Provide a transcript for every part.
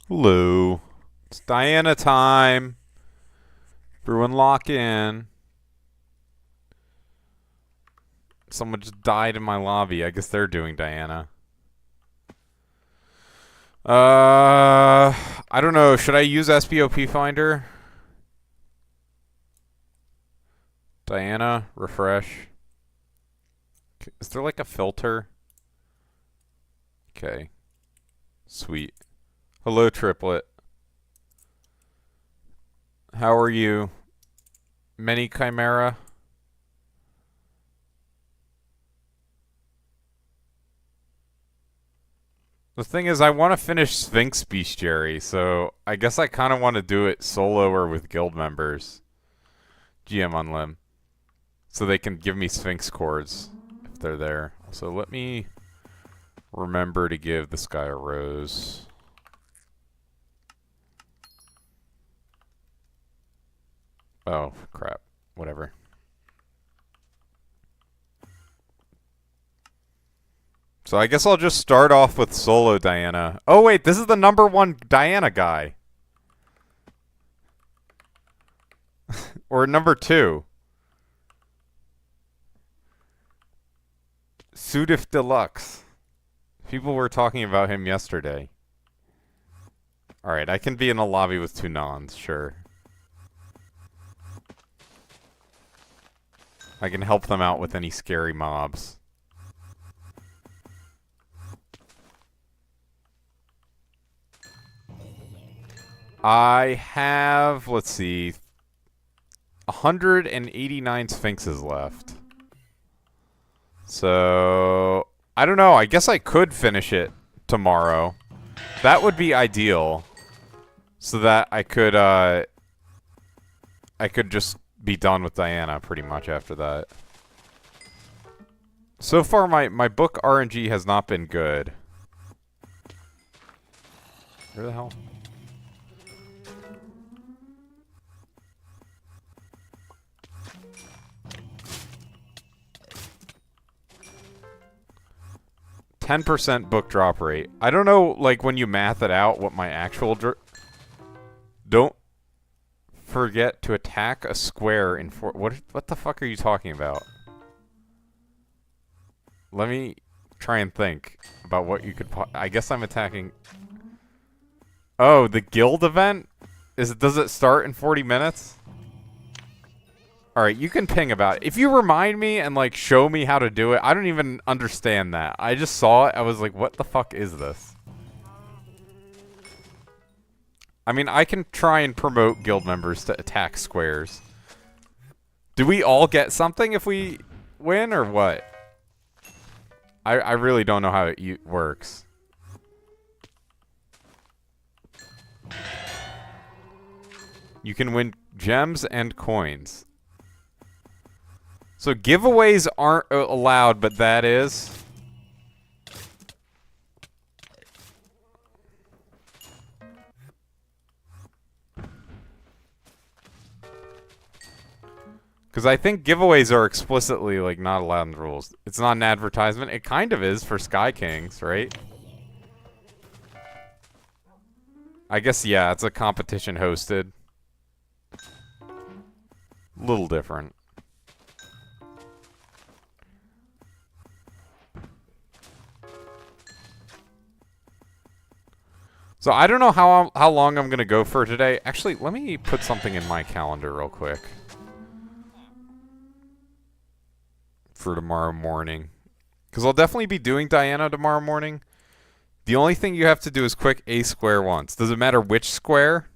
Hello. It's Diana time. Everyone lock in. Someone just died in my lobby. I guess they're doing Diana. I don't know. Should I use SBOP Finder? Diana, refresh. Is there like a filter? Okay. Sweet. Hello, Triplet. How are you? Many Chimera? The thing is, I want to finish Sphinx Bestiary, so I guess I kind of want to do it solo or with guild members. GM on Lim. So they can give me Sphinx chords if they're there. So let me remember to give this guy a rose. Oh, crap. Whatever. So I guess I'll just start off with solo Diana. Oh wait, this is the #1 Diana guy. Or #2. Sudif Deluxe. People were talking about him yesterday. Alright, I can be in a lobby with 2 nons, sure. I can help them out with any scary mobs. I have, let's see, 189 Sphinxes left. So, I don't know. I guess I could finish it tomorrow. That would be ideal. So that I could just be done with Diana pretty much after that. So far, my book RNG has not been good. Where the hell? %, book drop rate. I don't know, like, when you math it out, what my actual don't forget to attack a square in what the fuck are you talking about? Let me try and think about what you could I guess I'm attacking. Oh, the guild event? Does it start in 40 minutes? Alright, you can ping about it. If you remind me and, like, show me how to do it, I don't even understand that. I just saw it, I was like, what the fuck is this? I mean, I can try and promote guild members to attack squares. Do we all get something if we win, or what? I really don't know how it works. You can win gems and coins. So giveaways aren't allowed, but that is. Because I think giveaways are explicitly, like, not allowed in the rules. It's not an advertisement. It kind of is for Sky Kings, right? I guess, yeah, it's a competition hosted. Little different. So I don't know how long I'm going to go for today. Actually, let me put something in my calendar real quick. For tomorrow morning. Because I'll definitely be doing Diana tomorrow morning. The only thing you have to do is click a square once. Does it matter which square?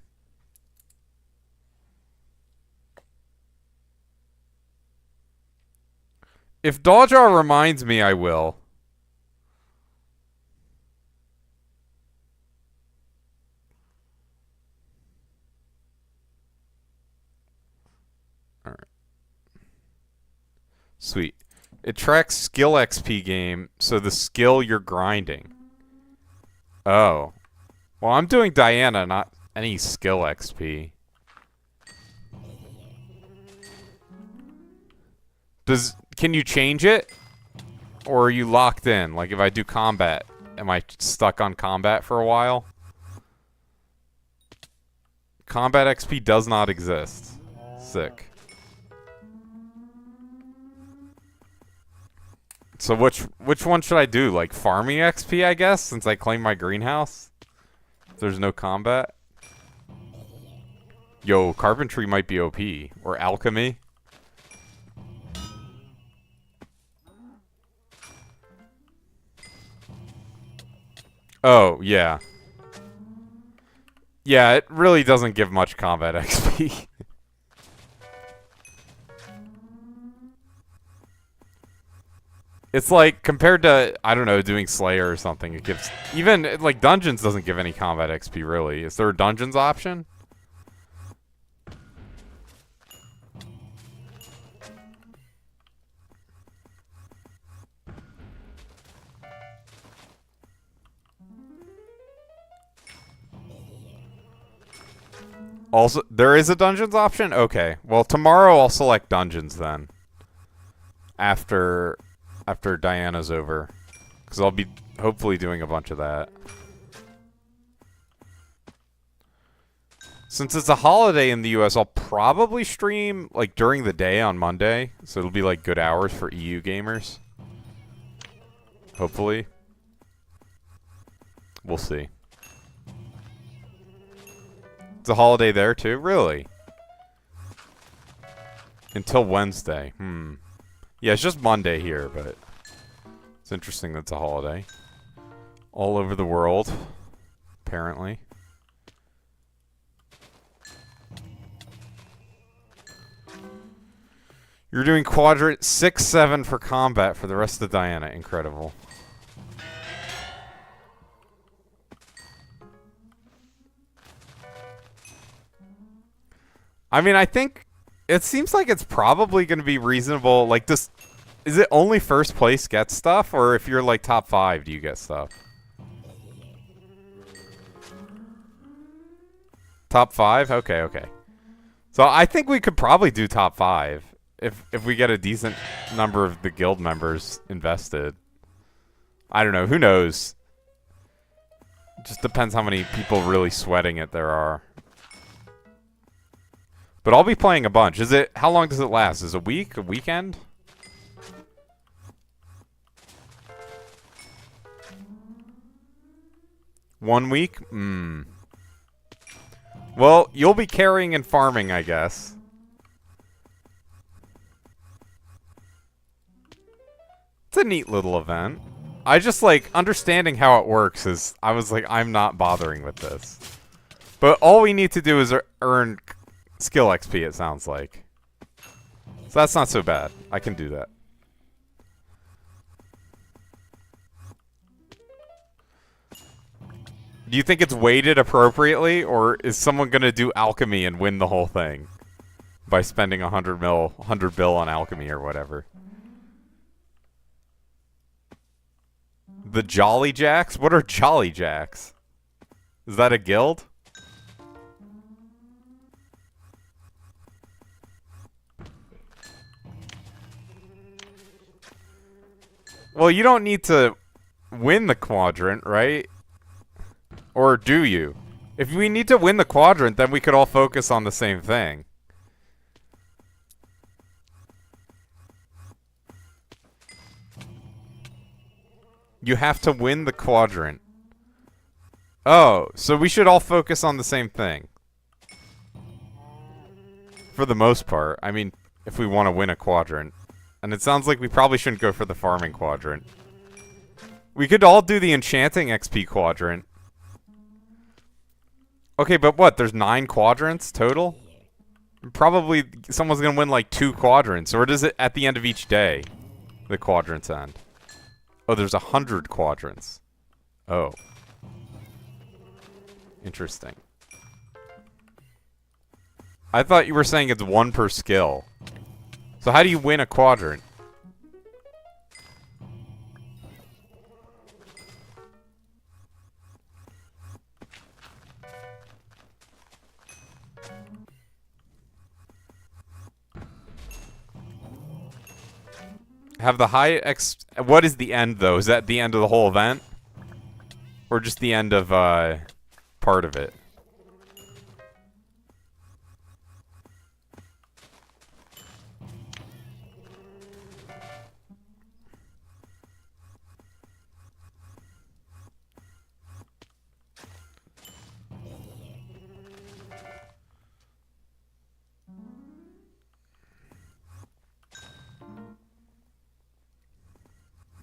If Dawjaw reminds me, I will. Alright. Sweet. It tracks skill XP game, so the skill you're grinding. Oh. Well, I'm doing Diana, not any skill XP. Can you change it? Or are you locked in? Like, if I do combat, am I stuck on combat for a while? Combat XP does not exist. Sick. So which one should I do? Like farming XP, I guess, since I claimed my greenhouse? There's no combat. Yo, carpentry might be OP. Or alchemy. Oh, yeah. Yeah, it really doesn't give much combat XP. It's like, compared to, I don't know, doing Slayer or something, it gives... Even, like, Dungeons doesn't give any combat XP, really. Is there a Dungeons option? Also, there is a Dungeons option? Okay. Well, tomorrow I'll select Dungeons, then. After Diana's over. Because I'll be hopefully doing a bunch of that. Since it's a holiday in the US, I'll probably stream like during the day on Monday. So it'll be like good hours for EU gamers. Hopefully. We'll see. It's a holiday there too? Really? Until Wednesday. Yeah, it's just Monday here, but it's interesting that's a holiday. All over the world, apparently. You're doing quadrant 6-7 for combat for the rest of Diana. Incredible. I mean, I think it seems like it's probably going to be reasonable. Like, this, is it only first place gets stuff, or if you're like top 5, do you get stuff? Top 5? Okay, okay. So I think we could probably do top 5 if we get a decent number of the guild members invested. I don't know. Who knows? Just depends how many people really sweating it there are. But I'll be playing a bunch. Is it? How long does it last? Is it a week? A weekend? One week? Well, you'll be carrying and farming, I guess. It's a neat little event. I just, like, understanding how it works is... I was like, I'm not bothering with this. But all we need to do is earn... skill XP, it sounds like. So that's not so bad. I can do that. Do you think it's weighted appropriately, or is someone gonna do alchemy and win the whole thing by spending 100 bill on alchemy or whatever? The Jolly Jacks? What are Jolly Jacks? Is that a guild? Well, you don't need to win the quadrant, right? Or do you? If we need to win the quadrant, then we could all focus on the same thing. You have to win the quadrant. Oh, so we should all focus on the same thing. For the most part. I mean, if we want to win a quadrant. And it sounds like we probably shouldn't go for the farming quadrant. We could all do the enchanting XP quadrant. Okay, but what? There's 9 quadrants total? Probably someone's going to win like 2 quadrants. Or does it at the end of each day? The quadrants end. Oh, there's 100 quadrants. Oh. Interesting. I thought you were saying it's 1 per skill. So how do you win a quadrant? Have the high X... What is the end, though? Is that the end of the whole event? Or just the end of, part of it?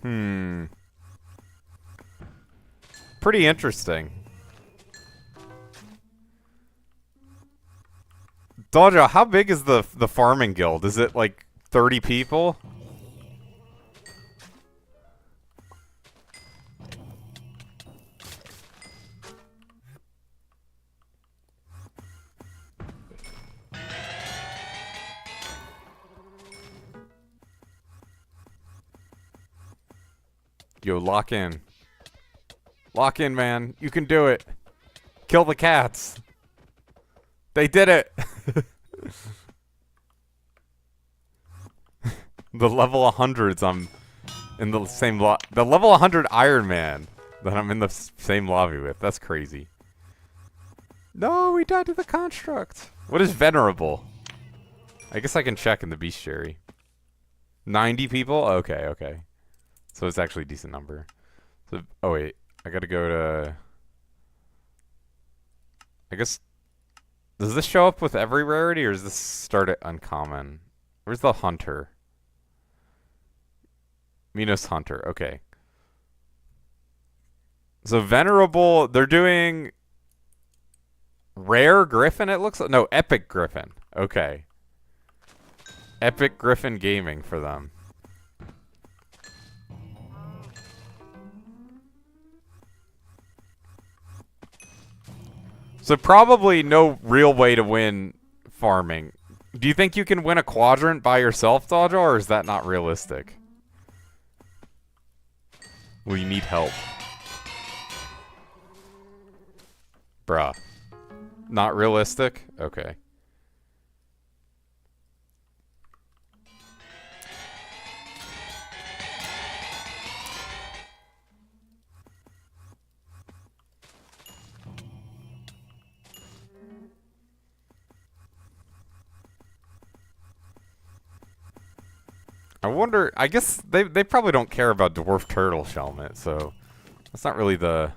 Hmm. Pretty interesting. Dojo, how big is the farming guild? Is it like 30 people? Yo, lock in. Lock in, man. You can do it. Kill the cats. They did it. The level 100s, I'm in the same the level 100 Iron Man that I'm in the same lobby with. That's crazy. No, we died to the construct. What is venerable? I guess I can check in the bestiary. 90 people? Okay, okay. So it's actually a decent number. So, oh wait, I gotta go to... I guess... Does this show up with every rarity, or does this start at uncommon? Where's the hunter? Minos Hunter, okay. So Venerable, they're doing... Rare Griffin, it looks like? No, Epic Griffin. Okay. Epic Griffin Gaming for them. So probably no real way to win farming. Do you think you can win a quadrant by yourself, Dodger, or is that not realistic? Will you need help? Bruh. Not realistic? Okay. I wonder, I guess they probably don't care about Dwarf Turtle Shellmet, so that's not really the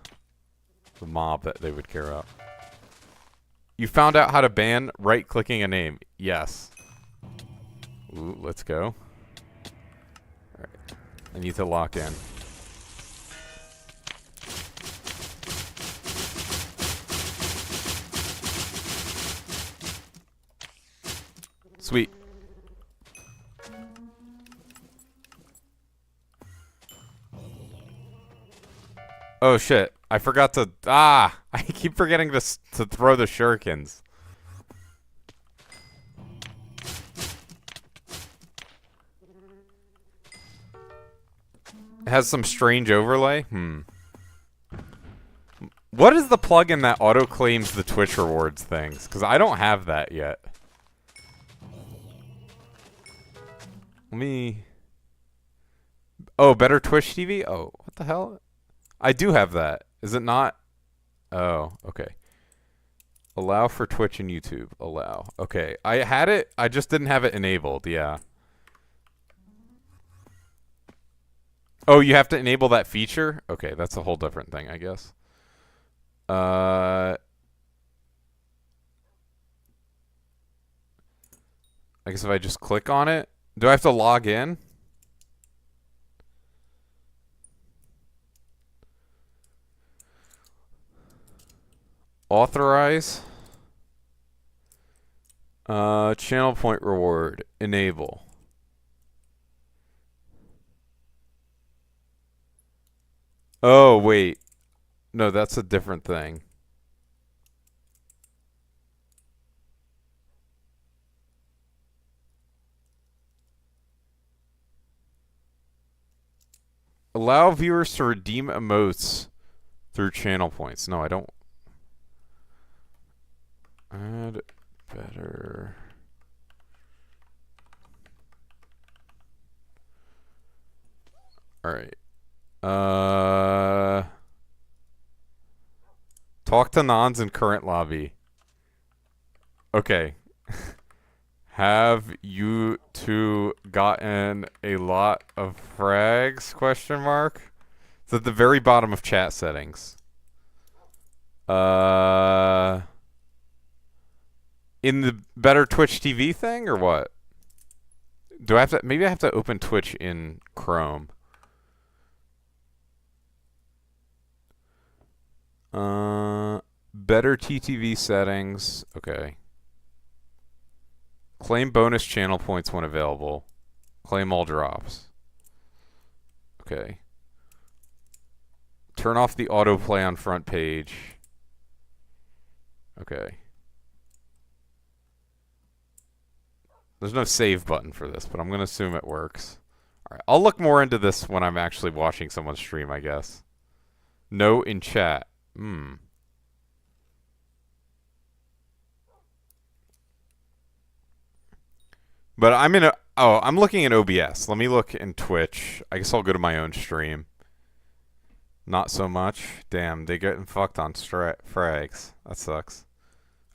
mob that they would care about. You found out how to ban right-clicking a name. Yes. Ooh, let's go. Alright. I need to lock in. Sweet. Oh shit. I forgot to... I keep forgetting to throw the shurikens. It has some strange overlay? What is the plugin that auto-claims the Twitch rewards things? Because I don't have that yet. Let me... Oh, Better Twitch TV? Oh, what the hell? I do have that. Is it not? Oh, okay. Allow for Twitch and YouTube. Allow. Okay. I had it. I just didn't have it enabled. Yeah. Oh, you have to enable that feature? Okay, that's a whole different thing, I guess. I guess if I just click on it. Do I have to log in? Authorize. Channel point reward. Enable. Oh, wait. No, that's a different thing. Allow viewers to redeem emotes through channel points. No, I don't. Add better. All right. Talk to Nons in current lobby. Okay. Have you two gotten a lot of frags? Question mark. It's at the very bottom of chat settings. In the Better Twitch TV thing or what? Do I have to? Maybe I have to open Twitch in Chrome. Better TTV settings. Okay. Claim bonus channel points when available. Claim all drops. Okay. Turn off the autoplay on front page. Okay. There's no save button for this, but I'm going to assume it works. Alright, I'll look more into this when I'm actually watching someone stream, I guess. Note in chat. But I'm in a... Oh, I'm looking at OBS. Let me look in Twitch. I guess I'll go to my own stream. Not so much. Damn, they getting fucked on frags. That sucks.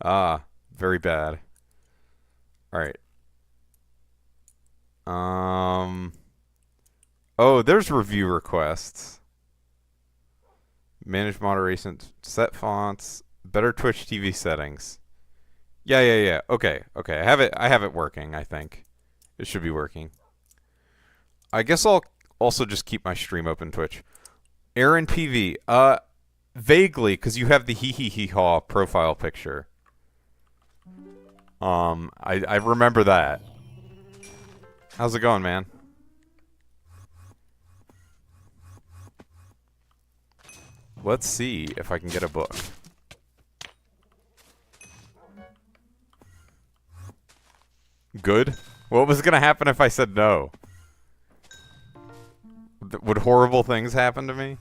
Ah, very bad. Alright. Oh, there's review requests. Manage moderation, set fonts, better Twitch TV settings. Yeah. Okay. I have it working, I think. It should be working. I guess I'll also just keep my stream open Twitch. Aaron PV, vaguely, because you have the hee-hee-hee-haw profile picture. I remember that. How's it going, man? Let's see if I can get a book. Good? What was gonna happen if I said no? Would horrible things happen to me?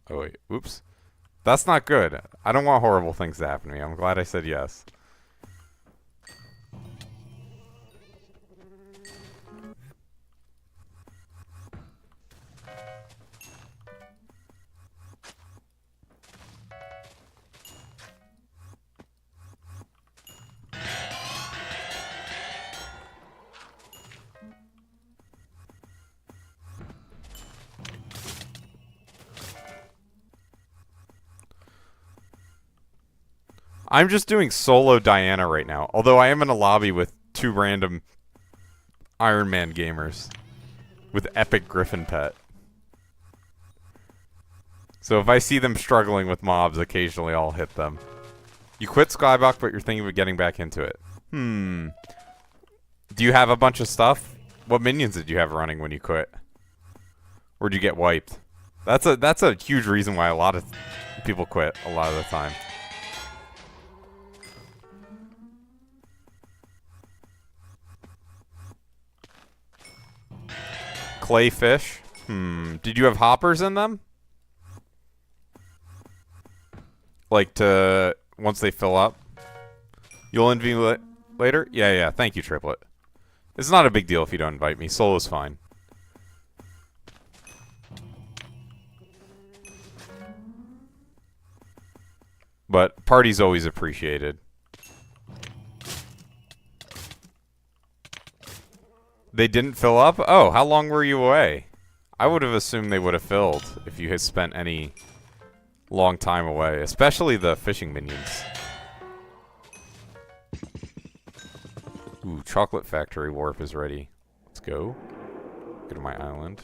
Oh wait, oops. That's not good. I don't want horrible things to happen to me. I'm glad I said yes. I'm just doing solo Diana right now, although I am in a lobby with two random Iron Man gamers with Epic Griffin Pet. So if I see them struggling with mobs, occasionally I'll hit them. You quit Skyblock, but you're thinking of getting back into it. Do you have a bunch of stuff? What minions did you have running when you quit? Or did you get wiped? That's a huge reason why a lot of people quit a lot of the time. Clay fish? Did you have hoppers in them? Like to... once they fill up? You'll invite me later? Yeah. Thank you, Triplet. It's not a big deal if you don't invite me. Solo's fine. But party's always appreciated. They didn't fill up? Oh, how long were you away? I would have assumed they would have filled if you had spent any long time away, especially the fishing minions. Ooh, Chocolate Factory Warp is ready. Let's go. Go to my island.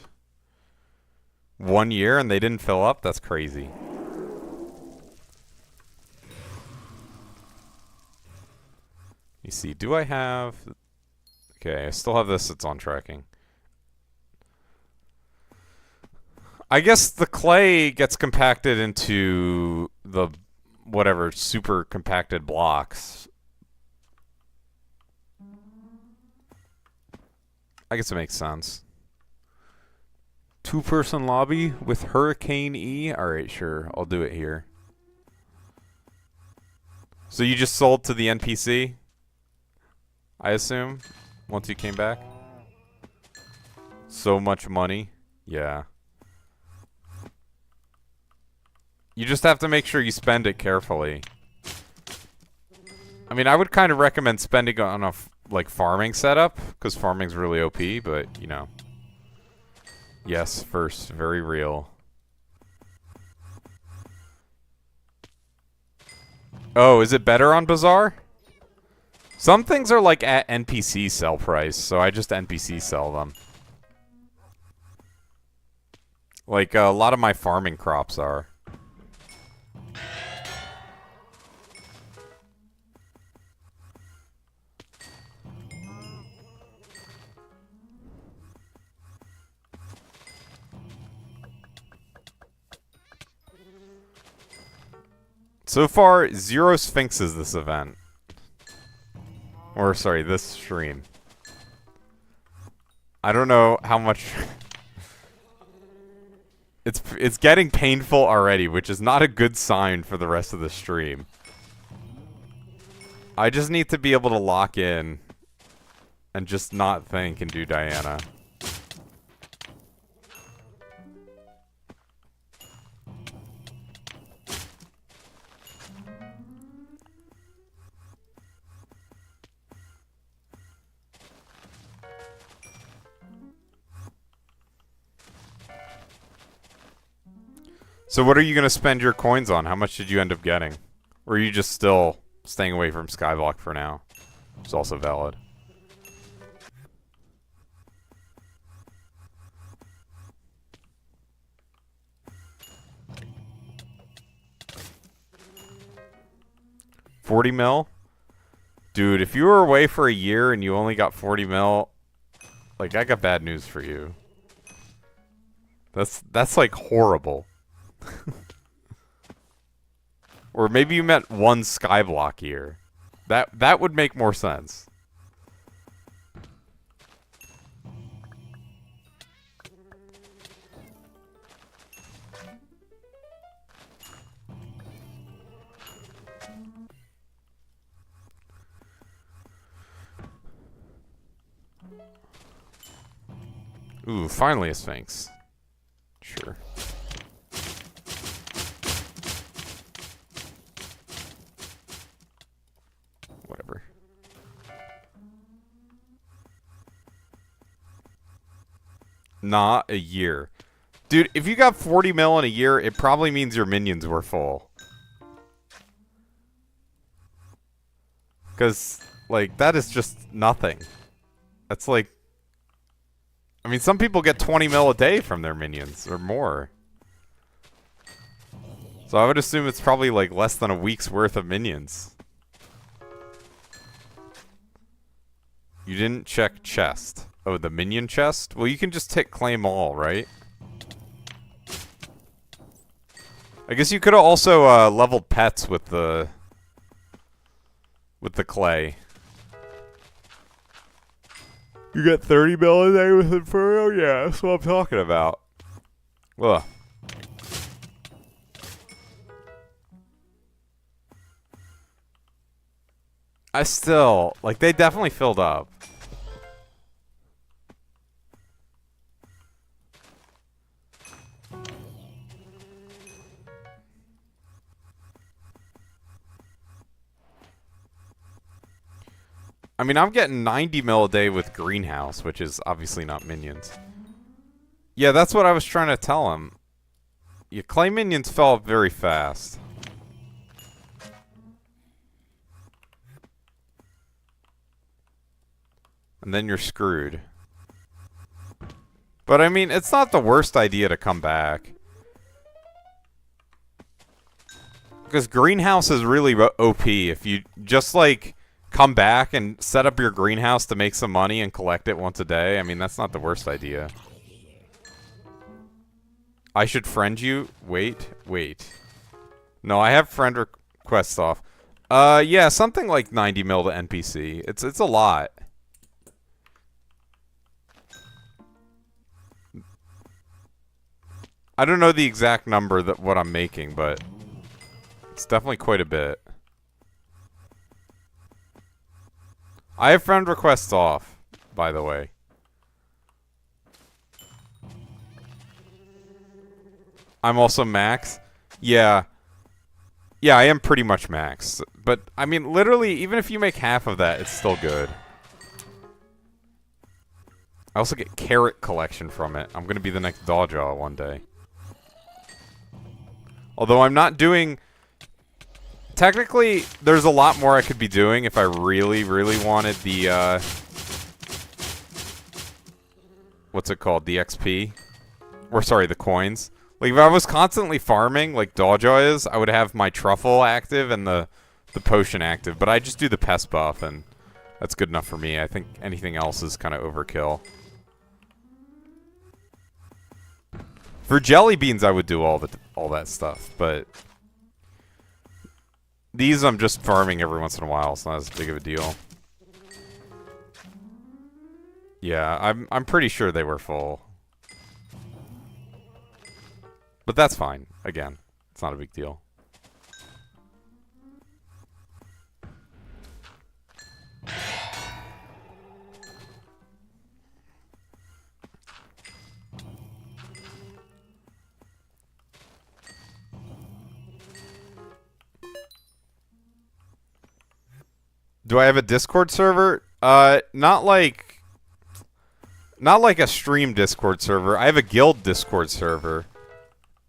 1 year and they didn't fill up? That's crazy. You see, do I have... Okay, I still have this that's on tracking. I guess the clay gets compacted into the whatever super compacted blocks. I guess it makes sense. 2-person lobby with Hurricane E? Alright, sure. I'll do it here. So you just sold to the NPC? I assume? Once you came back? So much money? Yeah. You just have to make sure you spend it carefully. I mean, I would kind of recommend spending on a like farming setup, because farming's really OP, but, you know. Yes, first, very real. Oh, is it better on Bazaar? Some things are like at NPC sell price, so I just NPC sell them. Like a lot of my farming crops are. So far, 0 Sphinxes this event. Or, sorry, this stream. I don't know how much... It's getting painful already, which is not a good sign for the rest of the stream. I just need to be able to lock in and just not think and do Diana. So what are you going to spend your coins on? How much did you end up getting? Or are you just still staying away from Skyblock for now? It's also valid. $40 mil? Dude, if you were away for a year and you only got 40 mil, like, I got bad news for you. That's like horrible. Or maybe you meant one Skyblock year. That would make more sense. Ooh, finally a Sphinx. Sure. Whatever. Not a year. Dude, if you got 40 mil in a year, it probably means your minions were full. Because, like, that is just nothing. That's like... I mean, some people get 20 mil a day from their minions, or more. So I would assume it's probably, like, less than a week's worth of minions. You didn't check chest. Oh, the minion chest? Well, you can just tick claim all, right? I guess you could have also leveled pets with the clay. You get 30 mil a day with Inferno? Yeah, that's what I'm talking about. Ugh. I still... Like, they definitely filled up. I mean, I'm getting 90 mil a day with Greenhouse, which is obviously not minions. Yeah, that's what I was trying to tell him. Your clay minions fell up very fast. And then you're screwed. But I mean, it's not the worst idea to come back. Because Greenhouse is really OP. If you just, like... come back and set up your greenhouse to make some money and collect it once a day. I mean, that's not the worst idea. I should friend you? Wait. No, I have friend requests off. Yeah, something like 90 mil to NPC. It's a lot. I don't know the exact number that what I'm making, but it's definitely quite a bit. I have friend requests off, by the way. I'm also max. Yeah. Yeah, I am pretty much max. But, I mean, literally, even if you make half of that, it's still good. I also get carrot collection from it. I'm going to be the next Dawjaw one day. Although I'm not doing technically, there's a lot more I could be doing if I really, really wanted the, what's it called? The XP? Or, sorry, the coins. Like, if I was constantly farming, like Dawjaw is, I would have my truffle active and the potion active. But I just do the pest buff, and that's good enough for me. I think anything else is kind of overkill. For jelly beans, I would do all that stuff, but these I'm just farming every once in a while. It's not as big of a deal. Yeah, I'm pretty sure they were full, but that's fine. Again, it's not a big deal. Do I have a Discord server? Not like a stream Discord server. I have a guild Discord server.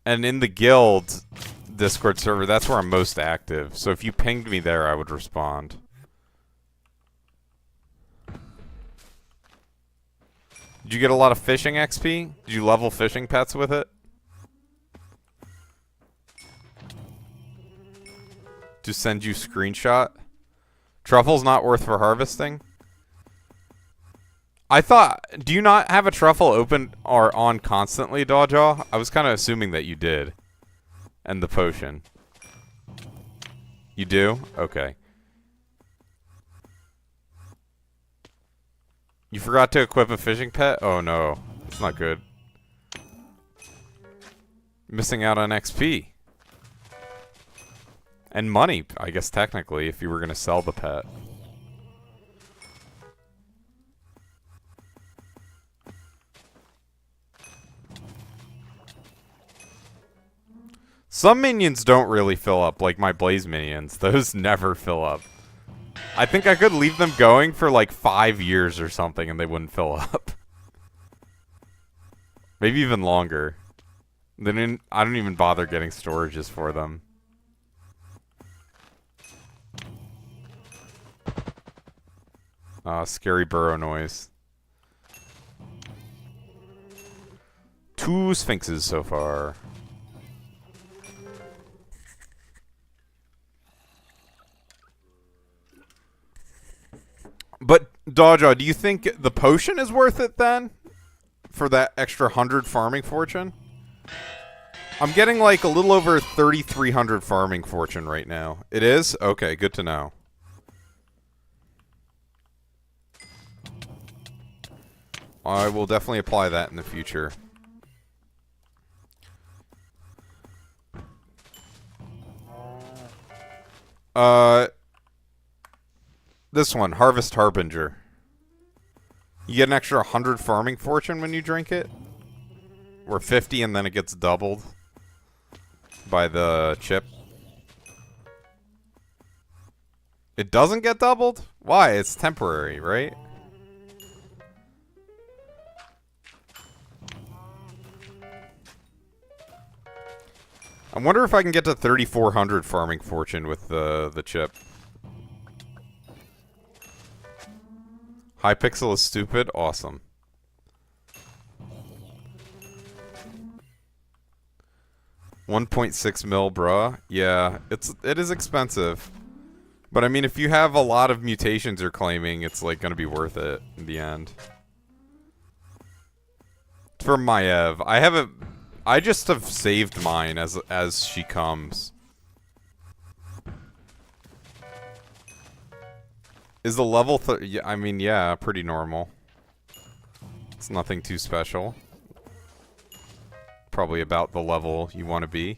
And in the guild Discord server, that's where I'm most active. So if you pinged me there, I would respond. Did you get a lot of fishing XP? Did you level fishing pets with it? To send you screenshot? Truffle's not worth for harvesting? I thought... Do you not have a truffle open or on constantly, Dawjaw? I was kind of assuming that you did. And the potion. You do? Okay. You forgot to equip a fishing pet? Oh no. It's not good. Missing out on XP. And money, I guess, technically, if you were going to sell the pet. Some minions don't really fill up, like my Blaze minions. Those never fill up. I think I could leave them going for like 5 years or something and they wouldn't fill up. Maybe even longer. Then I don't even bother getting storages for them. Scary burrow noise. 2 Sphinxes so far. But, Dawjaw, do you think the potion is worth it then? For that extra 100 farming fortune? I'm getting like a little over 3,300 farming fortune right now. It is? Okay, good to know. I will definitely apply that in the future. This one, Harvest Harbinger. You get an extra 100 farming fortune when you drink it. Or 50 and then it gets doubled by the chip. It doesn't get doubled? Why? It's temporary, right? I wonder if I can get to 3,400 farming fortune with the chip. Hypixel is stupid? Awesome. $1.6 mil, bruh. Yeah, it is expensive. But I mean, if you have a lot of mutations you're claiming, it's like gonna be worth it in the end. For Maev, I just have saved mine as she comes. Is the level yeah, I mean, yeah, pretty normal. It's nothing too special. Probably about the level you want to be.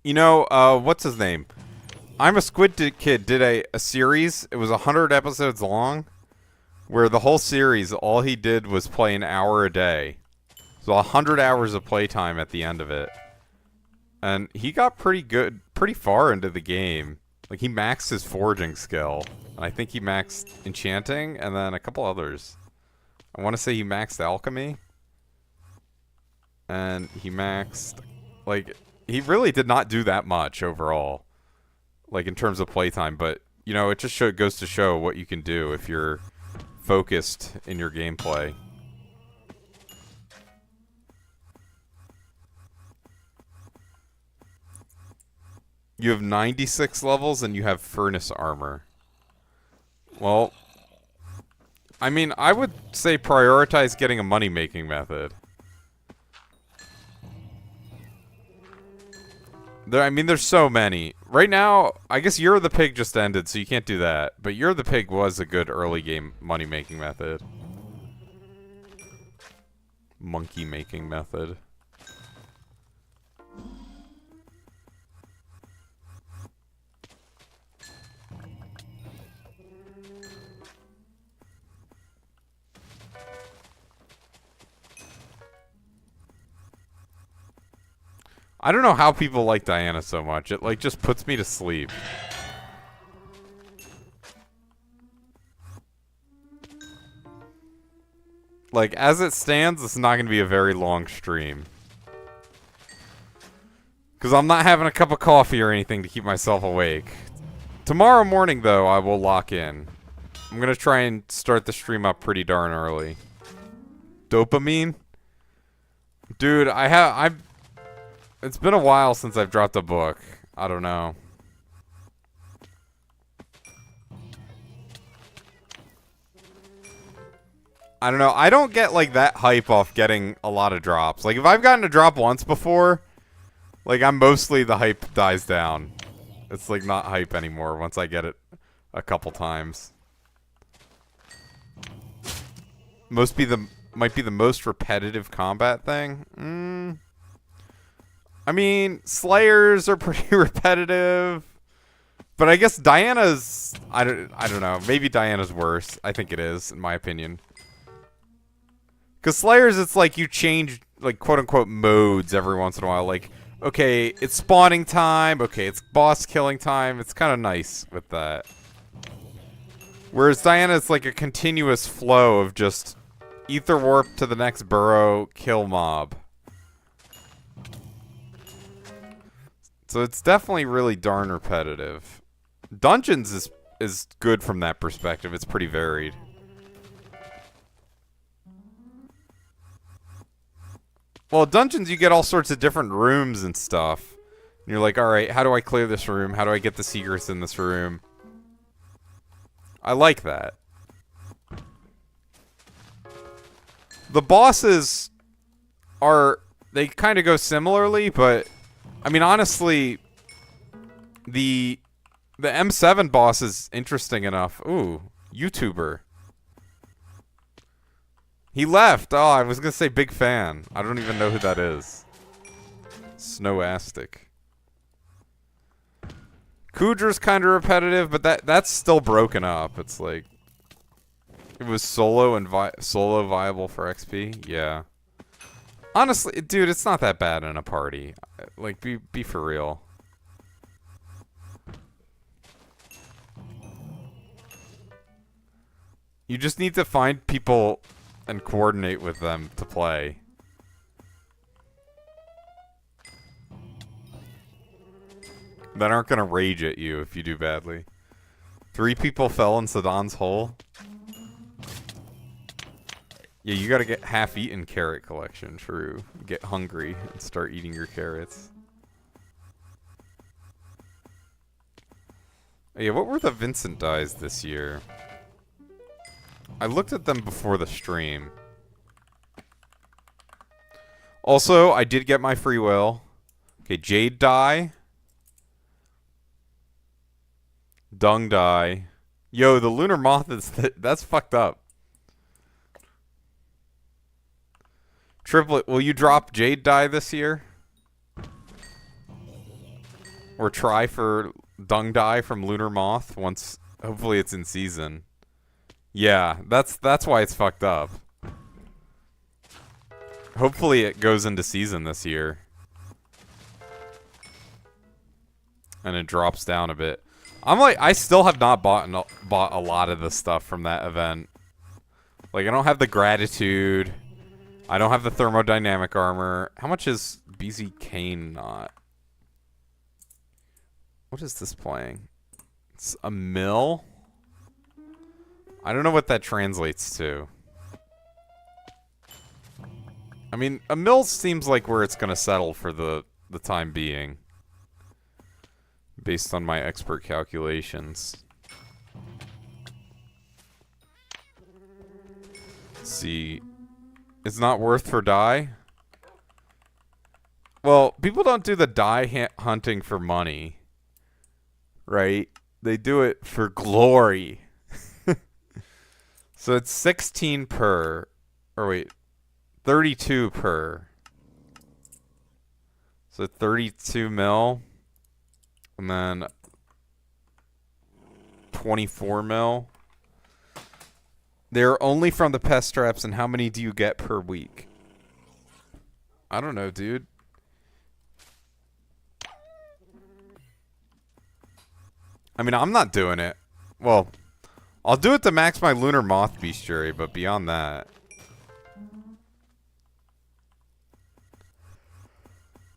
You know, what's his name? I'm a Squid Kid did a series. It was 100 episodes long, where the whole series, all he did was play an hour a day. So 100 hours of playtime at the end of it. And he got pretty good, pretty far into the game. Like, he maxed his forging skill. And I think he maxed enchanting, and then a couple others. I want to say he maxed alchemy. And he maxed... Like, he really did not do that much overall. Like, in terms of playtime. But, you know, it just goes to show what you can do if you're focused in your gameplay. You have 96 levels and you have furnace armor. Well, I mean, I would say prioritize getting a money-making method. I mean, there's so many. Right now, I guess Year of the Pig just ended, so you can't do that. But Year of the Pig was a good early game money-making method. Monkey-making method. I don't know how people like Diana so much. It, like, just puts me to sleep. Like, as it stands, this is not going to be a very long stream. Because I'm not having a cup of coffee or anything to keep myself awake. Tomorrow morning, though, I will lock in. I'm going to try and start the stream up pretty darn early. Dopamine? Dude, it's been a while since I've dropped a book. I don't know. I don't know. I don't get, like, that hype off getting a lot of drops. Like, if I've gotten a drop once before, like, I'm mostly the hype dies down. It's, like, not hype anymore once I get it a couple times. Might be the most repetitive combat thing. I mean, Slayers are pretty repetitive. But I guess Diana's... I don't know. Maybe Diana's worse. I think it is, in my opinion. Because Slayers, it's like you change, like, quote-unquote modes every once in a while. Like, okay, it's spawning time. Okay, it's boss killing time. It's kind of nice with that. Whereas Diana, it's like a continuous flow of just ether warp to the next burrow, kill mob. So it's definitely really darn repetitive. Dungeons is good from that perspective. It's pretty varied. Well, Dungeons, you get all sorts of different rooms and stuff. And you're like, alright, how do I clear this room? How do I get the secrets in this room? I like that. The bosses they kind of go similarly, but... I mean, honestly, the M7 boss is interesting enough. Ooh, YouTuber. He left. Oh, I was going to say big fan. I don't even know who that is. Snowastic. Kudra's kind of repetitive, but that's still broken up. It's like... It was solo and solo viable for XP? Yeah. Honestly, dude, it's not that bad in a party. Like, be for real. You just need to find people and coordinate with them to play. That aren't gonna rage at you if you do badly. 3 people fell in Sadan's hole. Yeah, you gotta get half-eaten carrot collection, true. Get hungry and start eating your carrots. Yeah, what were the Vincent dies this year? I looked at them before the stream. Also, I did get my free will. Okay, Jade die. Dung die. Yo, the lunar moth is... That's fucked up. Triplet, will you drop Jade die this year? Or try for Dung die from Lunar Moth once... Hopefully it's in season. Yeah, that's why it's fucked up. Hopefully it goes into season this year. and it drops down a bit. I'm like, I still have not bought a lot of the stuff from that event. Like, I don't have the gratitude. I don't have the thermodynamic armor. How much is BZ Kane not? What is this playing? It's a mill? I don't know what that translates to. I mean, a mill seems like where it's going to settle for the time being. Based on my expert calculations. Let's see. It's not worth for dye? Well, people don't do the dye hunting for money. Right? They do it for glory. So it's 16 per. Or wait. 32 per. So 32 mil. And then 24 mil. They're only from the pest traps, and how many do you get per week? I don't know, dude. I mean, I'm not doing it. Well, I'll do it to max my lunar moth bestiary, but beyond that...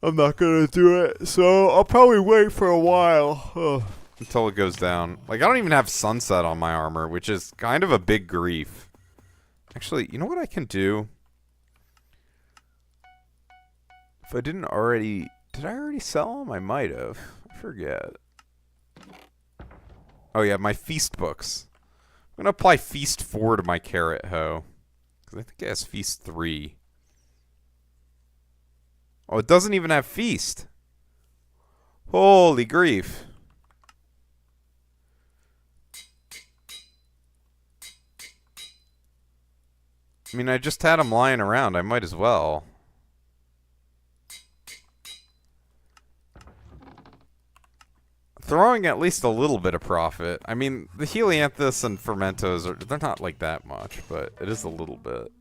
I'm not gonna do it, so I'll probably wait for a while. Until it goes down. Like, I don't even have sunset on my armor, which is kind of a big grief. Actually, you know what I can do? If I didn't already... Did I already sell them? I might have. I forget. Oh yeah, my feast books. I'm gonna apply feast 4 to my carrot hoe. Because I think it has feast 3. Oh, it doesn't even have feast. Holy grief. I mean, I just had them lying around. I might as well. Throwing at least a little bit of profit. I mean, the Helianthus and Fermentos, they're not like that much, but it is a little bit.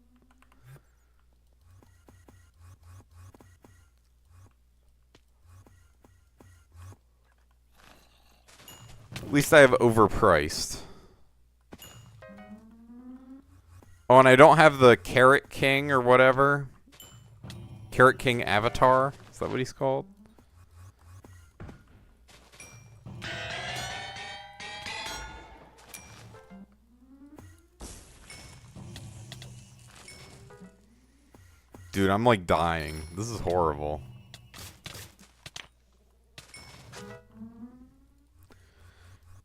At least I have overpriced. Oh, and I don't have the Carrot King or whatever. Carrot King Avatar? Is that what he's called? Dude, I'm like dying. This is horrible.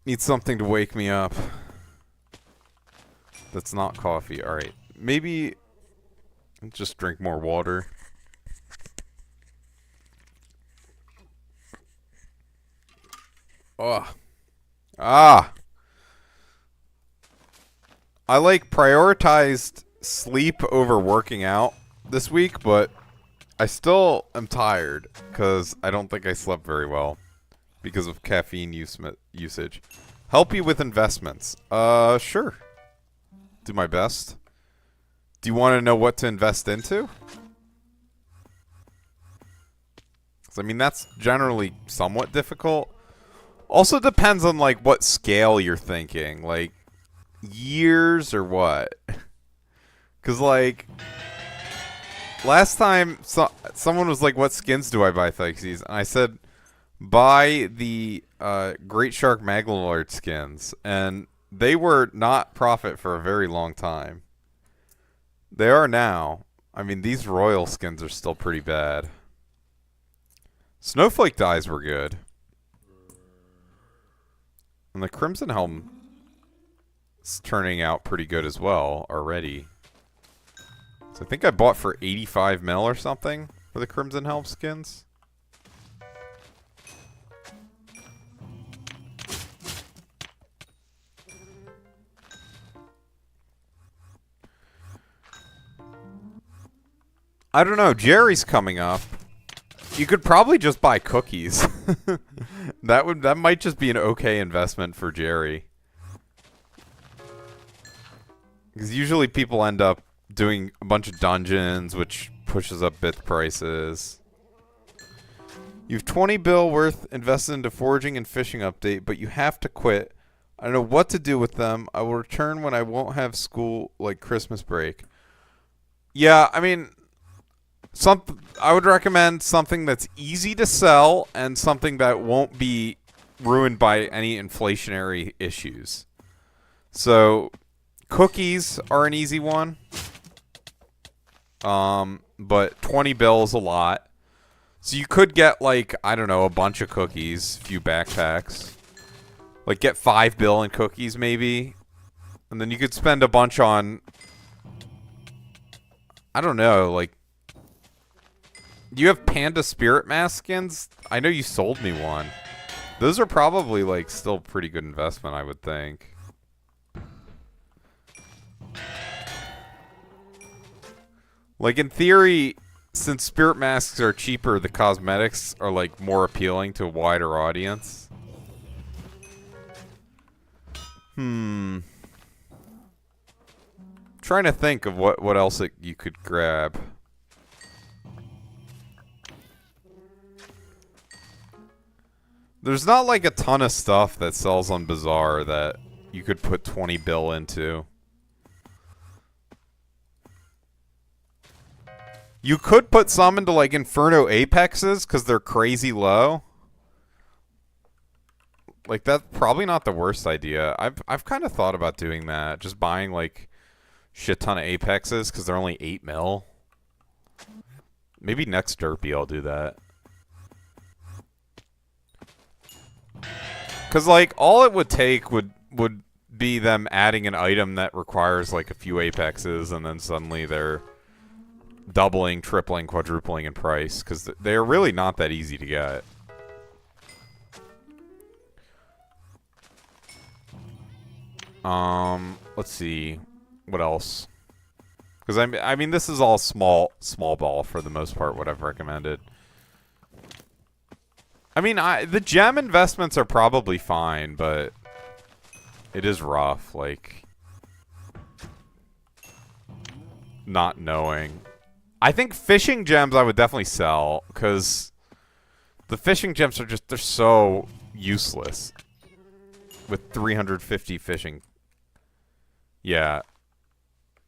Need something to wake me up. That's not coffee. Alright. Maybe just drink more water. Ugh. Ah! I like prioritized sleep over working out this week, but I still am tired because I don't think I slept very well because of caffeine usage. Help you with investments. Sure. Do my best. Do you want to know what to invest into? 'Cause, I mean, that's generally somewhat difficult. Also depends on, like, what scale you're thinking. Like, years or what? Because, like, last time someone was like, what skins do I buy, Thixes? And I said, buy the Great Shark Maglilord skins. And they were not profit for a very long time. They are now. I mean, these royal skins are still pretty bad. Snowflake dyes were good. And the Crimson Helm is turning out pretty good as well already. So I think I bought for 85 mil or something for the Crimson Helm skins. I don't know. Jerry's coming up. You could probably just buy cookies. That might just be an okay investment for Jerry. Because usually people end up doing a bunch of dungeons, which pushes up bit prices. You have 20 bill worth invested into foraging and fishing update, but you have to quit. I don't know what to do with them. I will return when I won't have school, like Christmas break. Yeah, I mean, I would recommend something that's easy to sell and something that won't be ruined by any inflationary issues. So, cookies are an easy one. But 20 bills a lot. So you could get, like, I don't know, a bunch of cookies, a few backpacks. Like, get 5 bill in cookies, maybe. And then you could spend a bunch on, I don't know, like, you have Panda Spirit Mask skins? I know you sold me one. Those are probably, like, still pretty good investment, I would think. Like, in theory, since Spirit Masks are cheaper, the cosmetics are, like, more appealing to a wider audience. Trying to think of what else you could grab. There's not, like, a ton of stuff that sells on Bazaar that you could put 20 bill into. You could put some into, like, Inferno Apexes, because they're crazy low. Like, that's probably not the worst idea. I've kind of thought about doing that. Just buying, like, shit ton of Apexes, because they're only 8 mil. Maybe next Derpy I'll do that. Because, like, all it would take would be them adding an item that requires, like, a few Apexes, and then suddenly they're doubling, tripling, quadrupling in price, because they're really not that easy to get. Let's see. What else? Because I mean, this is all small ball for the most part, what I've recommended. I mean, the gem investments are probably fine, but it is rough, like, not knowing. I think fishing gems I would definitely sell, because the fishing gems are just, they're so useless. With 350 fishing. Yeah.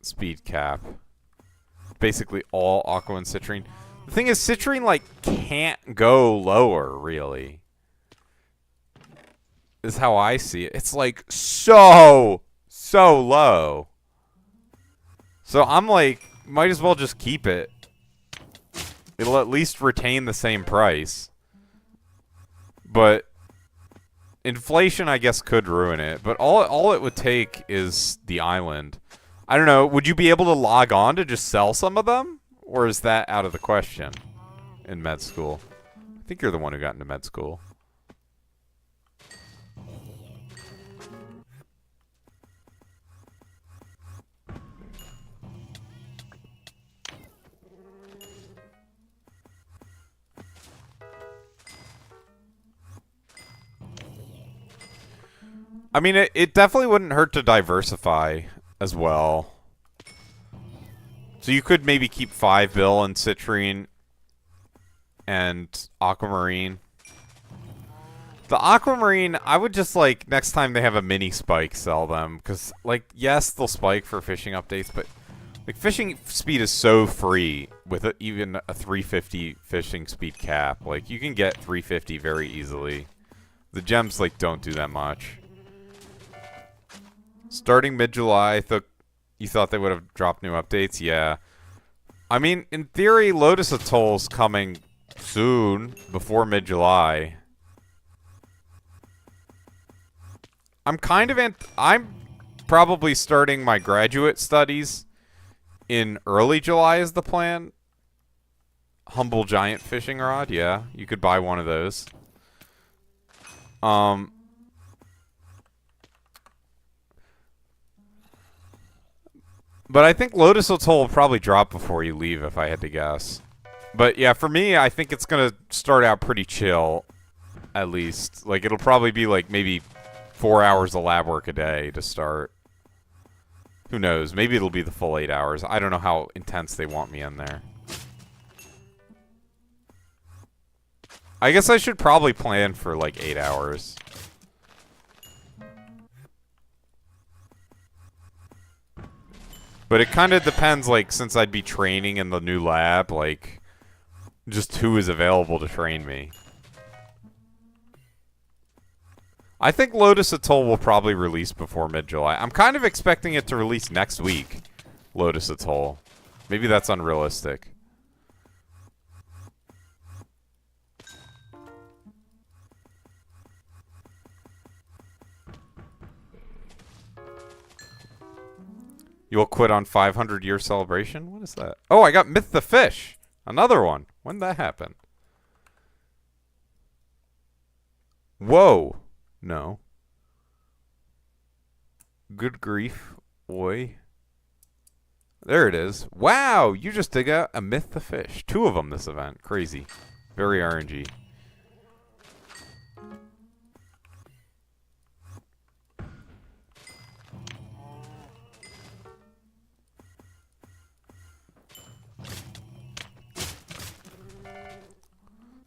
Speed cap. Basically all aqua and citrine. The thing is, citrine, like, can't go lower, really. Is how I see it. It's, like, so low. So I'm like, might as well just keep it. It'll at least retain the same price. But inflation, I guess, could ruin it. But all it would take is the island. I don't know. Would you be able to log on to just sell some of them? Or is that out of the question in med school? I think you're the one who got into med school. I mean, it definitely wouldn't hurt to diversify as well. So you could maybe keep 5 bill and citrine and aquamarine. The aquamarine, I would just, like, next time they have a mini spike, sell them. Because, like, yes, they'll spike for fishing updates, but, like, fishing speed is so free with even a 350 fishing speed cap. Like, you can get 350 very easily. The gems, like, don't do that much. Starting mid-July, you thought they would have dropped new updates? Yeah. I mean, in theory, Lotus Atoll's coming soon, before mid-July. I'm probably starting my graduate studies in early July is the plan. Humble Giant Fishing Rod, yeah. You could buy one of those. But I think Lotus Atoll will probably drop before you leave, if I had to guess. But yeah, for me, I think it's going to start out pretty chill, at least. Like, it'll probably be like maybe 4 hours of lab work a day to start. Who knows? Maybe it'll be the full 8 hours. I don't know how intense they want me in there. I guess I should probably plan for like 8 hours. But it kind of depends, like, since I'd be training in the new lab, like, just who is available to train me. I think Lotus Atoll will probably release before mid-July. I'm kind of expecting it to release next week, Lotus Atoll. Maybe that's unrealistic. You'll quit on 500-year celebration? What is that? Oh, I got Myth the Fish. Another one. When did that happen? Whoa. No. Good grief. Oi. There it is. Wow, you just dig out a Myth the Fish. 2 of them this event. Crazy. Very RNG.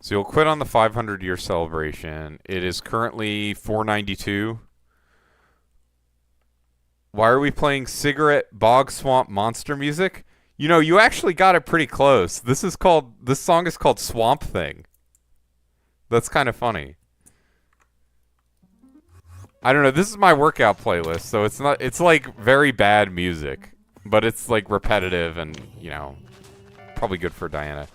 So you'll quit on the 500-year celebration. It is currently 492. Why are we playing Cigarette Bog Swamp Monster music? You know, you actually got it pretty close. This song is called Swamp Thing. That's kind of funny. I don't know, this is my workout playlist, so it's like very bad music, but it's like repetitive and, you know, probably good for Diana.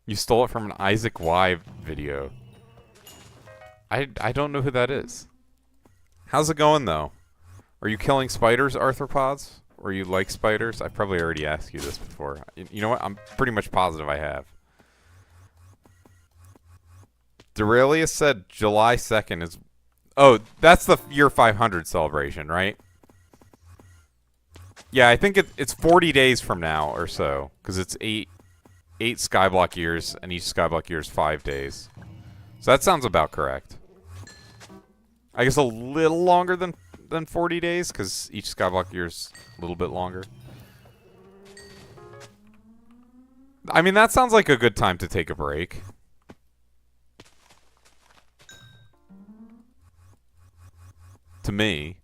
You stole it from an Isaac Y video. I don't know who that is. How's it going, though? Are you killing spiders, arthropods? Or you like spiders? I probably already asked you this before. You know what? I'm pretty much positive I have. Deralia said July 2nd is... Oh, that's the year 500 celebration, right? Yeah, I think it's 40 days from now or so. Because it's 8 Skyblock years, and each Skyblock year is 5 days. So that sounds about correct. I guess a little longer than 40 days, because each Skyblock year is a little bit longer. I mean, that sounds like a good time to take a break. To me.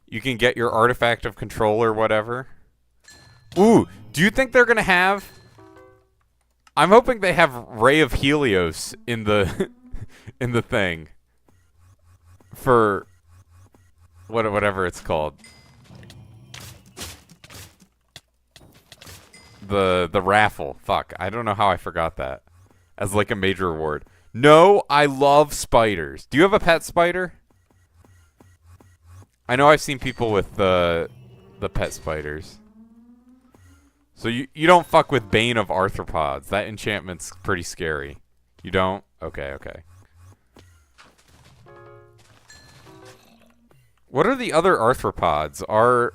You can get your artifact of control or whatever. Ooh, do you think they're going to have... I'm hoping they have Ray of Helios in the in the thing for whatever it's called. The raffle. Fuck, I don't know how I forgot that. As like a major reward. No, I love spiders. Do you have a pet spider? I know I've seen people with the pet spiders. So you don't fuck with Bane of Arthropods. That enchantment's pretty scary. You don't? Okay, okay. What are the other arthropods? Are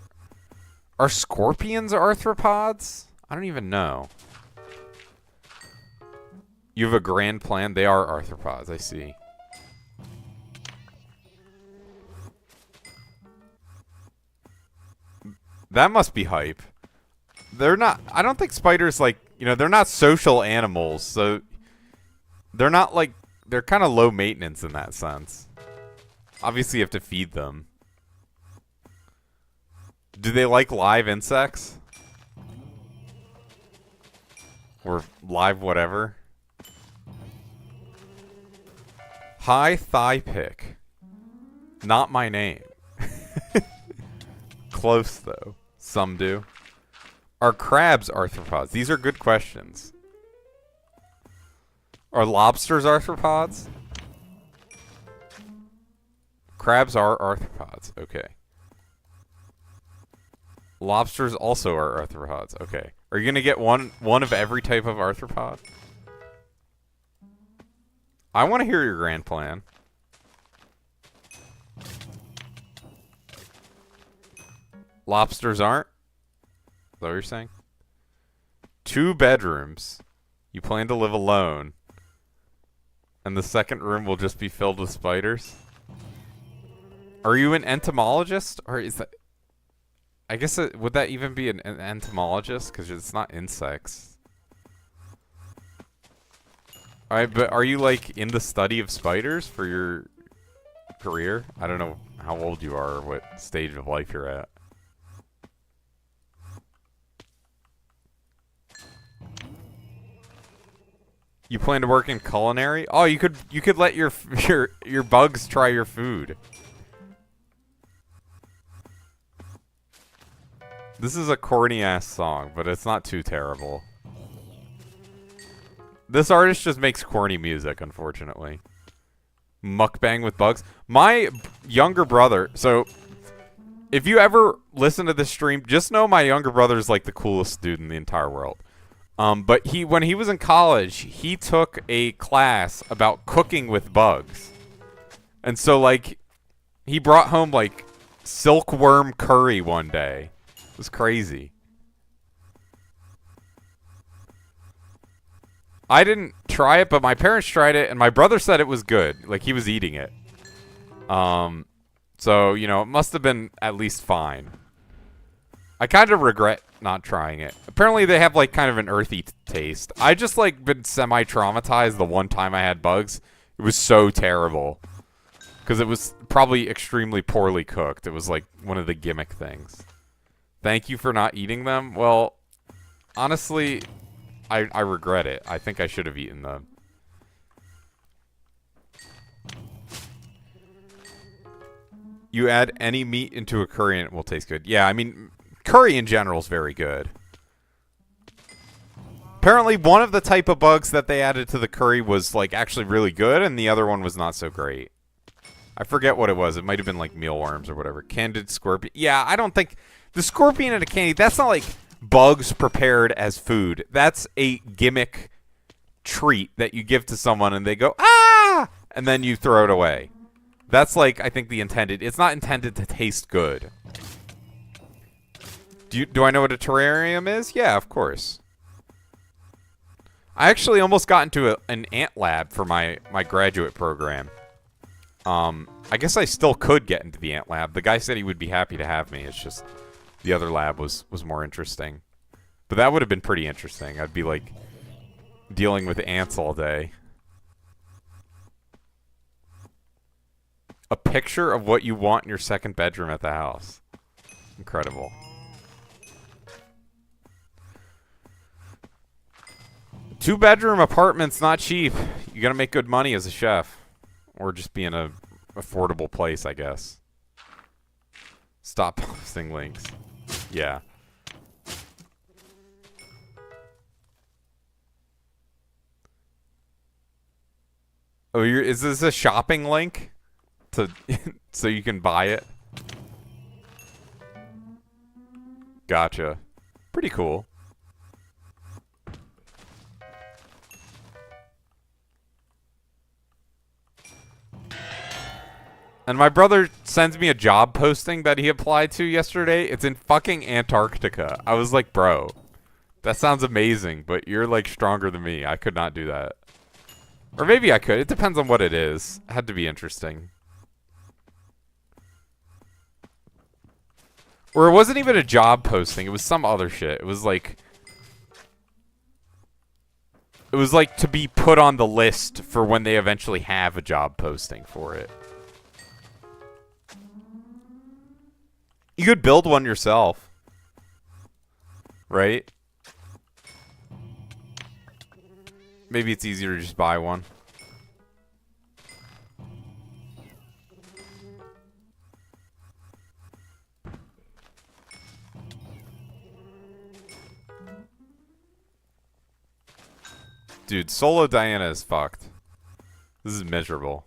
scorpions arthropods? I don't even know. You have a grand plan? They are arthropods, I see. That must be hype. They're not... I don't think spiders, like... You know, they're not social animals, so... They're not, like... They're kind of low maintenance in that sense. Obviously, you have to feed them. Do they like live insects? Or live whatever? Hi, thigh pick. Not my name. Close, though. Some do. Are crabs arthropods? These are good questions. Are lobsters arthropods? Crabs are arthropods. Okay. Lobsters also are arthropods. Okay. Are you going to get one of every type of arthropod? I want to hear your grand plan. Lobsters aren't? Is that what you're saying? 2 bedrooms. You plan to live alone. And the second room will just be filled with spiders? Are you an entomologist? Or is that... I guess would that even be an entomologist? Because it's not insects. But are you like in the study of spiders for your career? I don't know how old you are or what stage of life you're at. You plan to work in culinary? Oh, you could let your bugs try your food. This is a corny ass song, but it's not too terrible. This artist just makes corny music, unfortunately. Mukbang with bugs. My younger brother, so if you ever listen to this stream, just know my younger brother is like the coolest dude in the entire world. But when he was in college, he took a class about cooking with bugs. And so, like, he brought home, like, silkworm curry one day. It was crazy. I didn't try it, but my parents tried it, and my brother said it was good. Like, he was eating it. So, you know, it must have been at least fine. I kind of regret not trying it. Apparently they have like kind of an earthy taste. I just like been semi-traumatized the one time I had bugs. It was so terrible. Because it was probably extremely poorly cooked. It was like one of the gimmick things. Thank you for not eating them. Well, honestly, I regret it. I think I should have eaten them. You add any meat into a curry and it will taste good. Yeah, I mean, curry in general is very good. Apparently, one of the type of bugs that they added to the curry was like actually really good, and the other one was not so great. I forget what it was. It might have been like mealworms or whatever. Candied scorpion. Yeah, I don't think the scorpion in a candy. That's not like bugs prepared as food. That's a gimmick treat that you give to someone, and they go ah, and then you throw it away. That's like, I think, the intended. It's not intended to taste good. Do I know what a terrarium is? Yeah, of course. I actually almost got into an ant lab for my graduate program. I guess I still could get into the ant lab. The guy said he would be happy to have me. It's just the other lab was more interesting. But that would have been pretty interesting. I'd be like dealing with ants all day. A picture of what you want in your second bedroom at the house. Incredible. Two-bedroom apartment's not cheap. You gotta make good money as a chef. Or just be in a affordable place, I guess. Stop posting links. Yeah. Oh, is this a shopping link? So you can buy it? Gotcha. Pretty cool. And my brother sends me a job posting that he applied to yesterday. It's in fucking Antarctica. I was like, bro, that sounds amazing, but you're like stronger than me. I could not do that. Or maybe I could. It depends on what it is. It had to be interesting. Or it wasn't even a job posting. It was some other shit. It was like to be put on the list for when they eventually have a job posting for it. You could build one yourself. Right? Maybe it's easier to just buy one. Dude, solo Diana is fucked. This is miserable.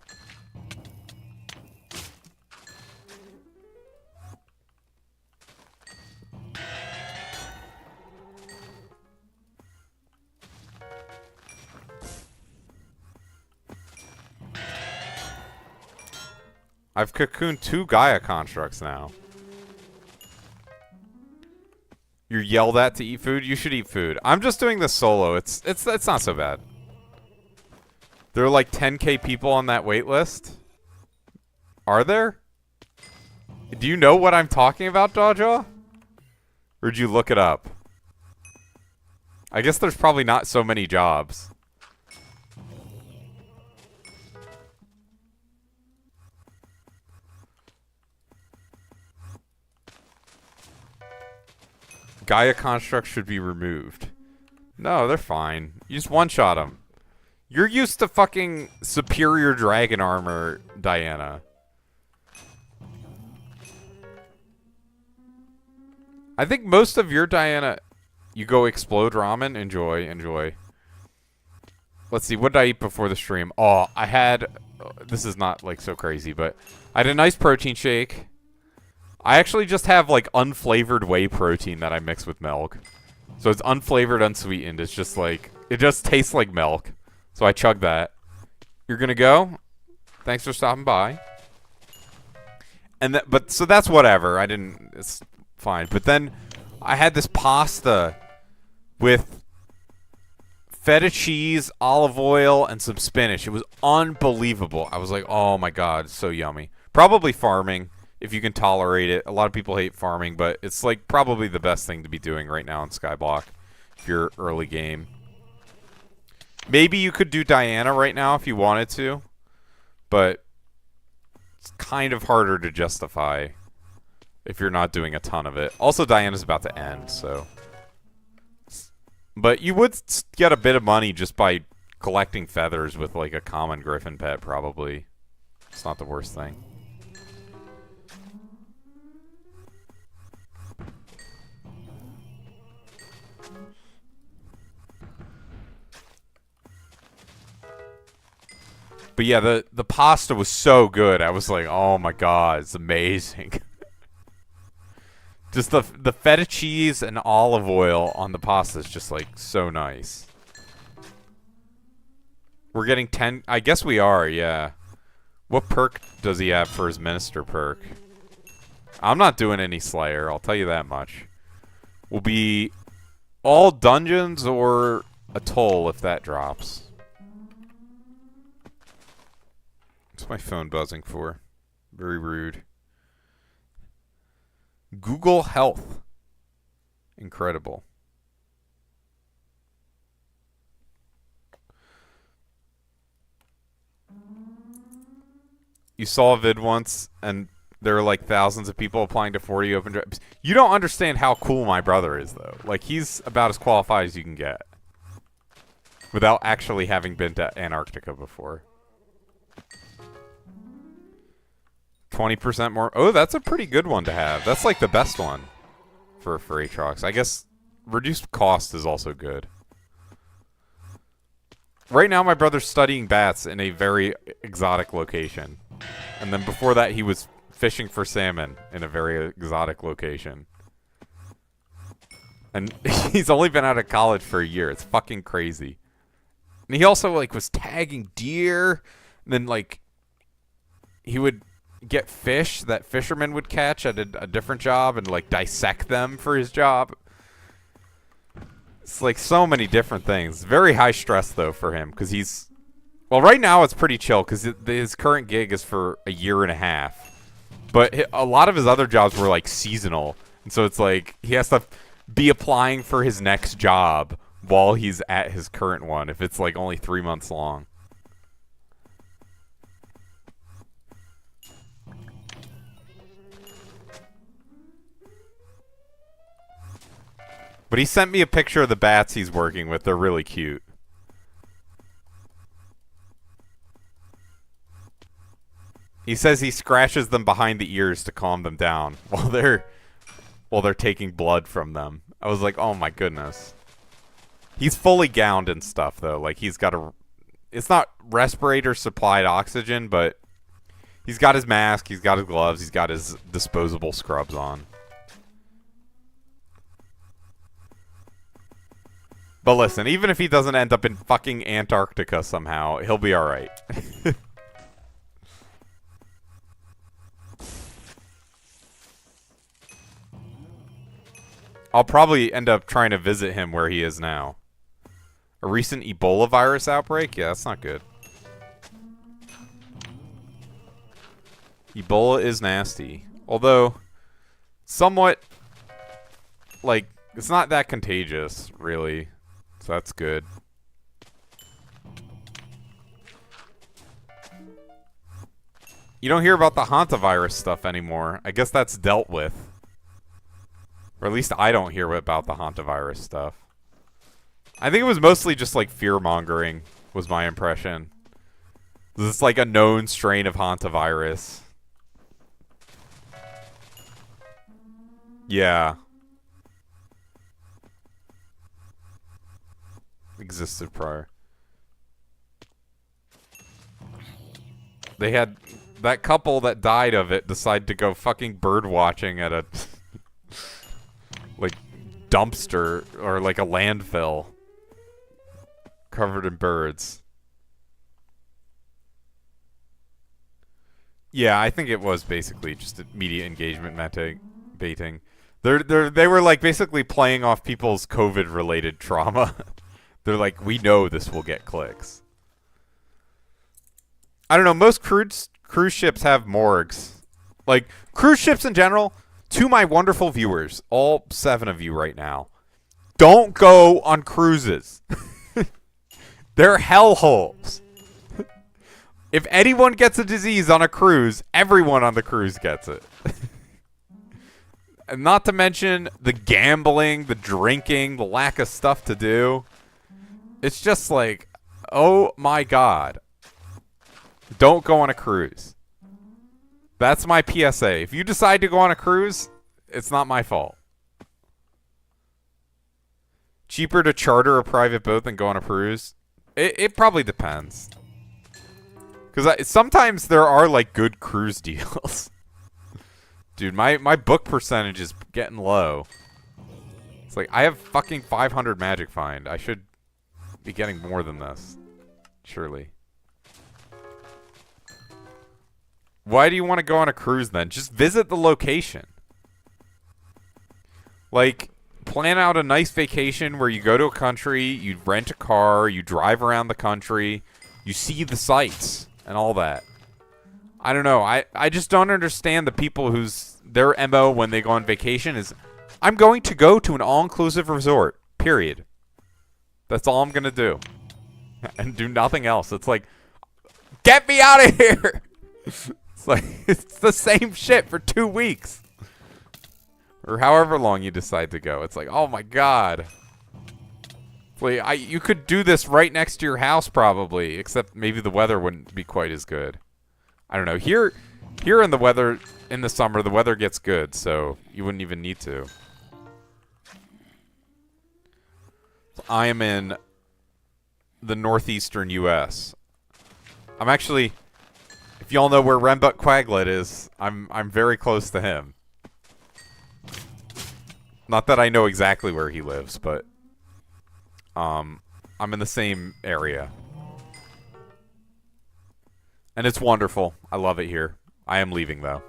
I've cocooned 2 Gaia constructs now. You're yelled at to eat food? You should eat food. I'm just doing this solo. It's not so bad. There are like 10k people on that wait list. Are there? Do you know what I'm talking about, Dawjaw? Or did you look it up? I guess there's probably not so many jobs. Gaia constructs should be removed. No, they're fine. You just one-shot them. You're used to fucking superior dragon armor, Diana. I think most of your Diana... You go explode ramen? Enjoy, enjoy. Let's see, what did I eat before the stream? Oh, I had... This is not, like, so crazy, but... I had a nice protein shake. I actually just have, like, unflavored whey protein that I mix with milk. So it's unflavored, unsweetened. It's just, like... It just tastes like milk. So I chug that. You're gonna go? Thanks for stopping by. And but so that's whatever. I didn't... It's fine. But then I had this pasta with feta cheese, olive oil, and some spinach. It was unbelievable. I was like, oh my god, it's so yummy. Probably farming, if you can tolerate it. A lot of people hate farming, but it's like probably the best thing to be doing right now in Skyblock if you're early game. Maybe you could do Diana right now if you wanted to, but it's kind of harder to justify if you're not doing a ton of it. Also, Diana's about to end, so... But you would get a bit of money just by collecting feathers with, like, a common griffin pet, probably. It's not the worst thing. But yeah, the pasta was so good. I was like, oh my god, it's amazing. Just the feta cheese and olive oil on the pasta is just like so nice. We're getting 10. I guess we are, yeah. What perk does he have for his minister perk? I'm not doing any Slayer, I'll tell you that much. Will be all dungeons or a toll if that drops. What's my phone buzzing for? Very rude. Google Health. Incredible. You saw a vid once, and there were like thousands of people applying to 40 open jobs. You don't understand how cool my brother is, though. Like, he's about as qualified as you can get. Without actually having been to Antarctica before. 20% more. Oh, that's a pretty good one to have. That's like the best one for Aatrox. I guess reduced cost is also good. Right now, my brother's studying bats in a very exotic location. And then before that, he was fishing for salmon in a very exotic location. And he's only been out of college for a year. It's fucking crazy. And he also, like, was tagging deer. And then, like, he would get fish that fishermen would catch at a different job and, like, dissect them for his job. It's, like, so many different things. Very high stress, though, for him. Because he's... Well, right now it's pretty chill. Because his current gig is for a year and a half. But a lot of his other jobs were, like, seasonal. And so it's, like, he has to be applying for his next job while he's at his current one. If it's, like, only 3 months long. But he sent me a picture of the bats he's working with. They're really cute. He says he scratches them behind the ears to calm them down while they're taking blood from them. I was like, oh my goodness. He's fully gowned and stuff, though. Like, he's got a... It's not respirator-supplied oxygen, but he's got his mask, he's got his gloves, he's got his disposable scrubs on. But listen, even if he doesn't end up in fucking Antarctica somehow, he'll be alright. I'll probably end up trying to visit him where he is now. A recent Ebola virus outbreak? Yeah, that's not good. Ebola is nasty. Although, somewhat, like, it's not that contagious, really. So that's good. You don't hear about the hantavirus stuff anymore. I guess that's dealt with. Or at least I don't hear about the hantavirus stuff. I think it was mostly just like fear-mongering was my impression. This is like a known strain of hantavirus. Yeah. Existed prior. They had that couple that died of it decide to go fucking bird watching at a like dumpster or like a landfill covered in birds. Yeah, I think it was basically just media engagement baiting. They were like basically playing off people's COVID related trauma. They're like, we know this will get clicks. I don't know, most cruise ships have morgues. Like, cruise ships in general, to my wonderful viewers, all 7 of you right now, don't go on cruises. They're hellholes. If anyone gets a disease on a cruise, everyone on the cruise gets it. And not to mention the gambling, the drinking, the lack of stuff to do. It's just like, oh my god. Don't go on a cruise. That's my PSA. If you decide to go on a cruise, it's not my fault. Cheaper to charter a private boat than go on a cruise? It probably depends. Because sometimes there are, like, good cruise deals. Dude, my book percentage is getting low. It's like, I have fucking 500 magic find. I should be getting more than this. Surely. Why do you want to go on a cruise then? Just visit the location. Like, plan out a nice vacation where you go to a country, you rent a car, you drive around the country, you see the sights and all that. I don't know. I just don't understand the people whose their MO when they go on vacation is, I'm going to go to an all-inclusive resort. Period. That's all I'm going to do. And do nothing else. It's like, get me out of here! It's like, it's the same shit for 2 weeks. Or however long you decide to go. It's like, oh my god. Like, you could do this right next to your house probably, except maybe the weather wouldn't be quite as good. I don't know. Here in the weather, in the summer, the weather gets good, so you wouldn't even need to. I am in the northeastern U.S. I'm actually... If y'all know where Rembut Quaglet is, I'm very close to him. Not that I know exactly where he lives, but I'm in the same area. And it's wonderful. I love it here. I am leaving though.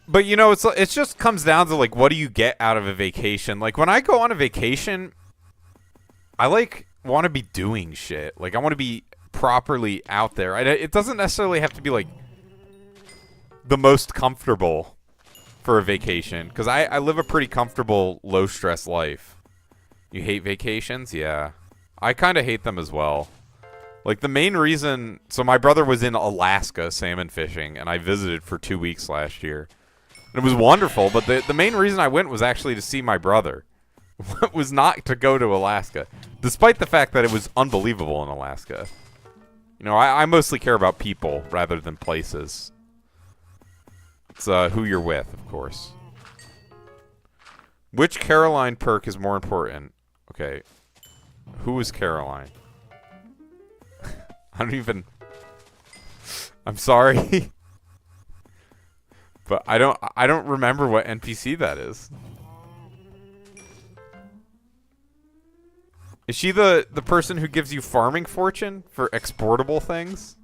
But, you know, it just comes down to, like, what do you get out of a vacation? Like, when I go on a vacation, I, like, want to be doing shit. Like, I want to be properly out there. It doesn't necessarily have to be, like, the most comfortable for a vacation. Because I live a pretty comfortable, low-stress life. You hate vacations? Yeah. I kind of hate them as well. Like, the main reason... So, my brother was in Alaska salmon fishing, and I visited for 2 weeks last year. It was wonderful, but the main reason I went was actually to see my brother. It was not to go to Alaska, despite the fact that it was unbelievable in Alaska. You know, I mostly care about people rather than places. It's who you're with, of course. Which Caroline perk is more important? Okay, who is Caroline? I don't even... I'm sorry. But I don't remember what NPC that is. Is she the person who gives you farming fortune for exportable things?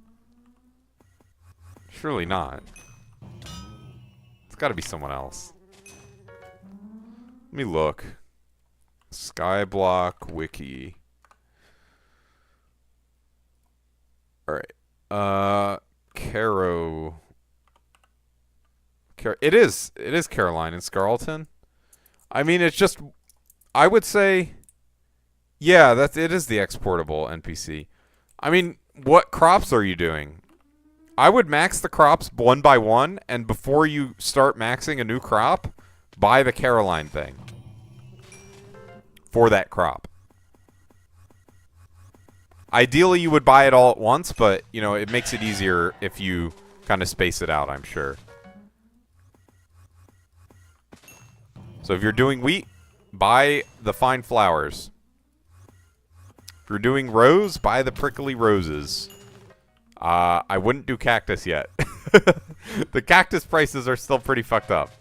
Surely not. It's got to be someone else. Let me look. Skyblock wiki. All right. It is. It is Caroline and Scarleton. I mean, it's just. I would say. Yeah, it is the exportable NPC. I mean, what crops are you doing? I would max the crops one by one, and before you start maxing a new crop, buy the Caroline thing for that crop. Ideally, you would buy it all at once, but, you know, it makes it easier if you kind of space it out, I'm sure. So if you're doing wheat, buy the fine flowers. If you're doing rose, buy the prickly roses. I wouldn't do cactus yet. The cactus prices are still pretty fucked up.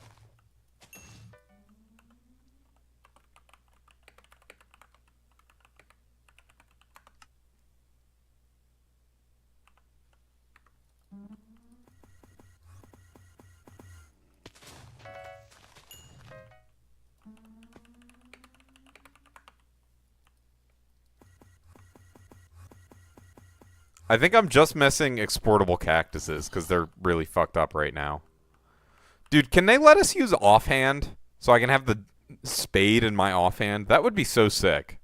I think I'm just missing exportable cactuses because they're really fucked up right now. Dude, can they let us use offhand so I can have the spade in my offhand? That would be so sick.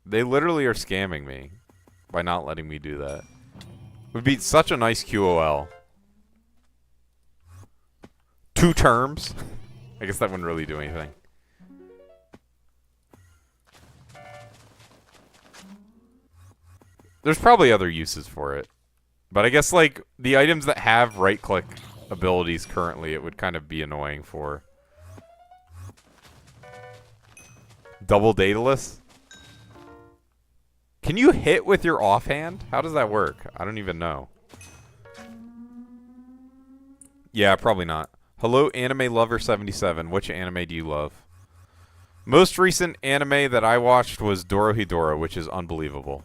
They literally are scamming me by not letting me do that. It would be such a nice QOL. 2 terms? I guess that wouldn't really do anything. There's probably other uses for it. But I guess, like, the items that have right-click abilities currently, it would kind of be annoying for. Double Daedalus? Can you hit with your offhand? How does that work? I don't even know. Yeah, probably not. Hello, Anime Lover 77. Which anime do you love? Most recent anime that I watched was Dorohedoro, which is unbelievable.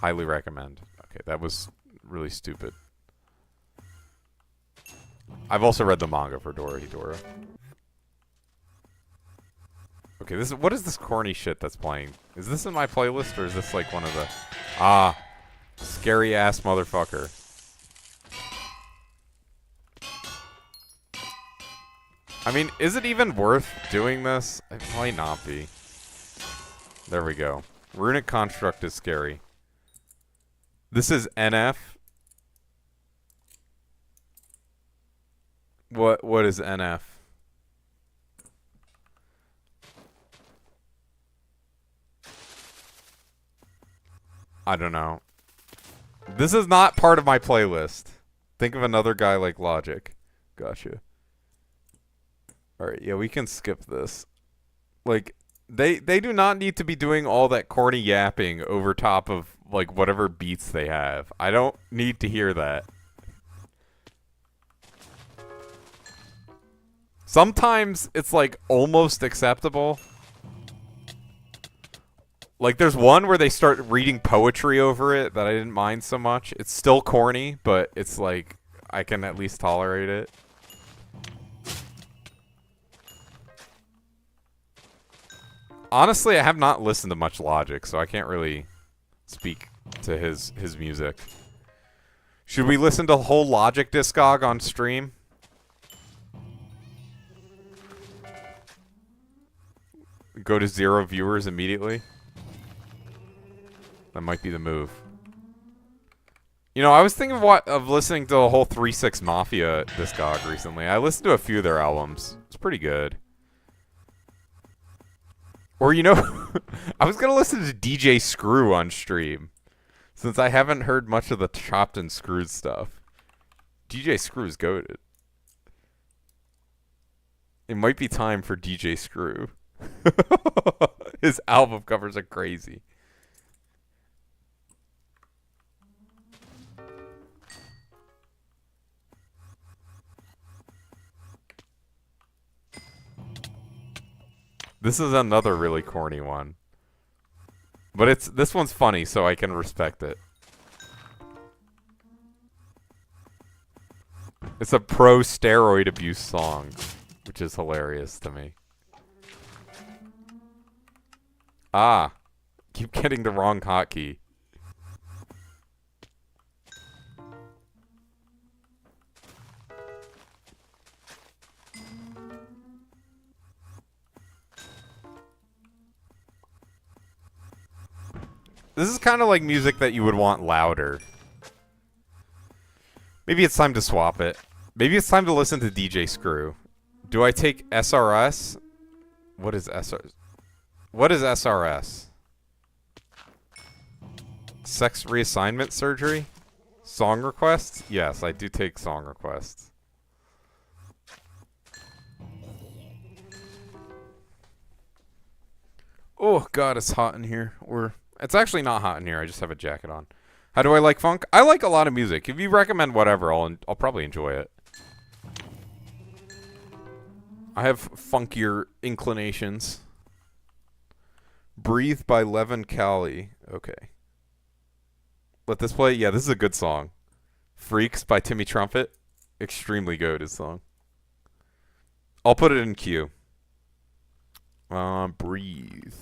Highly recommend. Okay, that was really stupid. I've also read the manga for Dorohedoro. Okay, what is this corny shit that's playing? Is this in my playlist, or is this like one of the... Ah, scary ass motherfucker. I mean, is it even worth doing this? It might not be. There we go. Runic Construct is scary. This is NF. What is NF? I don't know. This is not part of my playlist. Think of another guy like Logic. Gotcha. Alright, yeah, we can skip this. Like, they do not need to be doing all that corny yapping over top of, like, whatever beats they have. I don't need to hear that. Sometimes it's, like, almost acceptable. Like, there's one where they start reading poetry over it that I didn't mind so much. It's still corny, but it's, like, I can at least tolerate it. Honestly, I have not listened to much Logic, so I can't really speak to his music. Should we listen to the whole Logic discog on stream? Go to 0 viewers immediately? That might be the move. You know, I was thinking of listening to the whole 3-6 Mafia discog recently. I listened to a few of their albums. It's pretty good. Or, you know, I was going to listen to DJ Screw on stream, since I haven't heard much of the Chopped and Screwed stuff. DJ Screw's goated. It might be time for DJ Screw. His album covers are crazy. This is another really corny one. But this one's funny, so I can respect it. It's a pro-steroid abuse song, which is hilarious to me. Ah, keep getting the wrong hotkey. This is kind of like music that you would want louder. Maybe it's time to swap it. Maybe it's time to listen to DJ Screw. Do I take SRS? What is SRS? What is SRS? Sex reassignment surgery? Song requests? Yes, I do take song requests. Oh god, it's hot in here. Or it's actually not hot in here. I just have a jacket on. How do I like funk? I like a lot of music. If you recommend whatever, I'll probably enjoy it. I have funkier inclinations. Breathe by Levin Cali. Okay. Let this play. Yeah, this is a good song. Freaks by Timmy Trumpet. Extremely goated song. I'll put it in queue. Breathe.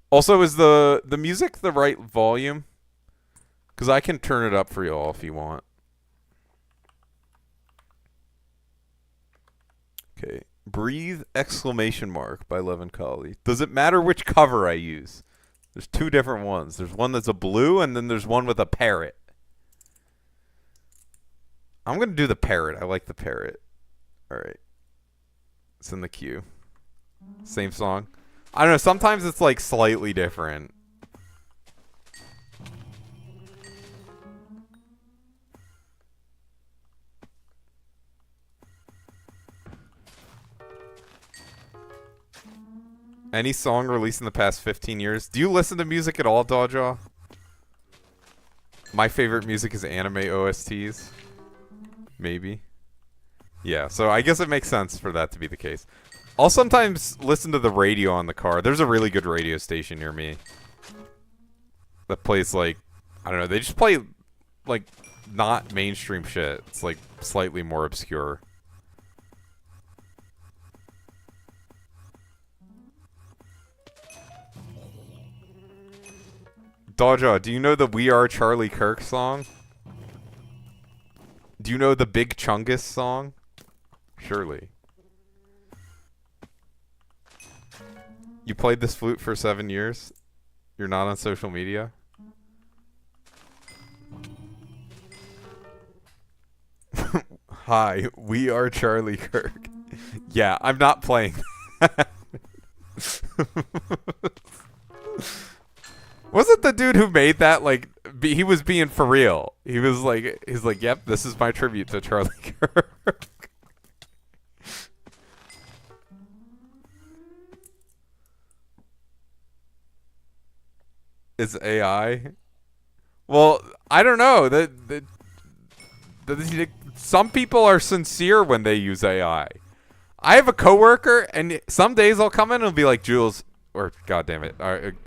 Also, is the music the right volume? Because I can turn it up for y'all if you want. Okay. Breathe exclamation mark by Levin Colley. Does it matter which cover I use? There's two different ones. There's one that's a blue, and then there's one with a parrot. I'm going to do the parrot. I like the parrot. All right. It's in the queue. Same song. I don't know. Sometimes it's like slightly different. Any song released in the past 15 years? Do you listen to music at all, Dawjaw? My favorite music is anime OSTs. Maybe. Yeah, so I guess it makes sense for that to be the case. I'll sometimes listen to the radio on the car. There's a really good radio station near me that plays, like, I don't know, they just play, like, not mainstream shit. It's, like, slightly more obscure. Dawjaw, do you know the We Are Charlie Kirk song? Do you know the Big Chungus song? Surely. You played this flute for 7 years? You're not on social media? Hi, we are Charlie Kirk. Yeah, I'm not playing that. Wasn't the dude who made that, like, he was being for real? He was like, he's like, yep, this is my tribute to Charlie Kirk. It's AI? Well, I don't know. Some people are sincere when they use AI. I have a coworker, and some days I'll come in and he'll be like, Jules, or God damn it,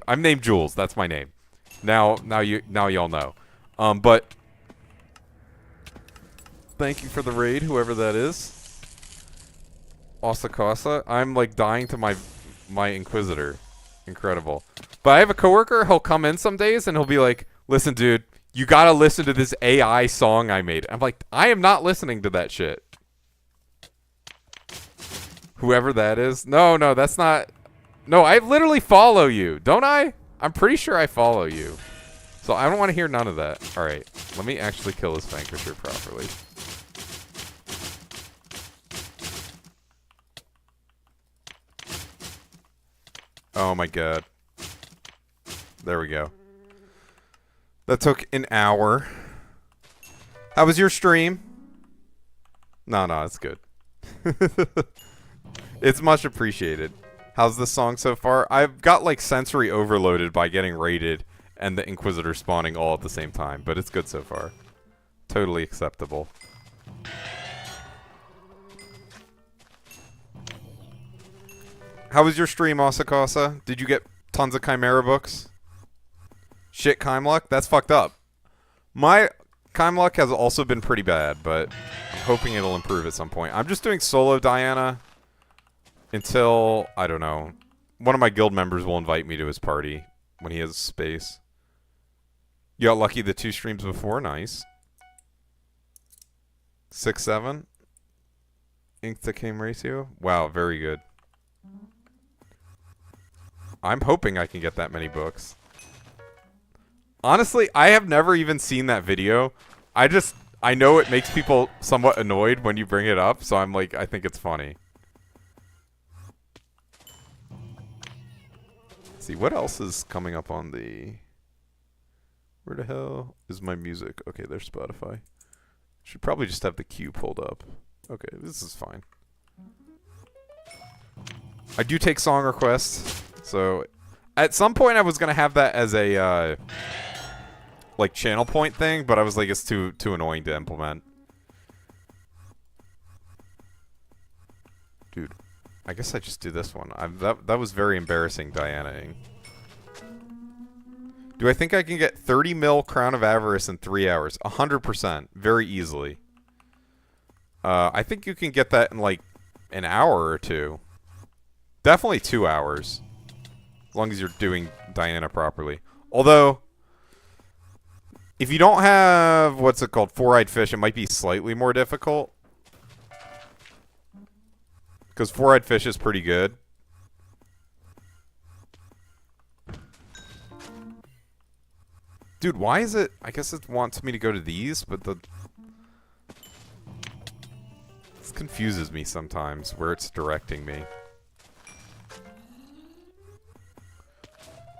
I'm named Jules. That's my name. Now y'all know. But thank you for the raid, whoever that is. Osakasa. I'm like dying to my Inquisitor. Incredible. But I have a coworker. He'll come in some days and he'll be like, "Listen, dude, you gotta listen to this AI song I made." I'm like, I am not listening to that shit. Whoever that is. No, that's not. No, I literally follow you, don't I? I'm pretty sure I follow you. So I don't want to hear none of that. All right, let me actually kill this Vanquisher properly. Oh my god. There we go. That took an hour. How was your stream? No, it's good. It's much appreciated. How's the song so far? I've got like sensory overloaded by getting raided and the Inquisitor spawning all at the same time, but it's good so far. Totally acceptable. How was your stream, Asakasa? Did you get tons of Chimera books? Shit, Chimluck? That's fucked up. My Chimluck has also been pretty bad, but I'm hoping it'll improve at some point. I'm just doing solo Diana until, I don't know, one of my guild members will invite me to his party when he has space. You got lucky the 2 streams before. Nice. 6-7. Ink to Came ratio. Wow, very good. I'm hoping I can get that many books. Honestly, I have never even seen that video. I know it makes people somewhat annoyed when you bring it up, so I'm like, I think it's funny. Let's see, what else is coming up on the... Where the hell is my music? Okay, there's Spotify. Should probably just have the queue pulled up. Okay, this is fine. I do take song requests, so at some point I was gonna have that as a like channel point thing, but I was like, it's too annoying to implement. Dude, I guess I just do this one. That was very embarrassing, Diana-ing. Do I think I can get 30 mil Crown of Avarice in 3 hours? 100%, very easily. I think you can get that in like an hour or two. Definitely 2 hours. As long as you're doing Diana properly. Although, if you don't have, what's it called, Four-Eyed Fish, it might be slightly more difficult. Because Four-Eyed Fish is pretty good. Dude, why is it... I guess it wants me to go to these, but the... This confuses me sometimes, where it's directing me.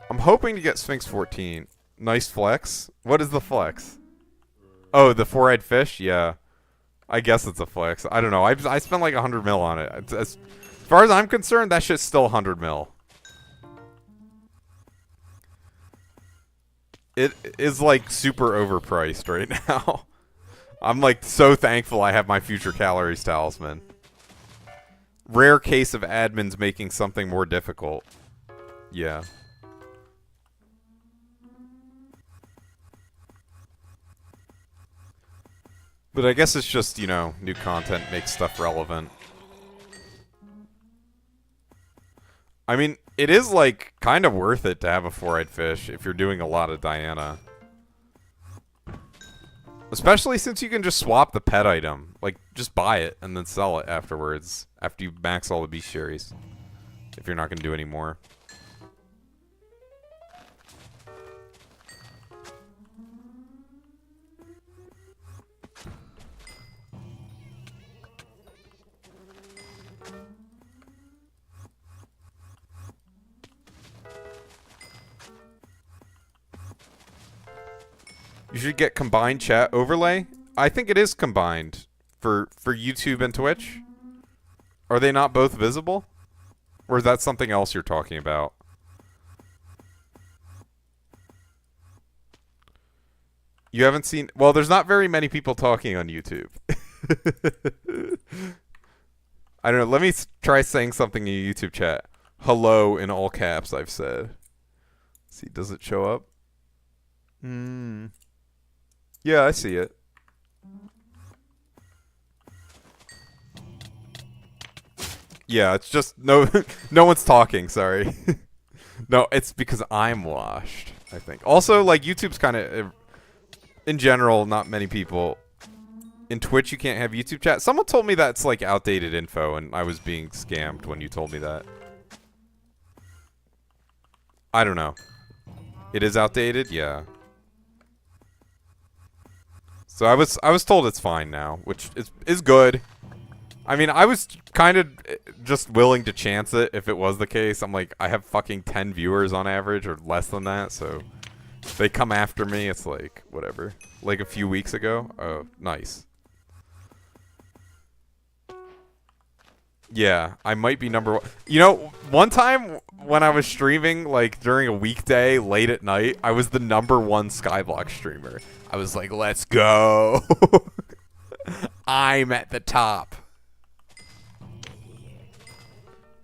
I'm hoping to get Sphinx 14. Nice flex. What is the flex? Oh, the Four-Eyed Fish? Yeah. I guess it's a flex. I don't know. I spent like 100 mil on it. As far as I'm concerned, that shit's still 100 mil. It is like super overpriced right now. I'm like so thankful I have my Future Calories talisman. Rare case of admins making something more difficult. Yeah. But I guess it's just, you know, new content makes stuff relevant. I mean, it is, like, kind of worth it to have a Four-Eyed Fish if you're doing a lot of Diana. Especially since you can just swap the pet item. Like, just buy it and then sell it afterwards. After you max all the bestiaries. If you're not going to do any more. You should get combined chat overlay. I think it is combined for YouTube and Twitch. Are they not both visible? Or is that something else you're talking about? You haven't seen... Well, there's not very many people talking on YouTube. I don't know. Let me try saying something in YouTube chat. Hello in all caps, I've said. Let's see, does it show up? Yeah, I see it. Yeah, it's just no one's talking, sorry. No, it's because I'm washed, I think. Also, like, YouTube's kind of in general, not many people. In Twitch, you can't have YouTube chat. Someone told me that's like outdated info, and I was being scammed when you told me that. I don't know. It is outdated? Yeah. So I was told it's fine now, which is good. I mean, I was kind of just willing to chance it if it was the case. I'm like, I have fucking 10 viewers on average, or less than that, so if they come after me, it's like, whatever. Like a few weeks ago? Oh, nice. Yeah, I might be number one. You know, one time when I was streaming, like, during a weekday, late at night, I was the #1 Skyblock streamer. I was like, let's go. I'm at the top.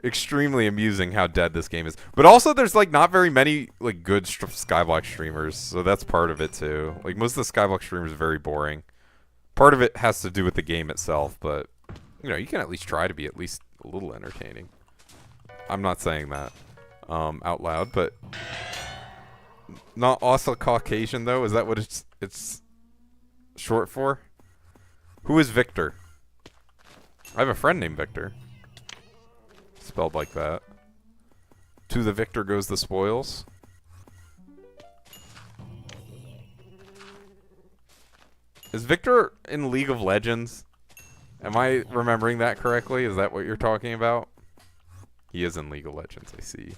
Extremely amusing how dead this game is. But also, there's, like, not very many, like, good Skyblock streamers, so that's part of it, too. Like, most of the Skyblock streamers are very boring. Part of it has to do with the game itself, but... You know, you can at least try to be at least a little entertaining. I'm not saying that out loud, but not also Caucasian though. Is that what it's short for? Who is Victor? I have a friend named Victor. Spelled like that. To the victor goes the spoils. Is Victor in League of Legends? Am I remembering that correctly? Is that what you're talking about? He is in League of Legends, I see.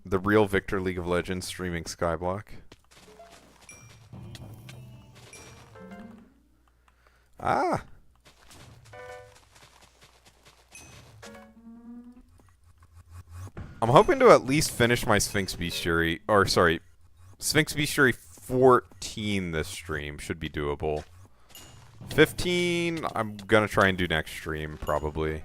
The real Victor League of Legends streaming Skyblock. Ah! I'm hoping to at least finish my Sphinx Bestiary, or sorry, Sphinx Bestiary 14 this stream. Should be doable. 15, I'm gonna try and do next stream, probably.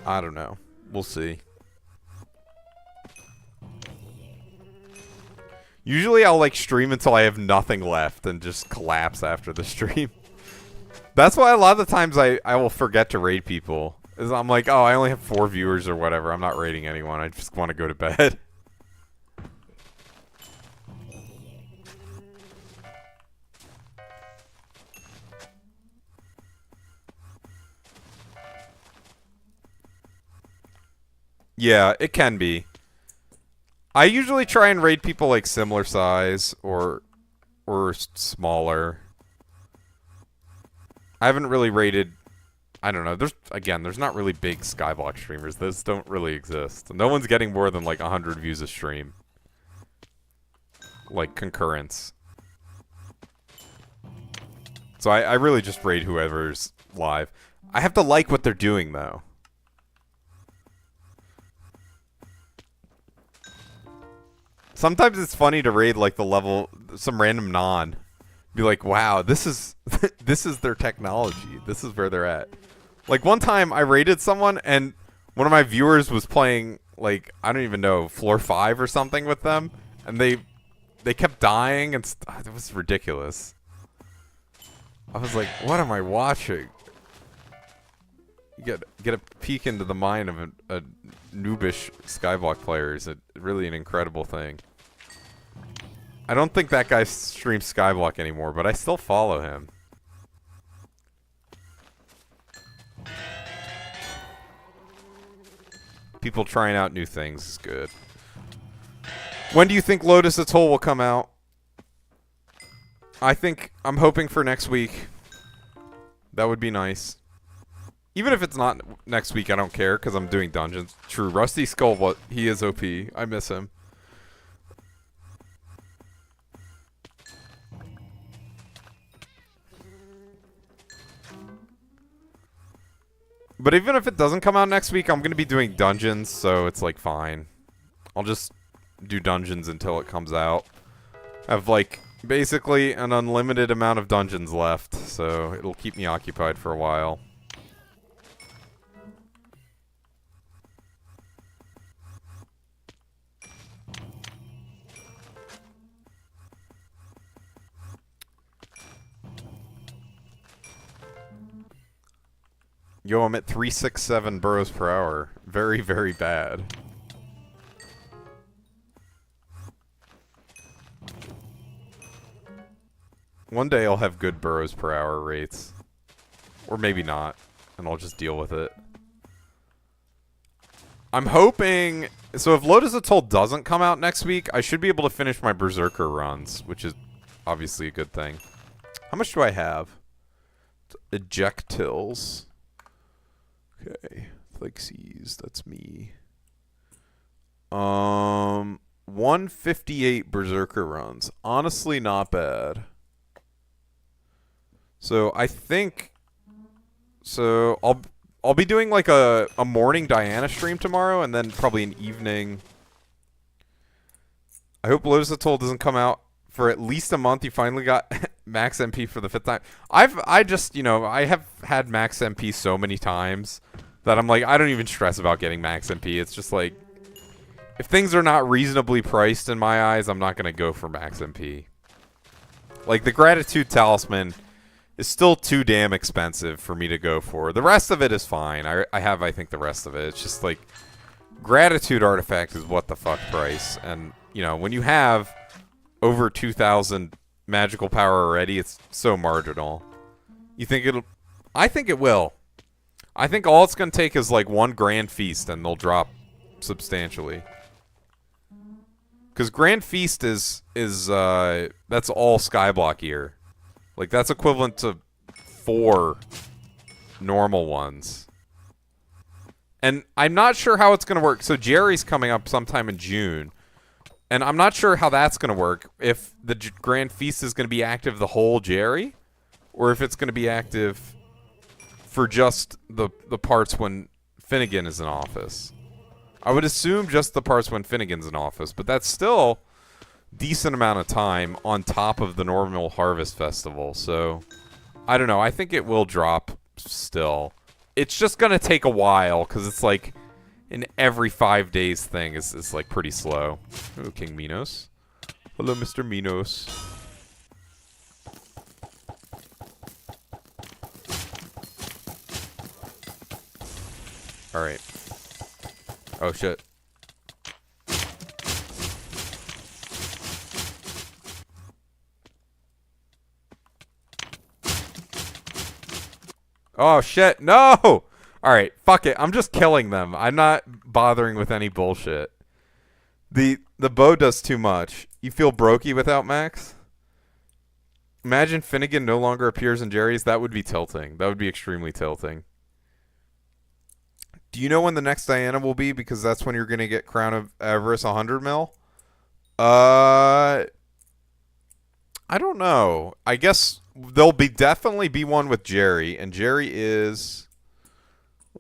I don't know. We'll see. Usually I'll like stream until I have nothing left and just collapse after the stream. That's why a lot of the times I will forget to raid people. Is I'm like, oh, I only have 4 viewers or whatever. I'm not raiding anyone. I just want to go to bed. Yeah, it can be. I usually try and raid people like similar size or smaller. I haven't really raided. I don't know. There's not really big Skyblock streamers. Those don't really exist. No one's getting more than like 100 views a stream. Like concurrence. So I really just raid whoever's live. I have to like what they're doing though. Sometimes it's funny to raid like the level, some random non. Be like, wow, this is this is their technology. This is where they're at. Like one time I raided someone and one of my viewers was playing like, I don't even know, floor 5 or something with them, and they kept dying and it was ridiculous. I was like, what am I watching? You get a peek into the mind of a noobish Skyblock player is really an incredible thing. I don't think that guy streams Skyblock anymore, but I still follow him. People trying out new things is good. When do you think Lotus Atoll will come out? I'm hoping for next week. That would be nice. Even if it's not next week, I don't care because I'm doing dungeons. True, Rusty Skull, he is OP. I miss him. But even if it doesn't come out next week, I'm going to be doing dungeons, so it's like fine. I'll just do dungeons until it comes out. I have like basically an unlimited amount of dungeons left, so it'll keep me occupied for a while. Yo, I'm at 367 burrows per hour. Very, very bad. One day I'll have good burrows per hour rates. Or maybe not. And I'll just deal with it. I'm hoping... So if Lotus Atoll doesn't come out next week, I should be able to finish my Berserker runs, which is obviously a good thing. How much do I have? Ejectiles. Okay, Flexes, that's me. 158 Berserker runs. Honestly, not bad. So I think, so I'll be doing like a morning Diana stream tomorrow, and then probably an evening. I hope Lotus Atoll doesn't come out for at least a month. You finally got max MP for the 5th time. I just, you know, I have had max MP so many times that I'm like, I don't even stress about getting max MP. It's just like, if things are not reasonably priced in my eyes, I'm not going to go for max MP. Like, the Gratitude Talisman is still too damn expensive for me to go for. The rest of it is fine. I have, I think, the rest of it. It's just like, Gratitude Artifact is what the fuck price. And, you know, when you have over 2,000 magical power already, it's so marginal. You think it'll... I think it will. I think all it's going to take is like one Grand Feast and they'll drop substantially. Because Grand Feast is that's all Skyblock gear. Like, that's equivalent to 4 normal ones. And I'm not sure how it's going to work. So Jerry's coming up sometime in June. And I'm not sure how that's going to work. If the Grand Feast is going to be active the whole Jerry, or if it's going to be active for just the parts when Finnegan is in office. I would assume just the parts when Finnegan's in office, but that's still decent amount of time on top of the normal Harvest Festival. So, I don't know. I think it will drop still. It's just going to take a while because it's like an every 5 days thing is like pretty slow. Oh, King Minos. Hello, Mr. Minos. Alright. Oh, shit. Oh, shit. No! Alright, fuck it. I'm just killing them. I'm not bothering with any bullshit. The bow does too much. You feel brokey without Max? Imagine Finnegan no longer appears in Jerry's. That would be tilting. That would be extremely tilting. Do you know when the next Diana will be? Because that's when you're going to get Crown of Avarice 100 mil. I don't know. I guess there'll definitely be one with Jerry. And Jerry is...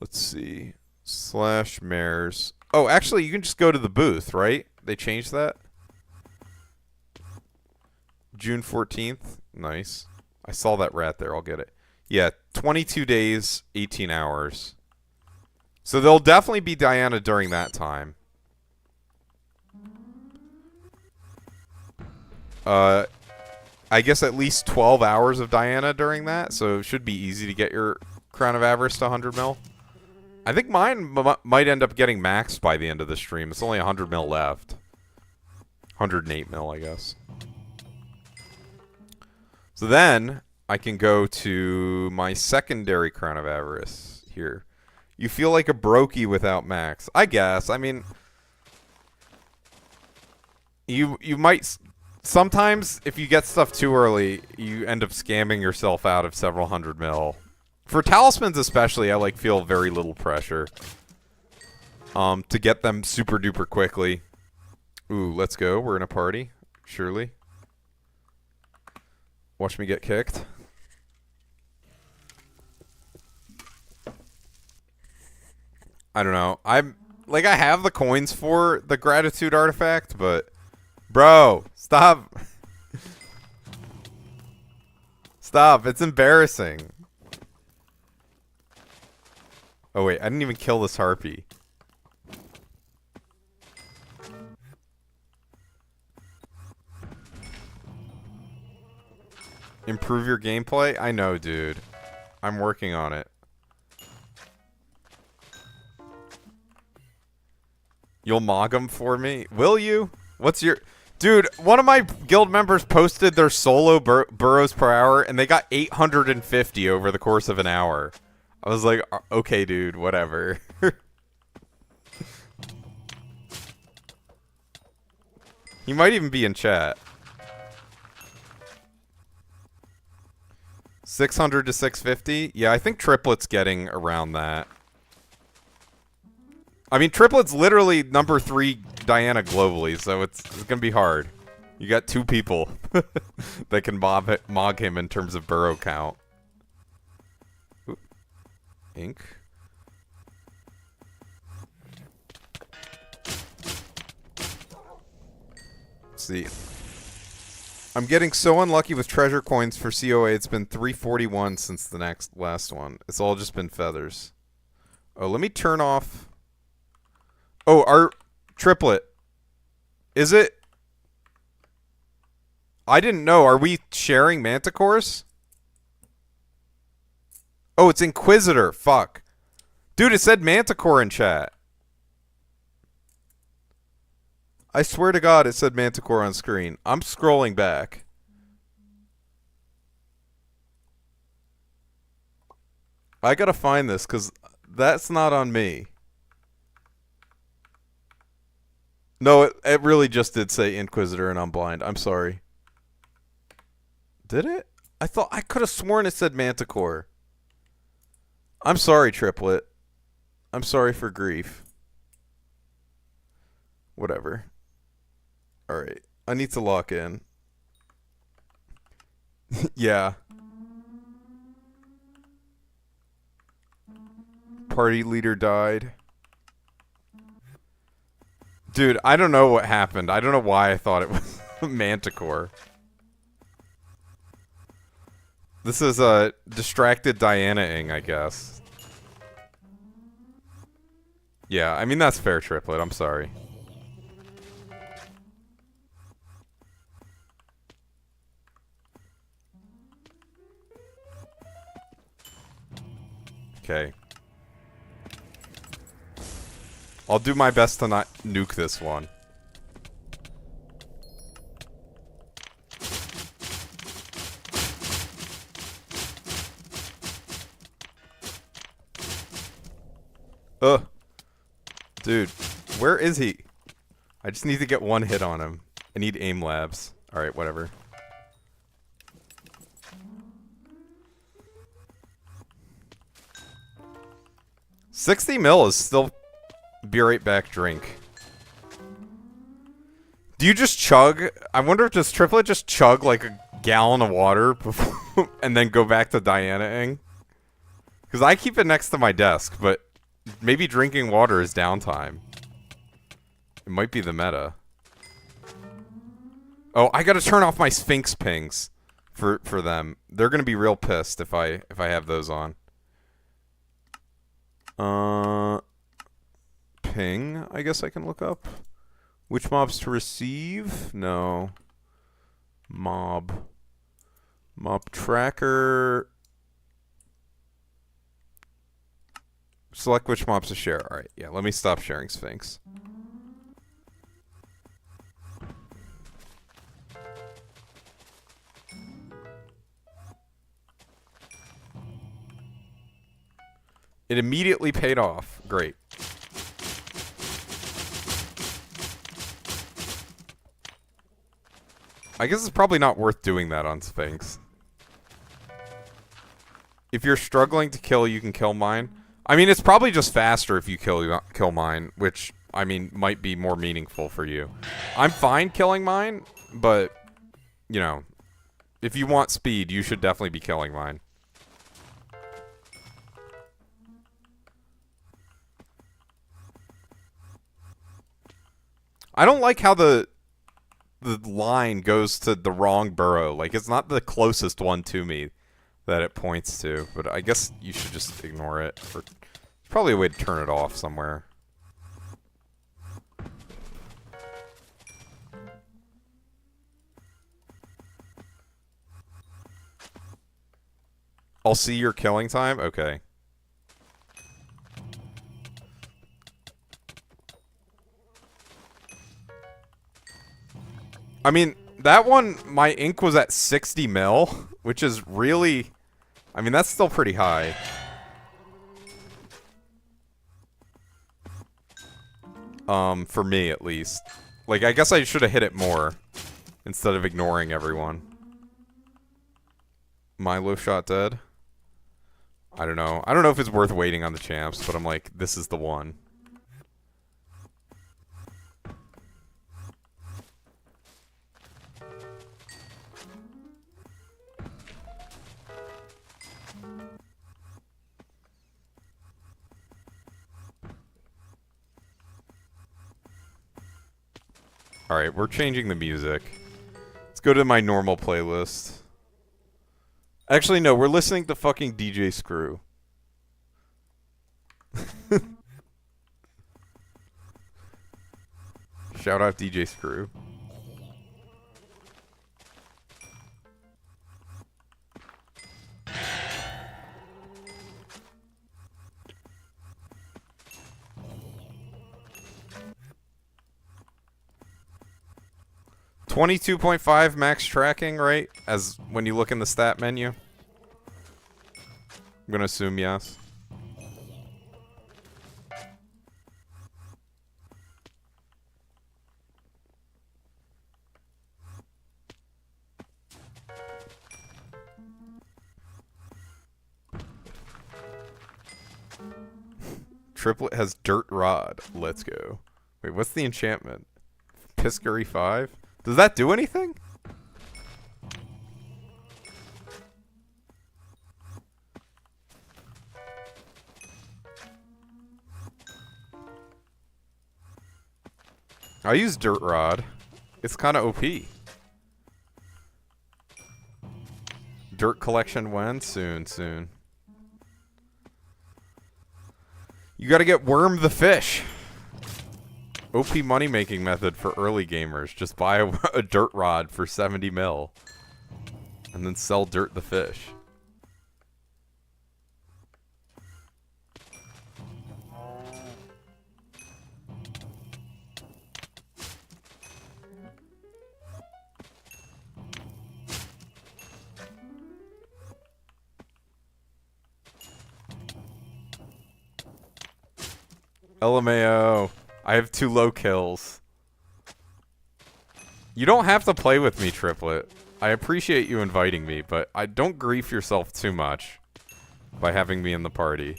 Let's see. /mares. Oh, actually, you can just go to the booth, right? They changed that? June 14th. Nice. I saw that rat there. I'll get it. Yeah, 22 days, 18 hours. So there'll definitely be Diana during that time. I guess at least 12 hours of Diana during that, so it should be easy to get your Crown of Avarice to 100 mil. I think mine might end up getting maxed by the end of the stream. It's only 100 mil left. 108 mil, I guess. So then, I can go to my secondary Crown of Avarice here. You feel like a brokey without Max. I guess. I mean, you might... Sometimes, if you get stuff too early, you end up scamming yourself out of several 100 mil. For talismans especially, I feel very little pressure to get them super duper quickly. Ooh, let's go. We're in a party. Surely. Watch me get kicked. I don't know. I have the coins for the gratitude artifact, but bro, stop. Stop. It's embarrassing. Oh wait, I didn't even kill this harpy. Improve your gameplay? I know, dude. I'm working on it. You'll mog them for me? Will you? What's your... Dude, one of my guild members posted their solo burrows per hour, and they got 850 over the course of an hour. I was like, okay, dude, whatever. He might even be in chat. 600 to 650? Yeah, I think Triplet's getting around that. I mean, Triplet's literally number 3 Diana globally, so it's going to be hard. You got 2 people that can mog him in terms of burrow count. Ooh. Ink. Let's see. I'm getting so unlucky with treasure coins for COA. It's been 341 since the last one. It's all just been feathers. Oh, let me turn off... Oh, our Triplet. Is it? I didn't know. Are we sharing Manticores? Oh, it's Inquisitor. Fuck. Dude, it said Manticore in chat. I swear to God it said Manticore on screen. I'm scrolling back. I gotta find this, because that's not on me. No, it really just did say Inquisitor and I'm blind. I'm sorry. Did it? I could have sworn it said Manticore. I'm sorry, Triplet. I'm sorry for grief. Whatever. Alright. I need to lock in. Yeah. Party leader died. Dude, I don't know what happened. I don't know why I thought it was Manticore. This is a distracted Diana-ing, I guess. Yeah, I mean, that's fair, Triplet. I'm sorry. Okay. I'll do my best to not nuke this one. Ugh. Dude, where is he? I just need to get one hit on him. I need aim labs. Alright, whatever. $60 mil is still be right back drink. Do you just chug? I wonder if does Triplet just chug like a gallon of water before and then go back to Diana-ing? Because I keep it next to my desk, but maybe drinking water is downtime. It might be the meta. Oh, I gotta turn off my Sphinx pings for them. They're gonna be real pissed if I have those on. Ping, I guess I can look up. Which mobs to receive? No. Mob tracker. Select which mobs to share. Alright, yeah, let me stop sharing Sphinx. It immediately paid off. Great. I guess it's probably not worth doing that on Sphinx. If you're struggling to kill, you can kill mine. I mean, it's probably just faster if you kill mine, which, I mean, might be more meaningful for you. I'm fine killing mine, but, you know, if you want speed, you should definitely be killing mine. I don't like how the line goes to the wrong burrow. Like, it's not the closest one to me that it points to, but I guess you should just ignore it. Or, there's probably a way to turn it off somewhere. I'll see your killing time? Okay. I mean, that one, my ink was at 60 mil, which is really... I mean, that's still pretty high. For me, at least. Like, I guess I should have hit it more, instead of ignoring everyone. Milo shot dead? I don't know. I don't know if it's worth waiting on the champs, but I'm like, this is the one. Alright, we're changing the music. Let's go to my normal playlist. Actually, no, we're listening to fucking DJ Screw. Shout out DJ Screw. .5 max tracking, right? As when you look in the stat menu. I'm gonna assume yes. Triplet has Dirt Rod. Let's go. Wait, what's the enchantment? Piscary 5? Does that do anything? I use Dirt Rod. It's kind of OP. Dirt collection when? Soon, soon. You gotta get Worm the Fish. OP money making method for early gamers. Just buy a Dirt Rod for 70 mil. And then sell Dirt the Fish. LMAO. I have 2 low kills. You don't have to play with me, Triplet. I appreciate you inviting me, but I don't grief yourself too much by having me in the party.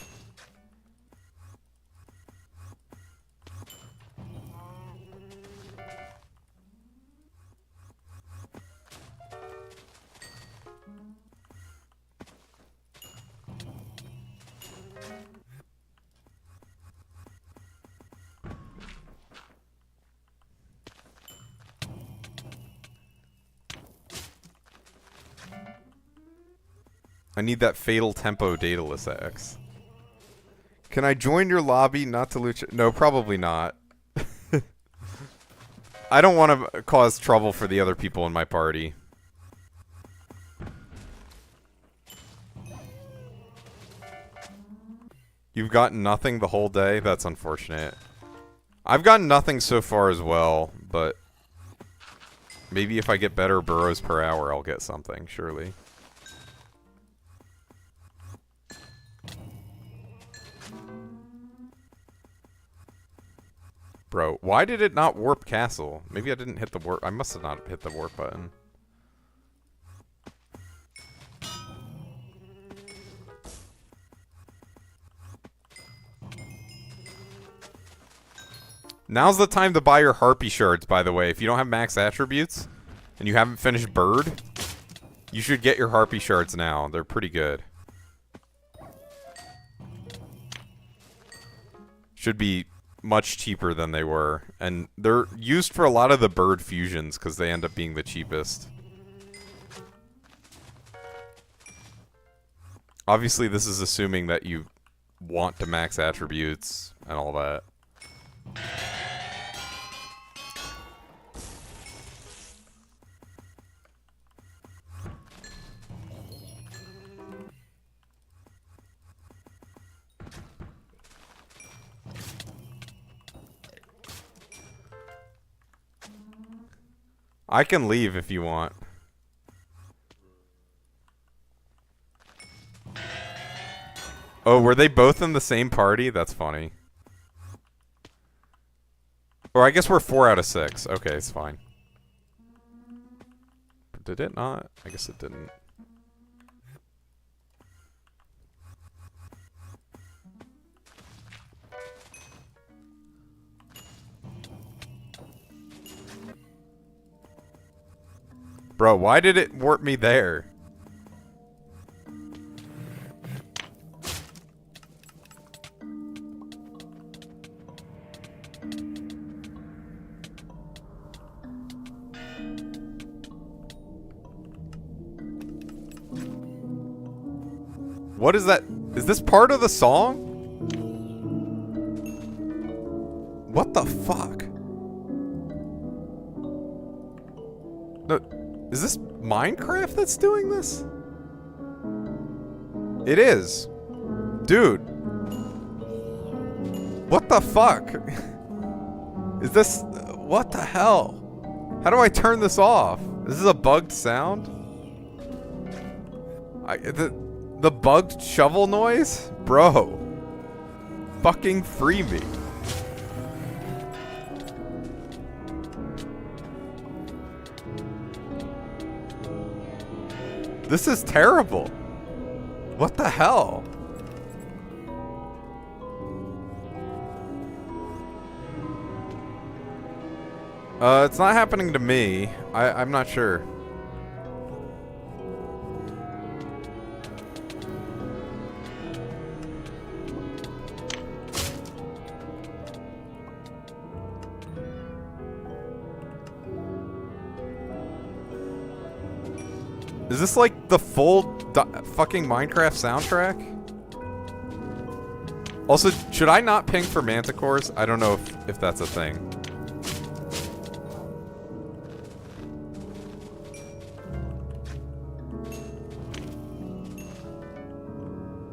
I need that Fatal Tempo Daedalus X. Can I join your lobby not to loot? No, probably not. I don't want to cause trouble for the other people in my party. You've gotten nothing the whole day? That's unfortunate. I've gotten nothing so far as well, but maybe if I get better burrows per hour, I'll get something, surely. Bro, why did it not warp castle? Maybe I didn't hit the warp. I must have not hit the warp button. Now's the time to buy your Harpy shards, by the way. If you don't have max attributes and you haven't finished Bird, you should get your Harpy shards now. They're pretty good. Should be much cheaper than they were, and they're used for a lot of the bird fusions because they end up being the cheapest. Obviously this is assuming that you want to max attributes and all that. I can leave if you want. Oh, were they both in the same party? That's funny. Or I guess we're 4 out of 6. Okay, it's fine. Did it not? I guess it didn't. Bro, why did it warp me there? What is that? Is this part of the song? What the fuck? No. Is this Minecraft that's doing this? It is. Dude. What the fuck? Is this... What the hell? How do I turn this off? Is this a bugged sound? The bugged shovel noise? Bro. Fucking free me. This is terrible. What the hell? It's not happening to me. I'm not sure. Is this like the full fucking Minecraft soundtrack? Also, should I not ping for manticores? I don't know if that's a thing.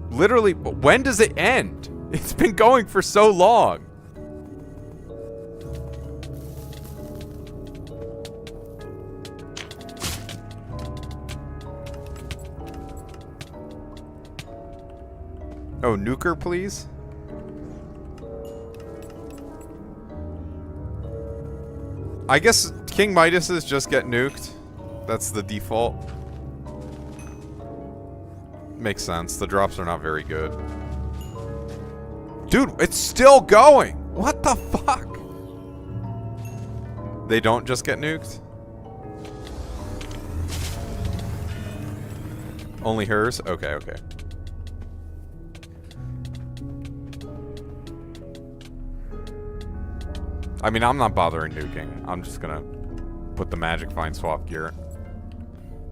Literally, when does it end? It's been going for so long. Oh, nuker, please? I guess King Midas's just get nuked. That's the default. Makes sense. The drops are not very good. Dude, it's still going! What the fuck? They don't just get nuked? Only hers? Okay, okay. I mean, I'm not bothering nuking. I'm just gonna put the magic find swap gear.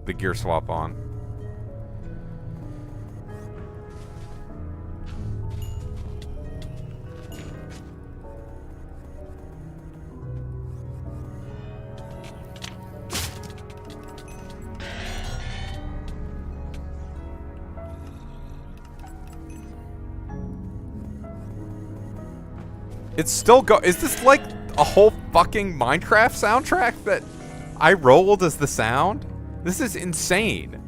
The gear swap on. It's still is this like a whole fucking Minecraft soundtrack that I rolled as the sound? This is insane.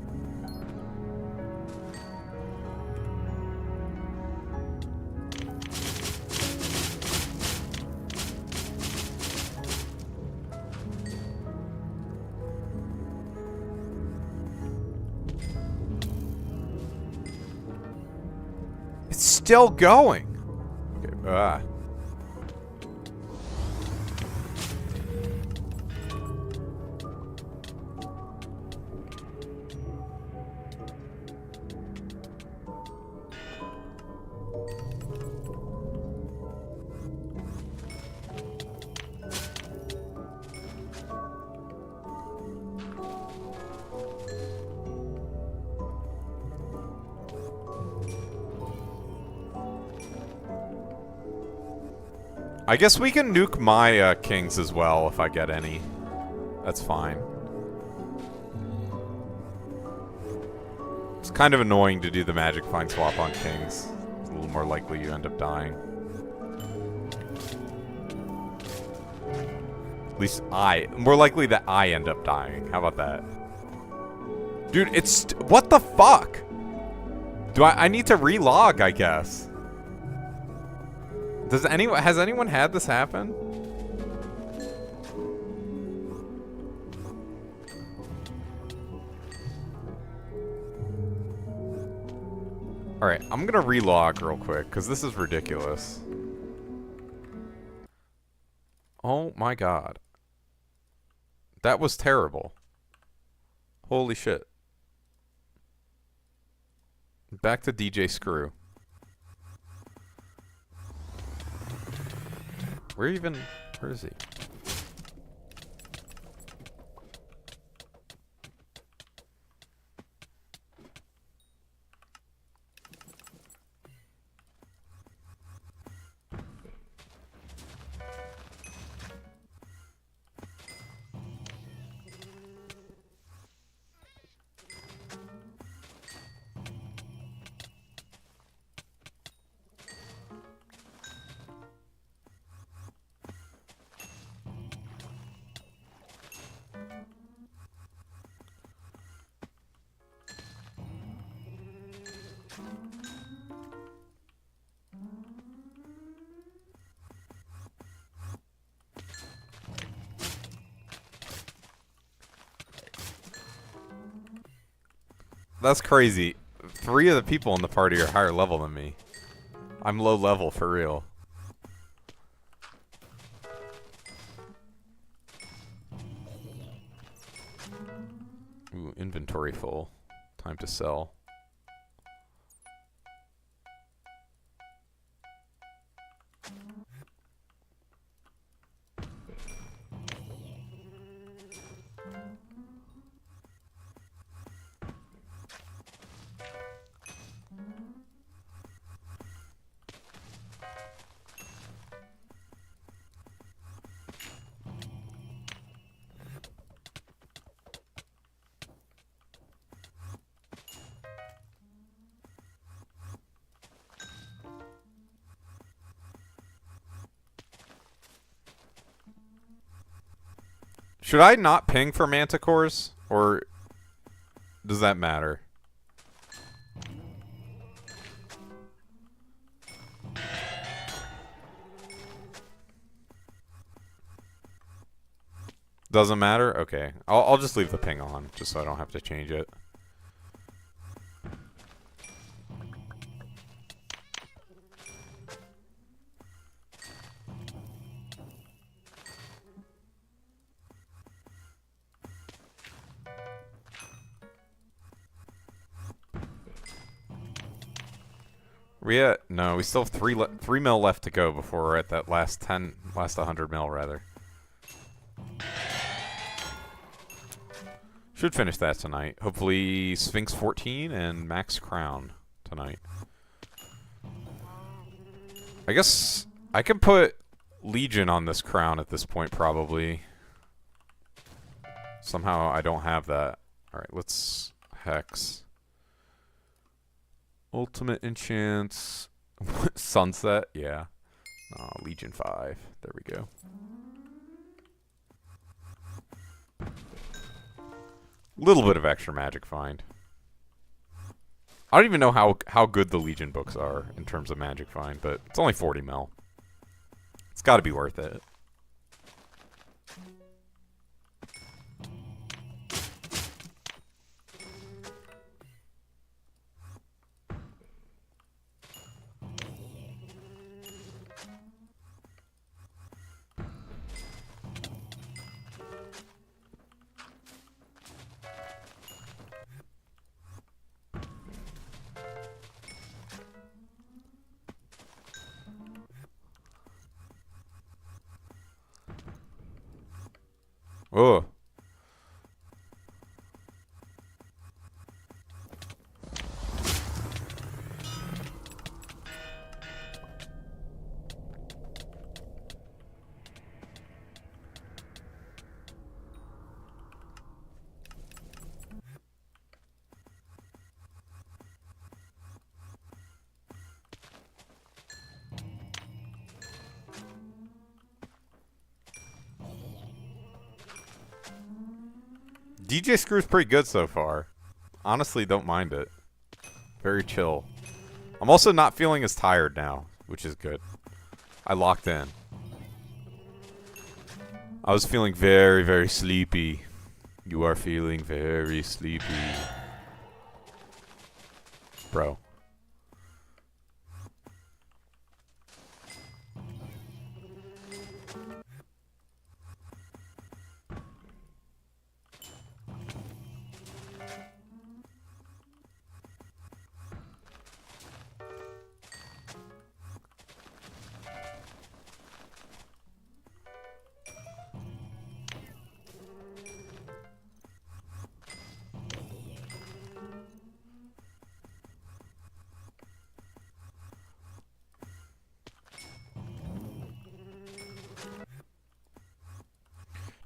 It's still going. Okay, I guess we can nuke my kings as well if I get any. That's fine. It's kind of annoying to do the magic find swap on kings. It's a little more likely you end up dying. At least more likely that I end up dying. How about that? Dude, it's... what the fuck? Do I need to relog, I guess. Has anyone had this happen? Alright, I'm gonna relog real quick, because this is ridiculous. Oh my god. That was terrible. Holy shit. Back to DJ Screw. Where is he? That's crazy. 3 of the people in the party are higher level than me. I'm low level for real. Ooh, inventory full. Time to sell. Should I not ping for manticores? Or does that matter? Doesn't matter? Okay. I'll just leave the ping on, just so I don't have to change it. We at? No, we still have 3 mil left to go before we're at that last 100 mil rather. Should finish that tonight. Hopefully Sphinx 14 and Max Crown tonight. I guess I can put Legion on this crown at this point probably. Somehow I don't have that. Alright, let's Hex. Ultimate enchants. Sunset, yeah. Legion 5. There we go. Little bit of extra magic find. I don't even know how good the Legion books are in terms of magic find, but it's only 40 mil. It's got to be worth it. Oh. DJ Screw's pretty good so far. Honestly, don't mind it. Very chill. I'm also not feeling as tired now, which is good. I locked in. I was feeling very, very sleepy. You are feeling very sleepy. Bro.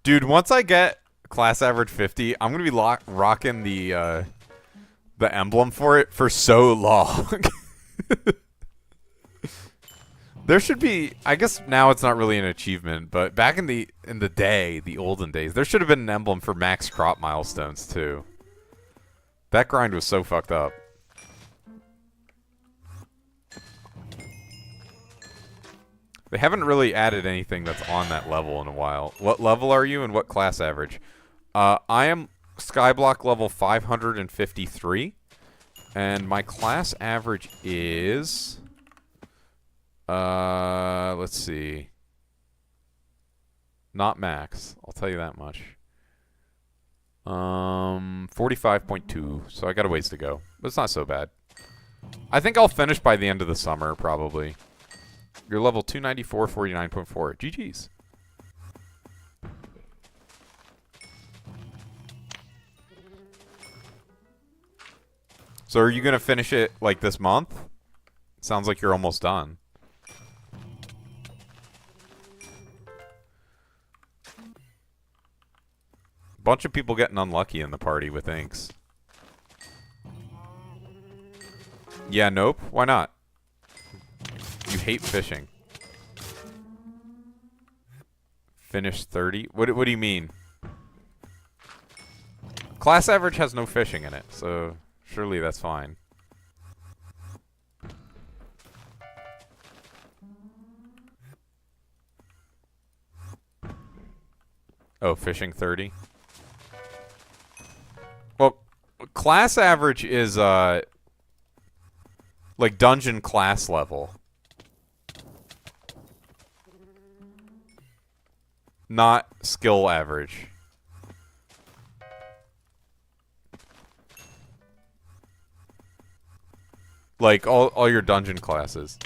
Dude, once I get class average 50, I'm gonna be rocking the emblem for it for so long. There should be, I guess now it's not really an achievement, but back in the day, the olden days, there should have been an emblem for max crop milestones too. That grind was so fucked up. They haven't really added anything that's on that level in a while. What level are you and what class average? I am Skyblock level 553. And my class average is... let's see. Not max. I'll tell you that much. 45.2. So I got a ways to go. But it's not so bad. I think I'll finish by the end of the summer, probably. You're level 294, 49.4. GG's. So are you going to finish it, like, this month? Sounds like you're almost done. Bunch of people getting unlucky in the party with inks. Yeah, nope. Why not? You hate fishing. Finish 30? What do you mean? Class average has no fishing in it, so surely that's fine. Oh, fishing 30? Well, class average is, like dungeon class level. Not skill average. Like, all your dungeon classes.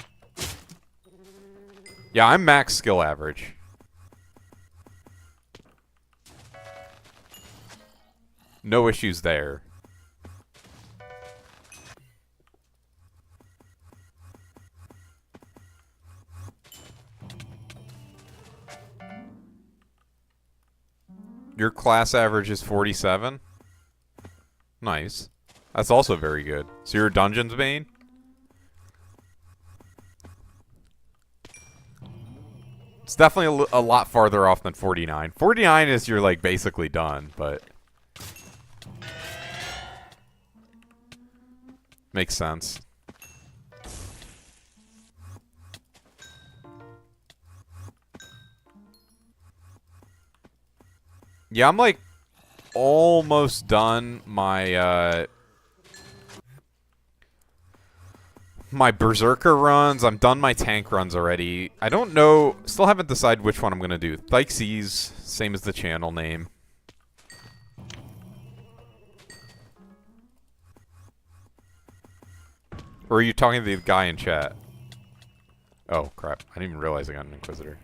Yeah, I'm max skill average. No issues there. Your class average is 47? Nice. That's also very good. So you're a dungeons main? It's definitely a lot farther off than 49. 49 is you're, like, basically done, but... Makes sense. Yeah, I'm, like, almost done my, my Berserker runs. I'm done my tank runs already. I don't know. Still haven't decided which one I'm going to do. Hypixel, same as the channel name. Or are you talking to the guy in chat? Oh, crap. I didn't even realize I got an Inquisitor.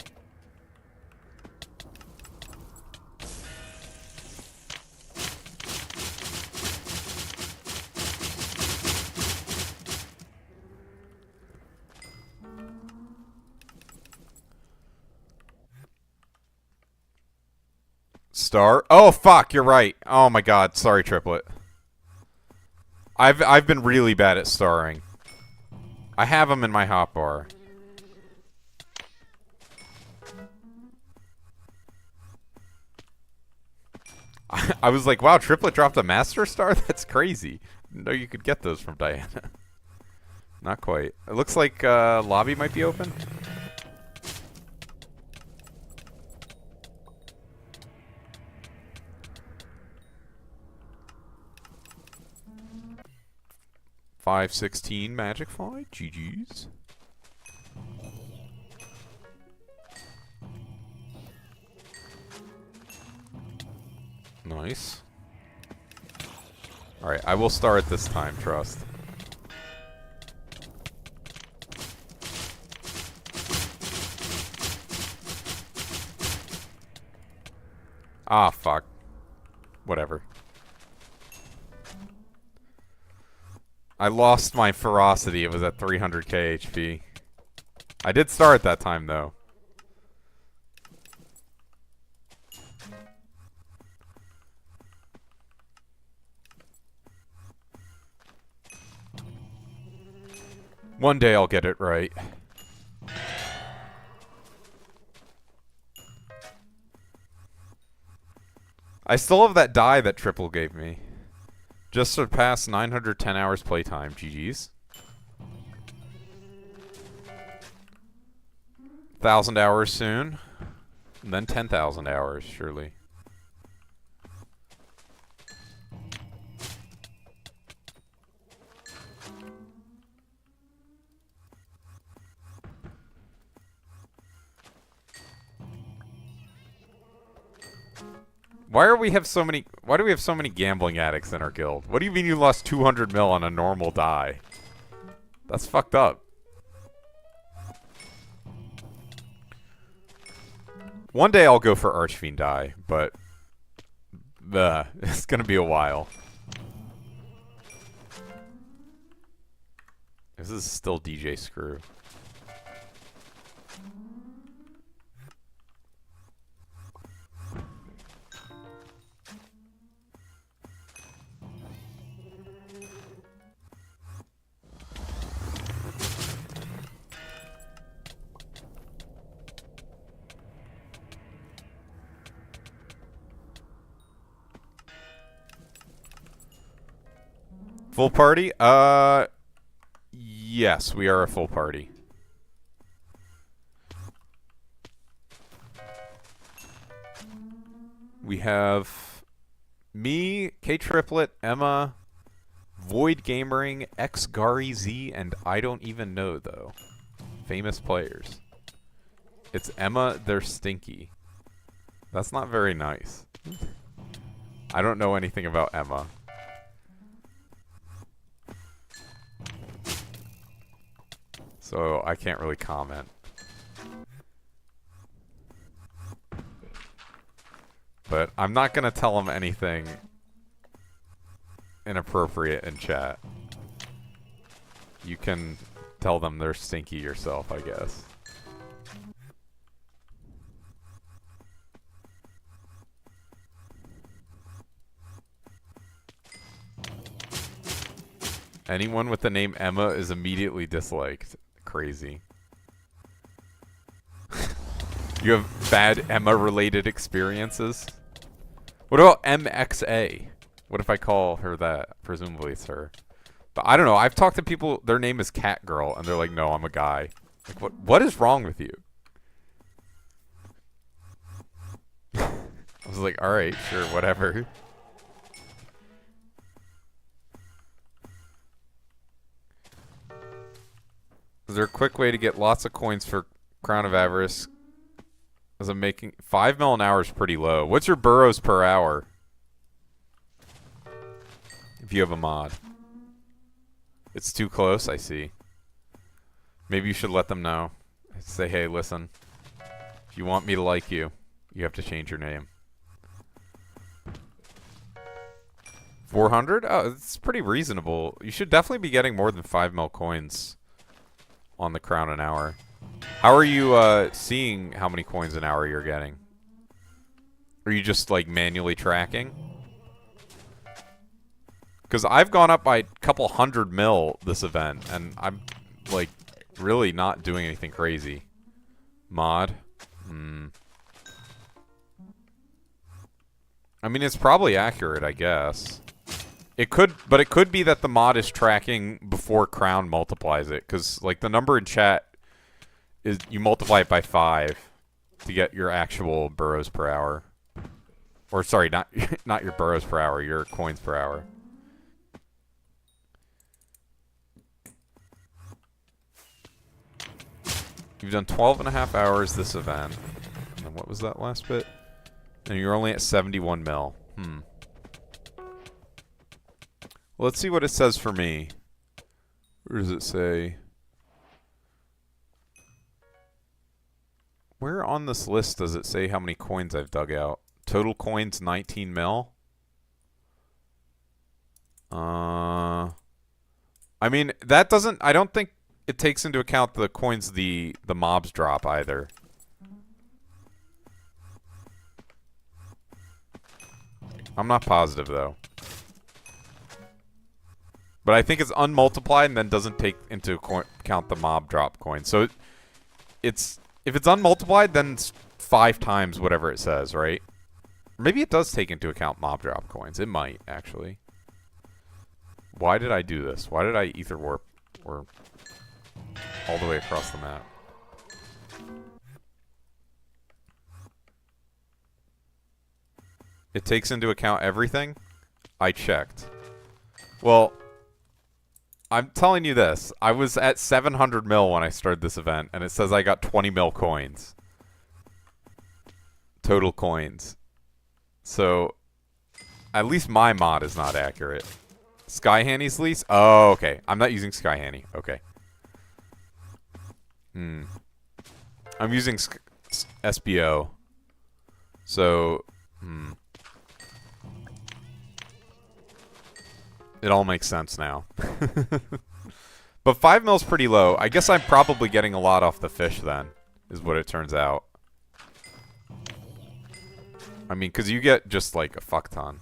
Star? Oh, fuck, you're right. Oh my god, sorry, Triplet. I've been really bad at starring. I have them in my hotbar. I was like, wow, Triplet dropped a Master Star? That's crazy. Didn't know you could get those from Diana. Not quite. It looks like lobby might be open. $5.16 Magic Fight. GG's. Nice. Alright, I will start this time, trust. Ah, fuck. Whatever. I lost my ferocity. It was at 300k HP. I did start that time, though. One day I'll get it right. I still have that die that Triple gave me. Just surpassed 910 hours playtime. GG's. 1,000 hours soon. And then 10,000 hours, surely. Why do we have so many gambling addicts in our guild? What do you mean you lost 200 mil on a normal die? That's fucked up. One day I'll go for Archfiend die, but it's gonna be a while. This is still DJ Screw. Full party? Yes, we are a full party. We have me, K-Triplet, Emma, Void Gamering, X Gary Z, and I don't even know though. Famous players. It's Emma, they're stinky. That's not very nice. I don't know anything about Emma. So I can't really comment. But I'm not gonna tell them anything inappropriate in chat. You can tell them they're stinky yourself, I guess. Anyone with the name Emma is immediately disliked. Crazy. You have bad Emma-related experiences? What about MXA? What if I call her that? Presumably it's her. But I don't know. I've talked to people, their name is Catgirl, and they're like, no, I'm a guy. Like, what is wrong with you? I was like, alright, sure, whatever. Is there a quick way to get lots of coins for Crown of Avarice? As I'm making 5 mil an hour is pretty low. What's your burrows per hour? If you have a mod. It's too close, I see. Maybe you should let them know. Say, hey, listen. If you want me to like you, you have to change your name. 400? Oh, it's pretty reasonable. You should definitely be getting more than 5 mil coins on the crown an hour. How are you seeing how many coins an hour you're getting? Are you just like manually tracking? Because I've gone up by a couple 100 mil this event, and I'm like really not doing anything crazy. Mod? I mean, it's probably accurate, I guess. It could, but it could be that the mod is tracking before Crown multiplies it, because like the number in chat is you multiply it by 5 to get your actual burrows per hour. Or sorry, not your burrows per hour, your coins per hour. You've done 12.5 hours this event. And then what was that last bit? And you're only at 71 mil. Well, let's see what it says for me. Where does it say? Where on this list does it say how many coins I've dug out? Total coins 19 mil. I mean, that doesn't, I don't think it takes into account the coins the mobs drop either. I'm not positive though. But I think it's unmultiplied and then doesn't take into account the mob drop coins. So it's if it's unmultiplied, then it's 5 times whatever it says, right? Maybe it does take into account mob drop coins. It might, actually. Why did I do this? Why did I ether warp or all the way across the map? It takes into account everything? I checked. Well, I'm telling you this. I was at 700 mil when I started this event, and it says I got 20 mil coins. Total coins. So, at least my mod is not accurate. Sky Hanny's lease? Oh, okay. I'm not using Sky Hanny. Okay. I'm using SBO. So, it all makes sense now. But 5 mil's pretty low. I guess I'm probably getting a lot off the fish then, is what it turns out. I mean, because you get just like a fuck ton.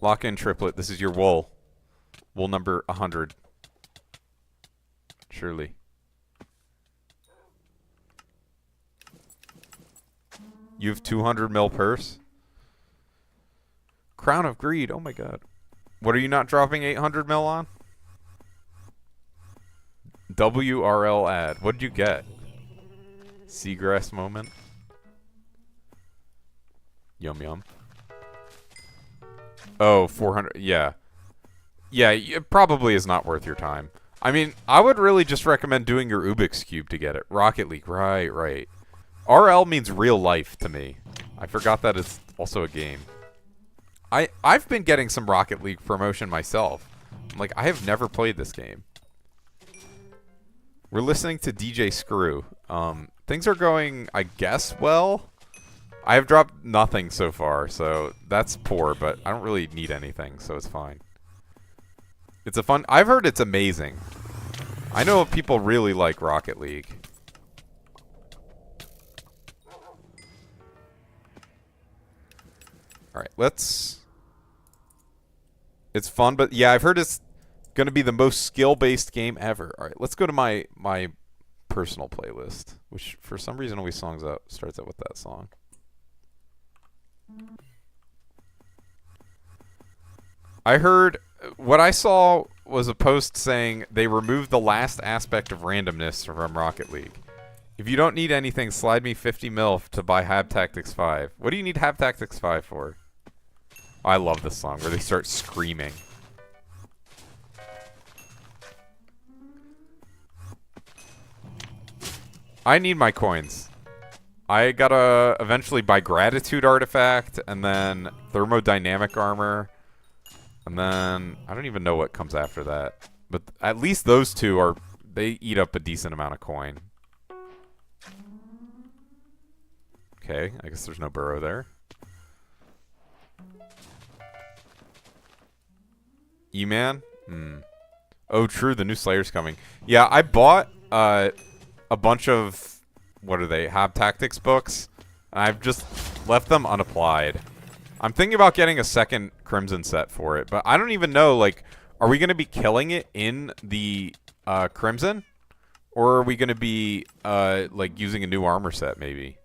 Lock in triplet. This is your wool. Wool number 100. Surely. You have 200 mil purse? Crown of Greed. Oh my god. What are you not dropping 800 mil on? WRL ad. What did you get? Seagrass moment. Yum yum. Oh, 400. Yeah. Yeah, it probably is not worth your time. I mean, I would really just recommend doing your Ubix Cube to get it. Rocket League. Right, right. RL means real life to me. I forgot that it's also a game. I've been getting some Rocket League promotion myself. Like, I have never played this game. We're listening to DJ Screw. Things are going, I guess, well. I have dropped nothing so far, so that's poor, but I don't really need anything, so it's fine. It's a fun... I've heard it's amazing. I know people really like Rocket League. Alright, let's... It's fun, but yeah, I've heard it's going to be the most skill-based game ever. Alright, let's go to my personal playlist, which for some reason always starts out with that song. I heard... What I saw was a post saying they removed the last aspect of randomness from Rocket League. If you don't need anything, slide me 50 mil to buy Hab Tactics 5. What do you need Hab Tactics 5 for? I love this song where they start screaming. I need my coins. I gotta eventually buy Gratitude Artifact, and then Thermodynamic Armor, and then I don't even know what comes after that. But at least those two are, they eat up a decent amount of coin. Okay, I guess there's no burrow there. E-Man? Oh, true, the new Slayer's coming. Yeah, I bought a bunch of, what are they, Hab Tactics books. And I've just left them unapplied. I'm thinking about getting a second Crimson set for it, but I don't even know, like, are we going to be killing it in the Crimson? Or are we going to be, like, using a new armor set, maybe?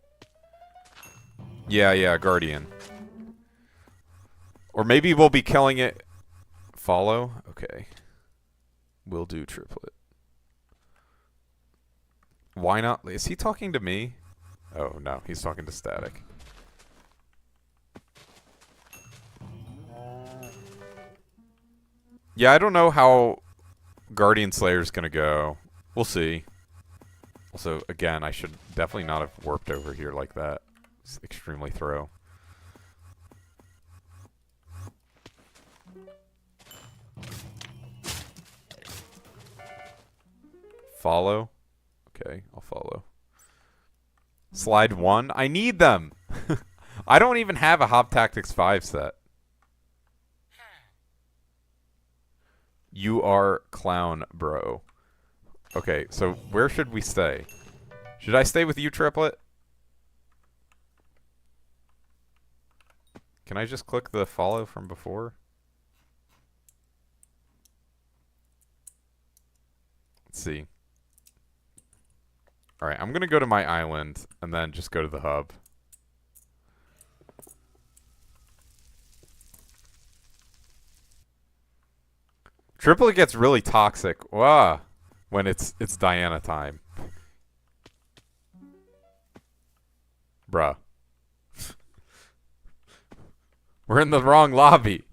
Yeah, Guardian. Or maybe we'll be killing it... Follow? Okay. We'll do triplet. Why not? Is he talking to me? Oh, no. He's talking to Static. Yeah, I don't know how Guardian Slayer's gonna go. We'll see. Also, again, I should definitely not have warped over here like that. It's extremely throw. Follow? Okay, I'll follow. Slide 1? I need them! I don't even have a Hab Tactics 5 set. You are clown, bro. Okay, so where should we stay? Should I stay with you, Triplet? Can I just click the follow from before? Let's see. Alright, I'm gonna go to my island and then just go to the hub. Triplet gets really toxic. Wow. When it's Diana time. Bruh. We're in the wrong lobby.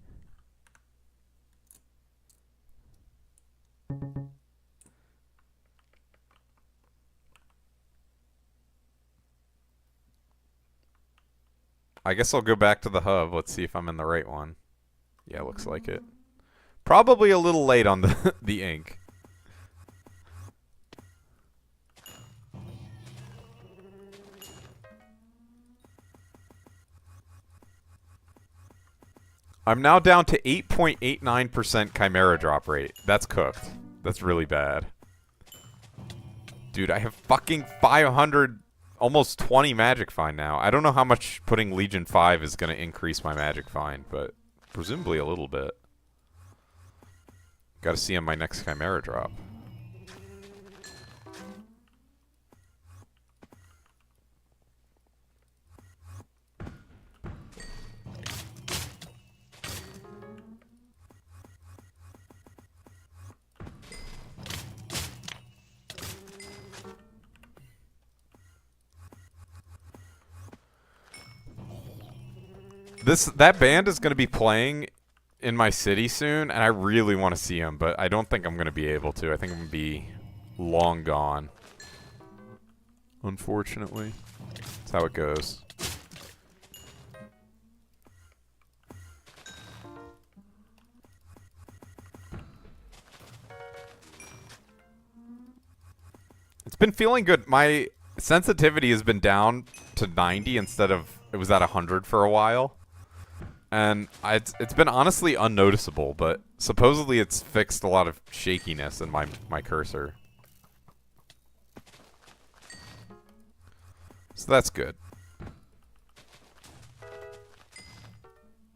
I guess I'll go back to the hub. Let's see if I'm in the right one. Yeah, looks like it. Probably a little late on the the ink. I'm now down to 8.89% Chimera drop rate. That's cooked. That's really bad. Dude, I have fucking 500, almost 20 magic find now. I don't know how much putting Legion 5 is going to increase my magic find, but presumably a little bit. Got to see on my next Chimera drop. That band is going to be playing in my city soon, and I really want to see them, but I don't think I'm going to be able to. I think I'm going to be long gone. Unfortunately. That's how it goes. It's been feeling good. My sensitivity has been down to 90 instead of... It was at 100 for a while. And it's been honestly unnoticeable, but supposedly it's fixed a lot of shakiness in my cursor. So that's good.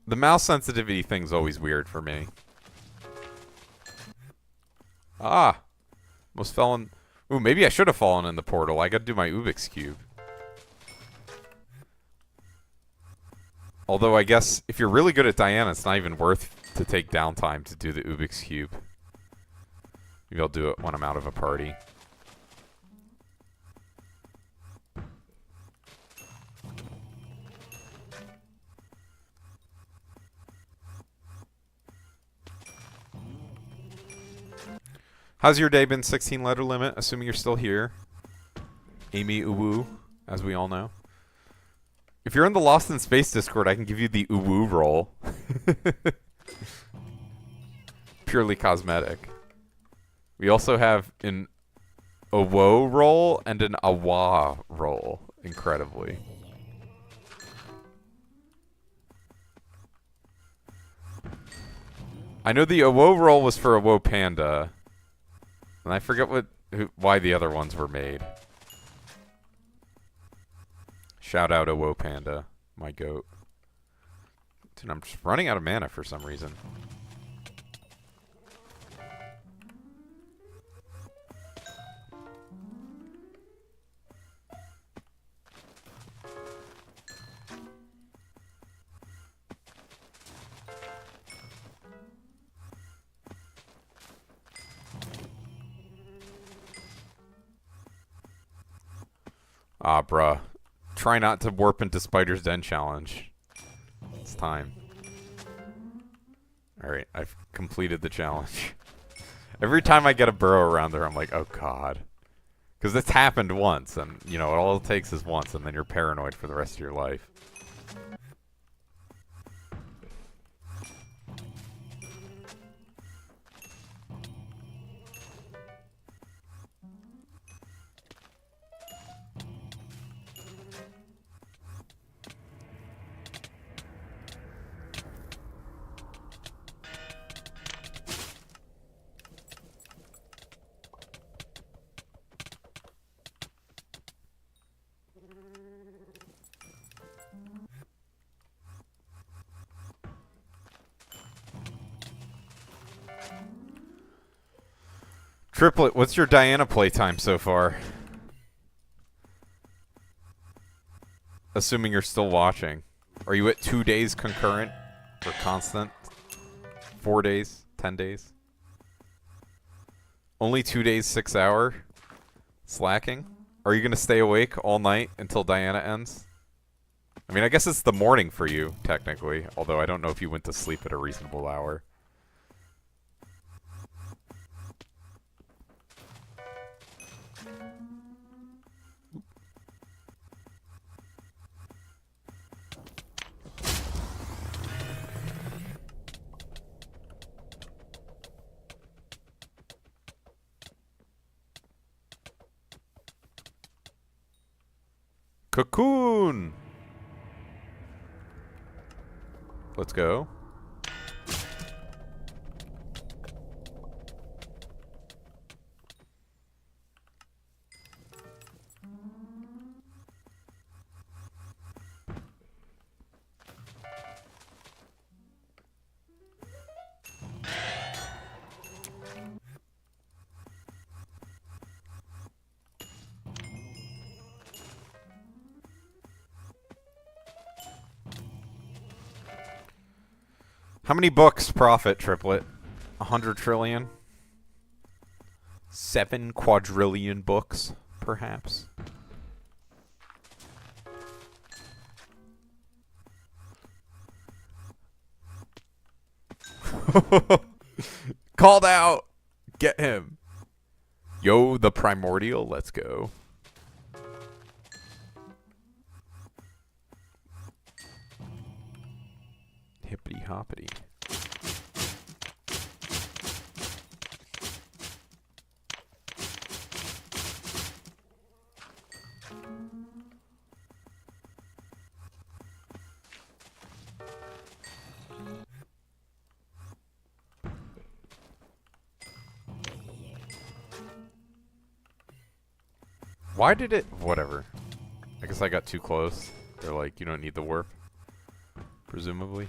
The mouse sensitivity thing's always weird for me. Ah! Almost fell in... Ooh, maybe I should have fallen in the portal. I gotta do my Ubix Cube. Although I guess if you're really good at Diana, it's not even worth to take downtime to do the Ubix Cube. Maybe I'll do it when I'm out of a party. How's your day been? 16 letter limit, assuming you're still here. Amy Uwu, as we all know. If you're in the Lost in Space Discord, I can give you the Uwu roll. Purely cosmetic. We also have an Owo roll and an Awa roll, incredibly. I know the Owo roll was for Owo Panda. And I forget why the other ones were made. Shout out Owo Panda, my goat. Dude, I'm just running out of mana for some reason. Ah, bruh. Try not to warp into Spider's Den challenge. It's time. Alright, I've completed the challenge. Every time I get a burrow around there, I'm like, oh god. Because it's happened once, and, you know, all it takes is once, and then you're paranoid for the rest of your life. Triplet, what's your Diana playtime so far? Assuming you're still watching. Are you at 2 days concurrent? Or constant? 4 days? 10 days? Only 2 days, 6 hour? Slacking? Are you going to stay awake all night until Diana ends? I mean, I guess it's the morning for you, technically. Although I don't know if you went to sleep at a reasonable hour. Cocoon! Let's go. How many books profit, Triplet? 100 trillion? 7 quadrillion books, perhaps? Called out! Get him! Yo, the primordial, let's go. Hippity hoppity. Why did it... Whatever. I guess I got too close. They're like, you don't need the warp. Presumably.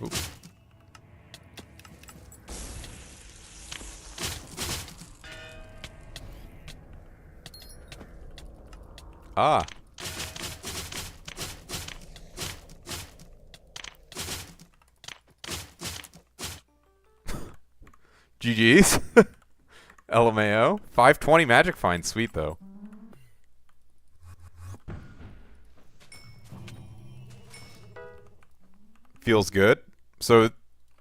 Oop. Ah. GG's. LMAO. 520 magic find. Sweet, though. Feels good. So,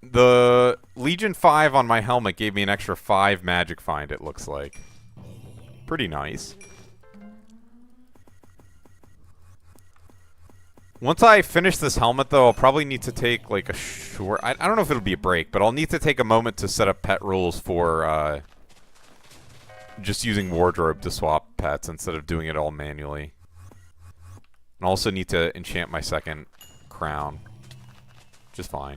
the Legion 5 on my helmet gave me an extra 5 magic find, it looks like. Pretty nice. Once I finish this helmet, though, I'll probably need to take, like, a short... I don't know if it'll be a break, but I'll need to take a moment to set up pet rules for, just using wardrobe to swap pets instead of doing it all manually. And I also need to enchant my second crown. Just fine.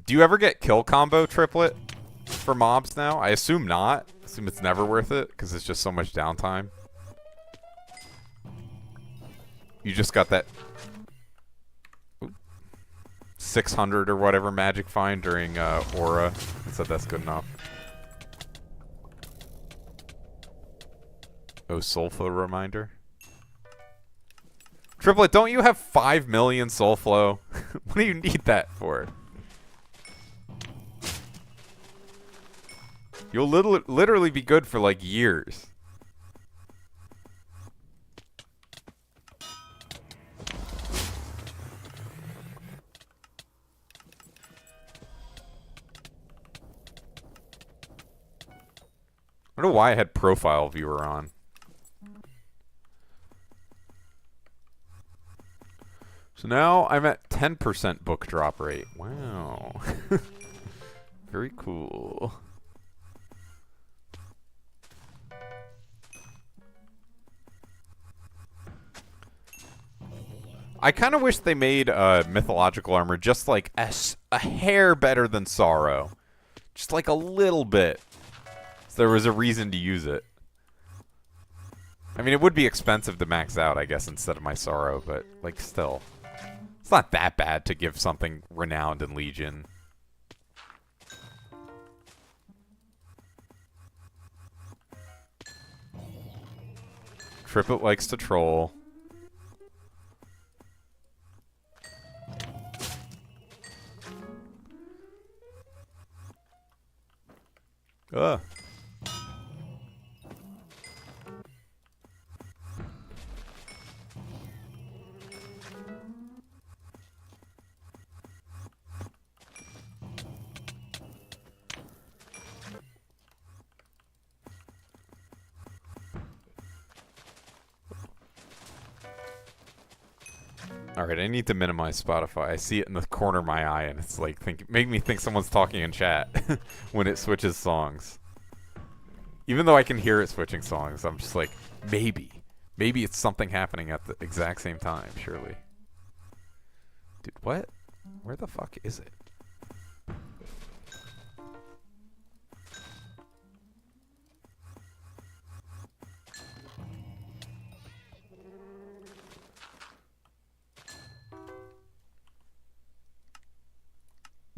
Do you ever get kill combo triplet for mobs now? I assume not. I assume it's never worth it because it's just so much downtime. You just got that 600 or whatever magic find during Aura. I said that's good enough. Oh, Soulflow reminder. Triplet, don't you have 5 million Soulflow? What do you need that for? You'll literally be good for, like, years. I don't know why I had profile viewer on. So now I'm at 10% book drop rate. Wow. Very cool. I kind of wish they made mythological armor just like a hair better than Sorrow. Just like a little bit. So there was a reason to use it. I mean, it would be expensive to max out, I guess, instead of my Sorrow, but, like, still. It's not that bad to give something renowned in Legion. Triplet likes to troll. Ugh. Alright, I need to minimize Spotify. I see it in the corner of my eye, and it's like, make me think someone's talking in chat when it switches songs. Even though I can hear it switching songs, I'm just like, maybe. Maybe it's something happening at the exact same time, surely. Dude, what? Where the fuck is it?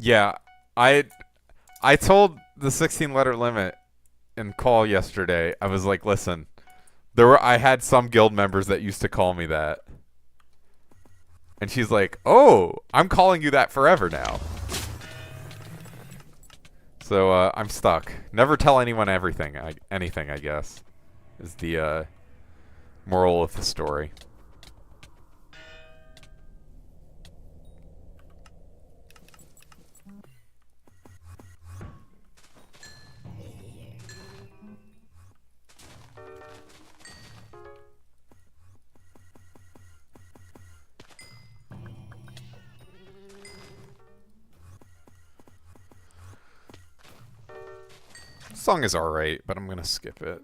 Yeah, I told the 16-letter limit in call yesterday. I was like, listen, I had some guild members that used to call me that. And she's like, "Oh, I'm calling you that forever now." So I'm stuck. Never tell anyone anything, I guess, is the moral of the story. Song is alright, but I'm gonna skip it.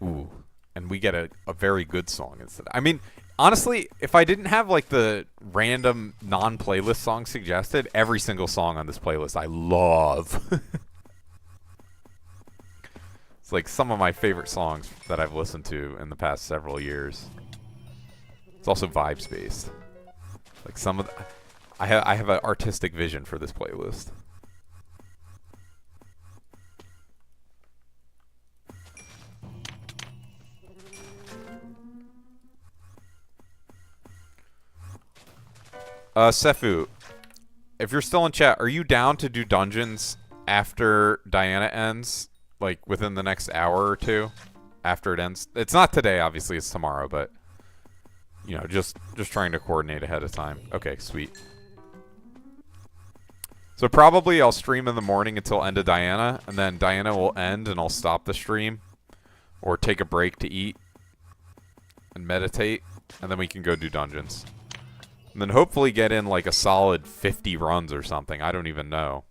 Ooh. And we get a very good song instead. I mean, honestly, if I didn't have like the random non-playlist song suggested, every single song on this playlist I love. It's like some of my favorite songs that I've listened to in the past several years. It's also vibes based. Like some of I have an artistic vision for this playlist. Sefu, if you're still in chat, are you down to do dungeons after Diana ends? Like, within the next hour or two? After it ends? It's not today, obviously, it's tomorrow, but... You know, just trying to coordinate ahead of time. Okay, sweet. So probably I'll stream in the morning until end of Diana, and then Diana will end and I'll stop the stream. Or take a break to eat. And meditate. And then we can go do dungeons. And then hopefully get in like a solid 50 runs or something. I don't even know.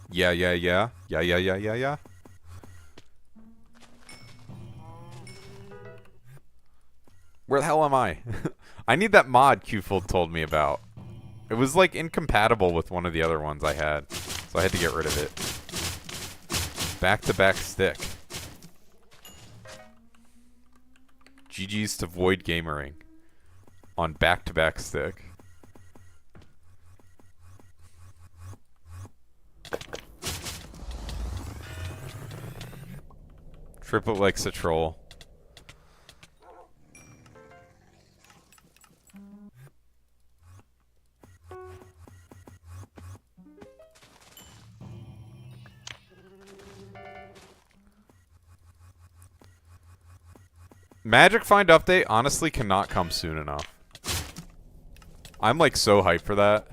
Yeah. Where the hell am I? I need that mod Qfold told me about. It was like incompatible with one of the other ones I had. So I had to get rid of it. Back-to-back stick. GG's to Void Gamering on back-to-back stick. Triplet like Citrol. Magic Find update honestly cannot come soon enough. I'm like so hyped for that.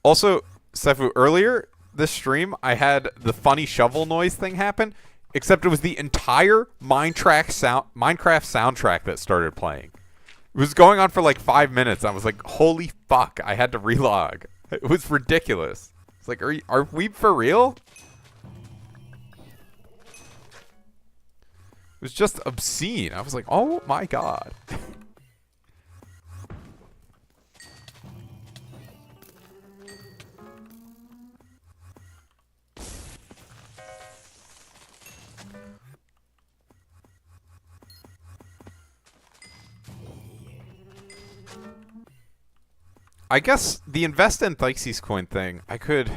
Also, Sefu, earlier this stream I had the funny shovel noise thing happen, except it was the entire Minecraft soundtrack that started playing. It was going on for like 5 minutes. I was like, holy fuck, I had to relog. It was ridiculous. It's like, are we for real? It was just obscene. I was like, oh my god. I guess the invest in Hypixel coin thing, I could...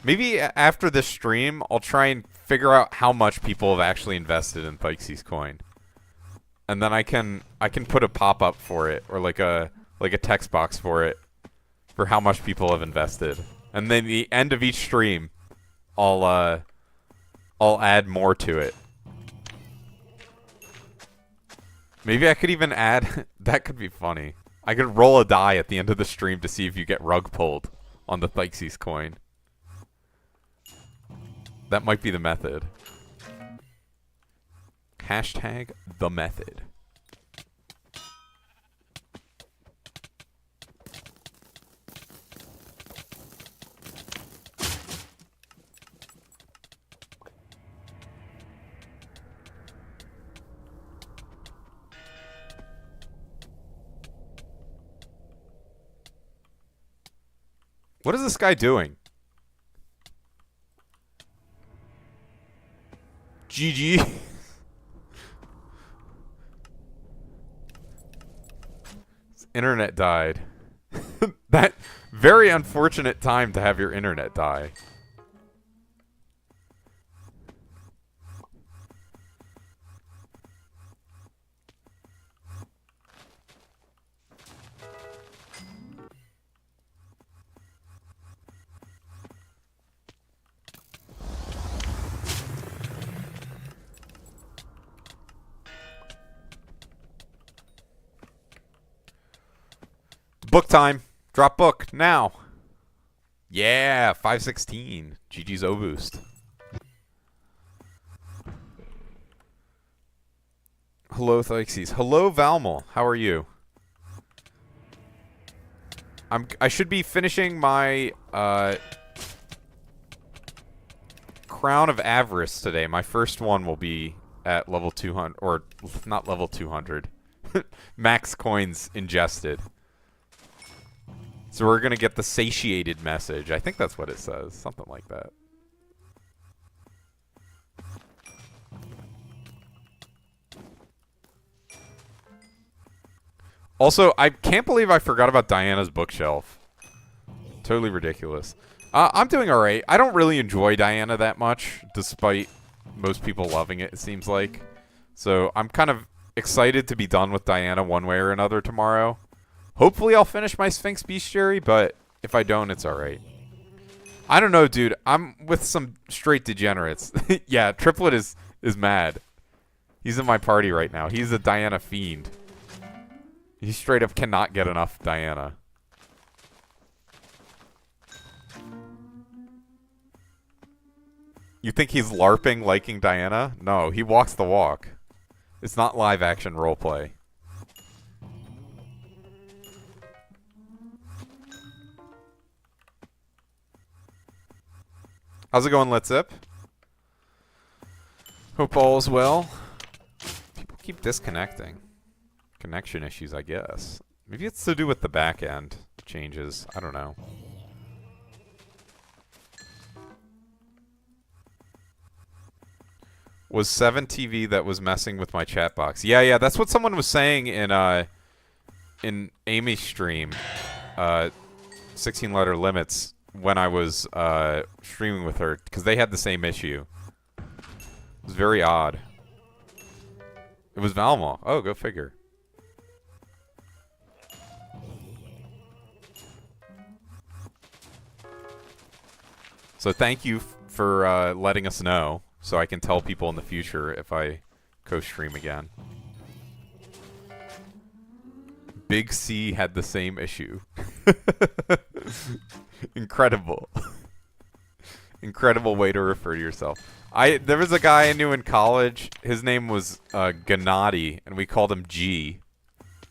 Maybe after this stream, I'll try and figure out how much people have actually invested in Hypixel coin. And then I can put a pop-up for it, or like a text box for it, for how much people have invested. And then the end of each stream, I'll add more to it. Maybe I could even add... That could be funny. I could roll a die at the end of the stream to see if you get rug pulled on the Hypixel coin. That might be the method. Hashtag the method. What is this guy doing? GG. His internet died. That very unfortunate time to have your internet die. Book time. Drop book now. Yeah, 516. GG's O boost. Hello, Thyxes. Hello, Valmal. How are you? I should be finishing my Crown of Avarice today. My first one will be at level 200, or not level 200. Max coins ingested. So we're going to get the satiated message. I think that's what it says. Something like that. Also, I can't believe I forgot about Diana's bookshelf. Totally ridiculous. I'm doing alright. I don't really enjoy Diana that much, despite most people loving it, it seems like. So I'm kind of excited to be done with Diana one way or another tomorrow. Hopefully I'll finish my Sphinx Bestiary, but if I don't, it's alright. I don't know, dude. I'm with some straight degenerates. Yeah, Triplet is mad. He's in my party right now. He's a Diana fiend. He straight up cannot get enough Diana. You think he's LARPing liking Diana? No, he walks the walk. It's not live action roleplay. How's it going, Let's Zip? Hope all is well. People keep disconnecting. Connection issues, I guess. Maybe it's to do with the back end changes. I don't know. Was 7TV that was messing with my chat box? Yeah, that's what someone was saying in Amy's stream. 16-letter limits. When I was streaming with her, because they had the same issue. It was very odd. It was Valma. Oh, go figure. So thank you for letting us know, so I can tell people in the future if I co-stream again. Big C had the same issue. Incredible. Incredible way to refer to yourself. There was a guy I knew in college. His name was Gennady, and we called him G.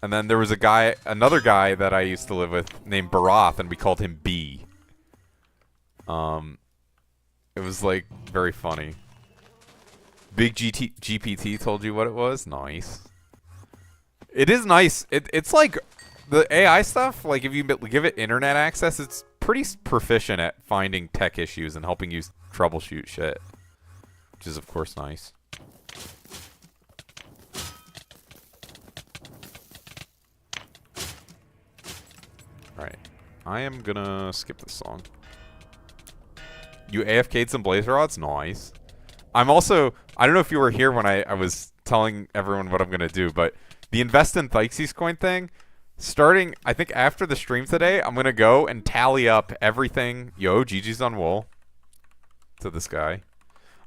And then there was another guy that I used to live with named Barath, and we called him B. It was like very funny. Big GPT told you what it was? Nice. It is nice. It's like the AI stuff, like if you give it internet access, it's pretty proficient at finding tech issues and helping you troubleshoot shit. Which is, of course, nice. Alright. I am gonna skip this song. You AFK'd some blaze rods? Nice. I'm also... I don't know if you were here when I was telling everyone what I'm gonna do, but the invest in Thyxes coin thing, starting, I think after the stream today, I'm gonna go and tally up everything. Yo, GG's on wool. To this guy.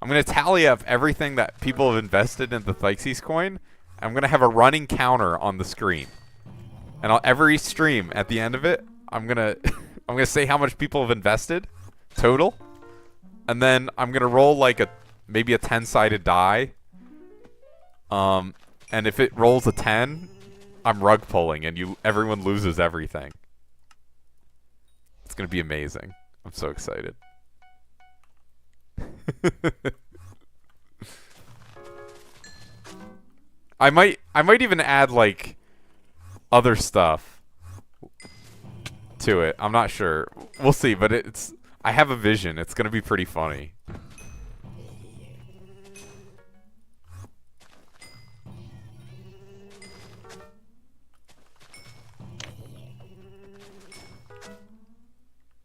I'm gonna tally up everything that people have invested in the Thyxes coin. I'm gonna have a running counter on the screen. And every stream at the end of it, I'm gonna I'm gonna say how much people have invested total, and then I'm gonna roll like maybe a 10-sided die. And if it rolls a 10, I'm rug pulling, and everyone loses everything. It's gonna be amazing. I'm so excited. I might even add like other stuff to it. I'm not sure. We'll see, but I have a vision. It's gonna be pretty funny.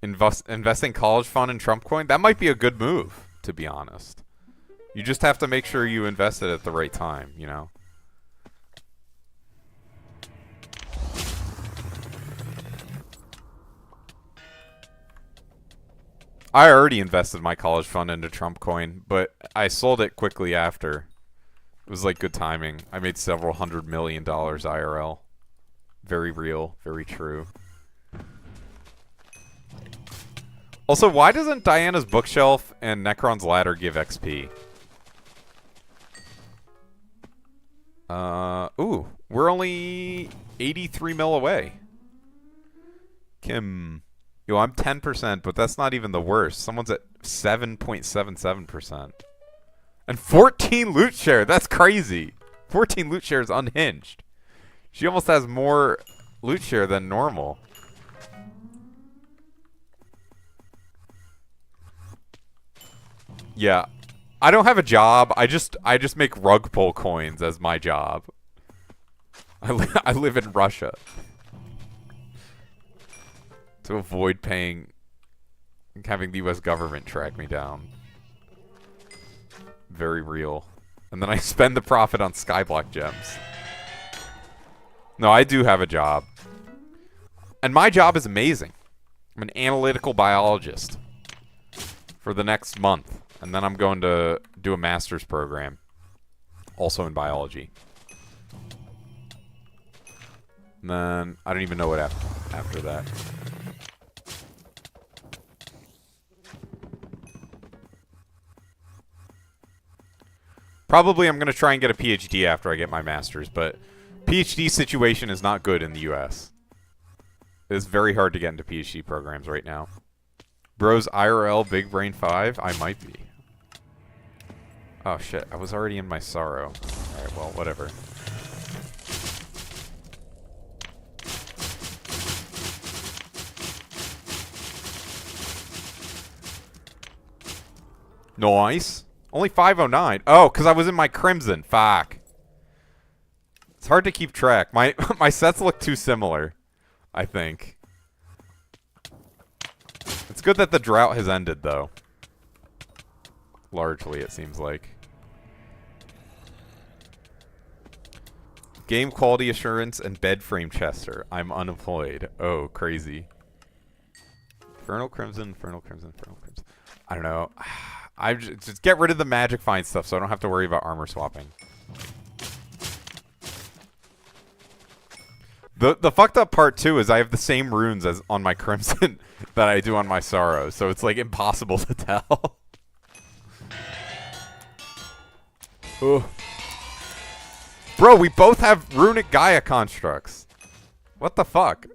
Investing college fund in Trump coin? That might be a good move, to be honest. You just have to make sure you invest it at the right time, you know? I already invested my college fund into Trump coin, but I sold it quickly after. It was like good timing. I made several $100 million IRL. Very real, very true. Also, why doesn't Diana's Bookshelf and Necron's Ladder give XP? Ooh, we're only 83 mil away. Kim. Yo, I'm 10%, but that's not even the worst. Someone's at 7.77%. And 14 loot share. That's crazy. 14 loot shares unhinged. She almost has more loot share than normal. Yeah. I don't have a job. I just make rug pull coins as my job. I live in Russia. To avoid having the US government track me down. Very real. And then I spend the profit on Skyblock gems. No, I do have a job. And my job is amazing. I'm an analytical biologist. For the next month. And then I'm going to do a master's program. Also in biology. And then I don't even know what after that. Probably I'm going to try and get a PhD after I get my master's, but PhD situation is not good in the US. It's very hard to get into PhD programs right now. Bros IRL Big Brain 5? I might be. Oh shit, I was already in my sorrow. Alright, well, whatever. Nice. Only 509. Oh, because I was in my Crimson. Fuck. It's hard to keep track. My sets look too similar, I think. It's good that the drought has ended, though. Largely, it seems like. Game quality assurance and bed frame chester. I'm unemployed. Oh, crazy. Infernal Crimson, Infernal Crimson, Infernal Crimson. I don't know. I just get rid of the magic find stuff so I don't have to worry about armor swapping. The fucked up part too is I have the same runes as on my Crimson that I do on my Sorrow, so it's like impossible to tell. Ooh. Bro, we both have runic Gaia constructs. What the fuck?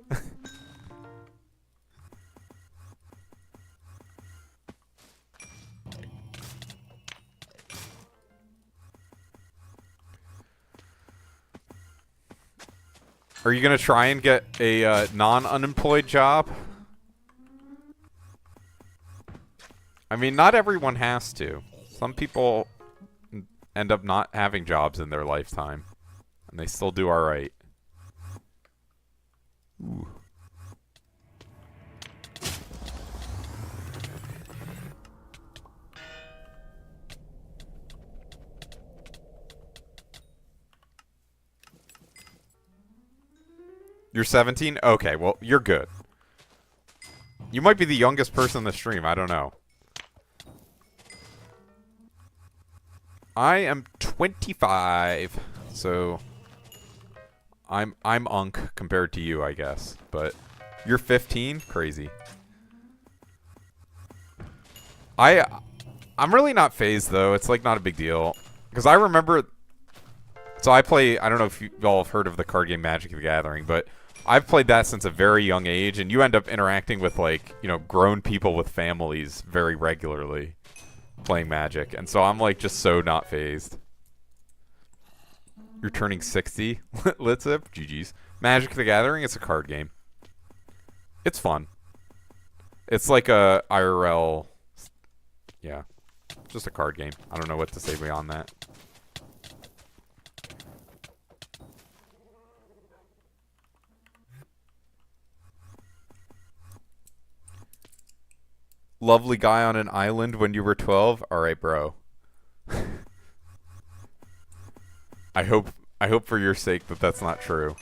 Are you gonna try and get a non-unemployed job? I mean, not everyone has to. Some people end up not having jobs in their lifetime, and they still do all right. Ooh. You're 17? Okay, well, you're good. You might be the youngest person in the stream. I don't know. I am 25, so I'm unk compared to you, I guess. But you're 15? Crazy. I'm really not phased though. It's like not a big deal. Because I remember, so I play, I don't know if you all have heard of the card game Magic the Gathering, but I've played that since a very young age, and you end up interacting with, like, you know, grown people with families very regularly playing Magic. And so I'm like just so not phased. You're turning 60, Litzip? GG's. Magic the Gathering, it's a card game. It's fun. It's like a IRL, yeah, just a card game. I don't know what to say beyond that. Lovely guy on an island when you were 12? Alright, bro. I hope for your sake that that's not true.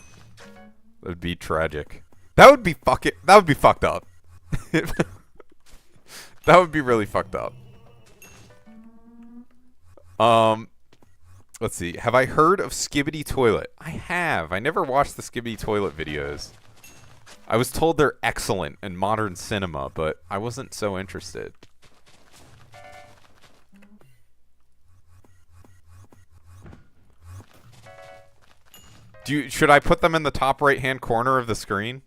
That would be tragic. That would be fucked up. That would be really fucked up. Let's see. Have I heard of Skibbity Toilet? I have. I never watched the Skibbity Toilet videos. I was told they're excellent in modern cinema, but I wasn't so interested. Should I put them in the top right-hand corner of the screen?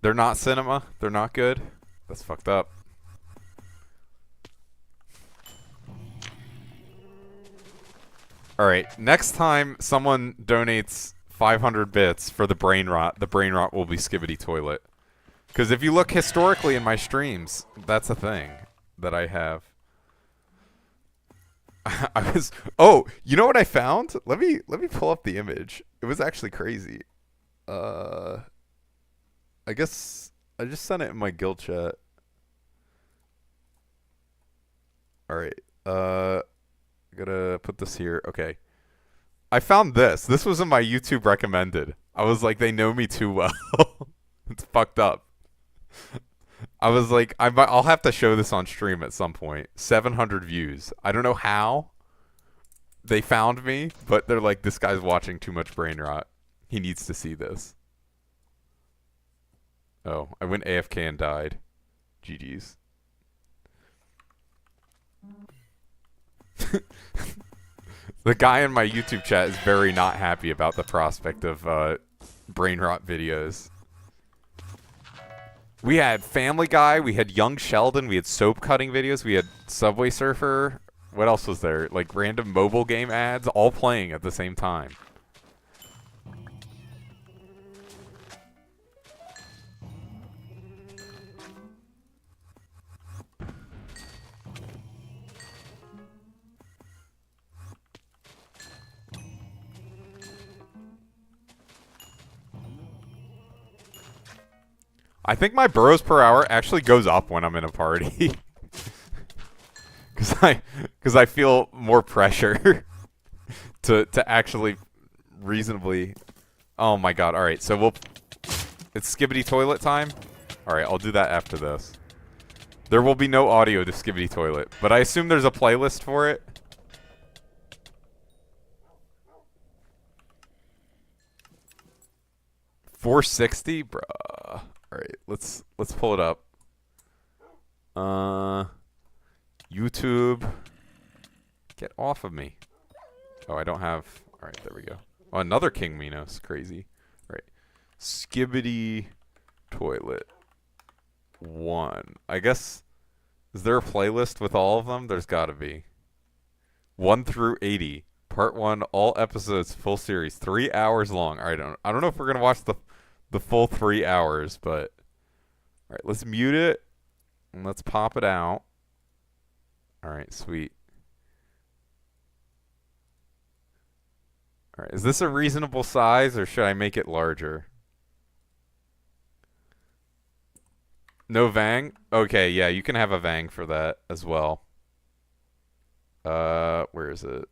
They're not cinema? They're not good? That's fucked up. Alright, next time someone donates 500 bits for the brain rot will be Skibbity Toilet. Because if you look historically in my streams, that's a thing that I have. Oh, you know what I found? Let me pull up the image. It was actually crazy. I guess I just sent it in my guild chat. Alright, gotta put this here. Okay. I found this. This was in my YouTube recommended. I was like, they know me too well. It's fucked up. I was like, I'll have to show this on stream at some point. 700 views. I don't know how they found me, but they're like, this guy's watching too much brain rot. He needs to see this. Oh, I went AFK and died. GG's. The guy in my YouTube chat is very not happy about the prospect of brain rot videos. We had Family Guy, we had Young Sheldon, we had soap cutting videos, we had Subway Surfer. What else was there? Like random mobile game ads, all playing at the same time. I think my burrows per hour actually goes up when I'm in a party. Cause I feel more pressure to actually reasonably. Oh my god! All right, so it's Skibbity Toilet time. All right, I'll do that after this. There will be no audio to Skibbity Toilet, but I assume there's a playlist for it. $460, bruh. Alright, let's pull it up. YouTube. Get off of me. Oh, I don't have... Alright, there we go. Oh, another King Minos. Crazy. Alright. Skibbity Toilet 1. I guess... Is there a playlist with all of them? There's gotta be. 1 through 80. Part 1, all episodes, full series. 3 hours long. Alright, I don't know if we're gonna watch the full 3 hours, but alright, let's mute it and let's pop it out. Alright, sweet. Alright, is this a reasonable size or should I make it larger? No Vang? Okay, yeah, you can have a Vang for that as well. Where is it?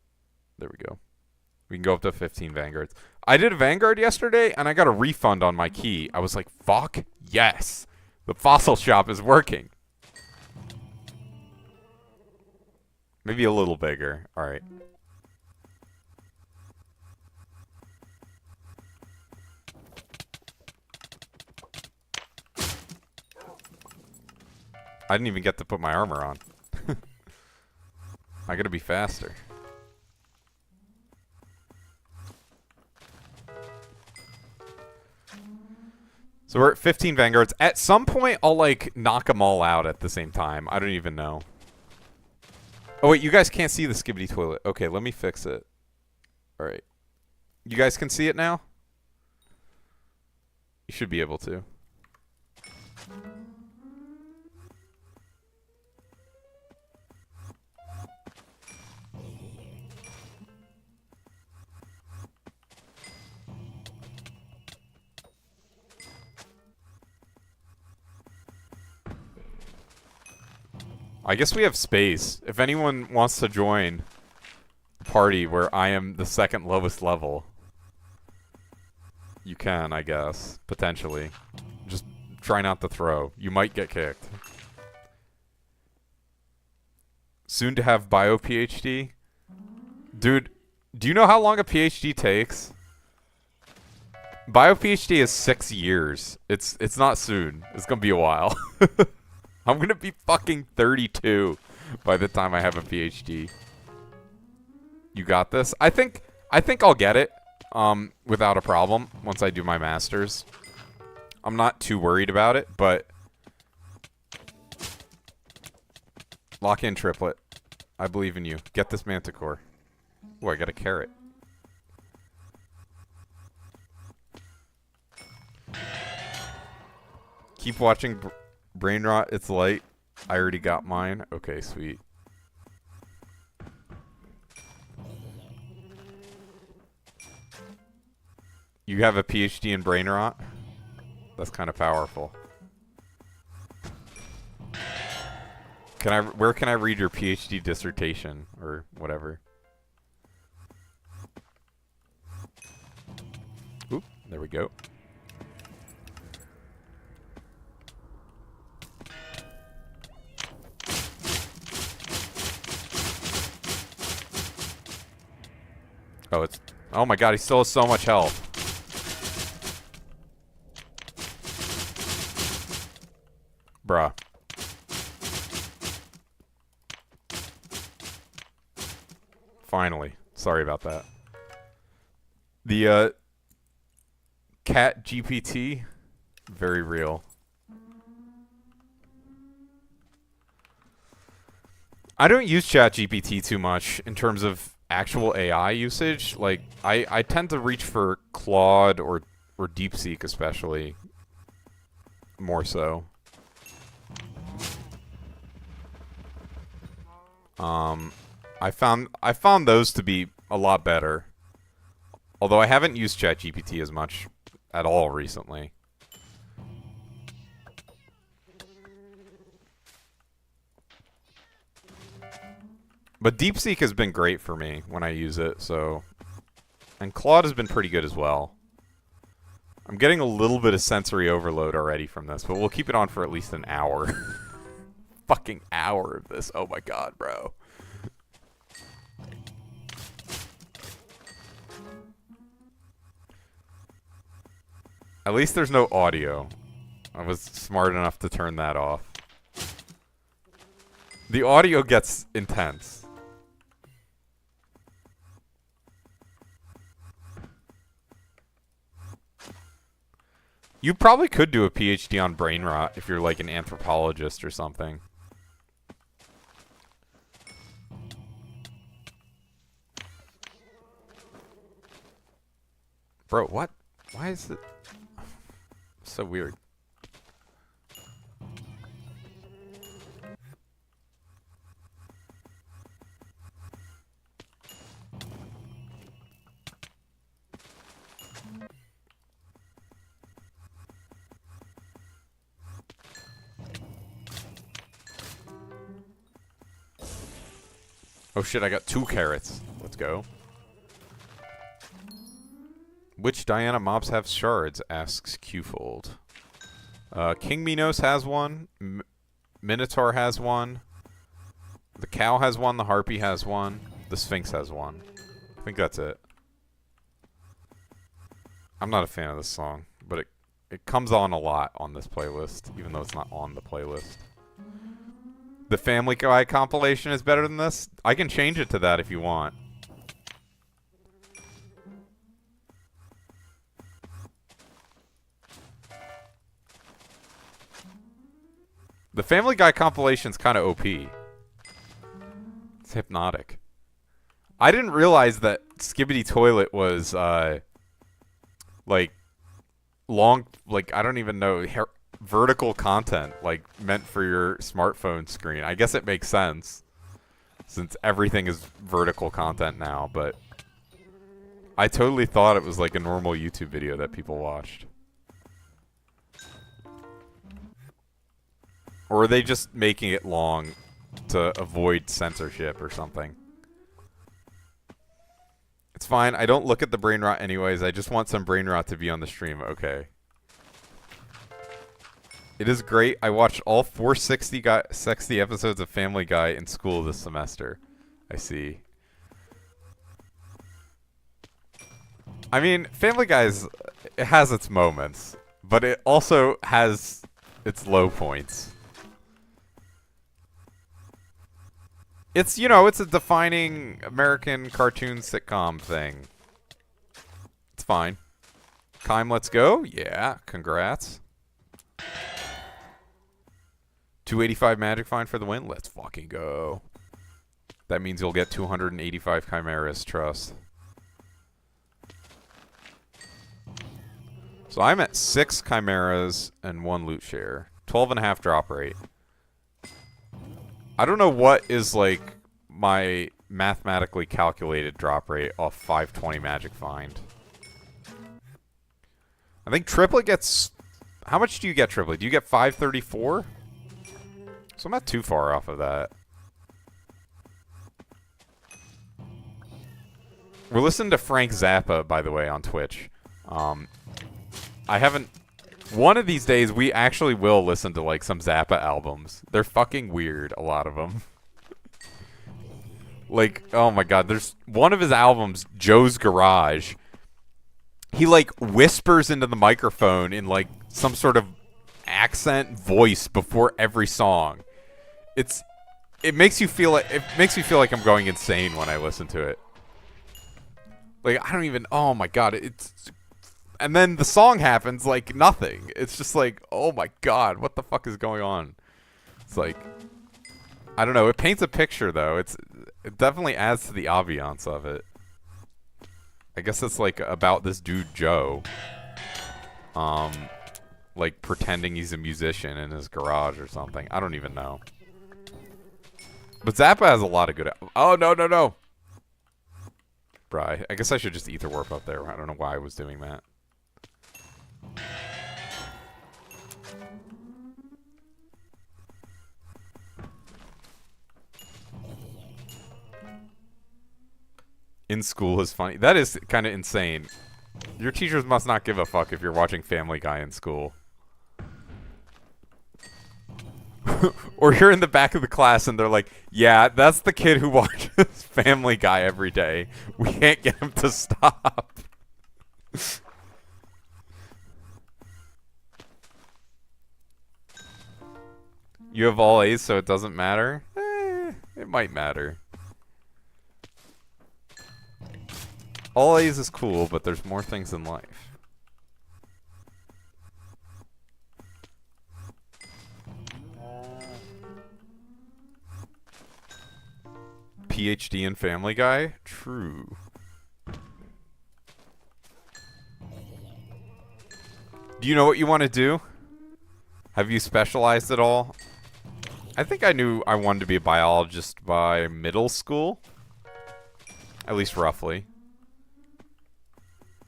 There we go. We can go up to 15 Vanguards. I did a Vanguard yesterday, and I got a refund on my key. I was like, fuck yes. The fossil shop is working. Maybe a little bigger. All right. I didn't even get to put my armor on. I gotta be faster. So we're at 15 Vanguards. At some point, I'll, like, knock them all out at the same time. I don't even know. Oh, wait, you guys can't see the Skibidi Toilet. Okay, let me fix it. Alright. You guys can see it now? You should be able to. I guess we have space. If anyone wants to join a party where I am the second lowest level, you can, I guess. Potentially. Just try not to throw. You might get kicked. Soon to have bio PhD? Dude, do you know how long a PhD takes? Bio PhD is 6 years. It's not soon. It's gonna be a while. I'm gonna be fucking 32 by the time I have a PhD. You got this? I think I'll get it without a problem once I do my masters. I'm not too worried about it, but lock in triplet. I believe in you. Get this manticore. Oh, I got a carrot. Keep watching Brain Rot. It's light. I already got mine. Okay, sweet. You have a PhD in Brain Rot? That's kind of powerful. Where can I read your PhD dissertation or whatever? Oop, there we go. Oh my god, he still has so much health. Bruh. Finally. Sorry about that. The, Cat GPT, very real. I don't use Chat GPT too much in terms of actual AI usage. Like, I tend to reach for Claude or DeepSeek especially. More so. I found those to be a lot better. Although I haven't used ChatGPT as much at all recently. But DeepSeek has been great for me when I use it, so... And Claude has been pretty good as well. I'm getting a little bit of sensory overload already from this, but we'll keep it on for at least an hour. Fucking hour of this. Oh my god, bro. At least there's no audio. I was smart enough to turn that off. The audio gets intense. You probably could do a PhD on brain rot if you're like an anthropologist or something. Bro, what? Why is it so weird? Oh shit, I got 2 carrots. Let's go. Which Diana mobs have shards? Asks Qfold. King Minos has one. Minotaur has one. The cow has one. The harpy has one. The Sphinx has one. I think that's it. I'm not a fan of this song, but it comes on a lot on this playlist, even though it's not on the playlist. The Family Guy compilation is better than this? I can change it to that if you want. The Family Guy compilation's kind of OP. It's hypnotic. I didn't realize that Skibbity Toilet was, like, long, like, I don't even know, vertical content, like, meant for your smartphone screen. I guess it makes sense, since everything is vertical content now, but I totally thought it was like a normal YouTube video that people watched. Or are they just making it long to avoid censorship or something? It's fine. I don't look at the brain rot anyways. I just want some brain rot to be on the stream. Okay. It is great. I watched all 460 episodes of Family Guy in school this semester. I see. I mean, Family Guy it has its moments, but it also has its low points. It's, you know, it's a defining American cartoon sitcom thing. It's fine. Kime, let's go. Yeah, congrats. 285 magic fine for the win. Let's fucking go. That means you'll get 285 chimeras, trust. So I'm at 6 chimeras and 1 loot share. 12.5 drop rate. I don't know what is, like, my mathematically calculated drop rate off 520 magic find. I think Triplet gets... How much do you get, Triplet? Do you get 534? So I'm not too far off of that. We're listening to Frank Zappa, by the way, on Twitch. I haven't... One of these days, we actually will listen to, like, some Zappa albums. They're fucking weird, a lot of them. Like, oh my god, there's one of his albums, Joe's Garage. He, like, whispers into the microphone in, like, some sort of accent voice before every song. It makes you feel like I'm going insane when I listen to it. Like, I don't even... Oh my god, it's... And then the song happens like nothing. It's just like, oh my god, what the fuck is going on? It's like, I don't know. It paints a picture, though. It definitely adds to the ambiance of it. I guess it's like about this dude Joe, like pretending he's a musician in his garage or something. I don't even know. But Zappa has a lot of good. Oh no no no! Bruh, I guess I should just ether warp up there. I don't know why I was doing that. In school is funny. That is kind of insane. Your teachers must not give a fuck if you're watching Family Guy in school. Or you're in the back of the class and they're like, yeah, that's the kid who watches Family Guy every day. We can't get him to stop. You have all A's, so it doesn't matter? It might matter. All A's is cool, but there's more things in life. PhD in Family Guy? True. Do you know what you want to do? Have you specialized at all? I think I knew I wanted to be a biologist by middle school. At least roughly.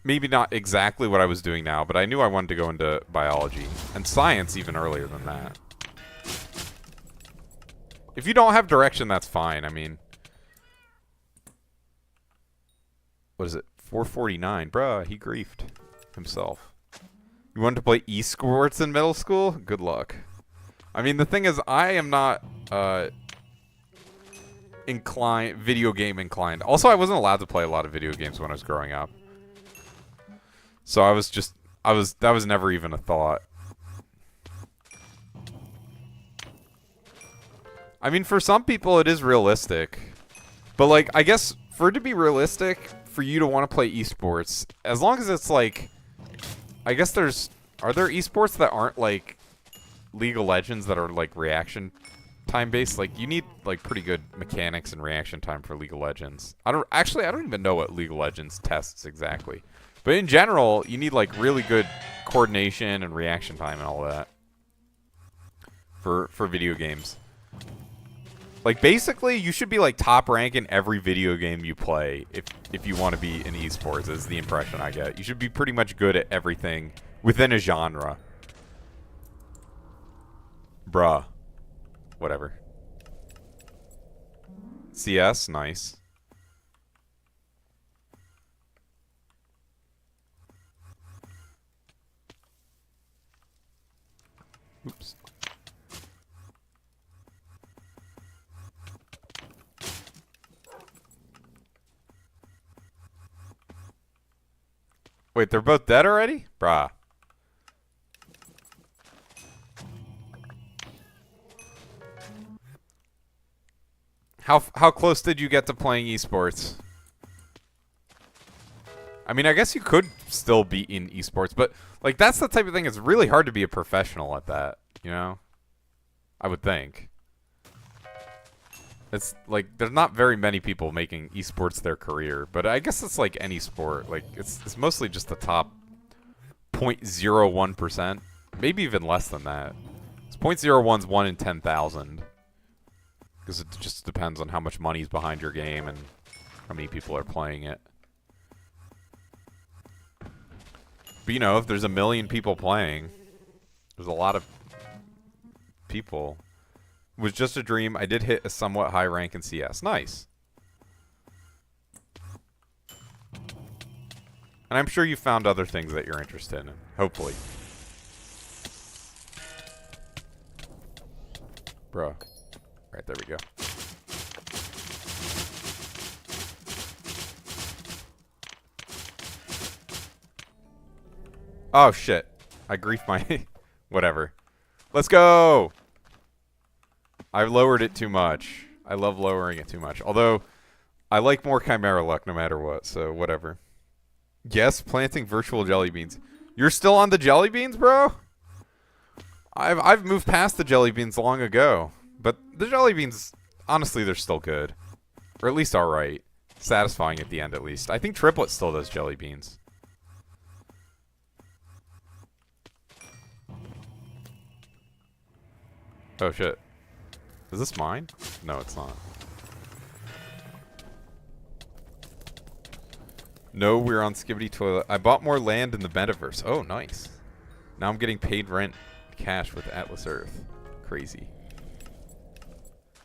Maybe not exactly what I was doing now, but I knew I wanted to go into biology. And science even earlier than that. If you don't have direction, that's fine. I mean... What is it? 449. Bruh, he griefed himself. You wanted to play esports in middle school? Good luck. I mean, the thing is, I am not video game inclined. Also, I wasn't allowed to play a lot of video games when I was growing up. So that was never even a thought. I mean, for some people, it is realistic. But, like, I guess for it to be realistic, for you to want to play esports, as long as it's, like... I guess there's... Are there esports that aren't, like, League of Legends that are, like, reaction time-based? Like, you need, like, pretty good mechanics and reaction time for League of Legends. I don't even know what League of Legends tests exactly. But in general, you need, like, really good coordination and reaction time and all that. For video games. Like, basically, you should be, like, top rank in every video game you play if you want to be in esports, is the impression I get. You should be pretty much good at everything within a genre. Bruh. Whatever. CS? Nice. Oops. Wait, they're both dead already? Bruh. How close did you get to playing esports? I mean, I guess you could still be in esports, but like that's the type of thing. It's really hard to be a professional at that, you know? I would think. It's like there's not very many people making esports their career, but I guess it's like any sport. Like it's mostly just the top 0.01%, maybe even less than that. It's 0.01's 1 in 10,000. Because it just depends on how much money's behind your game and how many people are playing it. But you know, if there's 1 million people playing, there's a lot of people. It was just a dream. I did hit a somewhat high rank in CS. Nice. And I'm sure you found other things that you're interested in. Hopefully. Bro. Right, there we go. Oh, shit. I griefed my... Whatever. Let's go! I lowered it too much. I love lowering it too much. Although, I like more Chimera luck no matter what, so whatever. Yes, planting virtual jelly beans. You're still on the jelly beans, bro? I've moved past the jelly beans long ago. But the jelly beans, honestly, they're still good. Or at least alright. Satisfying at the end, at least. I think Triplet still does jelly beans. Oh, shit. Is this mine? No, it's not. No, we're on Skibbity Toilet. I bought more land in the metaverse. Oh, nice. Now I'm getting paid rent cash with Atlas Earth. Crazy.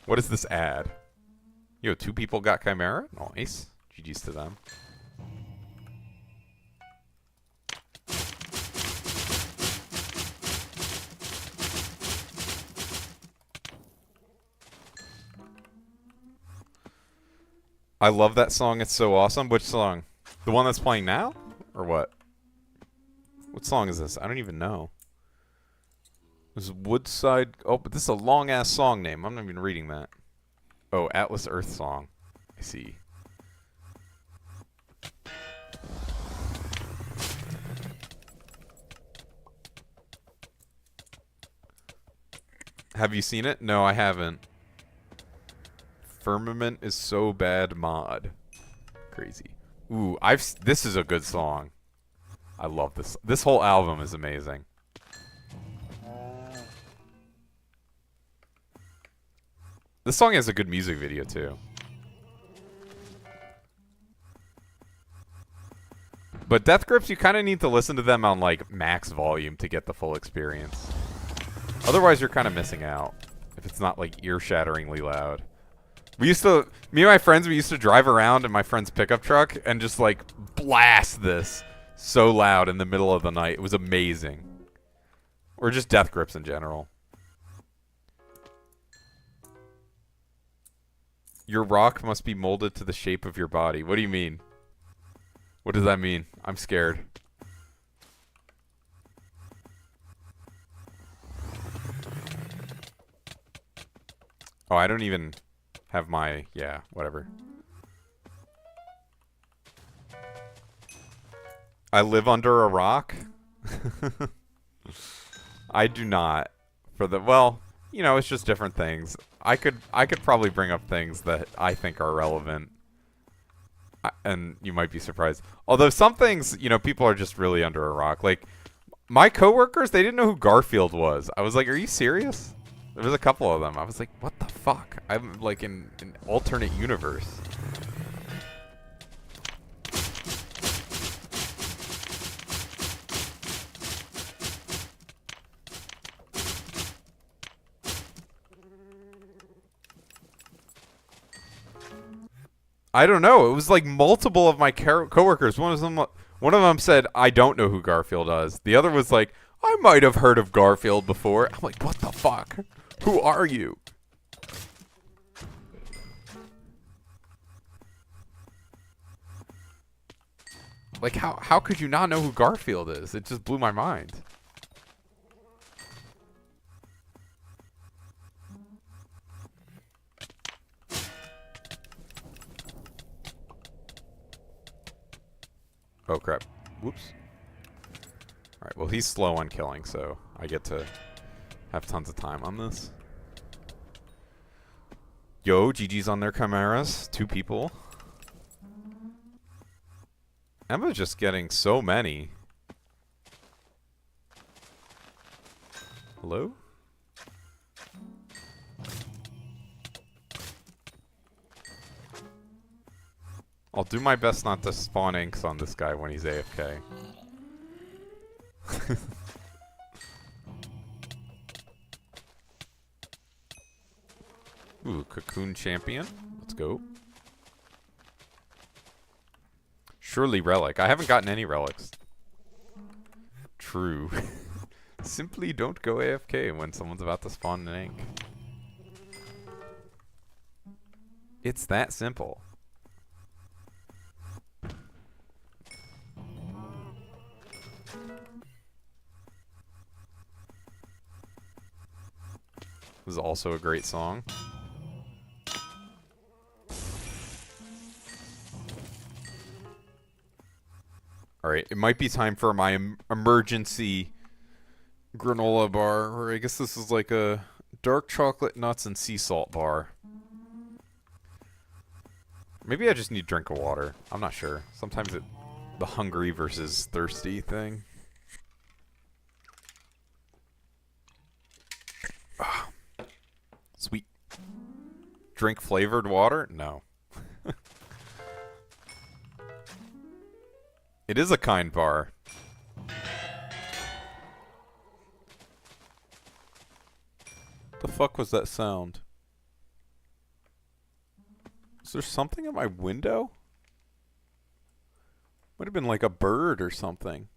What is this ad? Yo, 2 people got Chimera? Nice. GG's to them. I love that song. It's so awesome. Which song? The one that's playing now? Or what? What song is this? I don't even know. This is Woodside... Oh, but this is a long-ass song name. I'm not even reading that. Oh, Atlas Earth song. I see. Have you seen it? No, I haven't. Firmament is so bad mod. Crazy. Ooh, this is a good song. I love this. This whole album is amazing. This song has a good music video too. But Death Grips, you kind of need to listen to them on like max volume to get the full experience. Otherwise, you're kind of missing out if it's not like ear-shatteringly loud. Me and my friends, we used to drive around in my friend's pickup truck and just like blast this so loud in the middle of the night. It was amazing. Or just Death Grips in general. Your rock must be molded to the shape of your body. What do you mean? What does that mean? I'm scared. Oh, I don't even have my... Yeah, whatever. I live under a rock? I do not. For the... Well, you know, it's just different things. I could probably bring up things that I think are relevant. And you might be surprised. Although some things, you know, people are just really under a rock. Like, my coworkers, they didn't know who Garfield was. I was like, are you serious? There was a couple of them. I was like, what the fuck? I'm like in an alternate universe. I don't know. It was like multiple of my coworkers. One of them said, I don't know who Garfield is. The other was like, I might have heard of Garfield before. I'm like, what the fuck? Who are you? Like, how could you not know who Garfield is? It just blew my mind. Oh, crap. Whoops. Alright, well, he's slow on killing, so I get to have tons of time on this. Yo, GG's on their chimeras. 2 people. Emma's just getting so many. Hello? I'll do my best not to spawn inks on this guy when he's AFK. Ooh, Cocoon Champion. Let's go. Surely Relic. I haven't gotten any relics. True. Simply don't go AFK when someone's about to spawn an ink. It's that simple. This is also a great song. Alright, it might be time for my emergency granola bar, or I guess this is like a dark chocolate nuts and sea salt bar. Maybe I just need a drink of water. I'm not sure. Sometimes the hungry versus thirsty thing. Ah, sweet. Drink flavored water? No. It is a kind bar. The fuck was that sound? Is there something at my window? Might have been like a bird or something.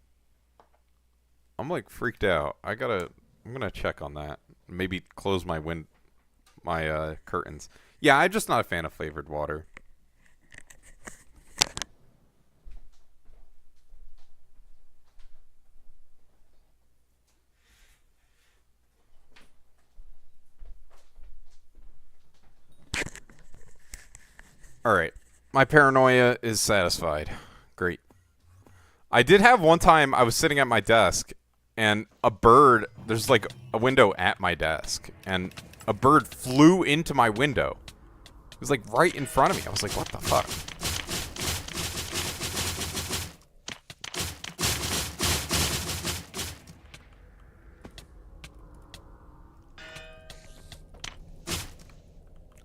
I'm like freaked out. I'm gonna check on that. Maybe close my curtains. Yeah, I'm just not a fan of flavored water. Alright. My paranoia is satisfied. Great. I did have one time I was sitting at my desk and a bird, there's like a window at my desk, and a bird flew into my window. It was like right in front of me. I was like, what the fuck?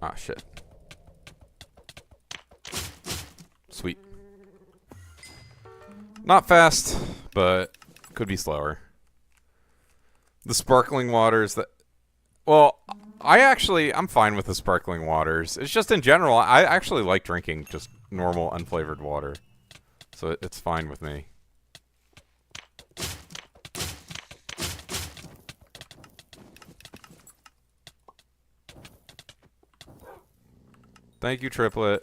Ah, shit. Sweet. Not fast, but could be slower. The sparkling waters that... Well, I'm fine with the sparkling waters. It's just in general, I actually like drinking just normal unflavored water. So it's fine with me. Thank you, Triplet.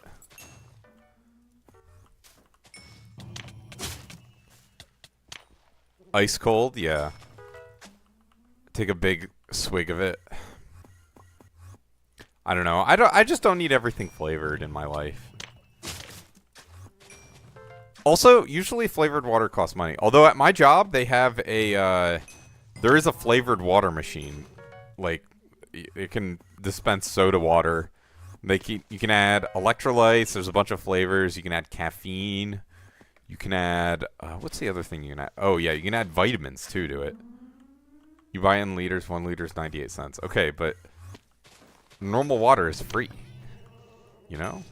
Ice cold? Yeah. Take a big swig of it. I don't know. I just don't need everything flavored in my life. Also, usually flavored water costs money. Although at my job, they have a, there is a flavored water machine. Like, it can dispense soda water. You can add electrolytes. There's a bunch of flavors. You can add caffeine. You can add, what's the other thing you can add? Oh, yeah, you can add vitamins, too, to it. You buy in liters. 1 liter is 98 cents. Okay, but normal water is free. You know?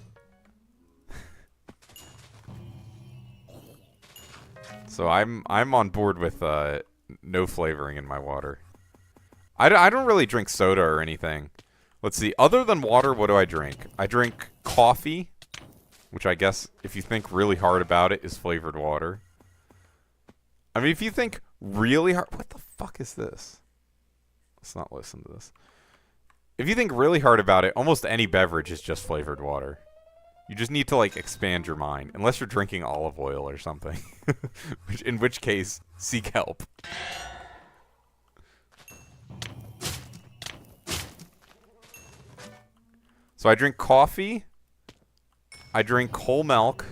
So I'm on board with no flavoring in my water. I don't really drink soda or anything. Let's see. Other than water, what do I drink? I drink coffee, which I guess, if you think really hard about it, is flavored water. I mean, if you think really hard... What the fuck is this? Let's not listen to this. If you think really hard about it, almost any beverage is just flavored water. You just need to, like, expand your mind. Unless you're drinking olive oil or something. In which case, seek help. So I drink coffee. I drink whole milk.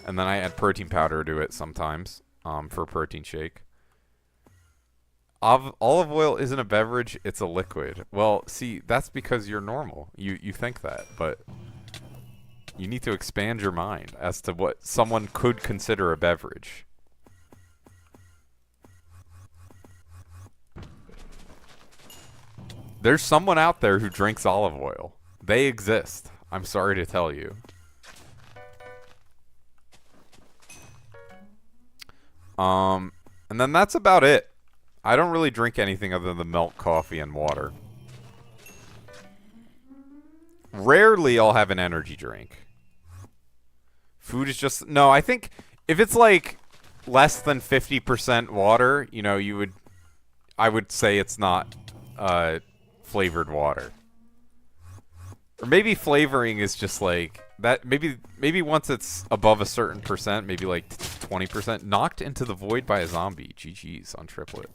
And then I add protein powder to it sometimes. For a protein shake. Olive oil isn't a beverage, it's a liquid. Well, see, that's because you're normal. You think that, but... You need to expand your mind as to what someone could consider a beverage. There's someone out there who drinks olive oil. They exist. I'm sorry to tell you. And then that's about it. I don't really drink anything other than milk, coffee, and water. Rarely I'll have an energy drink. Food is just... No, I think if it's like less than 50% water, you know, I would say it's not flavored water. Or maybe flavoring is just like that. Maybe once it's above a certain percent, maybe like 20%, knocked into the void by a zombie. GG's on triplet.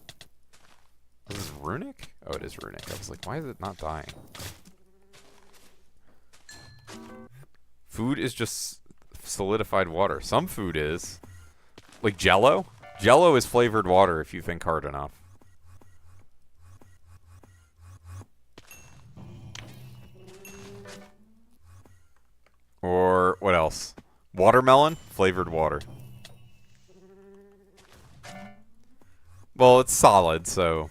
Is this runic? Oh, it is runic. I was like, why is it not dying? Food is just solidified water. Some food is. Like Jell-O? Jell-O is flavored water if you think hard enough. Or what else? Watermelon? Flavored water. Well, it's solid, so...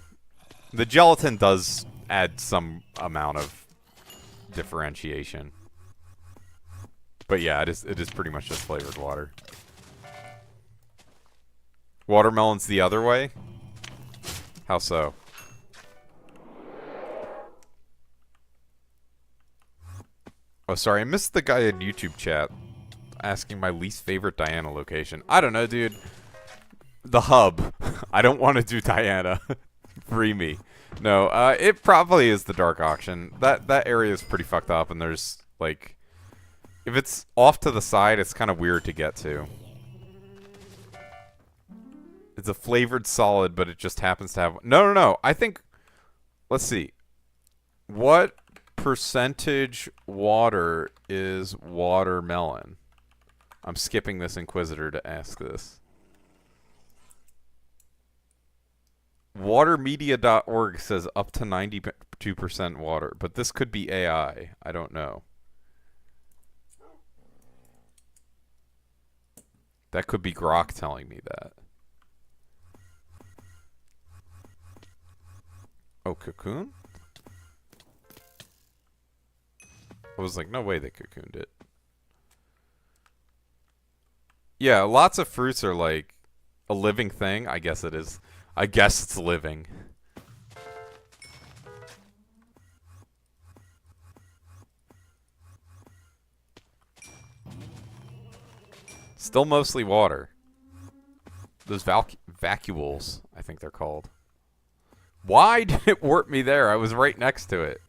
The gelatin does add some amount of differentiation. But yeah, it is pretty much just flavored water. Watermelon's the other way? How so? Oh, sorry, I missed the guy in YouTube chat asking my least favorite Diana location. I don't know, dude. The hub. I don't want to do Diana. Free me. No, it probably is the dark auction. That area is pretty fucked up, and there's, like... If it's off to the side, it's kind of weird to get to. It's a flavored solid, but it just happens to have... No. I think... Let's see. What percentage water is watermelon? I'm skipping this Inquisitor to ask this. Watermedia.org says up to 92% water, but this could be AI. I don't know. That could be Grok telling me that. Oh, cocoon? I was like, no way they cocooned it. Yeah, lots of fruits are like a living thing. I guess it is. I guess it's living. Still mostly water. Those vacuoles, I think they're called. Why did it warp me there? I was right next to it.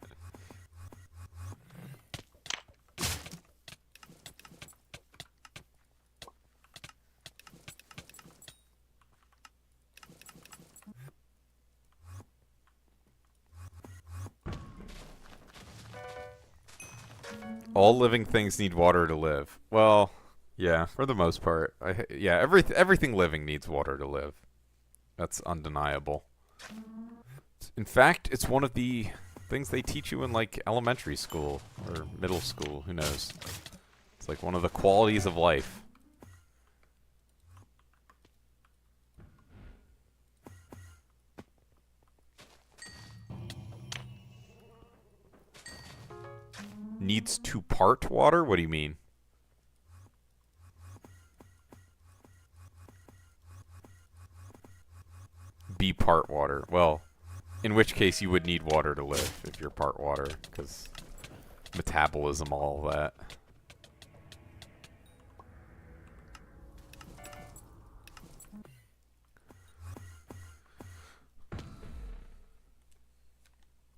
All living things need water to live. Well, yeah, for the most part. Yeah, everything living needs water to live. That's undeniable. In fact, it's one of the things they teach you in, like, elementary school or middle school. Who knows? It's like one of the qualities of life. Needs to part water? What do you mean? Be part water. Well, in which case you would need water to live if you're part water, because metabolism, all of that.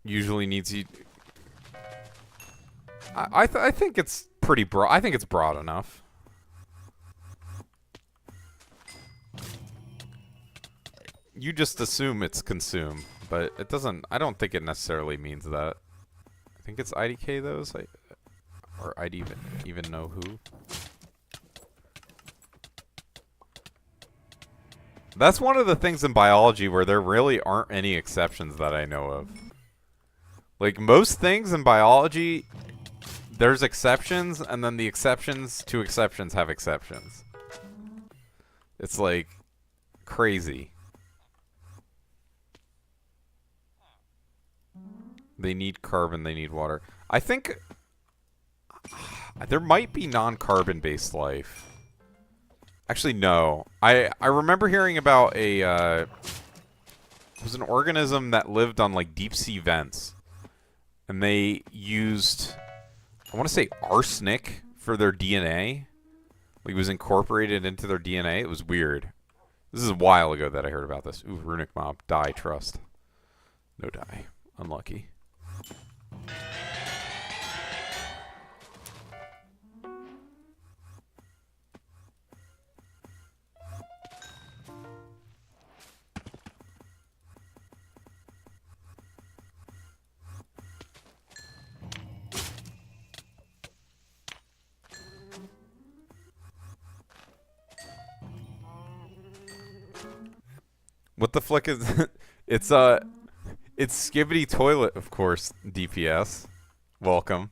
Usually needs you. I think it's pretty broad. I think it's broad enough. You just assume it's consume, but it doesn't. I don't think it necessarily means that. I think it's IDK those, or I'd even know who. That's one of the things in biology where there really aren't any exceptions that I know of. Like, most things in biology, there's exceptions, and then the exceptions to exceptions have exceptions. It's, like, crazy. They need carbon, they need water. I think there might be non-carbon-based life. Actually, no. I remember hearing about it was an organism that lived on, like, deep-sea vents. And they used, I want to say, arsenic for their DNA. Like, it was incorporated into their DNA. It was weird. This is a while ago that I heard about this. Ooh, runic mob. Die, trust. No die. Unlucky. What the flick is it's Skibbity Toilet, of course, DPS. Welcome.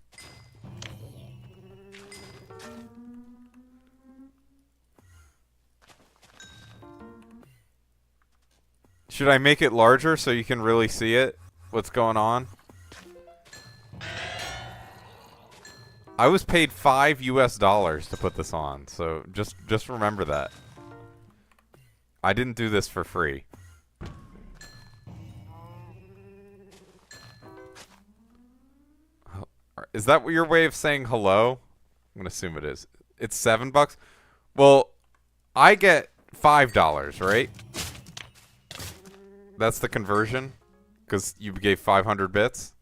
Should I make it larger so you can really see it? What's going on? I was paid $5 US to put this on, so just remember that. I didn't do this for free. Is that your way of saying hello? I'm gonna assume it is. It's $7? Well, I get $5, right? That's the conversion? Because you gave 500 bits?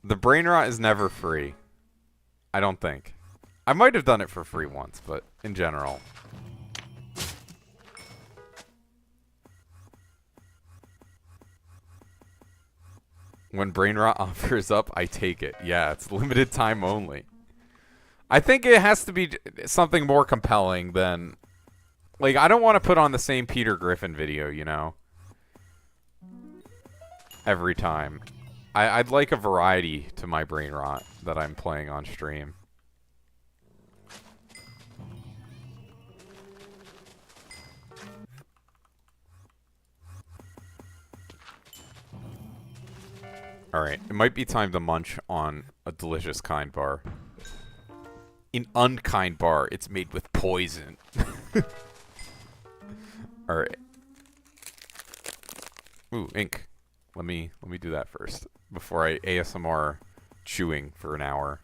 The brain rot is never free. I don't think. I might have done it for free once, but in general. When brain rot offers up, I take it. Yeah, it's limited time only. I think it has to be something more compelling than... Like, I don't want to put on the same Peter Griffin video, you know? Every time. I'd like a variety to my brain rot that I'm playing on stream. Alright, it might be time to munch on a delicious kind bar. An unkind bar, it's made with poison. Alright. Ooh, ink. Let me do that first before I ASMR chewing for an hour.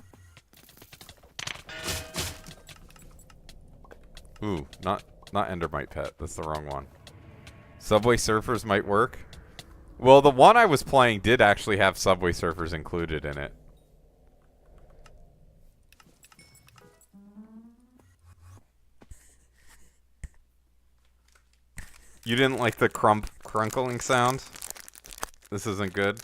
Ooh, not Endermite Pet. That's the wrong one. Subway Surfers might work. Well, the one I was playing did actually have Subway Surfers included in it. You didn't like the crunkling sound? This isn't good?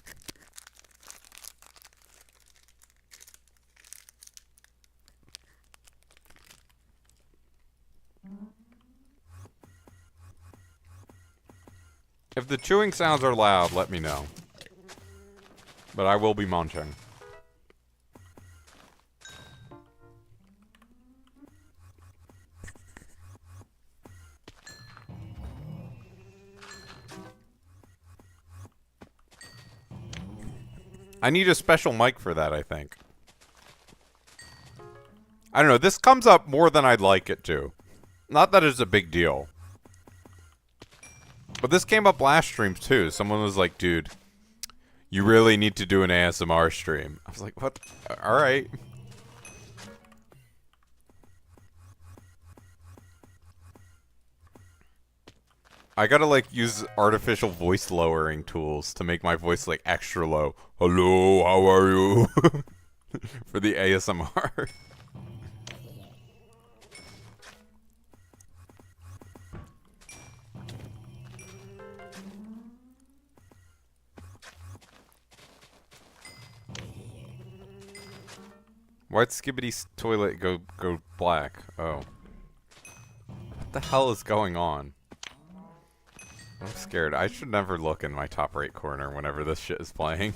If the chewing sounds are loud, let me know. But I will be munching. I need a special mic for that, I think. I don't know, this comes up more than I'd like it to. Not that it's a big deal. But this came up last stream too. Someone was like, dude, you really need to do an ASMR stream. I was like, what? Alright. I gotta like use artificial voice lowering tools to make my voice like extra low. Hello, how are you? For the ASMR. Why'd Skibbity's toilet go black? Oh. What the hell is going on? I'm scared. I should never look in my top right corner whenever this shit is playing.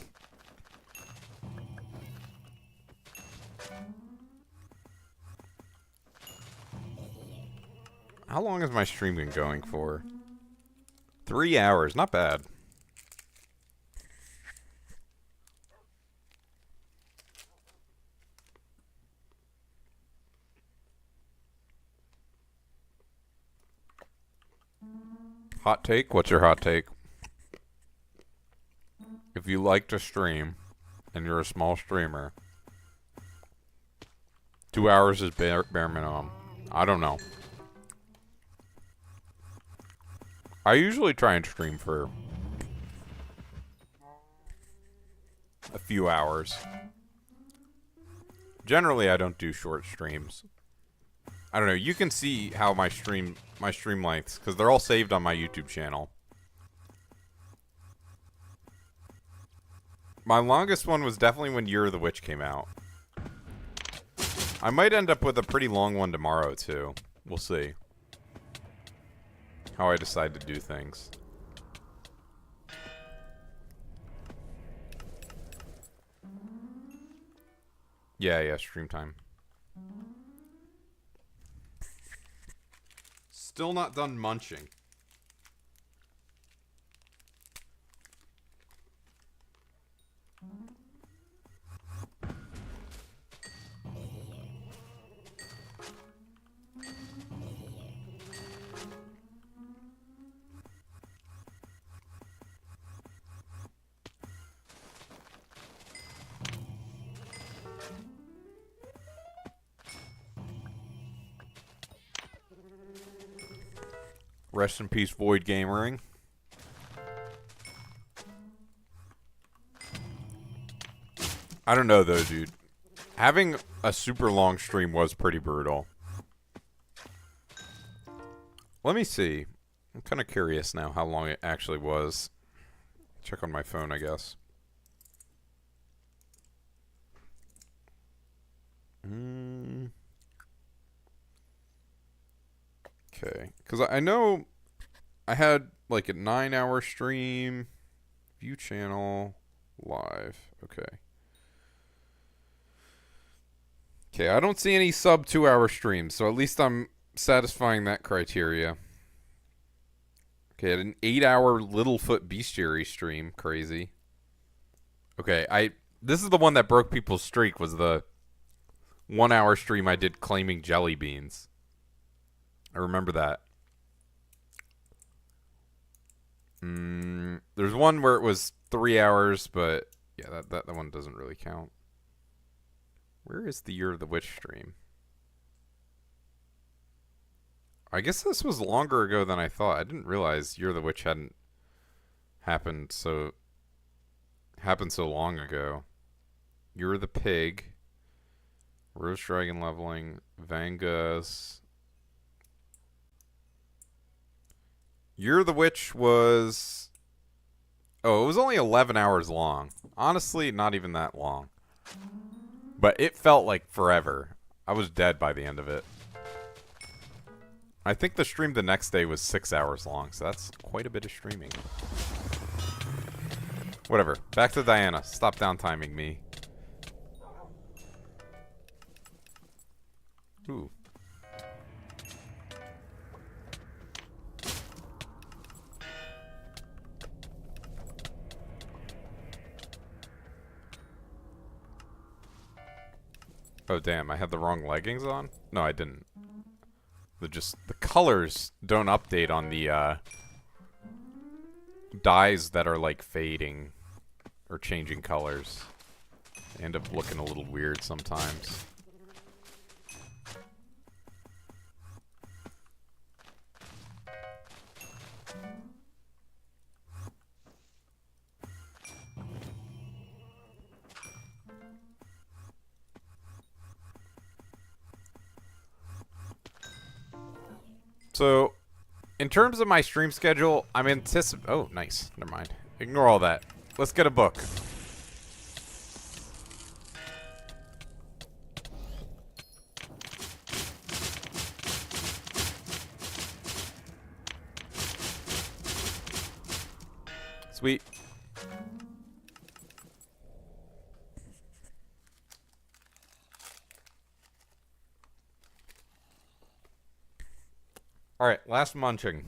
How long has my stream been going for? 3 hours. Not bad. Hot take? What's your hot take? If you like to stream, and you're a small streamer, 2 hours is bare minimum. I don't know. I usually try and stream for a few hours. Generally, I don't do short streams. I don't know. You can see how my stream lengths, because they're all saved on my YouTube channel. My longest one was definitely when Year of the Witch came out. I might end up with a pretty long one tomorrow, too. We'll see how I decide to do things. Yeah, stream time. Still not done munching. Rest in peace, Void Gamering. I don't know, though, dude. Having a super long stream was pretty brutal. Let me see. I'm kind of curious now how long it actually was. Check on my phone, I guess. Okay. Because I know I had like a 9-hour stream. View channel. Live. Okay. Okay, I don't see any sub 2-hour streams, so at least I'm satisfying that criteria. Okay, I had an 8-hour Littlefoot Bestiary stream. Crazy. Okay, this is the one that broke people's streak, was the 1-hour stream I did claiming jelly beans. I remember that. There's one where it was 3 hours, but yeah, that one doesn't really count. Where is the Year of the Witch stream? I guess this was longer ago than I thought. I didn't realize Year of the Witch hadn't happened so long ago. Year of the Pig, Rose Dragon leveling, Vangas. Year of the Witch was... Oh, it was only 11 hours long. Honestly, not even that long. But it felt like forever. I was dead by the end of it. I think the stream the next day was 6 hours long, so that's quite a bit of streaming. Whatever. Back to Diana. Stop downtiming me. Ooh. Oh damn, I had the wrong leggings on? No, I didn't. The colors don't update on the dyes that are like fading or changing colors. They end up looking a little weird sometimes. So, in terms of my stream schedule, I'm anticipating... Oh, nice. Never mind. Ignore all that. Let's get a book. Sweet. Alright, last munching.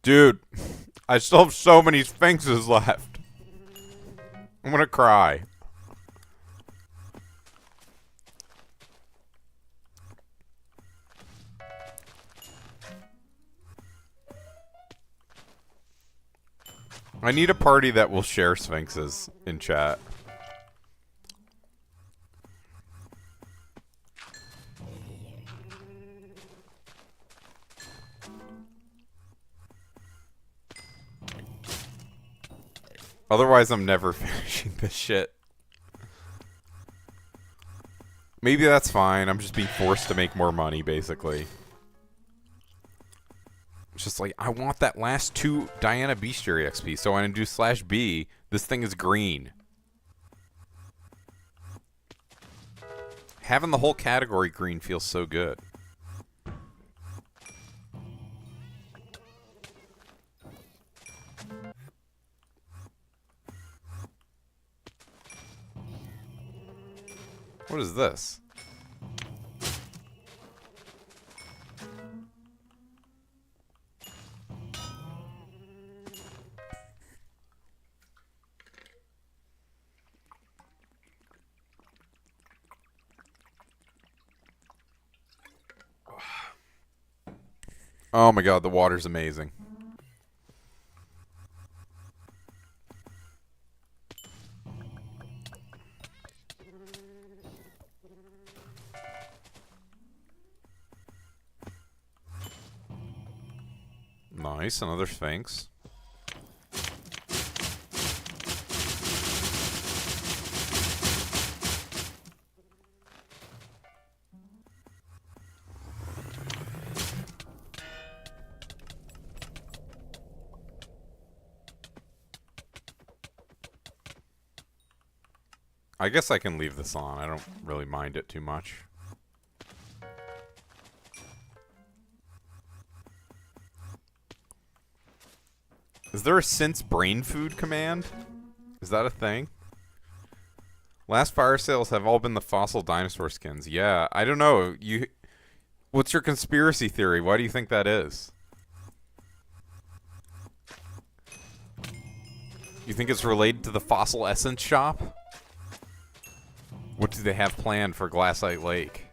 Dude, I still have so many Sphinxes left. I'm gonna cry. I need a party that will share Sphinxes in chat. Otherwise, I'm never finishing this shit. Maybe that's fine. I'm just being forced to make more money, basically. It's just like, I want that last 2 Diana Bestiary XP, so when I do /B, this thing is green. Having the whole category green feels so good. What is this? Oh my god, the water's amazing. Nice, another Sphinx. I guess I can leave this on. I don't really mind it too much. Is there a since brain food command? Is that a thing? Last fire sales have all been the fossil dinosaur skins. Yeah, I don't know. What's your conspiracy theory? Why do you think that is? You think it's related to the fossil essence shop? What do they have planned for Glassite Lake?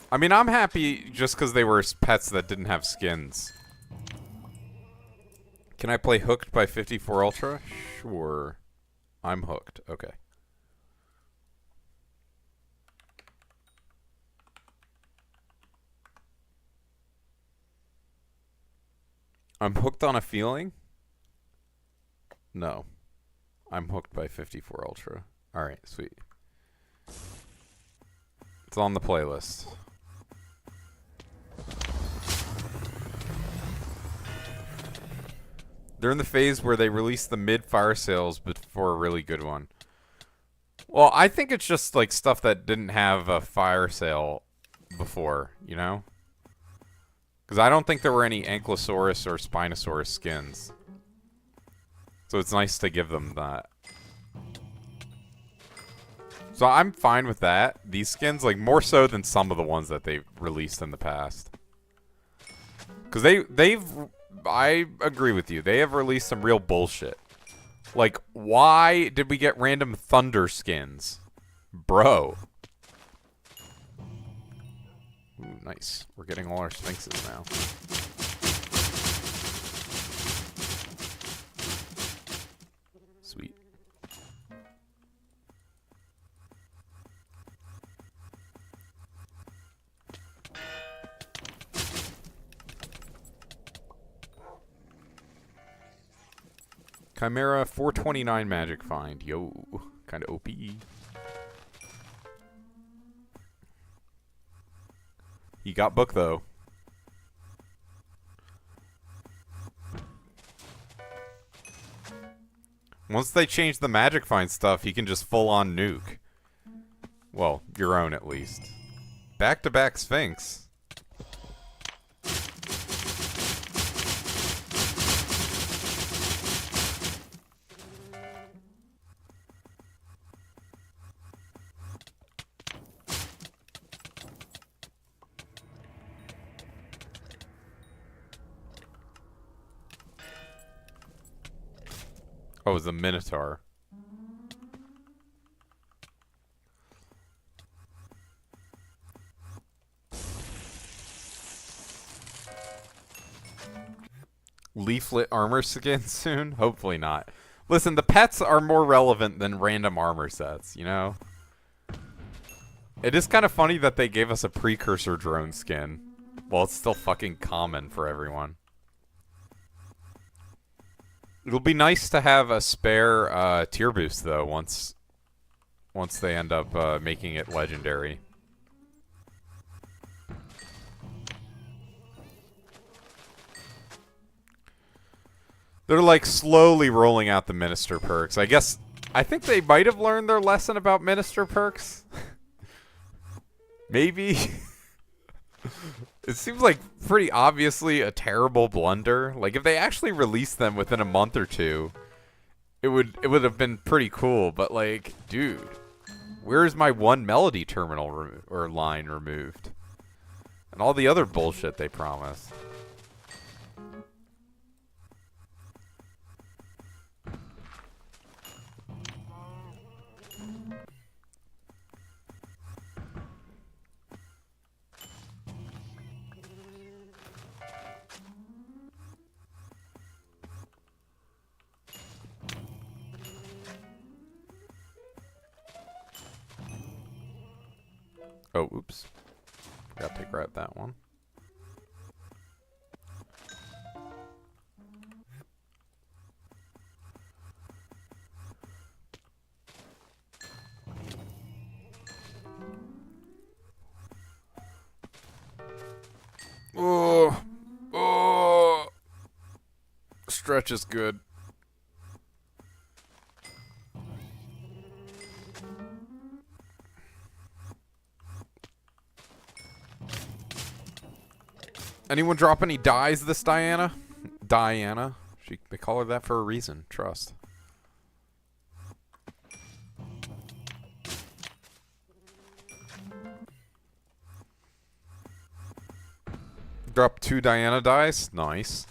I mean, I'm happy just because they were pets that didn't have skins. Can I play Hooked by 54 Ultra? Sure. I'm hooked. Okay. I'm hooked on a feeling? No. I'm hooked by 54 Ultra. Alright, sweet. It's on the playlist. They're in the phase where they release the mid-fire sales before a really good one. Well, I think it's just like stuff that didn't have a fire sale before, you know? Because I don't think there were any Ankylosaurus or Spinosaurus skins. So it's nice to give them that. So I'm fine with that. These skins, like, more so than some of the ones that they've released in the past. Because I agree with you. They have released some real bullshit. Like, why did we get random thunder skins? Bro. Ooh, nice. We're getting all our Sphinxes now. Sweet. Chimera 429 magic find. Yo. Kind of OP. He got book though. Once they change the magic find stuff, he can just full on nuke. Well, your own at least. Back-to-back Sphinx. Oh, it was a Minotaur. Leaflet armor skin soon? Hopefully not. Listen, the pets are more relevant than random armor sets, you know? It is kind of funny that they gave us a precursor drone skin. Well, it's still fucking common for everyone. It'll be nice to have a spare tier boost though once they end up making it legendary. They're like slowly rolling out the minister perks. I think they might have learned their lesson about minister perks. Maybe. It seems like pretty obviously a terrible blunder. Like if they actually released them within a month or two, it would have been pretty cool. But like, dude, where's my one melody terminal or line removed? And all the other bullshit they promised. Oh, oops. Forgot to grab that one. Oh, oh. Stretch is good. Anyone drop any dies this Diana? Diana. They call her that for a reason. Trust. Drop 2 Diana dies? Nice.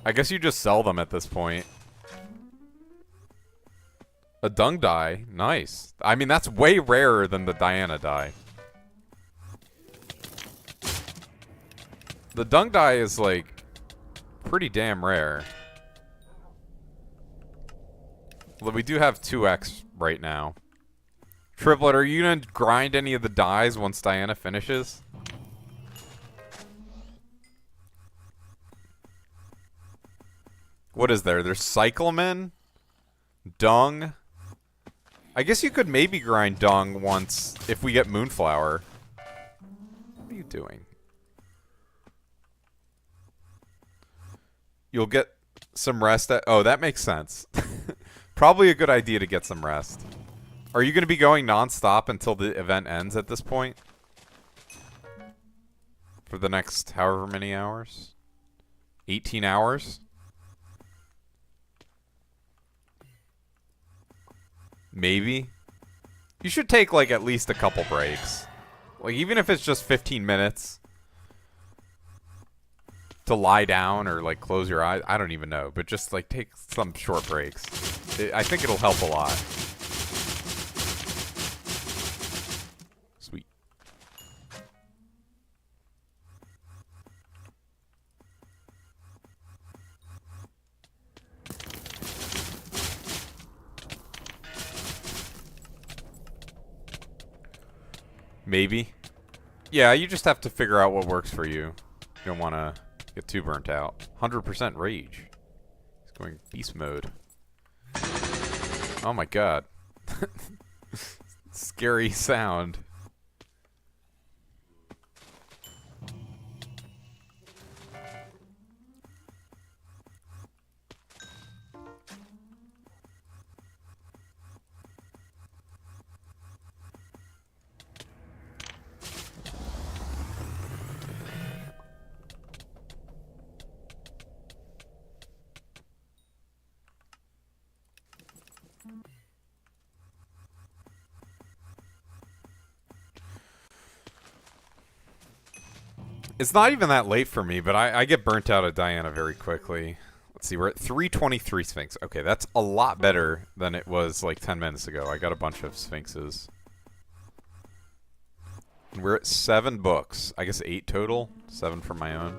I guess you just sell them at this point. A dung die? Nice. I mean, that's way rarer than the Diana die. The dung die is, like, pretty damn rare. Well, we do have 2x right now. Triplet, are you gonna grind any of the dies once Diana finishes? What is there? There's cyclamen, dung. I guess you could maybe grind dung once if we get moonflower. What are you doing? You'll get some rest at... Oh, that makes sense. Probably a good idea to get some rest. Are you going to be going non-stop until the event ends at this point? For the next however many hours? 18 hours? Maybe. You should take, like, at least a couple breaks. Like, even if it's just 15 minutes to lie down or, like, close your eyes. I don't even know. But just, like, take some short breaks. I think it'll help a lot. Sweet. Maybe. Yeah, you just have to figure out what works for you. You don't want to get too burnt out. 100% rage. He's going beast mode. Oh my god. Scary sound. It's not even that late for me, but I get burnt out at Diana very quickly. Let's see, we're at 323 Sphinx. Okay, that's a lot better than it was like 10 minutes ago. I got a bunch of Sphinxes. And we're at 7 books. I guess 8 total. 7 for my own.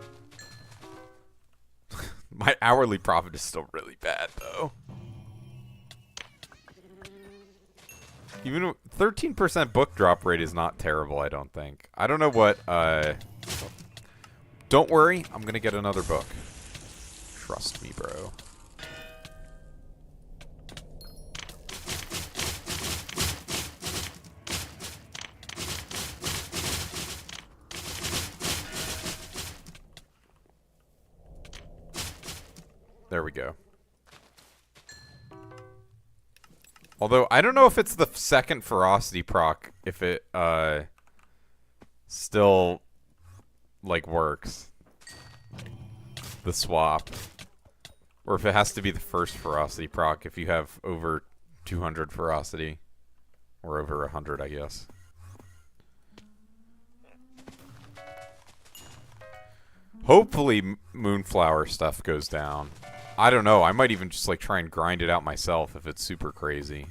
My hourly profit is still really bad, though. Even 13% book drop rate is not terrible, I don't think. I don't know what, Don't worry, I'm gonna get another book. Trust me, bro. There we go. Although, I don't know if it's the second ferocity proc, if it, still, like, works. The swap. Or if it has to be the first ferocity proc if you have over 200 ferocity. Or over 100, I guess. Hopefully, Moonflower stuff goes down. I don't know. I might even just like try and grind it out myself if it's super crazy.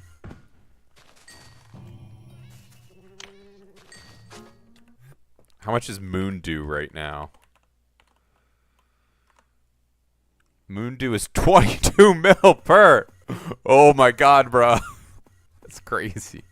How much is Moondew right now? Moondew is 22 mil per. Oh my god, bro. That's crazy.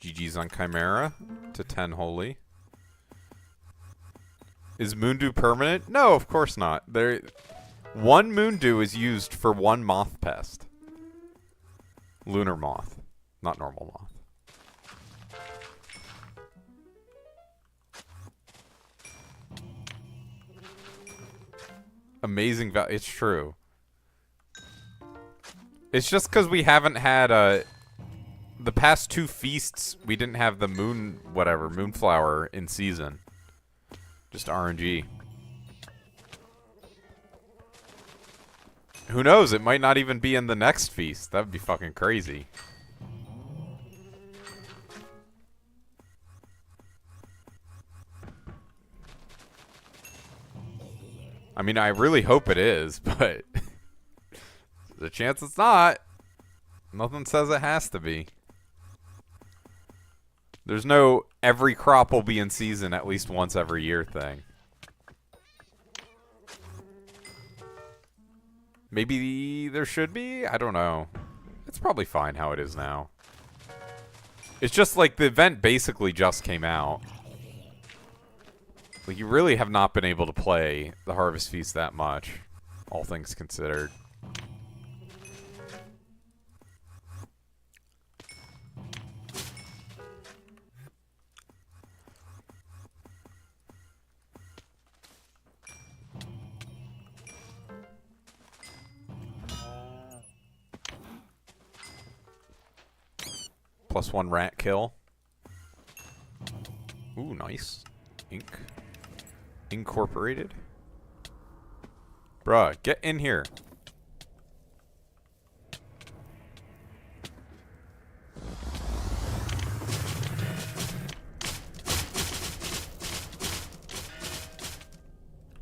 GG's on Chimera to 10 holy. Is Moondew permanent? No, of course not. One Moondew is used for one moth pest. Lunar moth, not normal moth. Amazing value. It's true. It's just because we haven't had the past 2 feasts, we didn't have the moonflower in season. Just RNG. Who knows? It might not even be in the next feast. That would be fucking crazy. I mean, I really hope it is, but there's a chance it's not. Nothing says it has to be. There's no every crop will be in season at least once every year thing. Maybe there should be? I don't know. It's probably fine how it is now. It's just like the event basically just came out. Like, you really have not been able to play the Harvest Feast that much, all things considered. +1 rat kill. Ooh, nice. Ink. Incorporated. Bruh, get in here.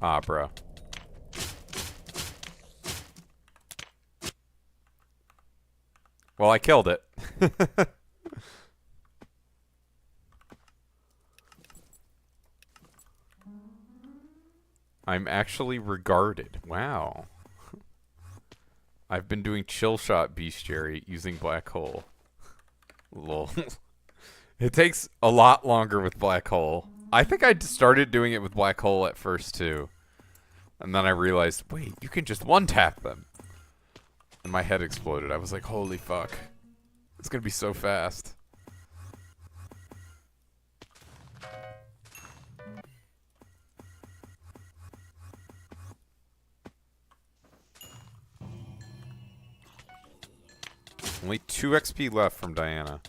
Ah, bro. Well, I killed it. I'm actually regarded. Wow. I've been doing chill shot bestiary using black hole. Lol. It takes a lot longer with black hole. I think I started doing it with black hole at first too. And then I realized, wait, you can just one-tap them. And my head exploded. I was like, holy fuck. It's gonna be so fast. Only 2 XP left from Diana.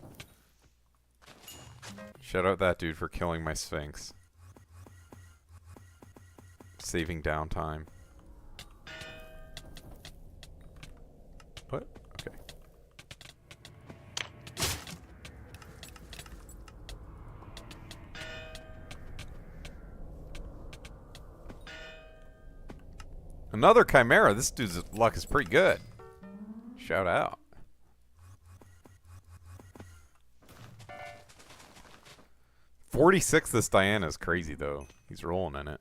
Shout out that dude for killing my Sphinx. Saving downtime. What? Okay. Another Chimera. This dude's luck is pretty good. Shout out. $46 this Diana is crazy, though. He's rolling in it.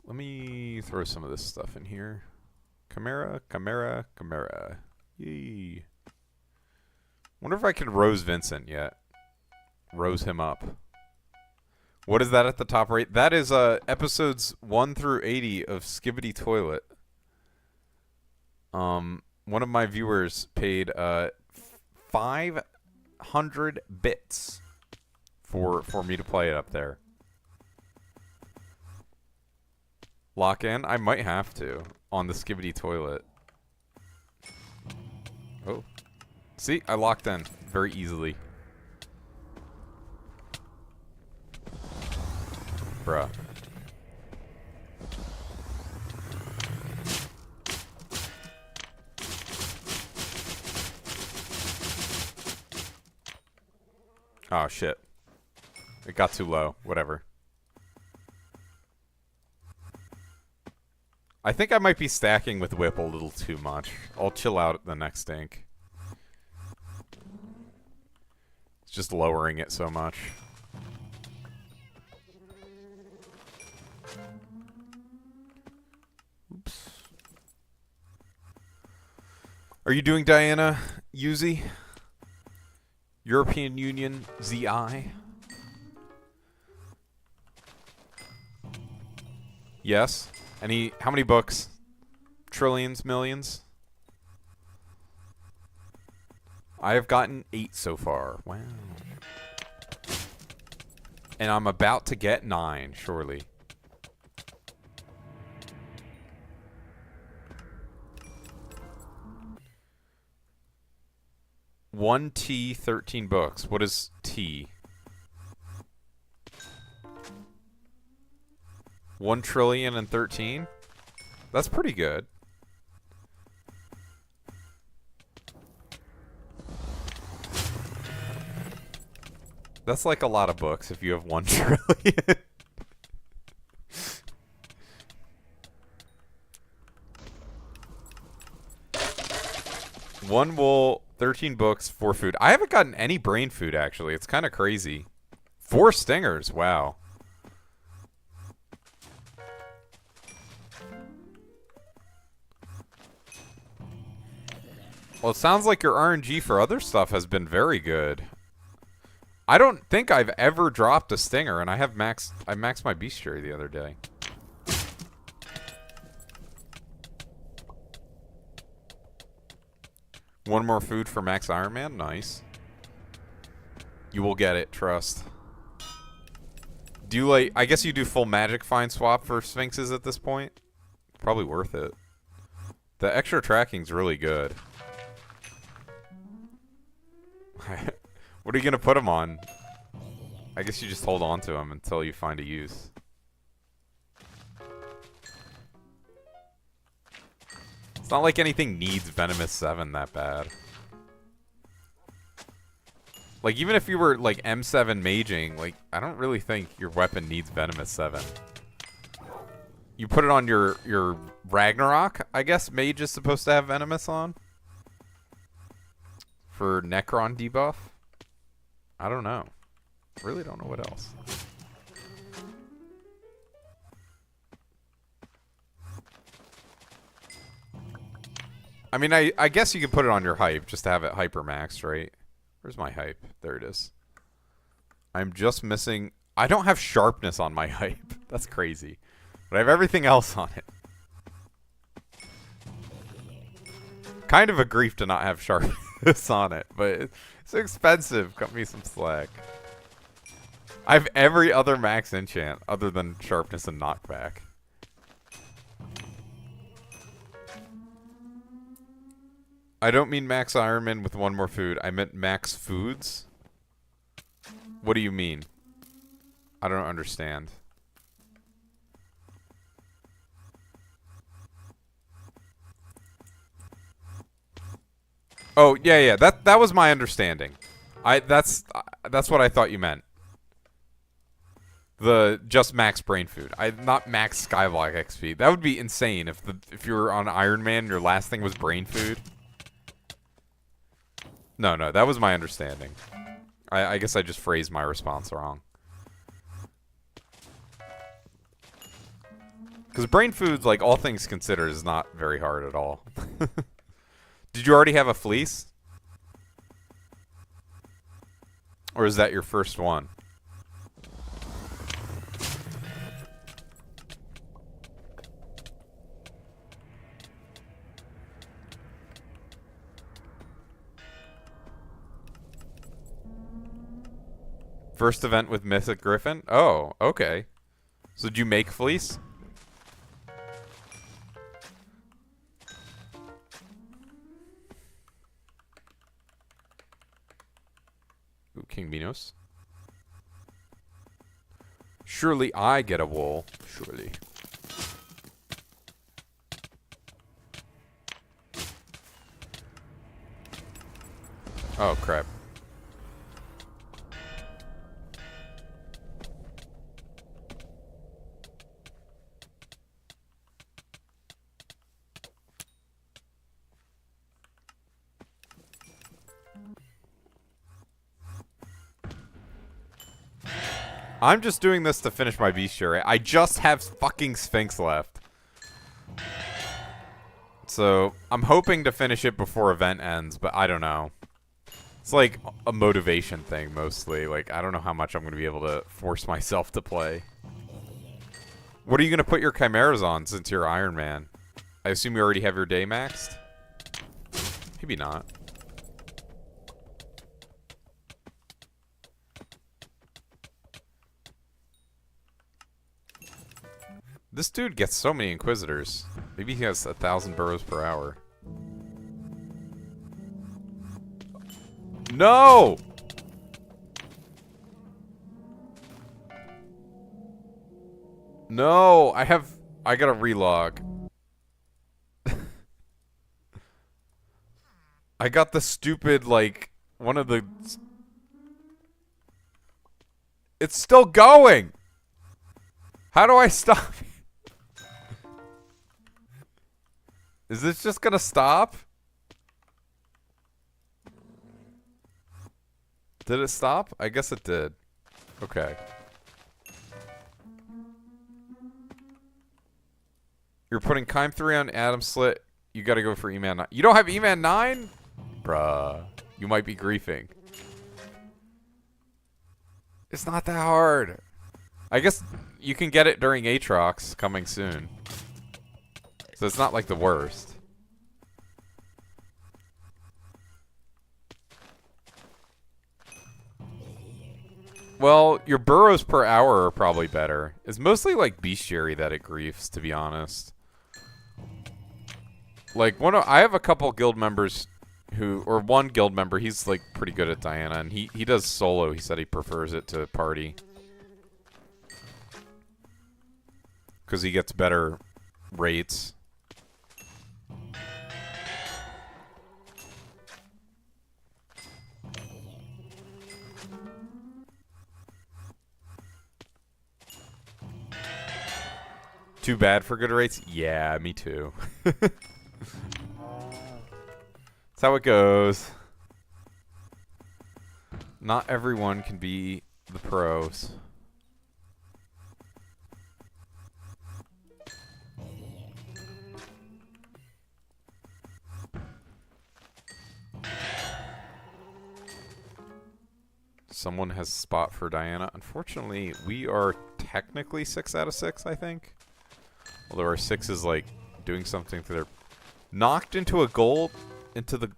Let me throw some of this stuff in here. Chimera, Chimera, Chimera. Yee. Wonder if I can Rose Vincent yet. Rose him up. What is that at the top right? That is episodes 1 through 80 of Skibbity Toilet. One of my viewers paid 500 bits for me to play it up there. Lock in? I might have to on the Skibbity Toilet. Oh. See? I locked in very easily. Bruh. Oh, shit. It got too low. Whatever. I think I might be stacking with Whip a little too much. I'll chill out at the next ink. It's just lowering it so much. Oops. Are you doing Diana, Yuzi? European Union, ZI? Yes. How many books? Trillions, millions? I have gotten 8 so far. Wow. And I'm about to get 9, surely. One T, 13 books. What is T? 1 trillion and 13? That's pretty good. That's like a lot of books if you have 1 trillion. One wool, 13 books, 4 food. I haven't gotten any brain food, actually. It's kind of crazy. 4 stingers, wow. Well, it sounds like your RNG for other stuff has been very good. I don't think I've ever dropped a stinger, and I maxed my bestiary the other day. One more food for Max Iron Man? Nice. You will get it, trust. Do you like... I guess you do full magic find swap for Sphinxes at this point? Probably worth it. The extra tracking's really good. What are you going to put them on? I guess you just hold on to them until you find a use. It's not like anything needs Venomous 7 that bad. Like, even if you were, like, M7 maging, like, I don't really think your weapon needs Venomous 7. You put it on your Ragnarok, I guess mage is supposed to have Venomous on? For Necron debuff? I don't know. Really don't know what else. I mean, I guess you could put it on your hype just to have it hyper maxed, right? Where's my hype? There it is. I'm just missing... I don't have sharpness on my hype. That's crazy. But I have everything else on it. Kind of a grief to not have sharpness on it, but it's expensive. Cut me some slack. I have every other max enchant other than sharpness and knockback. I don't mean max Ironman with one more food. I meant max foods. What do you mean? I don't understand. Oh, yeah. That was my understanding. That's what I thought you meant. The just max brain food. Not max Skyblock XP. That would be insane if you were on Iron Man and your last thing was brain food. No, that was my understanding. I guess I just phrased my response wrong. Because brain food, like, all things considered, is not very hard at all. Did you already have a fleece? Or is that your first one? First event with Mythic Griffin? Oh, okay. So did you make fleece? Ooh, King Minos. Surely I get a wool. Surely. Oh, crap. I'm just doing this to finish my bestiary. I just have fucking Sphinx left. So, I'm hoping to finish it before event ends, but I don't know. It's like a motivation thing, mostly. Like, I don't know how much I'm going to be able to force myself to play. What are you going to put your chimeras on since you're Iron Man? I assume you already have your day maxed? Maybe not. This dude gets so many Inquisitors. Maybe he has 1,000 burrows per hour. No! No, I gotta relog. I got the stupid, like, one of the... It's still going! How do I stop? Is this just gonna stop? Did it stop? I guess it did. Okay. You're putting Kime 3 on Adam Slit. You gotta go for E-Man 9. You don't have E-Man 9? Bruh. You might be griefing. It's not that hard. I guess you can get it during Aatrox coming soon. So it's not like the worst. Well, your burrows per hour are probably better. It's mostly like Bestiary that it griefs, to be honest. Like, I have a couple guild members who, or one guild member, he's like pretty good at Diana, and he does solo. He said he prefers it to party. Because he gets better rates. Too bad for good rates? Yeah, me too. That's how it goes. Not everyone can be the pros. Someone has spot for Diana. Unfortunately, we are technically 6 out of 6, I think. Although our 6 is like doing something to their... Knocked into a gold? Into the...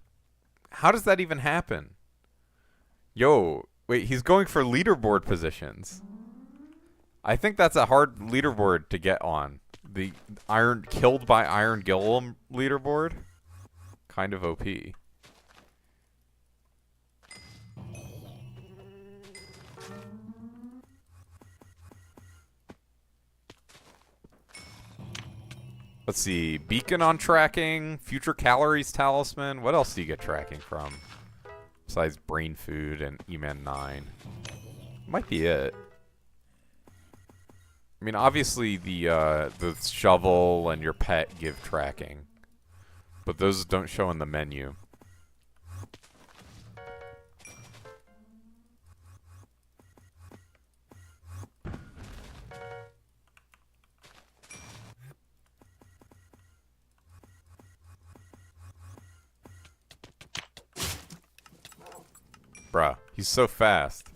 How does that even happen? Yo, wait, he's going for leaderboard positions. I think that's a hard leaderboard to get on. The killed by Iron Golem leaderboard? Kind of OP. Let's see. Beacon on tracking. Future Calories Talisman. What else do you get tracking from? Besides Brain Food and E-Man 9. Might be it. I mean, obviously the shovel and your pet give tracking. But those don't show in the menu. Bruh, he's so fast.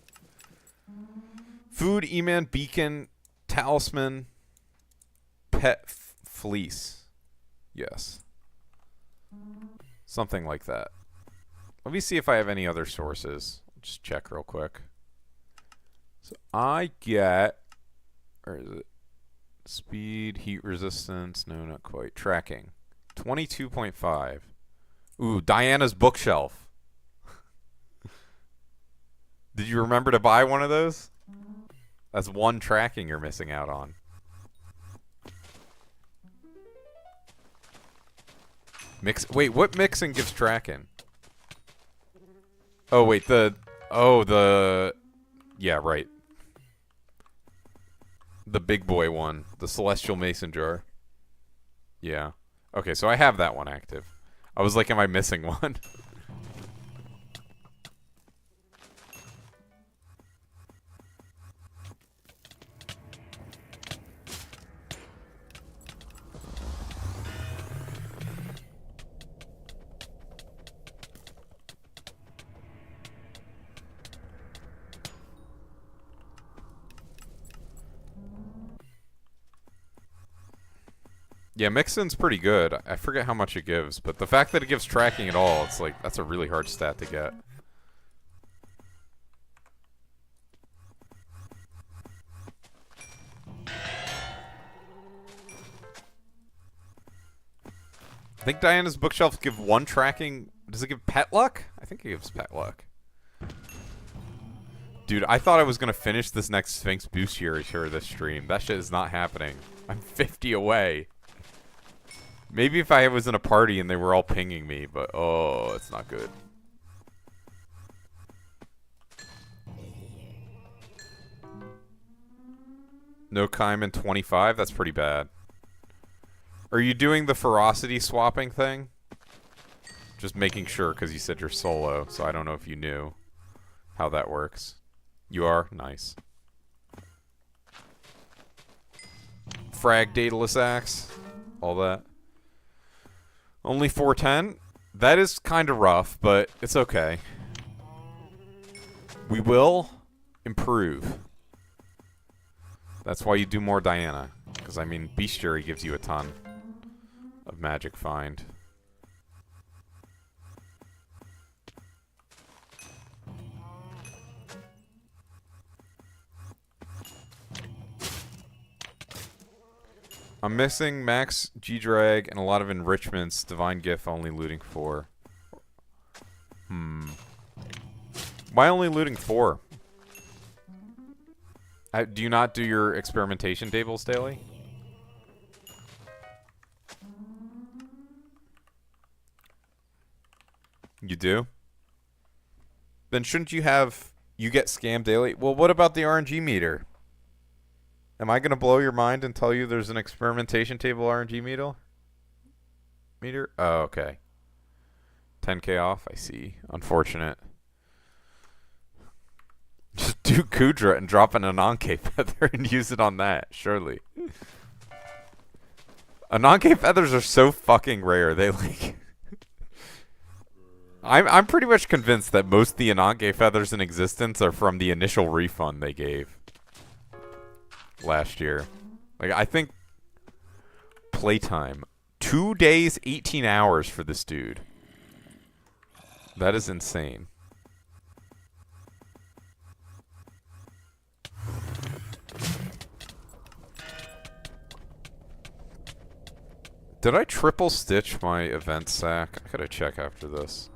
Food, E-Man, Beacon, Talisman, Pet Fleece. Yes. Something like that. Let me see if I have any other sources. Just check real quick. So I get... Where is it? Speed, heat resistance. No, not quite. Tracking. 22.5. Ooh, Diana's bookshelf. Did you remember to buy one of those? That's one tracking you're missing out on. Wait, what mixing gives tracking? Oh, wait, yeah, right. The big boy one. The Celestial Mason Jar. Yeah. Okay, so I have that one active. I was like, am I missing one? Yeah, Mixin's pretty good. I forget how much it gives, but the fact that it gives tracking at all, it's like, that's a really hard stat to get. I think Diana's bookshelf give one tracking. Does it give pet luck? I think it gives pet luck. Dude, I thought I was going to finish this next Sphinx Bestiary here this stream. That shit is not happening. I'm 50 away. Maybe if I was in a party and they were all pinging me, but oh, it's not good. No Kime in 25? That's pretty bad. Are you doing the ferocity swapping thing? Just making sure, because you said you're solo, so I don't know if you knew how that works. You are? Nice. frag Daedalus Axe. All that. Only 410? That is kind of rough, but it's okay. We will improve. That's why you do more Diana. Because, I mean, Bestiary gives you a ton of magic find. I'm missing max G-Drag and a lot of enrichments. Divine Gift only looting 4. Why only looting 4? Do you not do your experimentation tables daily? You do? Then shouldn't you have... You get scammed daily? Well, what about the RNG meter? Am I going to blow your mind and tell you there's an experimentation table RNG meter? Oh, okay. 10k off, I see. Unfortunate. Just do Kudra and drop an Ananke feather and use it on that, surely. Ananke feathers are so fucking rare. They like... I'm pretty much convinced that most of the Ananke feathers in existence are from the initial refund they gave last year. Like, I think playtime 2 days 18 hours for this dude. That is insane. Did I triple stitch my event sack? I gotta check after this.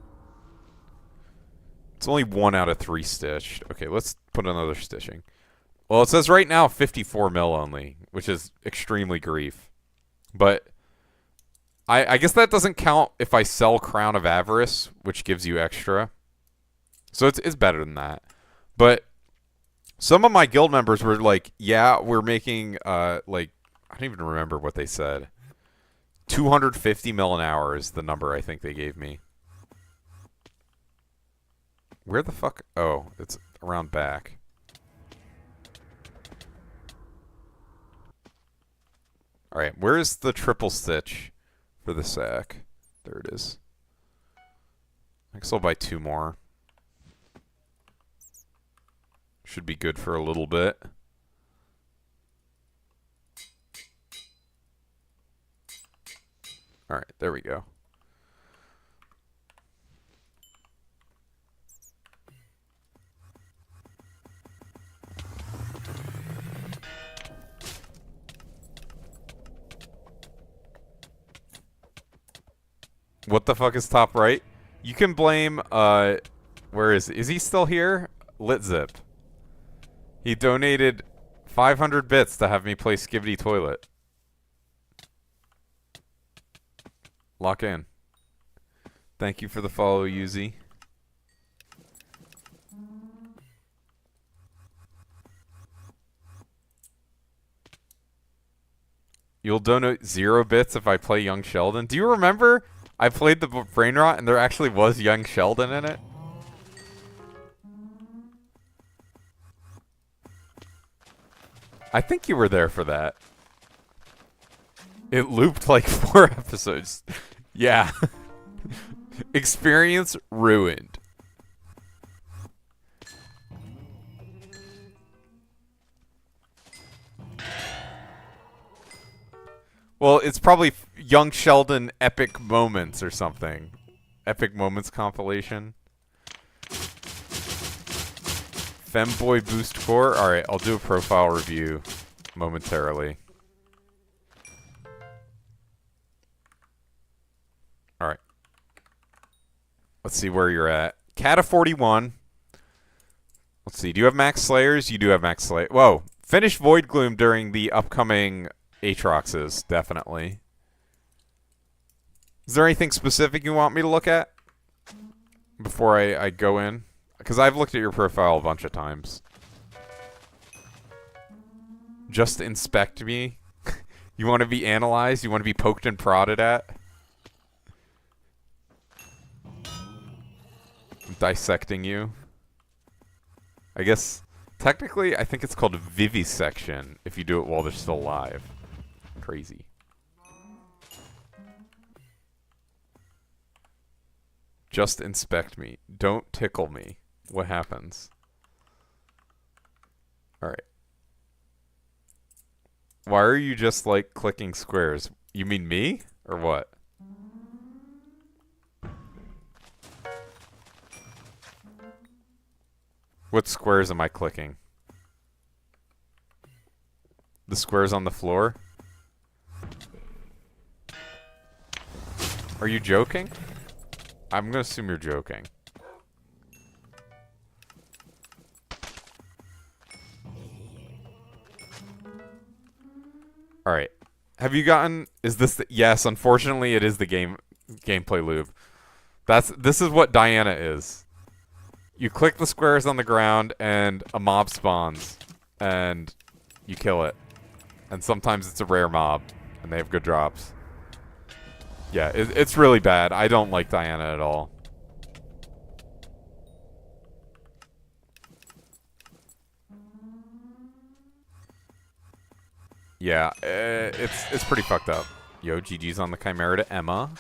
It's only 1 out of 3 stitched. Okay, let's put another stitching. Well, it says right now 54 mil only, which is extremely grief. But I guess that doesn't count if I sell Crown of Avarice, which gives you extra. So it's better than that. But some of my guild members were like, yeah, we're making, like, I don't even remember what they said. 250 mil an hour is the number I think they gave me. Where the fuck? Oh, it's around back. Alright, where is the triple stitch for the sack? There it is. I guess I'll buy 2 more. Should be good for a little bit. Alright, there we go. What the fuck is top right? You can blame, where is he still here? Litzip. He donated 500 bits to have me play Skibidi Toilet. Lock in. Thank you for the follow, Yuzi. You'll donate 0 bits if I play Young Sheldon. Do you remember I played the Brain Rot and there actually was Young Sheldon in it? I think you were there for that. It looped like 4 episodes. Yeah. Experience ruined. Well, it's probably Young Sheldon Epic Moments or something. Epic Moments compilation. Femboy Boost Core? Alright, I'll do a profile review momentarily. Alright. Let's see where you're at. Cata 41. Let's see, do you have Max Slayers? You do have Max Slayers. Whoa. Finish Void Gloom during the upcoming Aatroxes, definitely. Is there anything specific you want me to look at before I go in? Because I've looked at your profile a bunch of times. Just inspect me? You want to be analyzed? You want to be poked and prodded at? I'm dissecting you. I guess, technically, I think it's called vivisection if you do it while they're still alive. Crazy. Just inspect me. Don't tickle me. What happens? Alright. Why are you just, like, clicking squares? You mean me? Or what? What squares am I clicking? The squares on the floor? Are you joking? I'm gonna assume you're joking. Alright. Have you gotten... Is this the... Yes, unfortunately it is the gameplay loop. This is what Diana is. You click the squares on the ground and a mob spawns. And you kill it. And sometimes it's a rare mob. And they have good drops. Yeah, it's really bad. I don't like Diana at all. Yeah, it's pretty fucked up. Yo, GG's on the Chimera to Emma.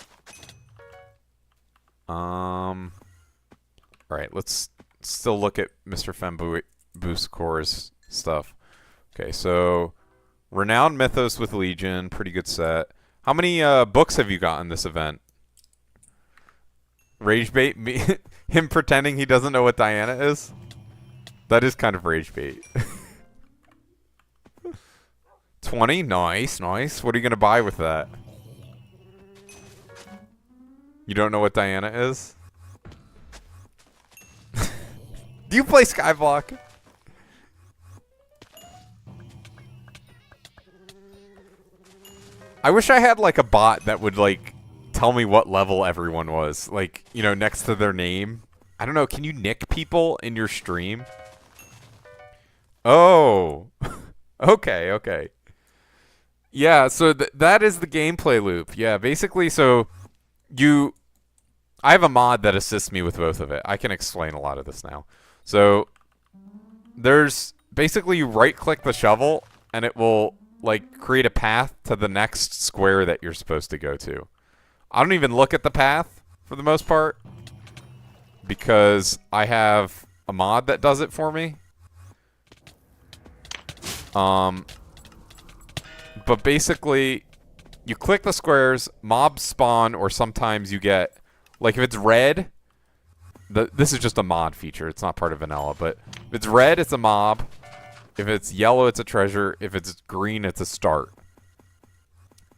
Alright, let's still look at Mr. Femboosecore's stuff. Okay, so Renowned Mythos with Legion, pretty good set. How many books have you got in this event? Rage bait? Me him pretending he doesn't know what Diana is? That is kind of rage bait. 20? Nice, nice. What are you going to buy with that? You don't know what Diana is? Do you play Skyblock? I wish I had, like, a bot that would, like, tell me what level everyone was. Like, you know, next to their name. I don't know, can you nick people in your stream? Oh. Okay, okay. Yeah, so that is the gameplay loop. Yeah, basically, so I have a mod that assists me with both of it. I can explain a lot of this now. So there's basically you right-click the shovel, and it will, like, create a path to the next square that you're supposed to go to. I don't even look at the path, for the most part, because I have a mod that does it for me. But basically, you click the squares, mobs spawn, or sometimes you get, like, if it's red, this is just a mod feature, it's not part of vanilla, but if it's red, it's a mob. If it's yellow, it's a treasure. If it's green, it's a start.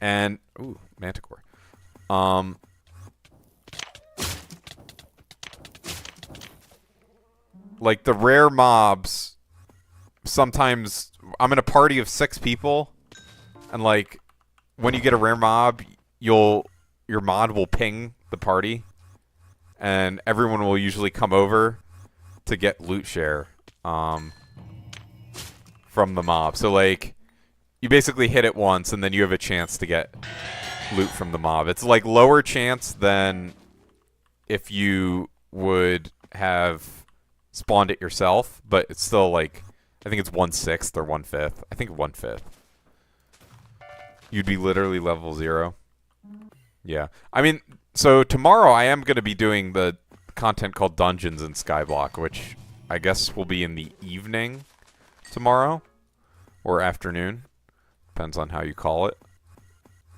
And, ooh, Manticore. Like, the rare mobs, sometimes, I'm in a party of 6 people, and, like, when you get a rare mob, your mod will ping the party, and everyone will usually come over to get loot share, from the mob. So, like, you basically hit it once, and then you have a chance to get loot from the mob. It's, like, lower chance than if you would have spawned it yourself, but it's still, like, I think it's 1/6 or 1/5. I think 1/5. You'd be literally level 0. Yeah. I mean, so tomorrow I am going to be doing the content called Dungeons in Skyblock, which I guess will be in the evening tomorrow. Or afternoon. Depends on how you call it.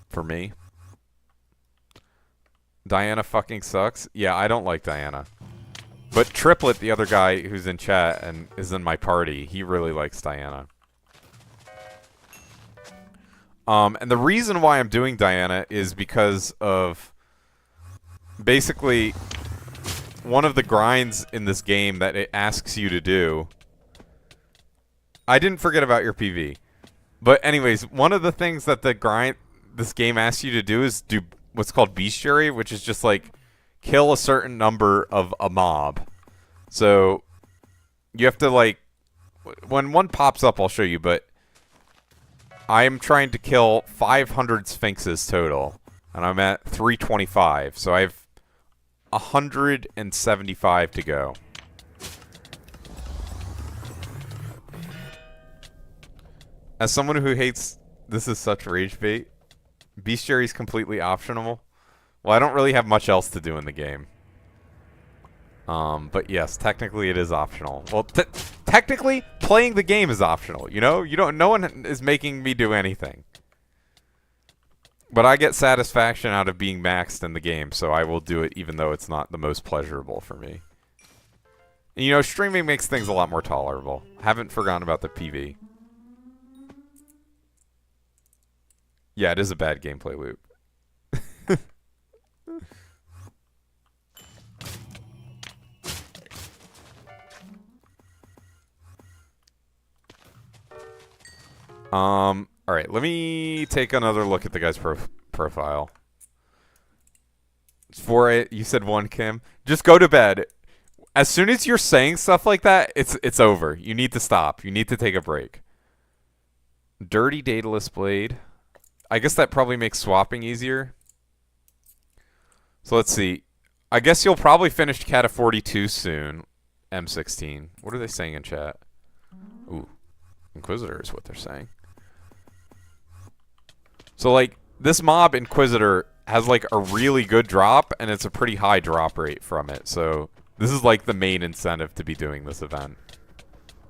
For me. Diana fucking sucks. Yeah, I don't like Diana. But Triplet, the other guy who's in chat and is in my party, he really likes Diana. And the reason why I'm doing Diana is because of basically one of the grinds in this game that it asks you to do. I didn't forget about your PV. But anyways, one of the things that this game asks you to do is do what's called bestiary, which is just like kill a certain number of a mob. So you have to, like, when one pops up, I'll show you, but I'm trying to kill 500 Sphinxes total, and I'm at 325, so I have 175 to go. As someone who hates This is such rage bait. Bestiary's completely optional. Well, I don't really have much else to do in the game. But yes, technically it is optional. Well, technically playing the game is optional. You know, no one is making me do anything. But I get satisfaction out of being maxed in the game, so I will do it even though it's not the most pleasurable for me. And, you know, streaming makes things a lot more tolerable. Haven't forgotten about the PV. Yeah, it is a bad gameplay loop. Alright, let me take another look at the guy's profile. You said 1 Kim. Just go to bed. As soon as you're saying stuff like that, it's over. You need to stop. You need to take a break. Dirty Daedalus Blade. I guess that probably makes swapping easier. So let's see. I guess you'll probably finish Cat of 42 soon. M16. What are they saying in chat? Ooh. Inquisitor is what they're saying. So, like, this mob Inquisitor has, like, a really good drop, and it's a pretty high drop rate from it. So, this is, like, the main incentive to be doing this event.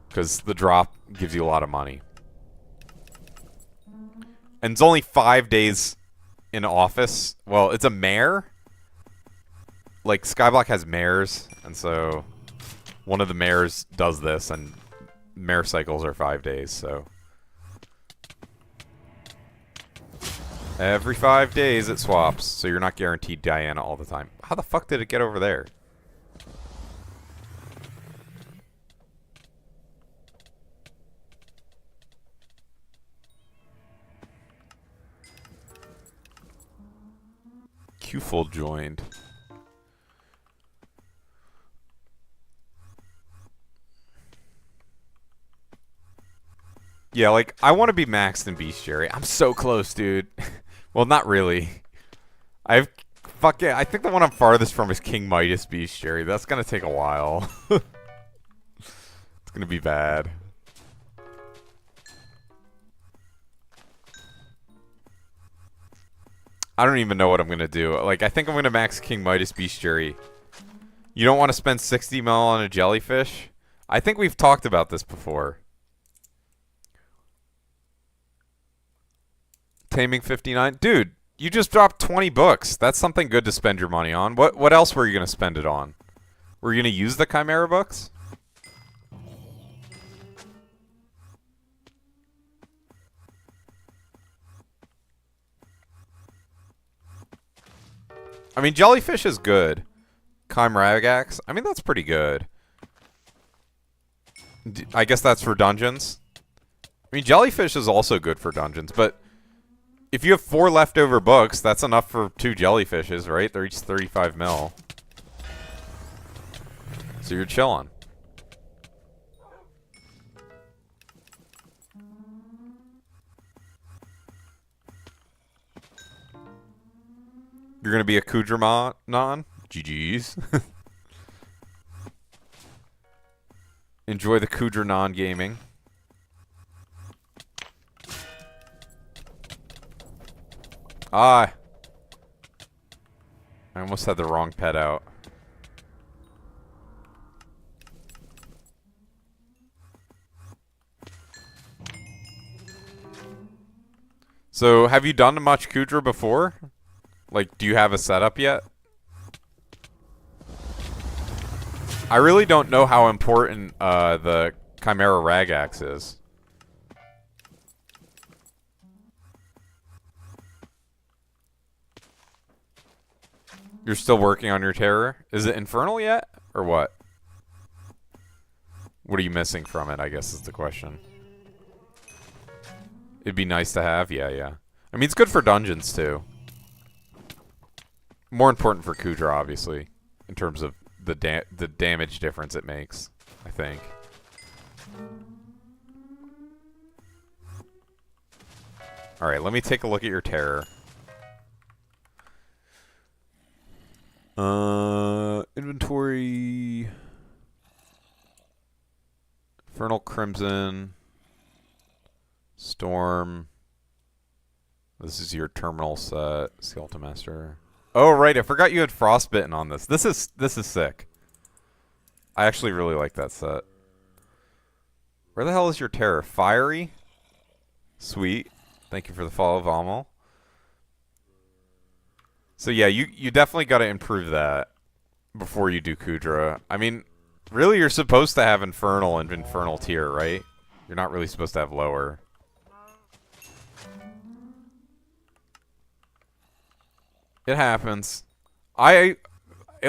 Because the drop gives you a lot of money. And it's only 5 days in office. Well, it's a mare. Like, Skyblock has mares, and so one of the mares does this, and mare cycles are 5 days, so... Every 5 days it swaps, so you're not guaranteed Diana all the time. How the fuck did it get over there? Q-fold joined. Yeah, like, I want to be maxed in Bestiary. I'm so close, dude. Well, not really. I think the one I'm farthest from is King Midas Bestiary. That's gonna take a while. It's gonna be bad. I don't even know what I'm gonna do. Like, I think I'm gonna max King Midas Bestiary. You don't want to spend 60 mil on a jellyfish? I think we've talked about this before. Taming 59? Dude, you just dropped 20 books. That's something good to spend your money on. What else were you going to spend it on? Were you going to use the Chimera books? I mean, Jellyfish is good. Chimera, I mean, that's pretty good. I guess that's for dungeons. I mean, Jellyfish is also good for dungeons, but... If you have 4 leftover books, that's enough for 2 jellyfishes, right? They're each 35 mil. So you're chilling. You're gonna be a Kudramanon? GG's. Enjoy the Kudranon gaming. Ah! I almost had the wrong pet out. So, have you done much Kudra before? Like, do you have a setup yet? I really don't know how important the Chimera Ragax is. You're still working on your terror? Is it Infernal yet? Or what? What are you missing from it, I guess is the question. It'd be nice to have? Yeah, yeah. I mean, it's good for dungeons, too. More important for Kudra, obviously. In terms of the damage difference it makes, I think. Alright, let me take a look at your terror. Inventory. Infernal Crimson. Storm. This is your terminal set. Skeleton Master. Oh, right. I forgot you had Frostbitten on this. This is sick. I actually really like that set. Where the hell is your terror? Fiery? Sweet. Thank you for the follow, Vomel. So yeah, you definitely got to improve that before you do Kudra. I mean, really you're supposed to have Infernal and Infernal tier, right? You're not really supposed to have lower. It happens. It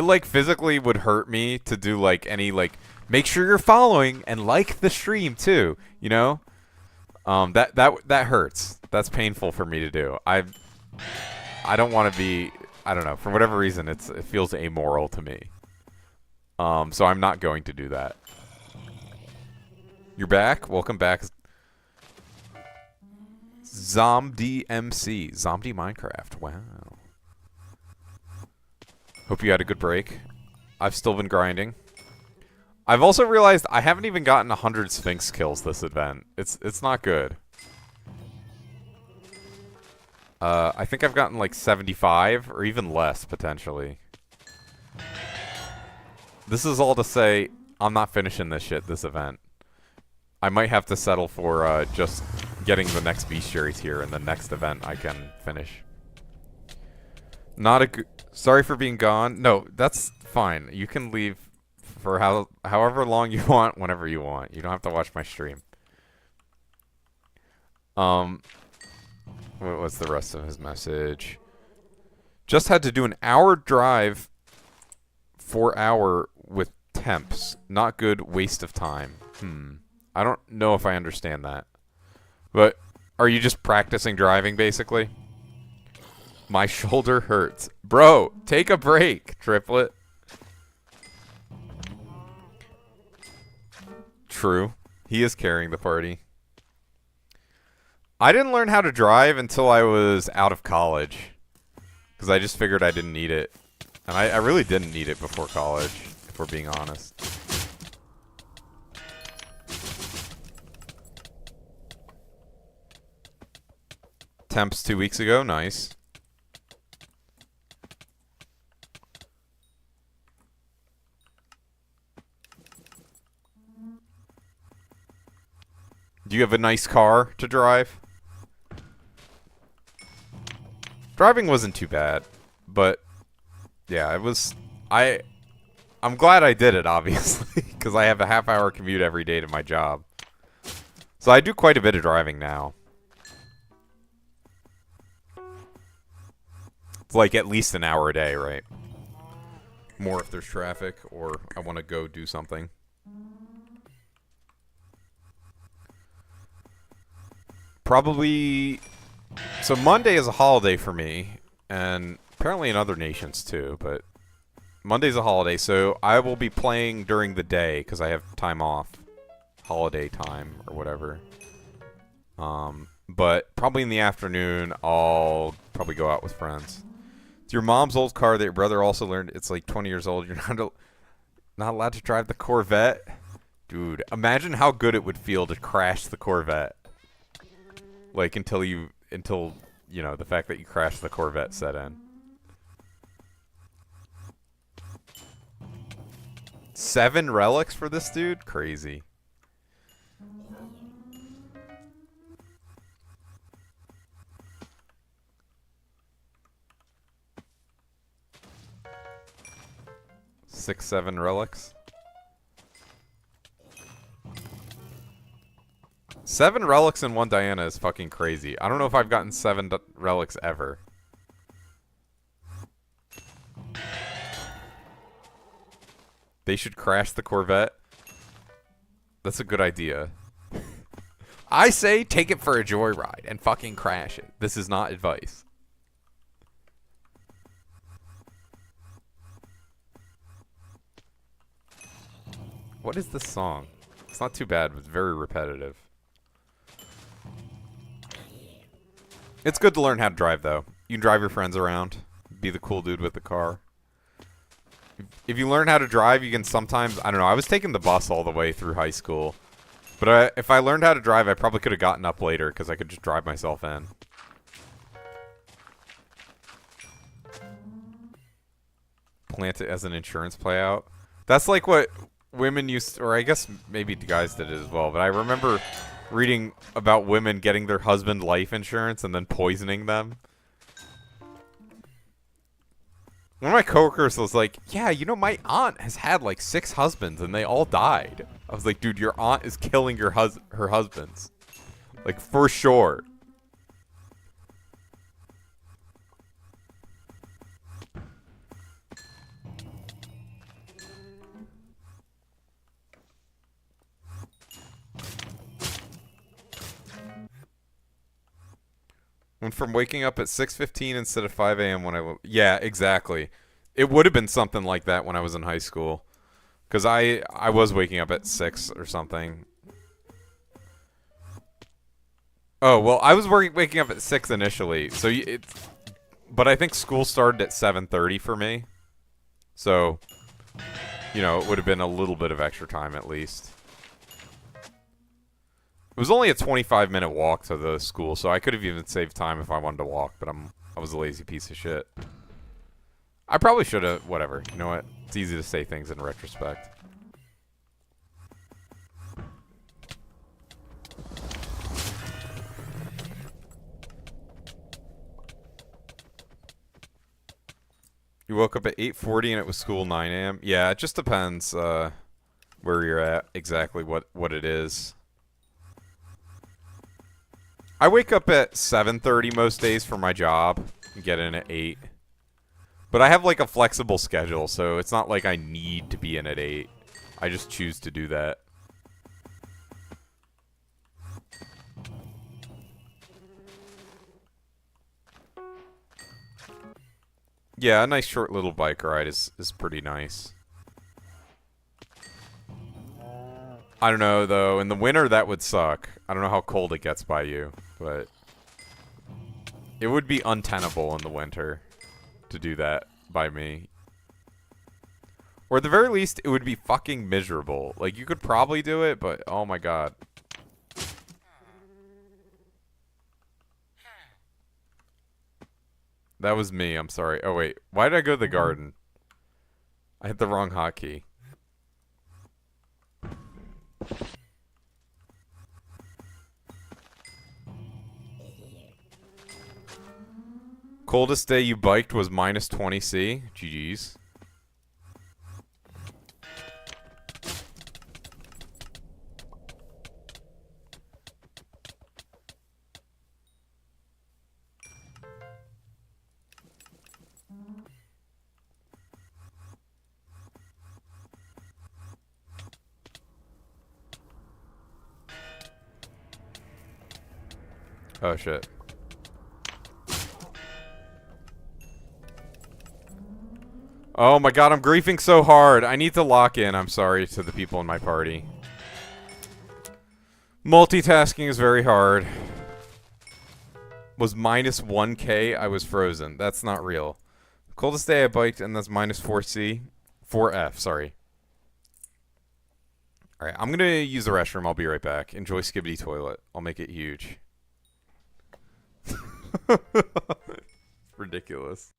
like physically would hurt me to do like any like make sure you're following and like the stream too, you know? That hurts. That's painful for me to do. I don't want to be, I don't know, for whatever reason it feels amoral to me. So I'm not going to do that. You're back? Welcome back. Zomdy MC. Zomdy Minecraft. Wow. Hope you had a good break. I've still been grinding. I've also realized I haven't even gotten 100 Sphinx kills this event. It's not good. I think I've gotten like 75 or even less potentially. This is all to say I'm not finishing this shit this event. I might have to settle for just getting the next bestiaries here and the next event I can finish. Not a good... Sorry for being gone. No, that's fine. You can leave for however long you want, whenever you want. You don't have to watch my stream. What's the rest of his message? Just had to do an hour drive for hour with temps. Not good, waste of time. I don't know if I understand that. But are you just practicing driving, basically? My shoulder hurts. Bro, take a break, Triplet. True. He is carrying the party. I didn't learn how to drive until I was out of college. Because I just figured I didn't need it. And I really didn't need it before college, if we're being honest. Temps 2 weeks ago, nice. Do you have a nice car to drive? Driving wasn't too bad, but yeah, it was. I'm glad I did it, obviously, because I have a half-hour commute every day to my job. So I do quite a bit of driving now. It's like at least an hour a day, right? More if there's traffic or I want to go do something. Probably... So Monday is a holiday for me, and apparently in other nations too, but Monday's a holiday, so I will be playing during the day because I have time off. Holiday time or whatever. But probably in the afternoon, I'll probably go out with friends. It's your mom's old car that your brother also learned. It's like 20 years old. You're not allowed to drive the Corvette? Dude, imagine how good it would feel to crash the Corvette. Like, until you know, the fact that you crashed the Corvette set in. 7 relics for this dude? Crazy. Six, 7 relics. 7 relics in 1 Diana is fucking crazy. I don't know if I've gotten 7 relics ever. They should crash the Corvette. That's a good idea. I say take it for a joyride and fucking crash it. This is not advice. What is this song? It's not too bad, but it's very repetitive. It's good to learn how to drive, though. You can drive your friends around. Be the cool dude with the car. If you learn how to drive, you can sometimes... I don't know. I was taking the bus all the way through high school. But if I learned how to drive, I probably could have gotten up later because I could just drive myself in. plant it as an insurance payout. That's like what women used, or I guess maybe guys did it as well. But I remember reading about women getting their husband life insurance and then poisoning them. One of my coworkers was like, "Yeah, you know, my aunt has had like 6 husbands and they all died." I was like, "Dude, your aunt is killing her husbands, like for sure." Went from waking up at 6:15 instead of 5 a.m. when yeah, exactly. It would have been something like that when I was in high school, because I was waking up at 6 or something. Oh well, I was waking up at 6 initially, so but I think school started at 7:30 for me, so you know it would have been a little bit of extra time at least. It was only a 25-minute walk to the school, so I could have even saved time if I wanted to walk, but I was a lazy piece of shit. I probably should have, whatever. You know what? It's easy to say things in retrospect. You woke up at 8:40 and it was school 9 a.m.? Yeah, it just depends where you're at, exactly what it is. I wake up at 7:30 most days for my job and get in at 8. But I have like a flexible schedule, so it's not like I need to be in at 8. I just choose to do that. Yeah, a nice short little bike ride is pretty nice. I don't know, though. In the winter, that would suck. I don't know how cold it gets by you, but it would be untenable in the winter to do that by me. Or at the very least, it would be fucking miserable. Like, you could probably do it, but oh my god. That was me, I'm sorry. Oh wait, why did I go to the garden? I hit the wrong hotkey. Coldest day you biked was minus 20°. GG's. Oh shit. Oh my god, I'm griefing so hard. I need to lock in. I'm sorry to the people in my party. Multitasking is very hard. Was minus 1K, I was frozen. That's not real. Coldest day I biked, and that's minus 4C. 4F, sorry. Alright, I'm gonna use the restroom. I'll be right back. Enjoy Skibbity Toilet. I'll make it huge. Ridiculous.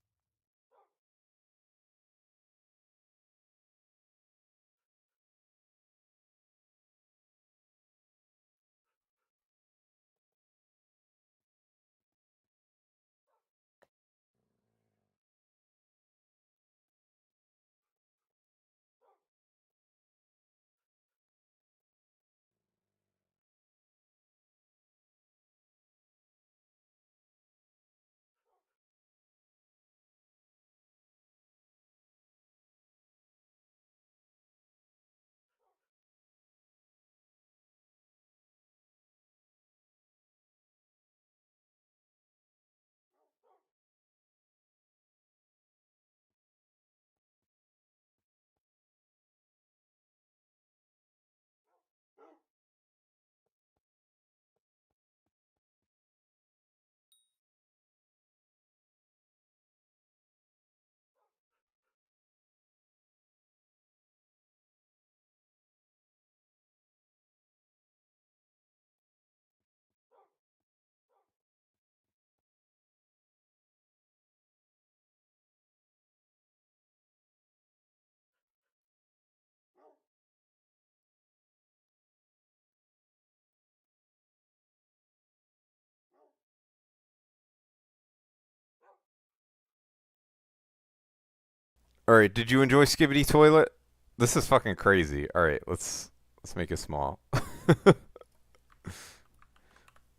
Alright, did you enjoy Skibidi Toilet? This is fucking crazy. Alright, let's make it small.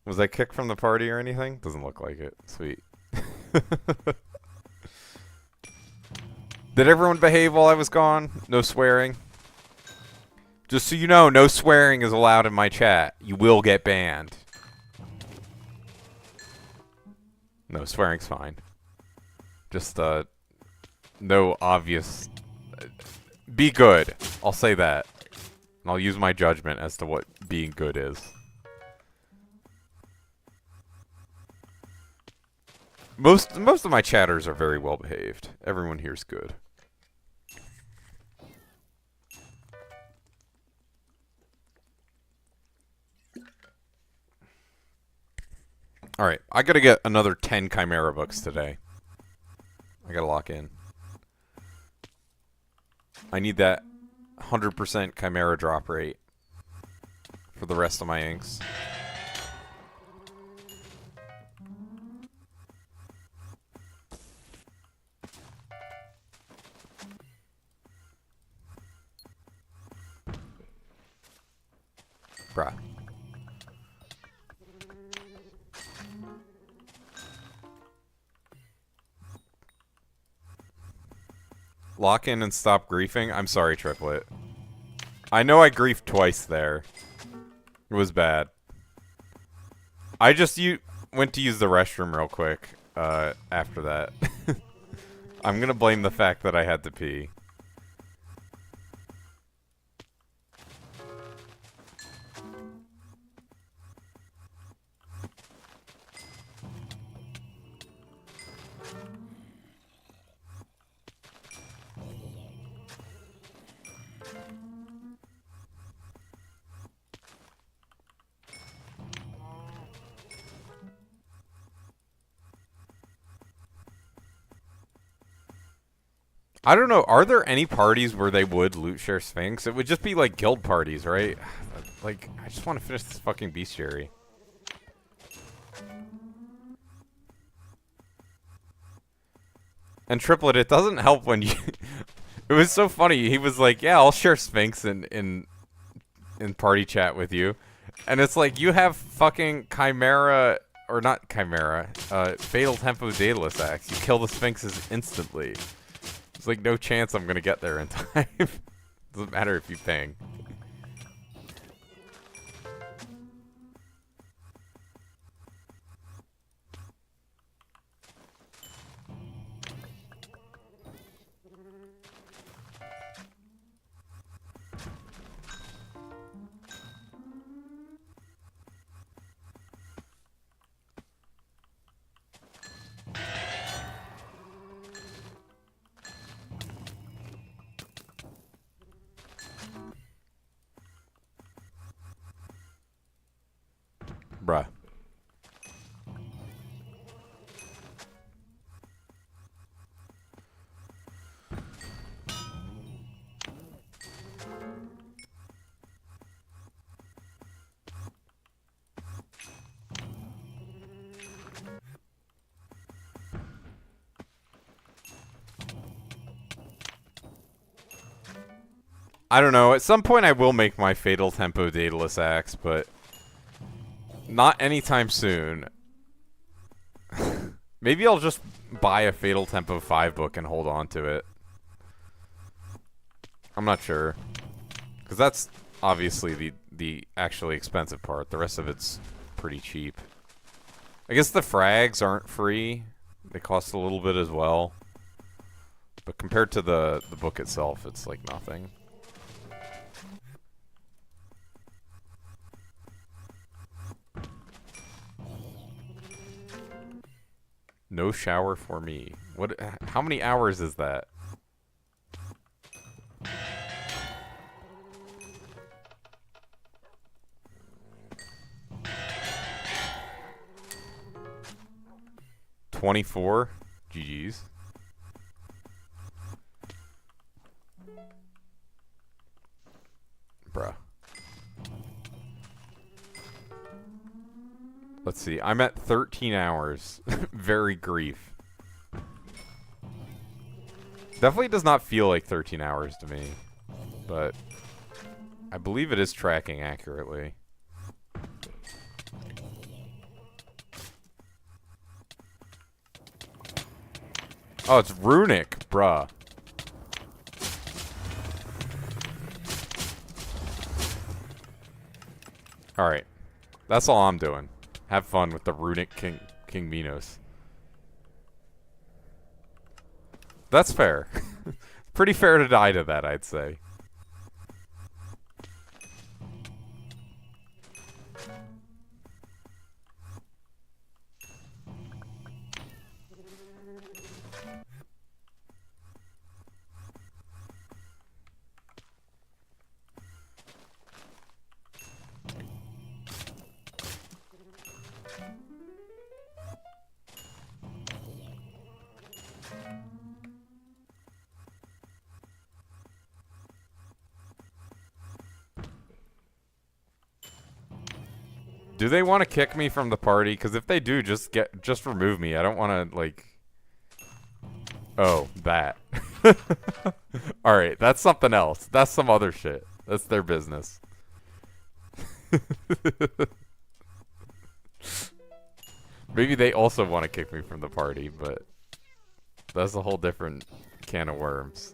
Was I kicked from the party or anything? Doesn't look like it. Sweet. Did everyone behave while I was gone? No swearing? Just so you know, no swearing is allowed in my chat. You will get banned. No, swearing's fine. Just, no obvious... Be good. I'll say that. And I'll use my judgment as to what being good is. Most of my chatters are very well behaved. Everyone here's good. Alright, I gotta get another 10 Chimera books today. I gotta lock in. I need that 100% Chimera drop rate for the rest of my inks. Bruh. Lock in and stop griefing? I'm sorry, Triplet. I know I griefed twice there. It was bad. I just went to use the restroom real quick after that. I'm gonna blame the fact that I had to pee. I don't know, are there any parties where they would loot share Sphinx? It would just be like guild parties, right? Like, I just want to finish this fucking bestiary. And Triplet, it doesn't help when you... It was so funny, he was like, yeah, I'll share Sphinx in party chat with you. And it's like, you have fucking Chimera... Or not Chimera, Fatal Tempo Daedalus Axe. You kill the Sphinxes instantly. There's like no chance I'm gonna get there in time. Doesn't matter if you ping. Bruh. I don't know, at some point I will make my Fatal Tempo Daedalus Axe, but... not anytime soon. Maybe I'll just buy a Fatal Tempo 5 book and hold on to it. I'm not sure. Because that's obviously the actually expensive part. The rest of it's pretty cheap. I guess the frags aren't free. They cost a little bit as well. But compared to the book itself, it's like nothing. No shower for me. What? How many hours is that? $24? GG's. Bruh. Let's see. I'm at 13 hours. Very grief. Definitely does not feel like 13 hours to me, but I believe it is tracking accurately. Oh, it's runic, bruh. Alright. That's all I'm doing. Have fun with the runic King Minos. That's fair. Pretty fair to die to that, I'd say. Do they want to kick me from the party? Because if they do, just remove me. I don't want to, like... Oh, that. Alright, that's something else. That's some other shit. That's their business. Maybe they also want to kick me from the party, but... That's a whole different can of worms.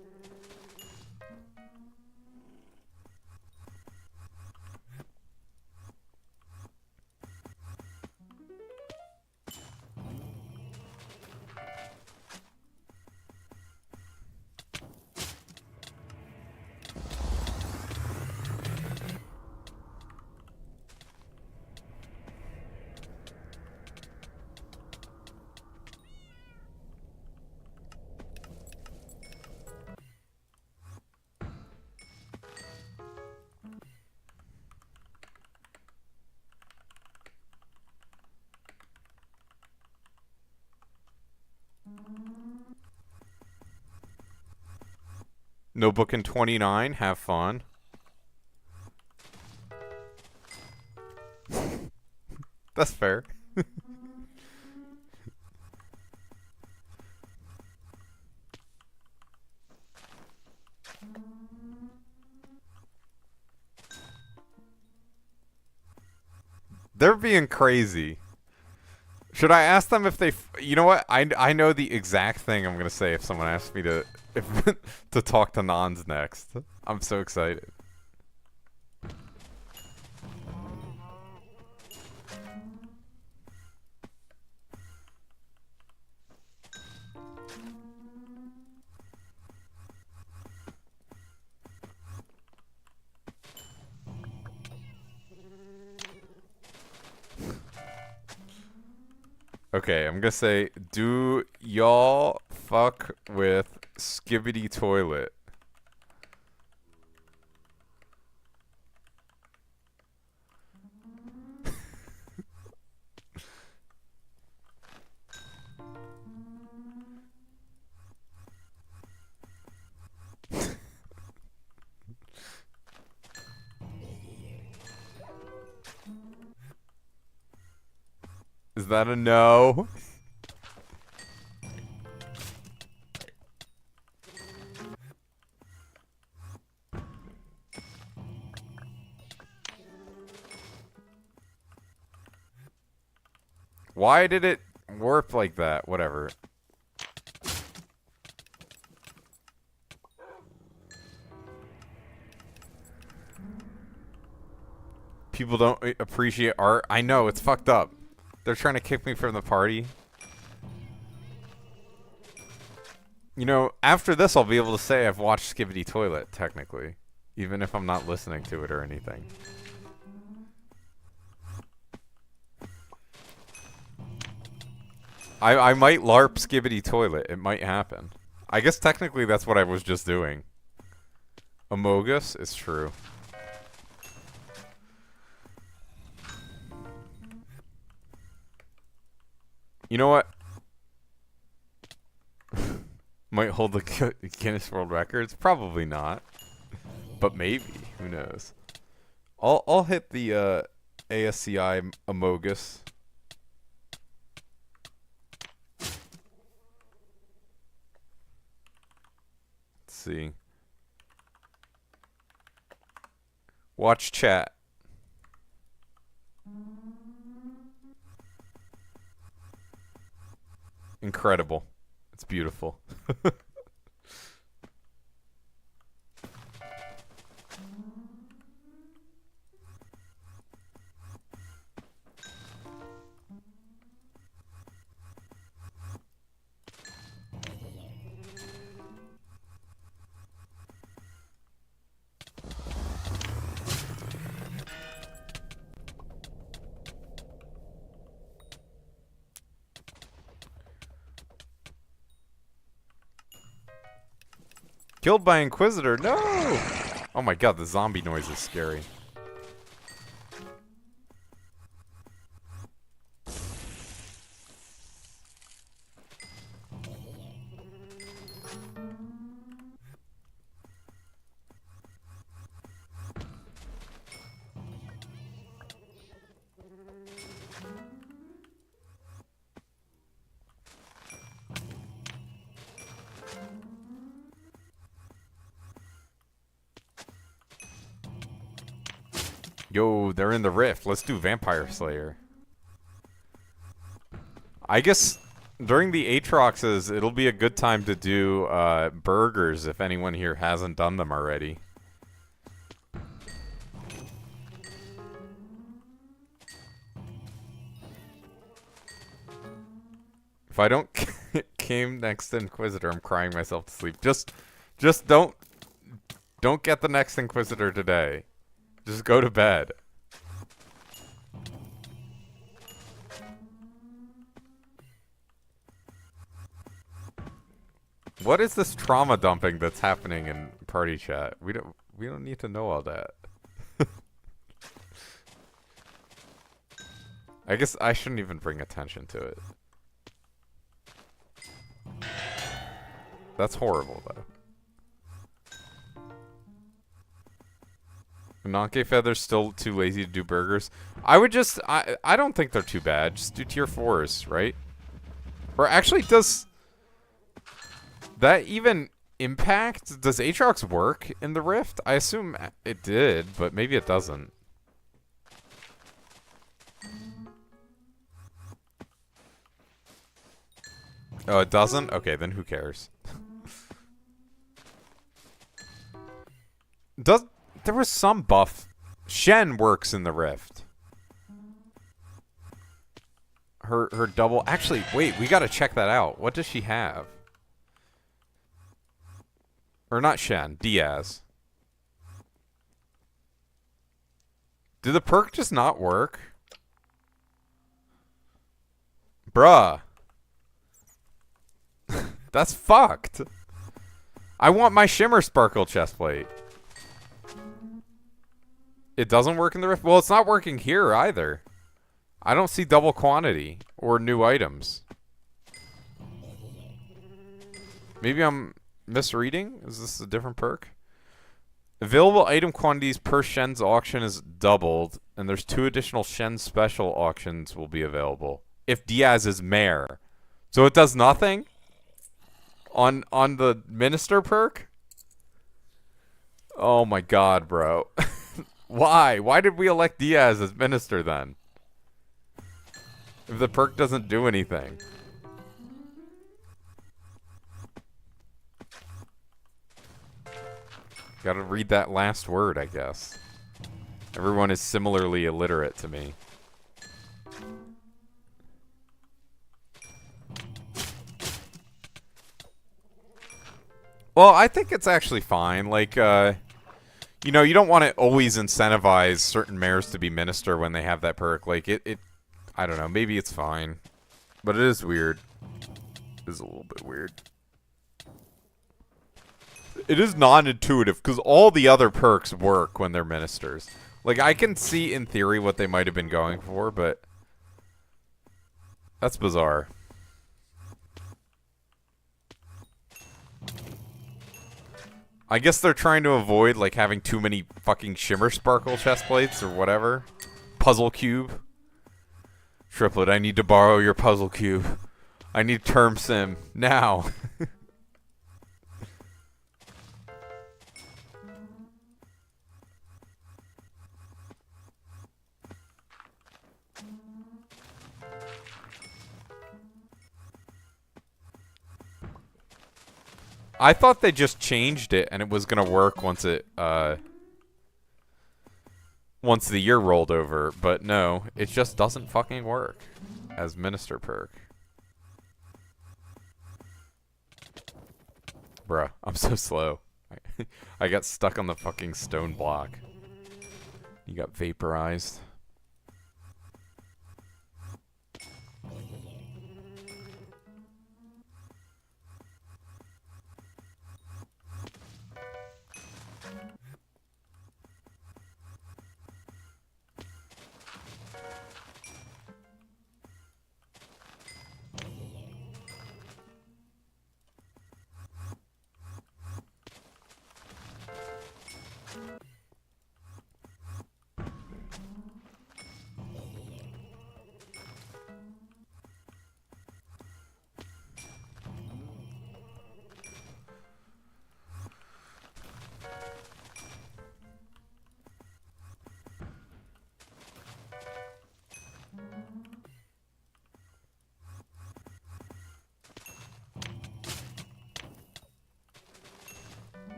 Notebook in 29, have fun. That's fair. They're being crazy. Should I ask them if they... You know what? I know the exact thing I'm going to say if someone asks me to to talk to Nons next. I'm so excited. Okay, I'm gonna say, do y'all fuck with Skibbity Toilet? Is that a no? Why did it warp like that? Whatever. People don't appreciate art. I know, it's fucked up. They're trying to kick me from the party. You know, after this I'll be able to say I've watched Skibbity Toilet, technically. Even if I'm not listening to it or anything. I might LARP Skibbity Toilet. It might happen. I guess technically that's what I was just doing. Amogus? It's true. You know what? Might hold the Guinness World Records? Probably not. But maybe. Who knows? I'll hit the ASCI Amogus. see. Watch chat. Incredible. It's beautiful. Killed by Inquisitor, no! Oh my god, the zombie noise is scary. Yo, they're in the rift. Let's do Vampire Slayer. I guess during the Aatroxes, it'll be a good time to do burgers if anyone here hasn't done them already. If I don't came next Inquisitor, I'm crying myself to sleep. Just don't get the next Inquisitor today. Just go to bed. What is this trauma dumping that's happening in party chat? We don't need to know all that. I guess I shouldn't even bring attention to it. That's horrible though. Nonke Feather's still too lazy to do burgers. I would just... I don't think they're too bad. Just do tier 4s, right? Or actually, does... that even impact? Does Aatrox work in the Rift? I assume it did, but maybe it doesn't. Oh, it doesn't? Okay, then who cares? There was some buff. Shen works in the Rift. Her double... Actually, wait, we gotta check that out. What does she have? Or not Shen, Diaz. Did the perk just not work? Bruh. That's fucked. I want my Shimmer Sparkle chestplate. It doesn't work in the Rift? Well, it's not working here either. I don't see double quantity or new items. Maybe I'm misreading? Is this a different perk? Available item quantities per Shen's auction is doubled, and there's 2 additional Shen special auctions will be available if Diaz is mayor. So it does nothing on the minister perk? Oh my god, bro. Why? Why did we elect Diaz as minister then? If the perk doesn't do anything. Gotta read that last word, I guess. Everyone is similarly illiterate to me. Well, I think it's actually fine. Like, you know, you don't want to always incentivize certain mayors to be minister when they have that perk. Like, I don't know, maybe it's fine. But it is weird. It is a little bit weird. It is non-intuitive, because all the other perks work when they're ministers. Like, I can see, in theory, what they might have been going for, but... that's bizarre. I guess they're trying to avoid, like, having too many fucking Shimmer Sparkle chestplates or whatever. Puzzle Cube. Triplet, I need to borrow your Puzzle Cube. I need Term Sim. Now. I thought they just changed it and it was gonna work once it, once the year rolled over, but no, it just doesn't fucking work as Minister perk. Bruh, I'm so slow. I got stuck on the fucking stone block. You got vaporized.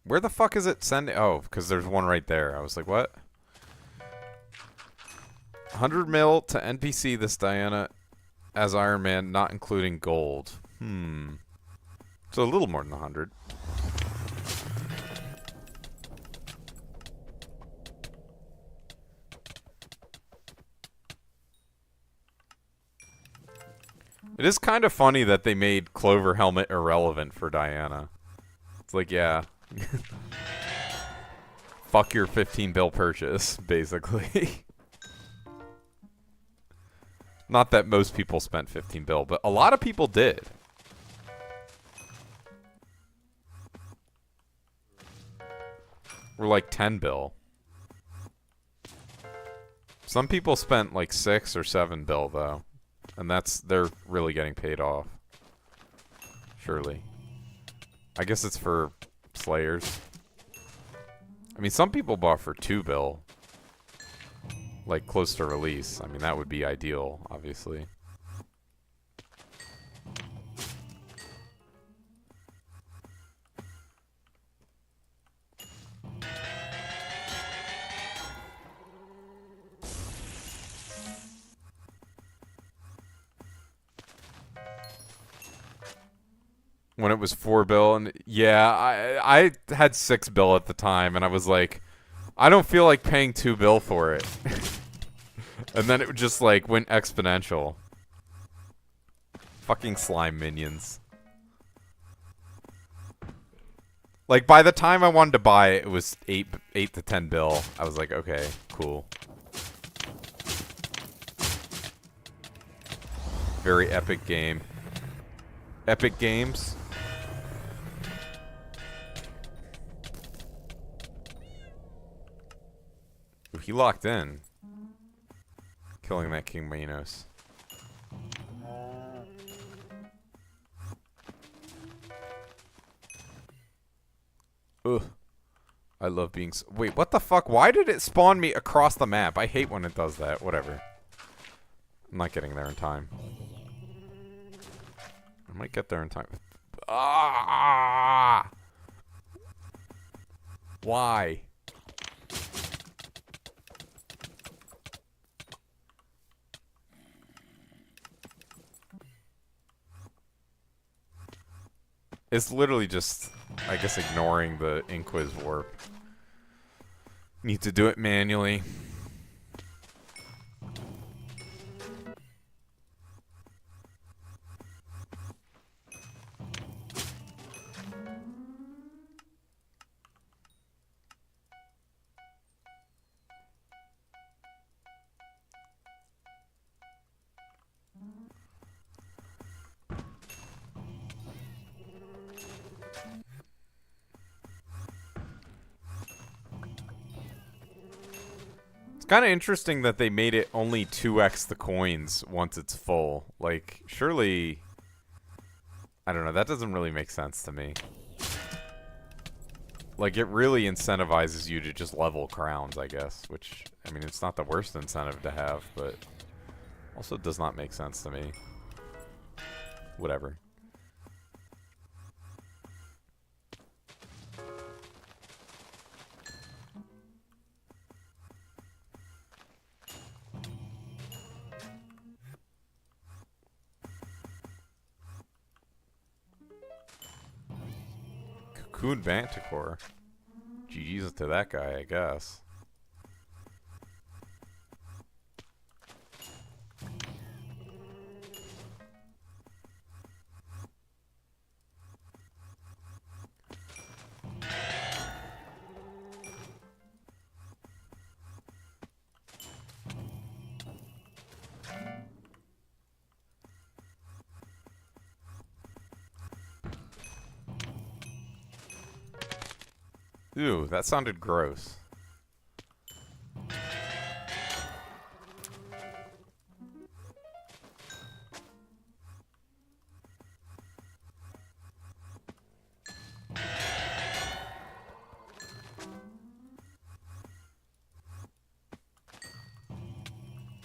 Where the fuck is it sending? Oh, because there's one right there. I was like, what? 100 mil to NPC this Diana as Iron Man, not including gold. So a little more than 100. It is kind of funny that they made Clover Helmet irrelevant for Diana. It's like, yeah. Fuck your 15 bill purchase, basically. Not that most people spent 15 bill, but a lot of people did. Or like 10 bill. Some people spent like 6 or 7 bill though. And they're really getting paid off. Surely. I guess it's for Slayers. I mean, some people bought for 2 bill. Like, close to release. I mean, that would be ideal, obviously. When it was 4 bill, and yeah, I had 6 bill at the time, and I was like, I don't feel like paying 2 bill for it. And then it just like went exponential. Fucking slime minions. Like by the time I wanted to buy it, it was 8 to 10 bill. I was like, okay, cool. Very epic game. Epic Games. Ooh, he locked in. Killing that King Minos. Ugh. I love being wait, what the fuck? Why did it spawn me across the map? I hate when it does that. Whatever. I'm not getting there in time. I might get there in time. Ah! Why? It's literally just, I guess, ignoring the Inquis warp. Need to do it manually. Kind of interesting that they made it only 2x the coins once it's full. Like, surely I don't know. That doesn't really make sense to me. Like, it really incentivizes you to just level crowns, I guess. Which, I mean, it's not the worst incentive to have, but also does not make sense to me. Whatever. Cocoon Manticore. GG's to that guy, I guess. Ooh, that sounded gross.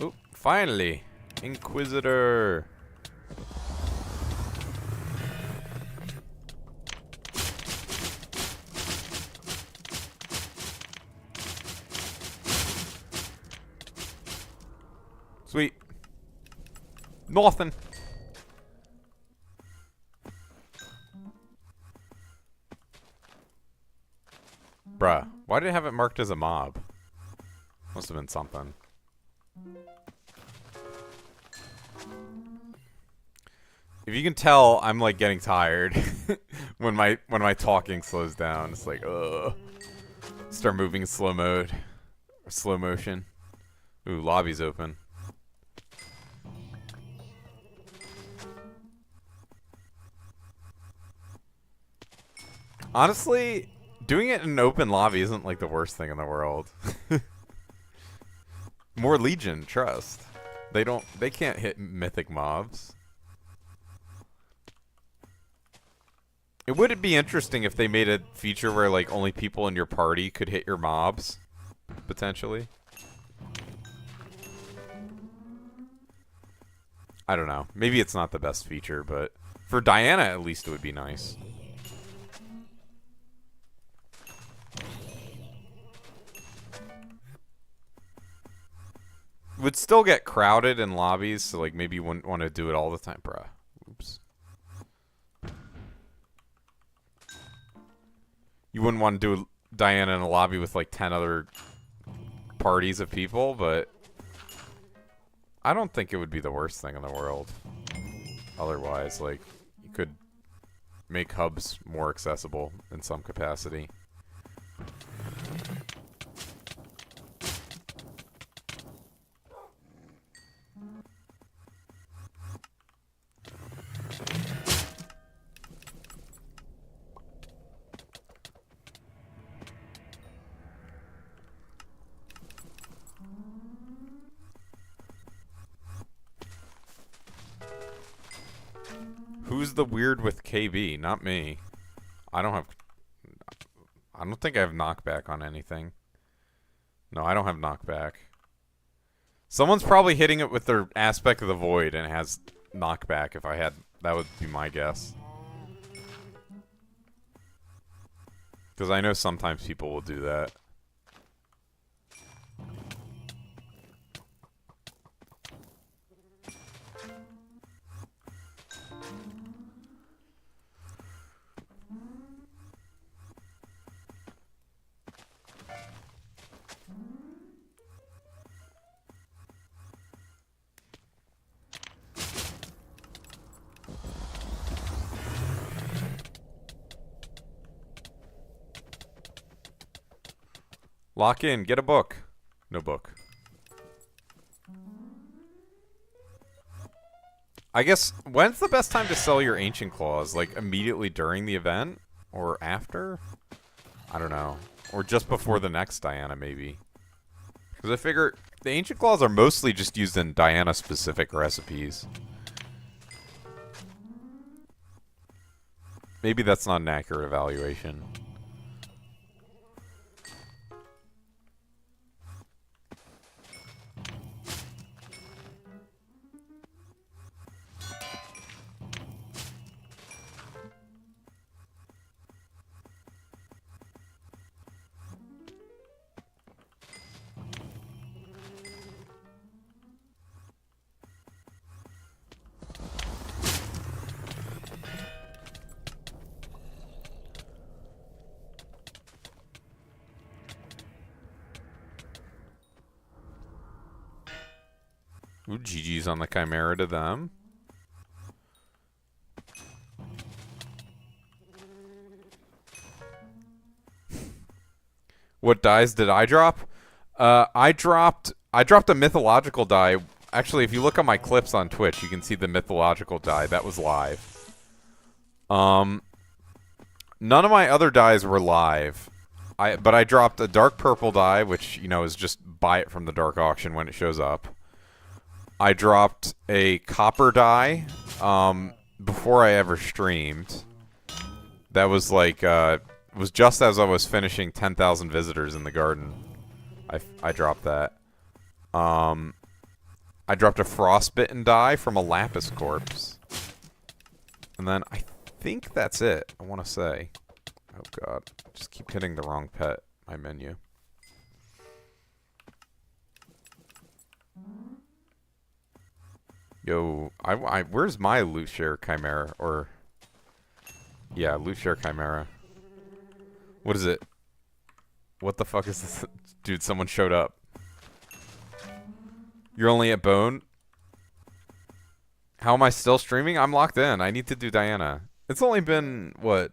Oh, finally! Inquisitor! Sweet. Nothing. Bruh, why did it have it marked as a mob? Must have been something. If you can tell, I'm like getting tired when my talking slows down. It's like, start moving in slow mode, or slow motion. Ooh, lobby's open. Honestly, doing it in an open lobby isn't like the worst thing in the world. More Legion, trust. They can't hit mythic mobs. It would be interesting if they made a feature where like only people in your party could hit your mobs, potentially. I don't know. Maybe it's not the best feature, but for Diana at least it would be nice. Would still get crowded in lobbies, so like maybe you wouldn't want to do it all the time, bruh. Oops. You wouldn't want to do Diana in a lobby with like 10 other parties of people, but I don't think it would be the worst thing in the world. Otherwise, like, you could make hubs more accessible in some capacity. Who's the weird with KB? Not me. I don't think I have knockback on anything. No, I don't have knockback. Someone's probably hitting it with their aspect of the void and it has knockback. If I had, that would be my guess. Because I know sometimes people will do that. Lock in, get a book. No book. I guess, when's the best time to sell your Ancient Claws? Like, immediately during the event? Or after? I don't know. Or just before the next Diana, maybe. Because I figure the Ancient Claws are mostly just used in Diana-specific recipes. maybe that's not an accurate evaluation. Ooh, GG's on the Chimera to them. What dies did I drop? I dropped a mythological die. Actually, if you look at my clips on Twitch, you can see the mythological die. That was live. None of my other dies were live. But I dropped a dark purple die, which, you know, is just buy it from the dark auction when it shows up. I dropped a copper die before I ever streamed. That was like was just as I was finishing 10,000 visitors in the garden. I dropped that. I dropped a frostbitten die from a lapis corpse. And then I think that's it, I want to say. Oh god, just keep hitting the wrong pet, my menu. Yo, where's my loot share chimera? Or, yeah, loot share chimera. What is it? What the fuck is this? Dude, someone showed up. You're only at bone? How am I still streaming? I'm locked in. I need to do Diana. It's only been, what,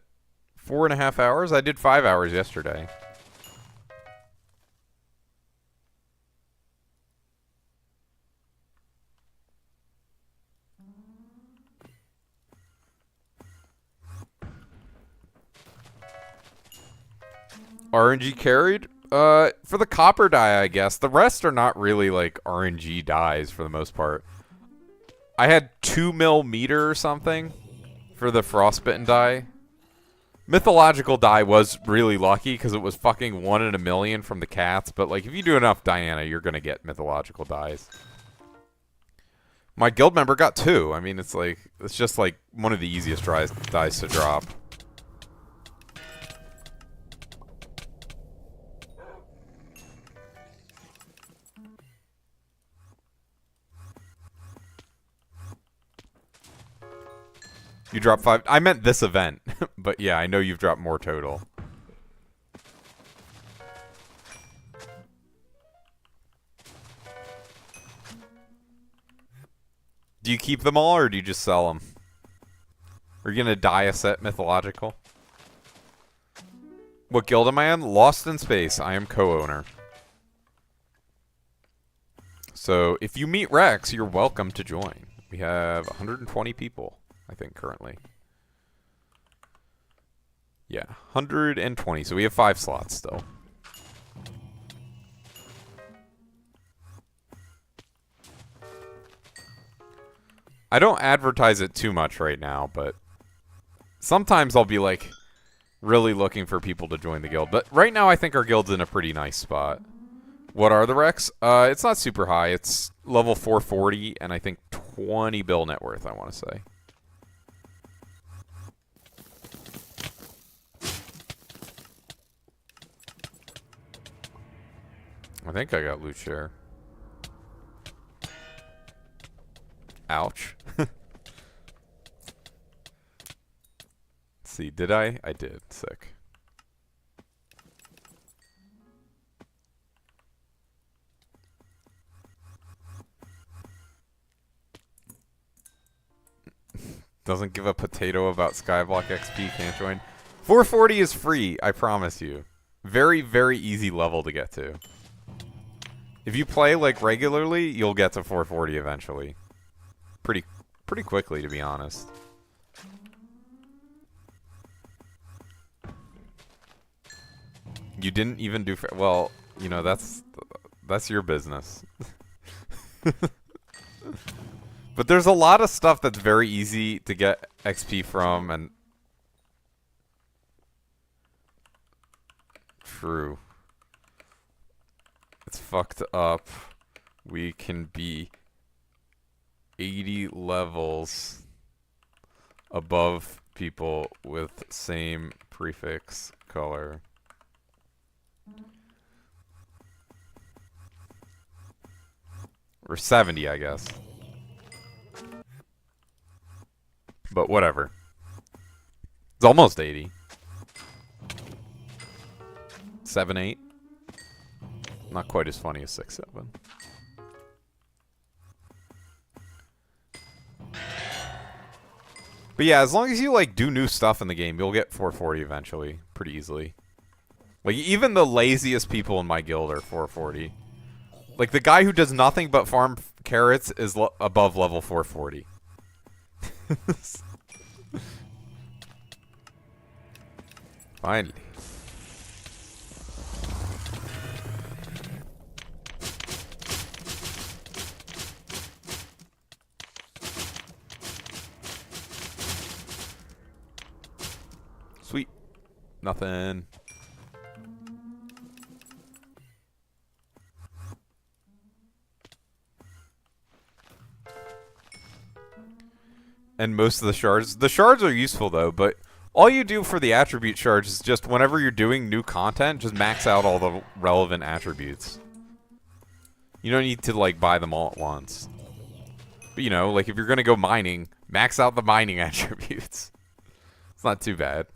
4.5 hours? I did 5 hours yesterday. RNG carried? For the copper die, I guess. The rest are not really, like, RNG dies for the most part. I had 2 mil meter or something for the frostbitten die. Mythological die was really lucky because it was fucking 1 in a million from the cats. But, like, if you do enough Diana, you're going to get mythological dies. My guild member got 2. I mean, it's like, it's just, like, one of the easiest dies to drop. You dropped 5. I meant this event. But yeah, I know you've dropped more total. Do you keep them all or do you just sell them? Are you going to die a set mythological? What guild am I in? Lost in Space. I am co-owner. So if you meet Rex, you're welcome to join. We have 120 people. I think currently. Yeah, 120. So we have 5 slots still. I don't advertise it too much right now, but sometimes I'll be like really looking for people to join the guild. But right now I think our guild's in a pretty nice spot. What are the recs? It's not super high. It's level 440 and I think 20 bill net worth, I want to say. I think I got loot share. Ouch. Let's see, did I? I did. Sick. Doesn't give a potato about Skyblock XP, can't join. 440 is free, I promise you. Very, very easy level to get to. If you play, like, regularly, you'll get to 440 eventually. Pretty quickly, to be honest. You didn't even do... Well, you know, that's your business. But there's a lot of stuff that's very easy to get XP from, and true. It's fucked up. We can be 80 levels above people with same prefix color. Or 70, I guess. But whatever. It's almost 80. 7, 8. Not quite as funny as 6, 7. But yeah, as long as you like do new stuff in the game, you'll get 440 eventually, pretty easily. Like even the laziest people in my guild are 440. Like the guy who does nothing but farm carrots is above level 440. Finally. Sweet. Nothing. And most of the shards are useful though, but all you do for the attribute shards is just whenever you're doing new content, just max out all the relevant attributes. You don't need to like buy them all at once. But you know, like if you're gonna go mining, max out the mining attributes. It's not too bad.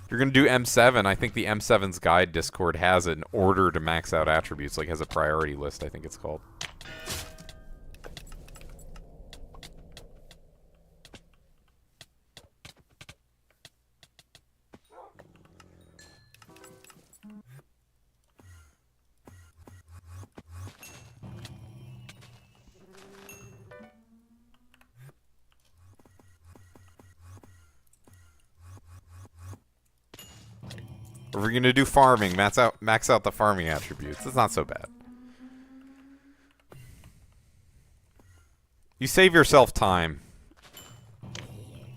If you're gonna do M7, I think the M7's Guide Discord has an order to max out attributes, like has a priority list, I think it's called. If we're gonna do farming, max out the farming attributes. It's not so bad. You save yourself time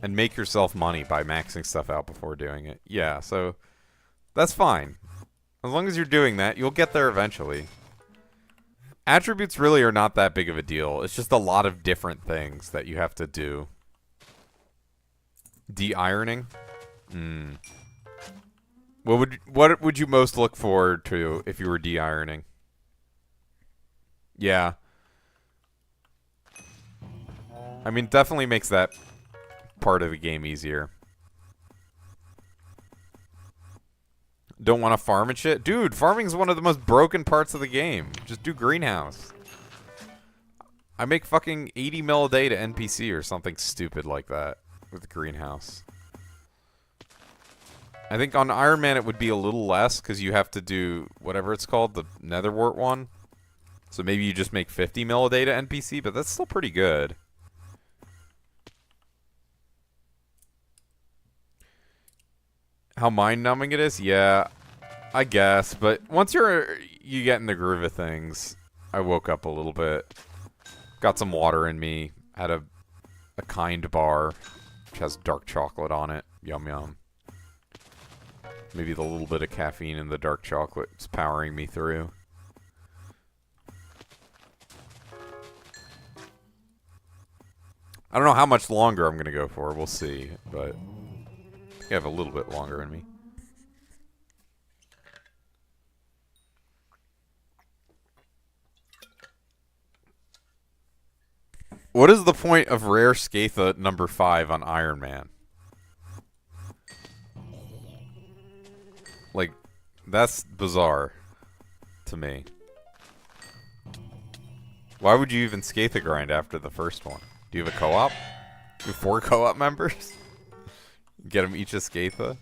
and make yourself money by maxing stuff out before doing it. Yeah, so that's fine. As long as you're doing that, you'll get there eventually. Attributes really are not that big of a deal. It's just a lot of different things that you have to do. De-ironing? What would you most look forward to if you were de-ironing? Yeah. I mean, definitely makes that part of the game easier. Don't want to farm and shit? Dude, farming's one of the most broken parts of the game. Just do greenhouse. I make fucking 80 mil a day to NPC or something stupid like that with greenhouse. I think on Iron Man it would be a little less because you have to do whatever it's called, the Netherwart one. So maybe you just make 50 mil a day to NPC, but that's still pretty good. How mind-numbing it is? Yeah, I guess. But once you get in the groove of things, I woke up a little bit. Got some water in me. Had a kind bar, which has dark chocolate on it. Yum yum. Maybe the little bit of caffeine in the dark chocolate is powering me through. I don't know how much longer I'm going to go for. We'll see. But I have a little bit longer in me. What is the point of rare Skatha number 5 on Iron Man? Like, that's bizarre to me. Why would you even Skatha grind after the first one? Do you have a co-op? You have 4 co-op members? Get them each a Skatha?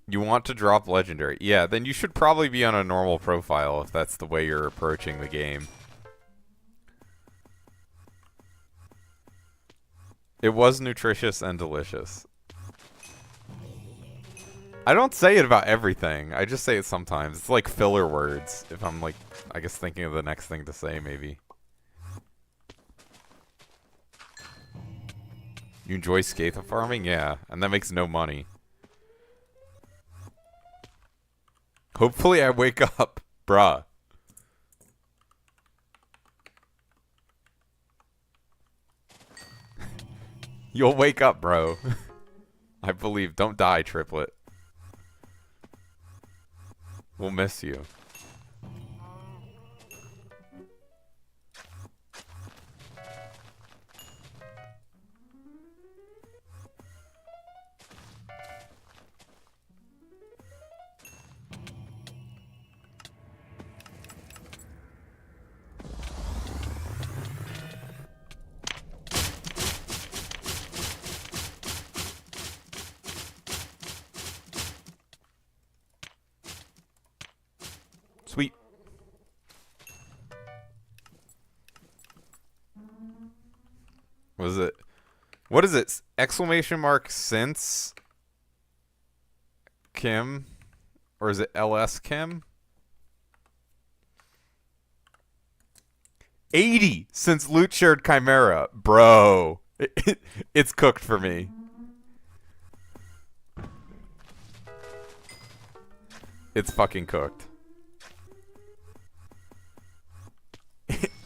You want to drop legendary? Yeah, then you should probably be on a normal profile if that's the way you're approaching the game. It was nutritious and delicious. I don't say it about everything. I just say it sometimes. It's like filler words. If I'm like, I guess thinking of the next thing to say, maybe. You enjoy Scatha farming? Yeah, and that makes no money. Hopefully I wake up, bruh. You'll wake up, bro. I believe. Don't die, Triplet. We'll miss you. Sweet. What is it? What is it? Exclamation mark since Kim? Or is it LS Kim? 80 since Loot Shared Chimera. Bro. It's cooked for me. It's fucking cooked.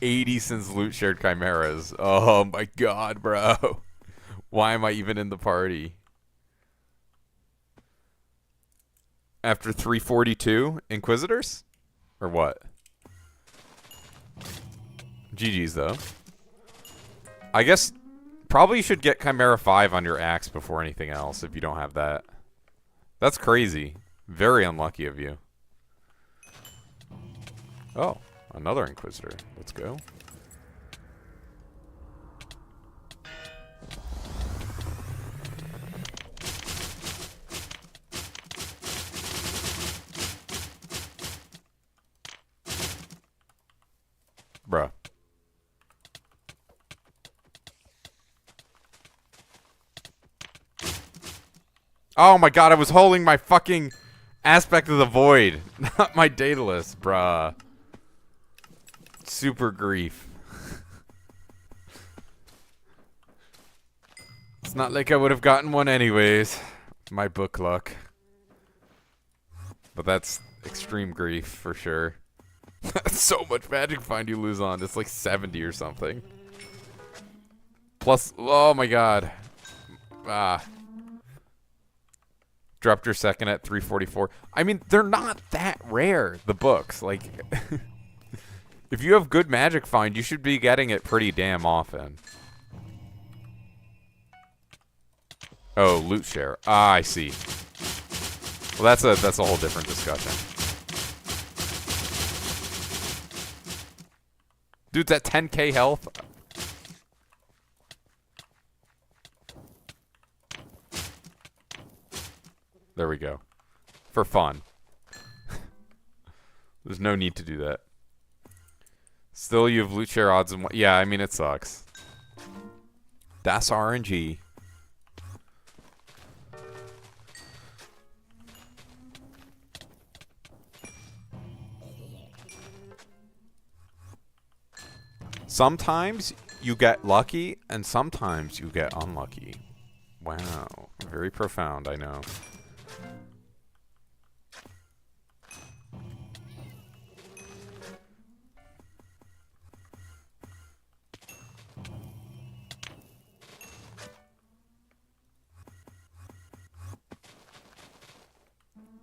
80 since Loot Shared Chimeras. Oh my god, bro. Why am I even in the party? After 342 Inquisitors? Or what? GG's though. I guess probably you should get Chimera 5 on your axe before anything else if you don't have that. That's crazy. Very unlucky of you. Oh, another Inquisitor. Let's go. Bruh. Oh my god, I was holding my fucking Aspect of the Void, not my Daedalus, bruh. Super grief. It's not like I would have gotten one anyways. My book luck. But that's extreme grief for sure. That's so much magic find you lose on. It's like 70 or something. Plus, oh my god. Ah. Dropped your second at 344. I mean, they're not that rare, the books. Like, if you have good magic find, you should be getting it pretty damn often. Oh, loot share. Ah, I see. Well, that's a whole different discussion. Dude's at 10k health. There we go. For fun. There's no need to do that. Still, you have loot share odds and yeah, I mean, it sucks. That's RNG. Sometimes you get lucky, and sometimes you get unlucky. Wow. Very profound, I know.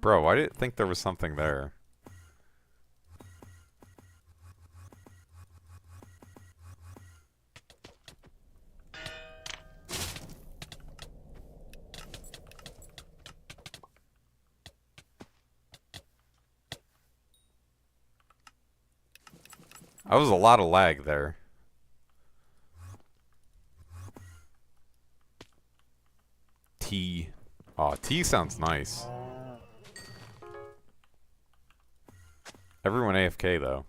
Bro, I didn't think there was something there. That was a lot of lag there. T. Aw, T sounds nice. Everyone AFK though.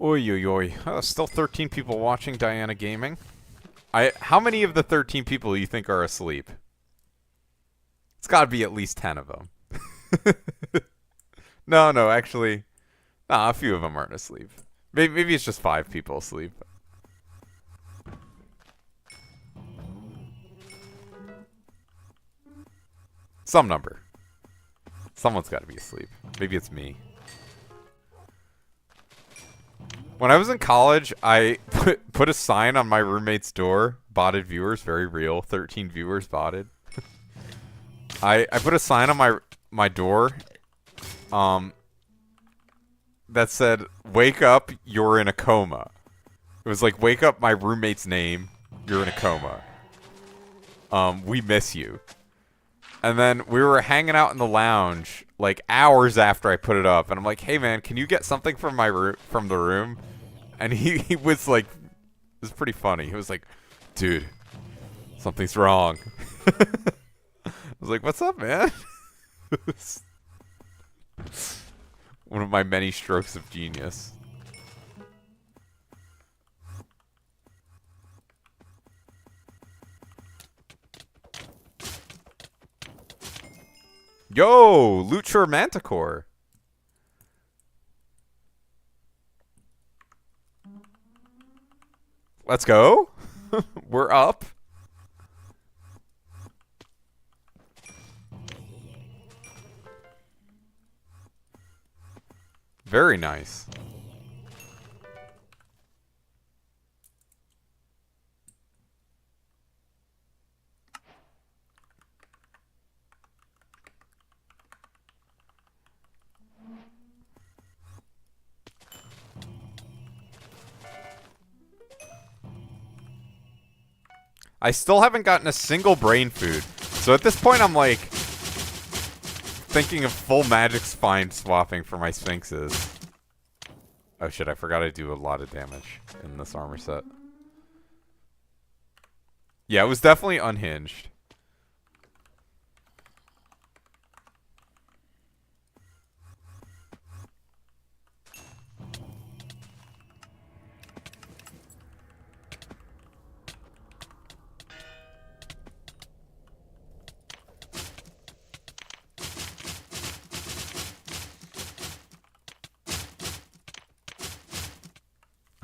Oy, oy, oy. Still 13 people watching Diana Gaming. How many of the 13 people do you think are asleep? It's got to be at least 10 of them. No, actually, nah, a few of them aren't asleep. Maybe it's just 5 people asleep. Some number. Someone's got to be asleep. Maybe it's me. When I was in college, I put a sign on my roommate's door. Botted viewers, very real. 13 viewers botted. I put a sign on my door that said, "Wake up, you're in a coma." It was like, "Wake up, my roommate's name, you're in a coma. We miss you." And then we were hanging out in the lounge like hours after I put it up, and I'm like, "Hey man, can you get something from from the room?" And he was like, it was pretty funny. He was like, "Dude, something's wrong." I was like, "What's up, man?" One of my many strokes of genius. Yo, Luchur Manticore. Let's go. We're up. Very nice. I still haven't gotten a single brain food. So at this point, I'm like thinking of full magic spine swapping for my Sphinxes. Oh shit, I forgot I do a lot of damage in this armor set. Yeah, it was definitely unhinged.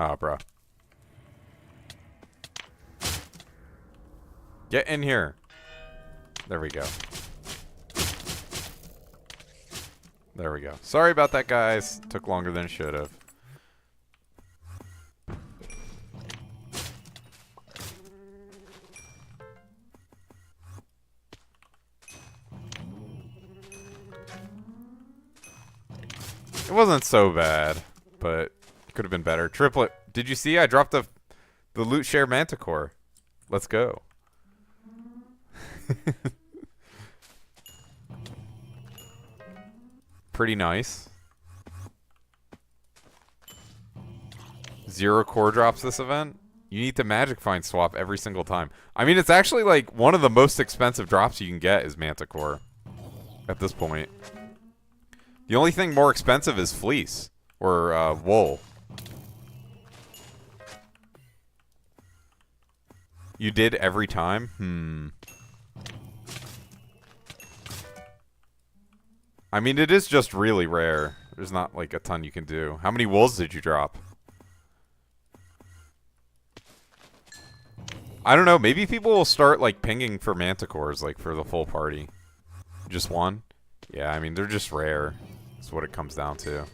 Ah, bro. Get in here. There we go. There we go. Sorry about that, guys. Took longer than it should have. It wasn't so bad, but it could have been better. Triplet. Did you see? I dropped the loot share manticore. Let's go. Pretty nice. 0 core drops this event. You need to magic find swap every single time. I mean, it's actually like one of the most expensive drops you can get is manticore at this point. The only thing more expensive is fleece or wool. You did every time? I mean, it is just really rare. There's not like a ton you can do. How many wools did you drop? I don't know. Maybe people will start like pinging for manticores like for the full party. Just one? Yeah, I mean, they're just rare. That's what it comes down to.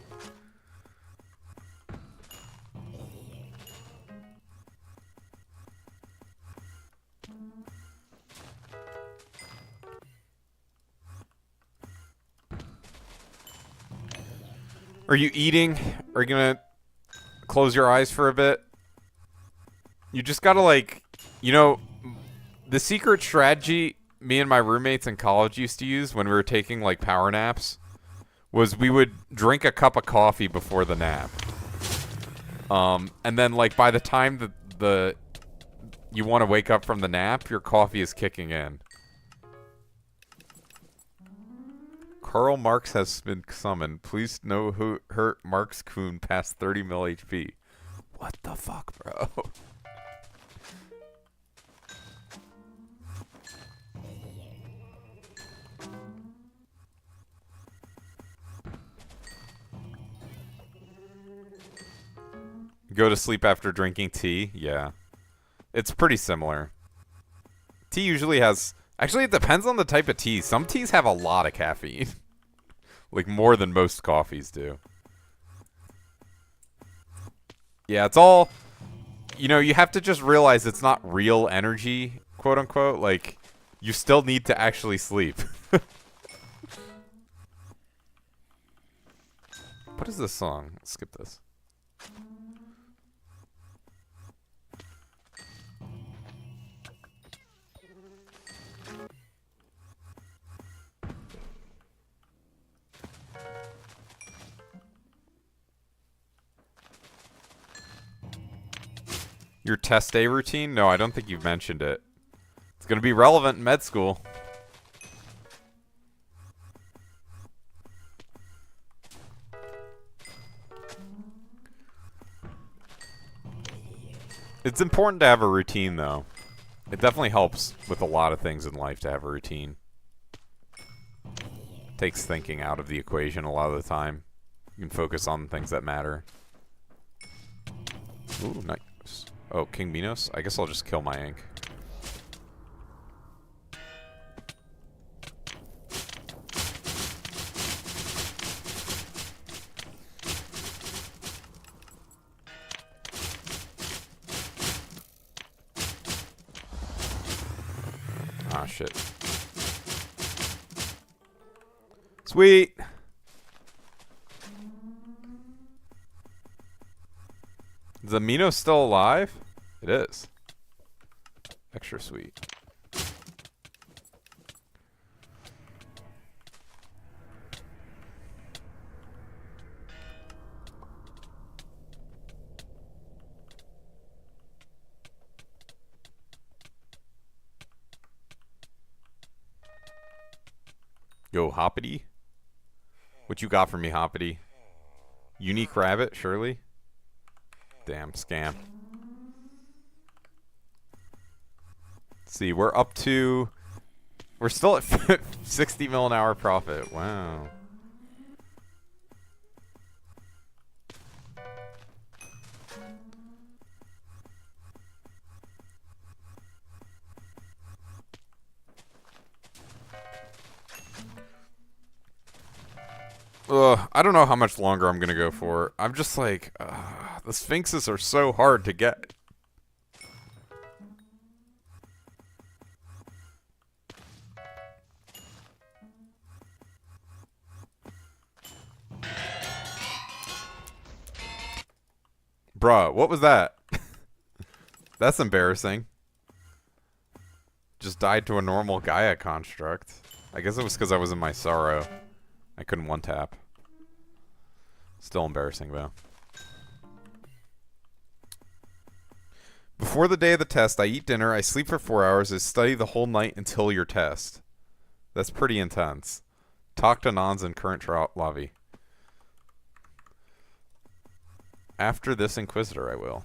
Are you eating? Are you gonna close your eyes for a bit? You just gotta like, you know, the secret strategy me and my roommates in college used to use when we were taking like power naps was we would drink a cup of coffee before the nap. And then like by the time you want to wake up from the nap, your coffee is kicking in. Karl Marx has been summoned. Please know who hurt Marx Kuhn past 30 mil HP. What the fuck, bro? Go to sleep after drinking tea? Yeah. It's pretty similar. Tea usually has... Actually, it depends on the type of tea. Some teas have a lot of caffeine. Like, more than most coffees do. Yeah, it's all... You know, you have to just realize it's not real energy, quote-unquote. Like, you still need to actually sleep. What is this song? Let's skip this. Your test day routine? No, I don't think you've mentioned it. It's going to be relevant in med school. It's important to have a routine, though. It definitely helps with a lot of things in life to have a routine. Takes thinking out of the equation a lot of the time. You can focus on things that matter. Ooh, nice. Oh, King Minos? I guess I'll just kill my ink. Ah, shit. Sweet! Is the Minos still alive? It is. Extra sweet. Yo, Hoppity? What you got for me, Hoppity? Unique rabbit, surely? Damn, scam. Let's see, we're up to... We're still at 60 mil an hour profit. Wow. I don't know how much longer I'm gonna go for. I'm just like, the Sphinxes are so hard to get. Bruh, what was that? That's embarrassing. Just died to a normal Gaia construct. I guess it was because I was in my sorrow. I couldn't one-tap. Still embarrassing, though. Before the day of the test, I eat dinner, I sleep for 4 hours, I study the whole night until your test. That's pretty intense. Talk to Nons in current lobby. After this Inquisitor, I will.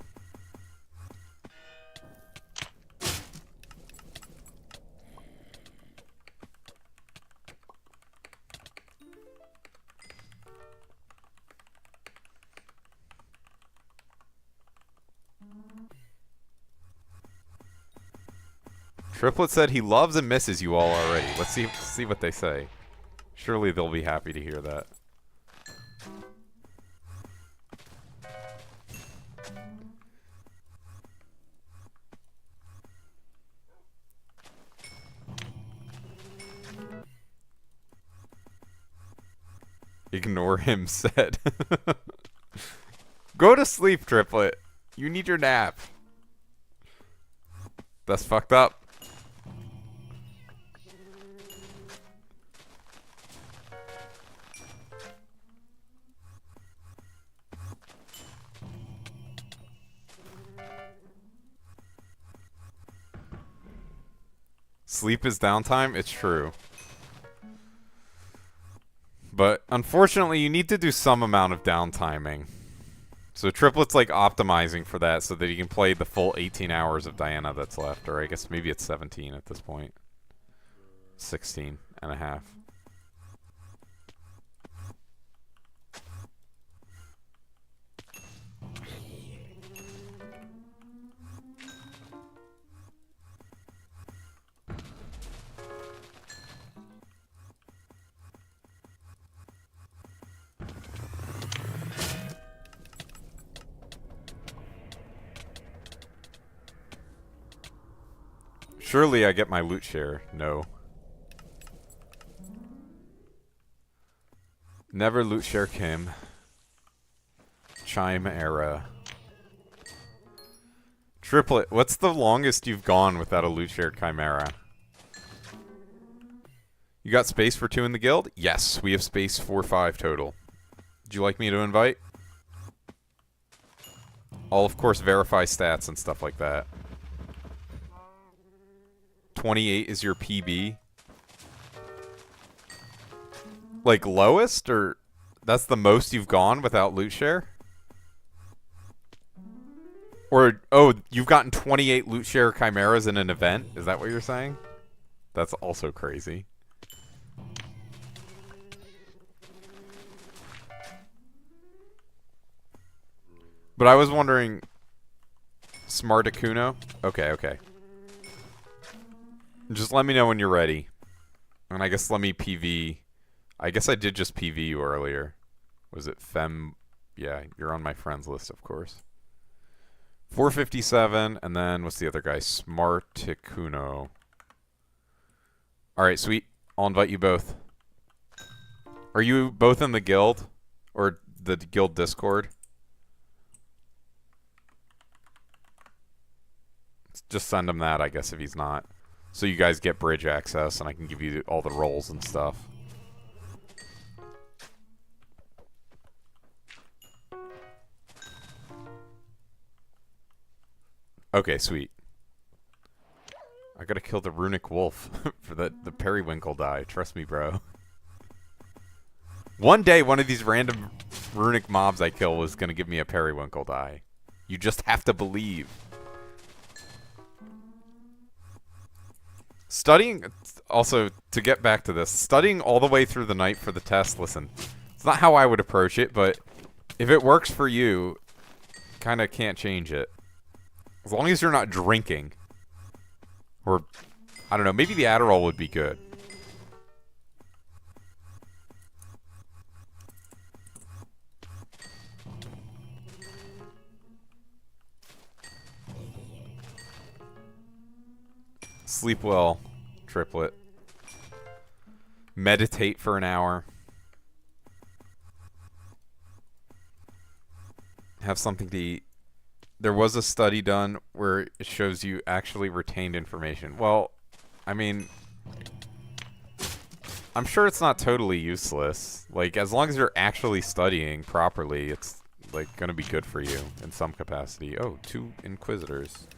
Triplet said he loves and misses you all already. Let's see what they say. Surely they'll be happy to hear that. Ignore him, said. Go to sleep, Triplet. You need your nap. That's fucked up. Sleep is downtime? It's true. But unfortunately, you need to do some amount of downtiming. So Triplet's like optimizing for that so that he can play the full 18 hours of Diana that's left. Or I guess maybe it's 17 at this point. 16 and a half. Surely I get my loot share. No. Never loot share Kim. Chime era. Triplet, what's the longest you've gone without a loot share chimera? You got space for 2 in the guild? Yes, we have space for 5 total. Would you like me to invite? I'll of course verify stats and stuff like that. 28 is your PB. Like lowest, or that's the most you've gone without loot share? Or, oh, you've gotten 28 loot share chimeras in an event? Is that what you're saying? That's also crazy. But I was wondering... Smart Akuno? Okay, okay. Just let me know when you're ready. And I guess let me PV... I guess I did just PV you earlier. Was it Fem? Yeah, you're on my friends list, of course. 457, and then what's the other guy? Smarticuno. Alright, sweet. I'll invite you both. Are you both in the guild? Or the guild Discord? Just send him that, I guess, if he's not. So you guys get bridge access, and I can give you all the roles and stuff. Okay, sweet. I gotta kill the runic wolf for the periwinkle die. Trust me, bro. One day, one of these random runic mobs I kill is gonna give me a periwinkle die. You just have to believe. Studying, also, to get back to this, studying all the way through the night for the test, listen, it's not how I would approach it, but if it works for you, kinda can't change it. As long as you're not drinking. Or, I don't know, maybe the Adderall would be good. Sleep well, Triplet. Meditate for an hour. Have something to eat. There was a study done where it shows you actually retained information. Well, I mean, I'm sure it's not totally useless. Like, as long as you're actually studying properly, it's, like, gonna be good for you in some capacity. Oh, 2 Inquisitors.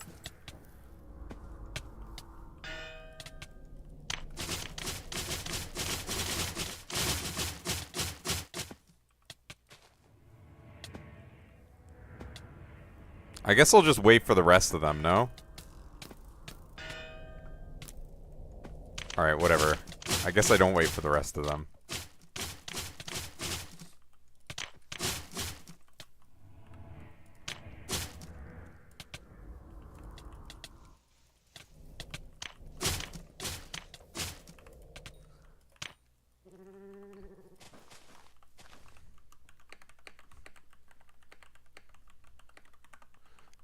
I guess I'll just wait for the rest of them, no? Alright, whatever. I guess I don't wait for the rest of them.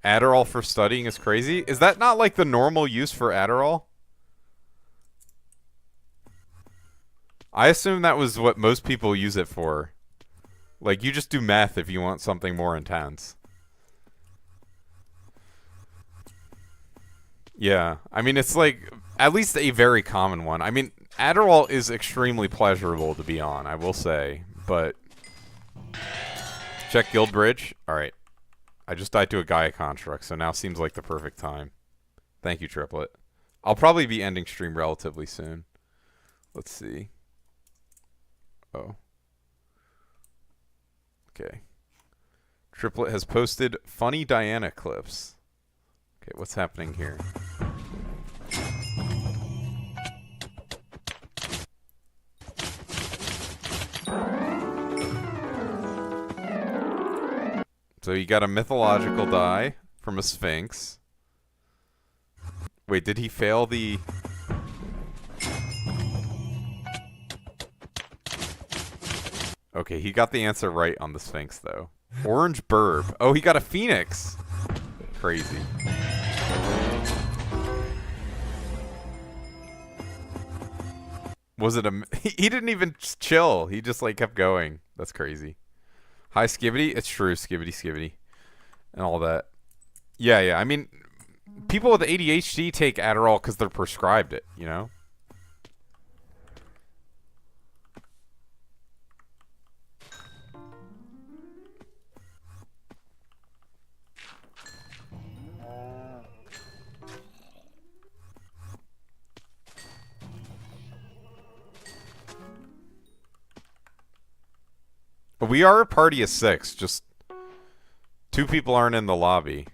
Adderall for studying is crazy? Is that not like the normal use for Adderall? I assume that was what most people use it for. Like, you just do meth if you want something more intense. Yeah, I mean, it's like, at least a very common one. I mean, Adderall is extremely pleasurable to be on, I will say, but... Check Guild Bridge. Alright. I just died to a Gaia construct, so now seems like the perfect time. Thank you, Triplet. I'll probably be ending stream relatively soon. Let's see. Oh. Okay. Triplet has posted funny Diana clips. Okay, what's happening here? So you got a mythological die from a Sphinx. Wait, did he fail the... Okay, he got the answer right on the Sphinx, though. Orange Burb. Oh, he got a Phoenix. Crazy. Was it a... He didn't even chill. He just, like, kept going. That's crazy. Hi, Skibbity. It's true, Skibbity. And all that. Yeah. I mean, people with ADHD take Adderall because they're prescribed it, you know? We are a party of 6, just 2 people aren't in the lobby.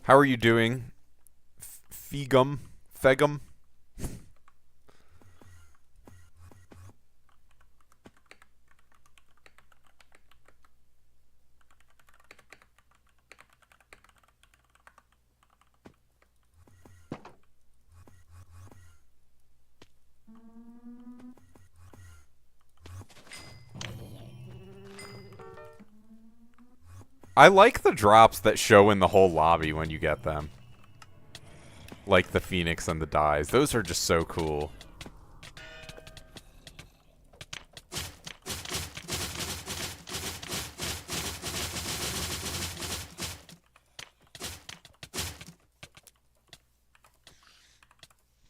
How are you doing? Fegum. I like the drops that show in the whole lobby when you get them. Like the Phoenix and the dies. Those are just so cool.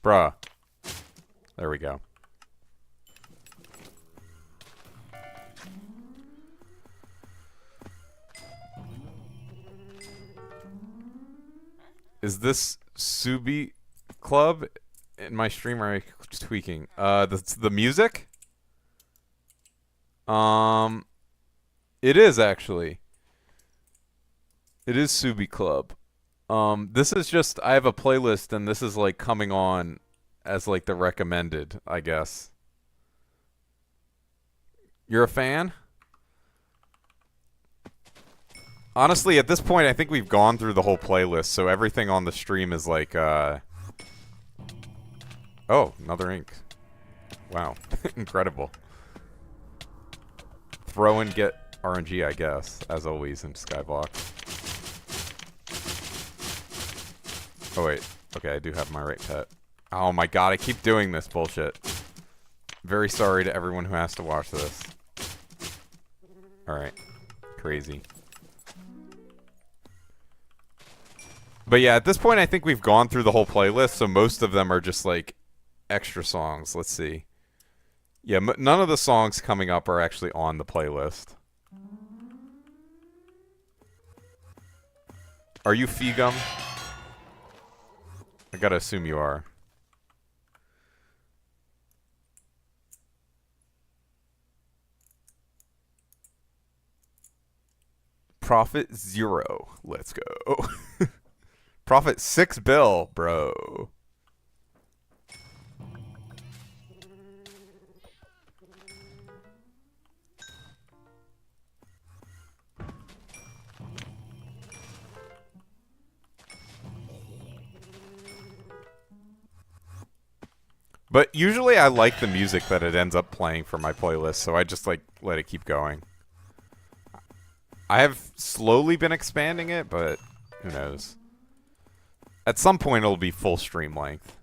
Bruh. There we go. Is this Subi Club in my stream? Or am I tweaking? The music? It is actually. It is Subi Club. This is just, I have a playlist and this is like coming on as like the recommended, I guess. You're a fan? Honestly, at this point, I think we've gone through the whole playlist, so everything on the stream is like, Oh, another ink. Wow. Incredible. Throw and get RNG, I guess, as always in Skyblock. Oh, wait. Okay, I do have my right pet. Oh my god, I keep doing this bullshit. Very sorry to everyone who has to watch this. Alright. Crazy. But yeah, at this point, I think we've gone through the whole playlist, so most of them are just, like, extra songs. Let's see. Yeah, none of the songs coming up are actually on the playlist. Are you Fegum? I gotta assume you are. Profit 0. Let's go. Profit 6 bill, bro. But usually I like the music that it ends up playing for my playlist, so I just like let it keep going. I have slowly been expanding it, but who knows. At some point, it'll be full stream length.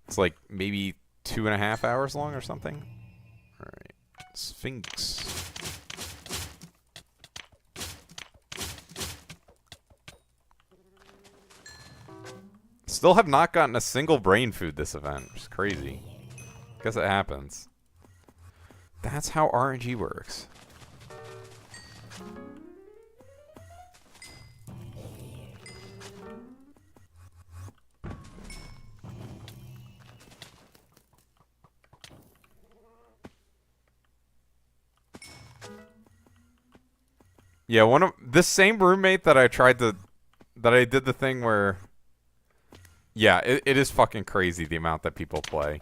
It's like maybe 2.5 hours long or something. Alright. Sphinx. Still have not gotten a single brain food this event, which is crazy. Guess it happens. That's how RNG works. Yeah, one of this same roommate that I did the thing where, yeah, it is fucking crazy the amount that people play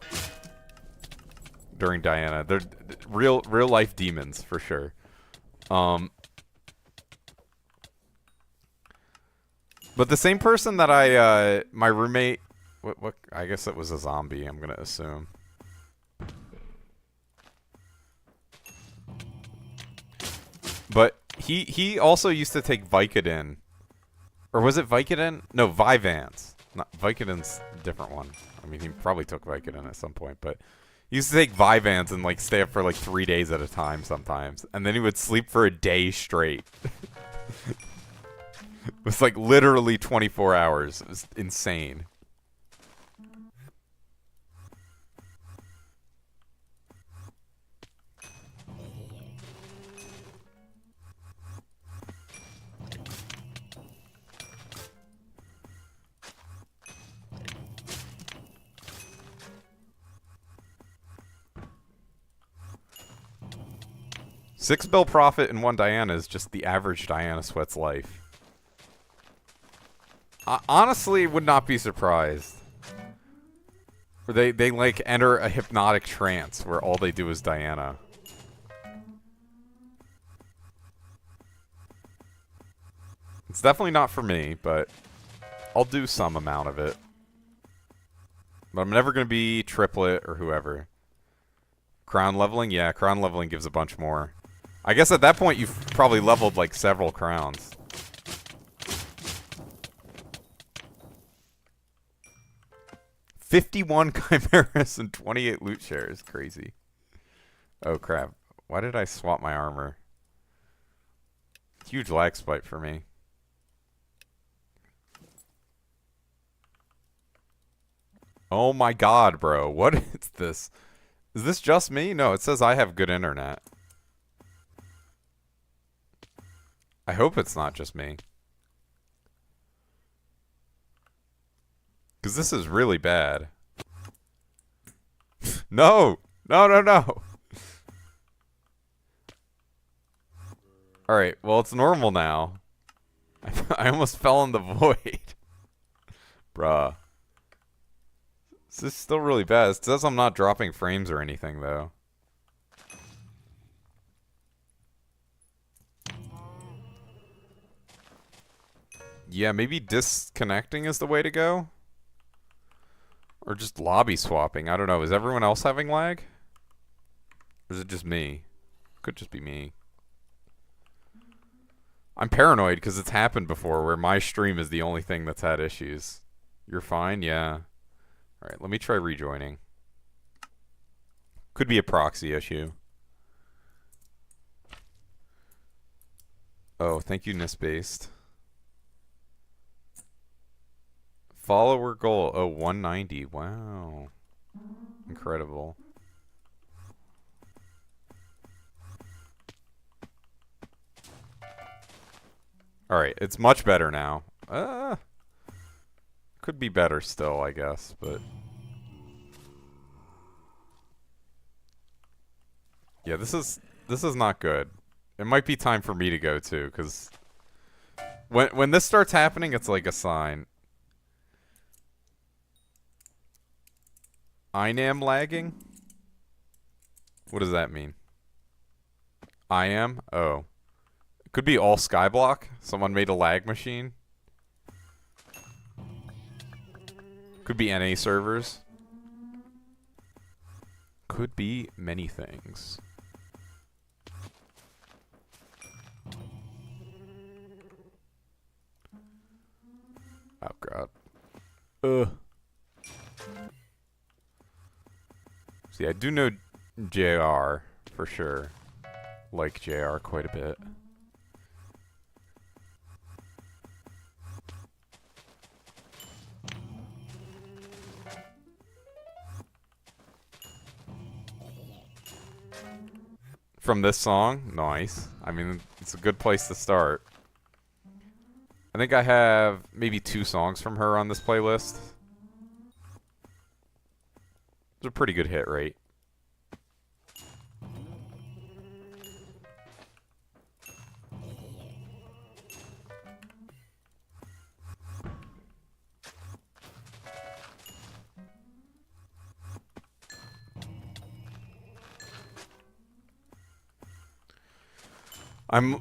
during Diana. They're real life demons for sure. But the same person that my roommate, what I guess it was a zombie, I'm gonna assume. But he also used to take Vicodin. Or was it Vicodin? No, Vyvanse. Not Vicodin's a different one. I mean, he probably took Vicodin at some point, but he used to take Vyvanse and like stay up for like 3 days at a time sometimes. And then he would sleep for a day straight. It was like literally 24 hours. It was insane. $6 bill profit in one Diana is just the average Diana Sweat's life. I honestly would not be surprised. Where they like enter a hypnotic trance where all they do is Diana. It's definitely not for me, but I'll do some amount of it. But I'm never going to be triplet or whoever. Crown leveling? Yeah, crown leveling gives a bunch more. I guess at that point you've probably leveled like several crowns. $51 chimeras and 28 loot shares. Crazy. Oh crap. Why did I swap my armor? Huge lag spike for me. Oh my god, bro. What is this? Is this just me? No, it says I have good internet. I hope it's not just me. Because this is really bad. No! No, no, no! Alright, well, it's normal now. I almost fell in the void. Bruh. This is still really bad. It says I'm not dropping frames or anything, though. Yeah, maybe disconnecting is the way to go? Or just lobby swapping. I don't know. Is everyone else having lag? Or is it just me? Could just be me. I'm paranoid because it's happened before where my stream is the only thing that's had issues. You're fine? Yeah. Alright, let me try rejoining. Could be a proxy issue. Oh, thank you, NIS-based. Follower goal. Oh, 190. Wow. Incredible. Alright, it's much better now. Could be better still, I guess, but... Yeah, this is not good. It might be time for me to go too, because... When this starts happening, it's like a sign. INAM lagging? What does that mean? I am? Oh. It could be all Skyblock. Someone made a lag machine. Could be NA servers. Could be many things. Oh god. Ugh. See, I do know JR for sure. Like JR quite a bit. From this song? Nice. I mean, it's a good place to start. I think I have maybe 2 songs from her on this playlist. It's a pretty good hit rate.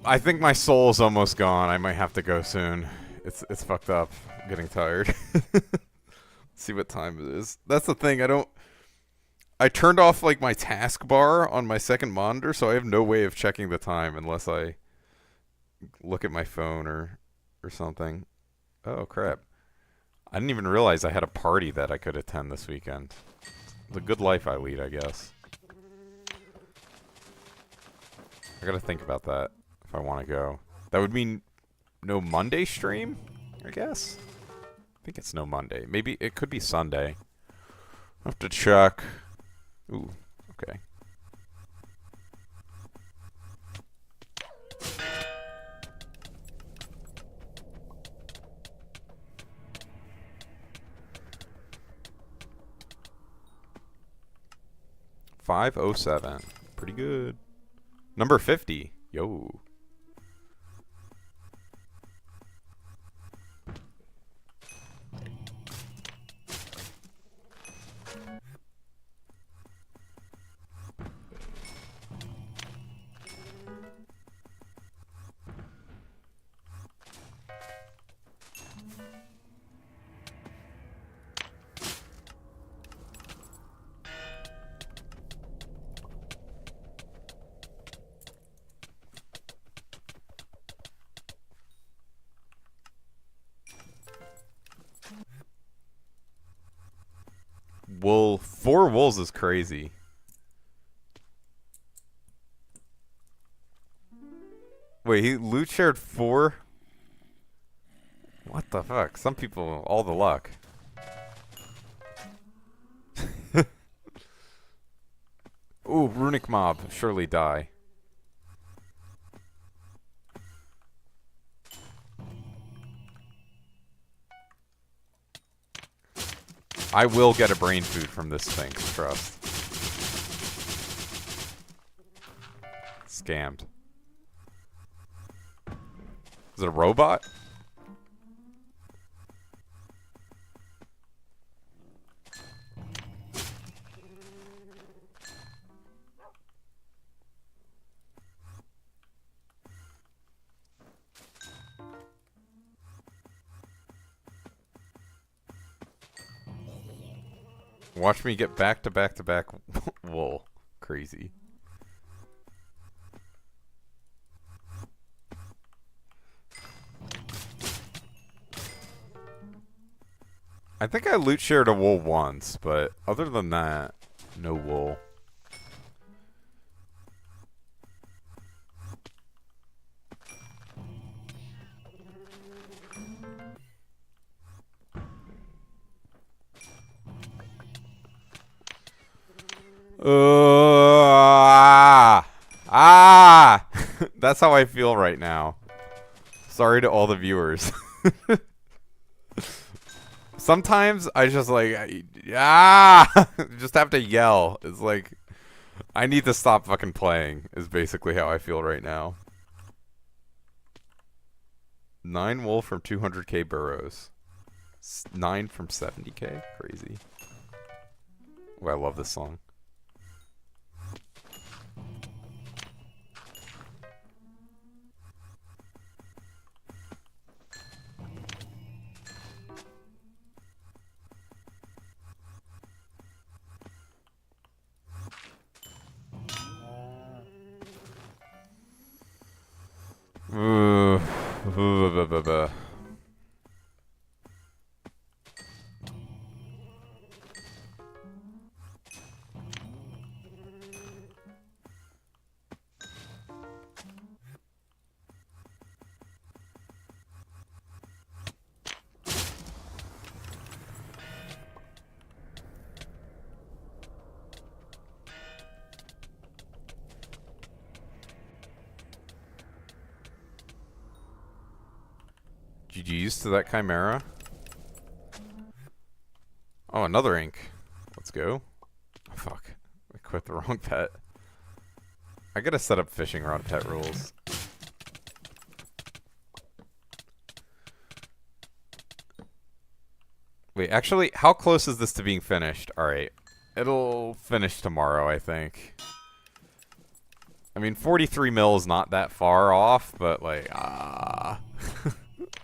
I think my soul's almost gone. I might have to go soon. It's fucked up. I'm getting tired. See what time it is. That's the thing. I turned off like my taskbar on my second monitor, so I have no way of checking the time unless I look at my phone or something. Oh crap. I didn't even realize I had a party that I could attend this weekend. It's a good life I lead, I guess. I gotta think about that if I want to go. That would mean no Monday stream, I guess? I think it's no Monday. Maybe it could be Sunday. I'll have to check. Ooh, okay. $5.07. Pretty good. Number 50. Yo. Wool. 4 wools is crazy. Wait, he loot shared 4? What the fuck? Some people, all the luck. Ooh, runic mob. Surely die. I will get a brain food from this Sphinx, trust. Scammed. Is it a robot? Watch me get back to back to back wool. Crazy. I think I loot shared a wool once, but other than that, no wool. That's how I feel right now. Sorry to all the viewers. Sometimes I just like, just have to yell. It's like, I need to stop fucking playing, is basically how I feel right now. 9 wool from 200k burrows. 9 from 70k? Crazy. Oh, I love this song. GG's to that Chimera. Oh, another ink. Let's go. Oh, fuck. I quit the wrong pet. I gotta set up fishing rod pet rules. Wait, actually, how close is this to being finished? Alright. It'll finish tomorrow, I think. I mean, 43 mil is not that far off, but like, I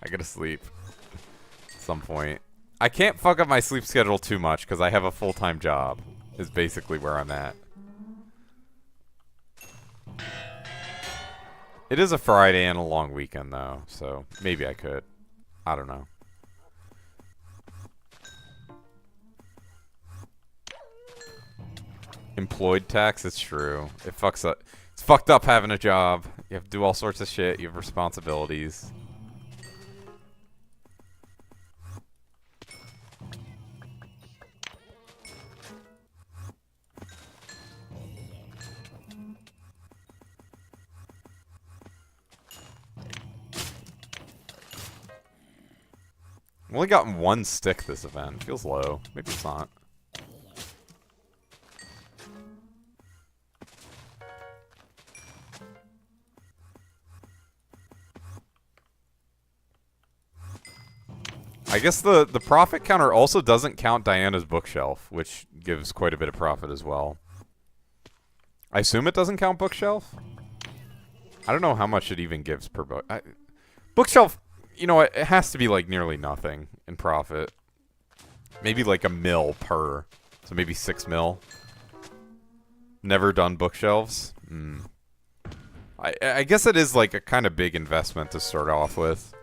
gotta sleep at some point. I can't fuck up my sleep schedule too much because I have a full-time job, is basically where I'm at. It is a Friday and a long weekend, though, so maybe I could. I don't know. Employed tax, it's true. It fucks up. It's fucked up having a job. You have to do all sorts of shit. You have responsibilities. I've only gotten one stick this event. Feels low. Maybe it's not. I guess the profit counter also doesn't count Diana's bookshelf, which gives quite a bit of profit as well. I assume it doesn't count bookshelf? I don't know how much it even gives per book. Bookshelf, you know what? It has to be like nearly nothing in profit. Maybe like $1 mil per. So maybe 6 mil. Never done bookshelves. I guess it is like a kind of big investment to start off with.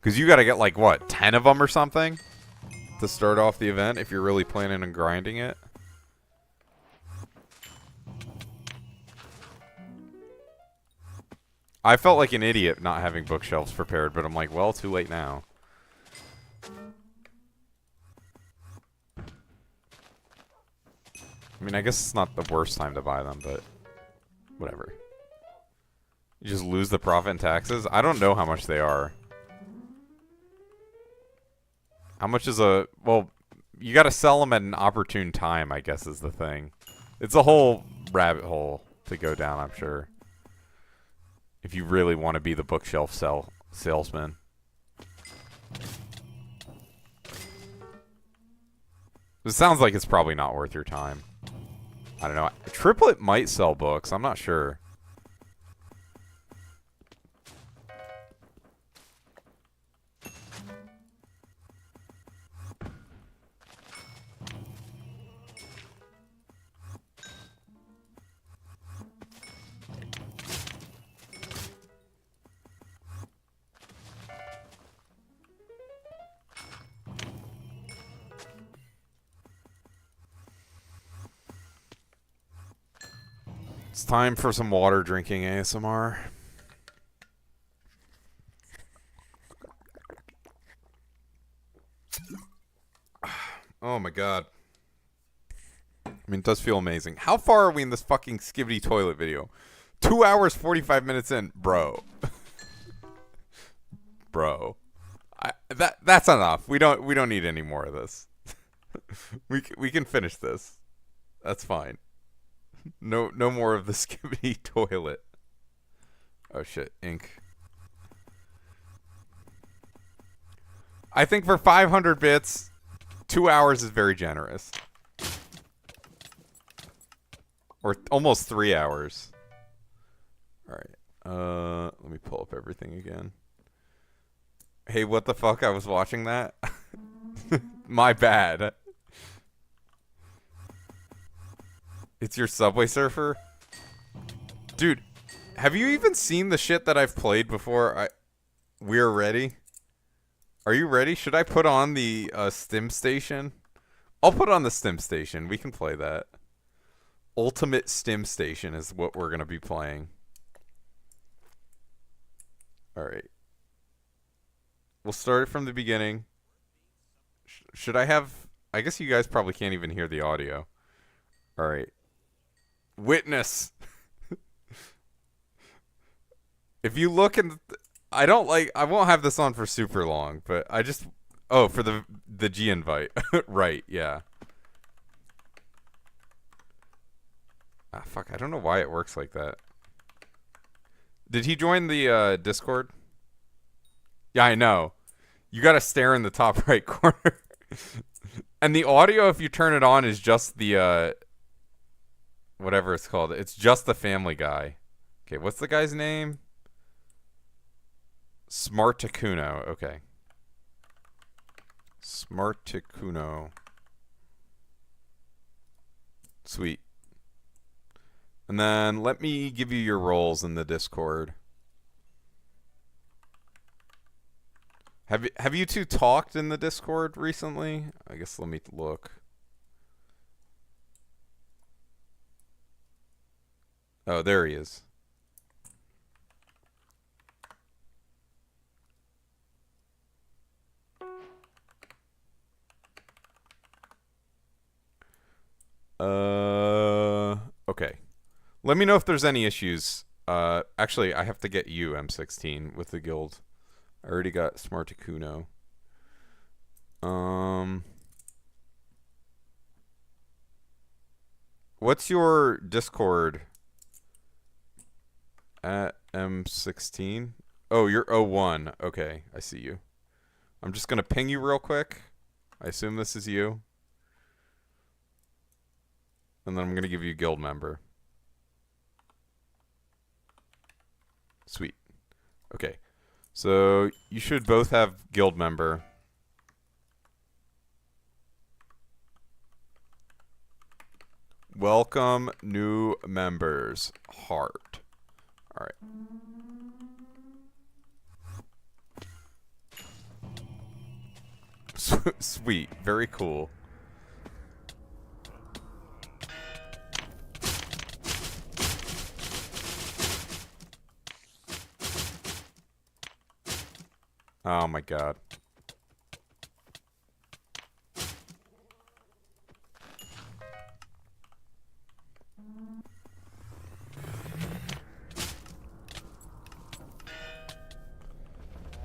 Because you got to get like, what, 10 of them or something? To start off the event if you're really planning on grinding it. I felt like an idiot not having bookshelves prepared, but I'm like, well, too late now. I mean, I guess it's not the worst time to buy them, but whatever. You just lose the profit and taxes? I don't know how much they are. How much is a... Well, you gotta sell them at an opportune time, I guess is the thing. It's a whole rabbit hole to go down, I'm sure. If you really want to be the bookshelf salesman. It sounds like it's probably not worth your time. I don't know. Triplet might sell books. I'm not sure. It's time for some water drinking ASMR. Oh my god. I mean, it does feel amazing. How far are we in this fucking skibidi toilet video? 2 hours, 45 minutes in. Bro. Bro. That's enough. We don't need any more of this. we can finish this. That's fine. No more of the skibidi toilet. Oh shit, ink. I think for 500 bits, 2 hours is very generous. Or almost 3 hours. Alright. Let me pull up everything again. Hey, what the fuck? I was watching that. My bad. It's your Subway Surfer? Dude, have you even seen the shit that I've played before? We're ready? Are you ready? Should I put on the Stim Station? I'll put on the Stim Station. We can play that. Ultimate Stim Station is what we're going to be playing. Alright. We'll start it from the beginning. Should I have... I guess you guys probably can't even hear the audio. Alright. Witness. If you look in I don't like. I won't have this on for super long, but I just. Oh, for the G invite, right? Yeah. Ah, fuck. I don't know why it works like that. Did he join the Discord? Yeah, I know. You gotta stare in the top right corner. And the audio, if you turn it on, is just the whatever it's called. It's just the Family Guy. Okay, what's the guy's name? Smartakuno. Okay. Smartakuno. Sweet. And then let me give you your roles in the Discord. Have you two talked in the Discord recently? I guess let me look. Oh, there he is. Okay. Let me know if there's any issues. Actually, I have to get you, M16, with the guild. I already got Smartakuno. What's your Discord? At M16? Oh, you're 01. Okay, I see you. I'm just gonna ping you real quick. I assume this is you. And then I'm gonna give you guild member. Sweet. Okay. So you should both have guild member. Welcome new members. Heart. All right. Sweet. Very cool. Oh my god.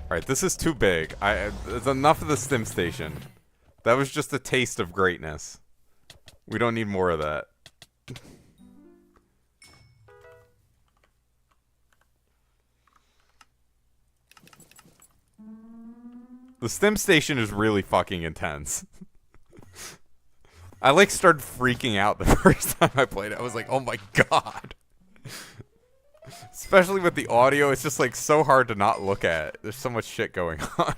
Alright, this is too big. It's enough of the stim station. That was just a taste of greatness. We don't need more of that. The stim station is really fucking intense. I like started freaking out the first time I played it. I was like, oh my god. Especially with the audio, it's just like so hard to not look at. There's so much shit going on.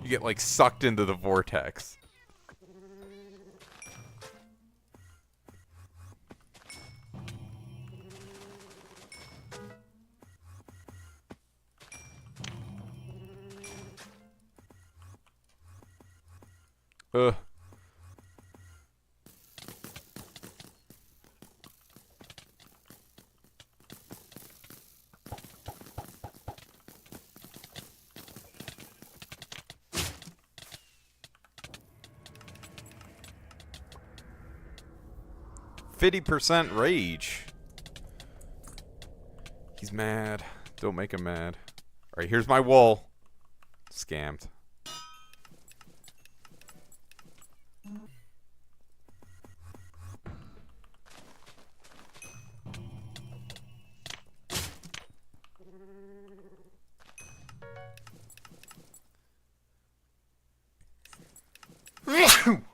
You get like sucked into the vortex. Ugh. %, rage. He's mad. Don't make him mad. Alright, here's my wool. Scammed.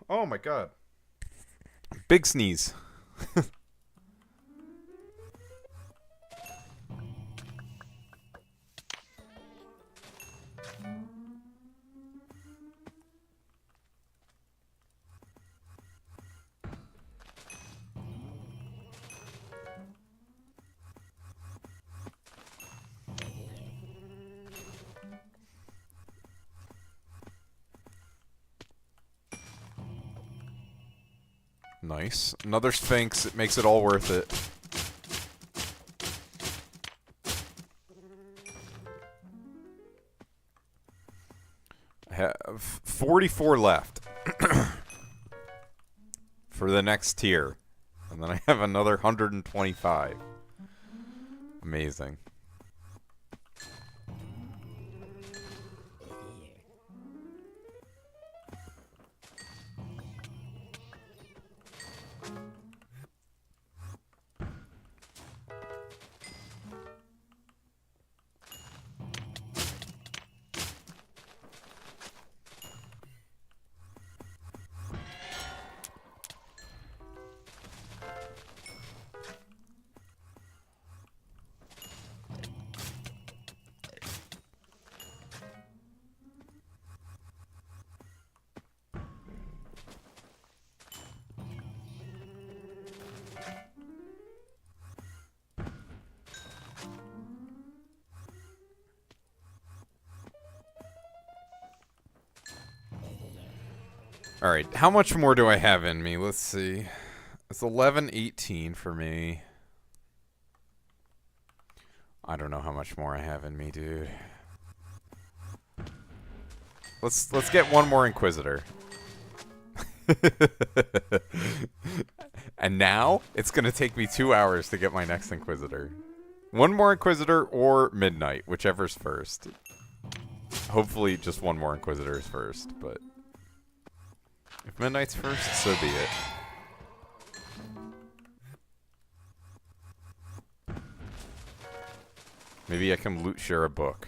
Oh my god. Big sneeze. Nice. Another Sphinx. It makes it all worth it. I have 44 left. For the next tier. And then I have another 125. Amazing. Alright, how much more do I have in me? Let's see. It's 11:18 for me. I don't know how much more I have in me, dude. Let's get one more Inquisitor. And now, it's gonna take me 2 hours to get my next Inquisitor. One more Inquisitor or Midnight, whichever's first. Hopefully just one more Inquisitor is first, but... if Midnight's first, so be it. Maybe I can loot share a book.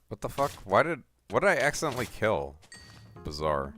What the fuck? What did I accidentally kill? Bizarre.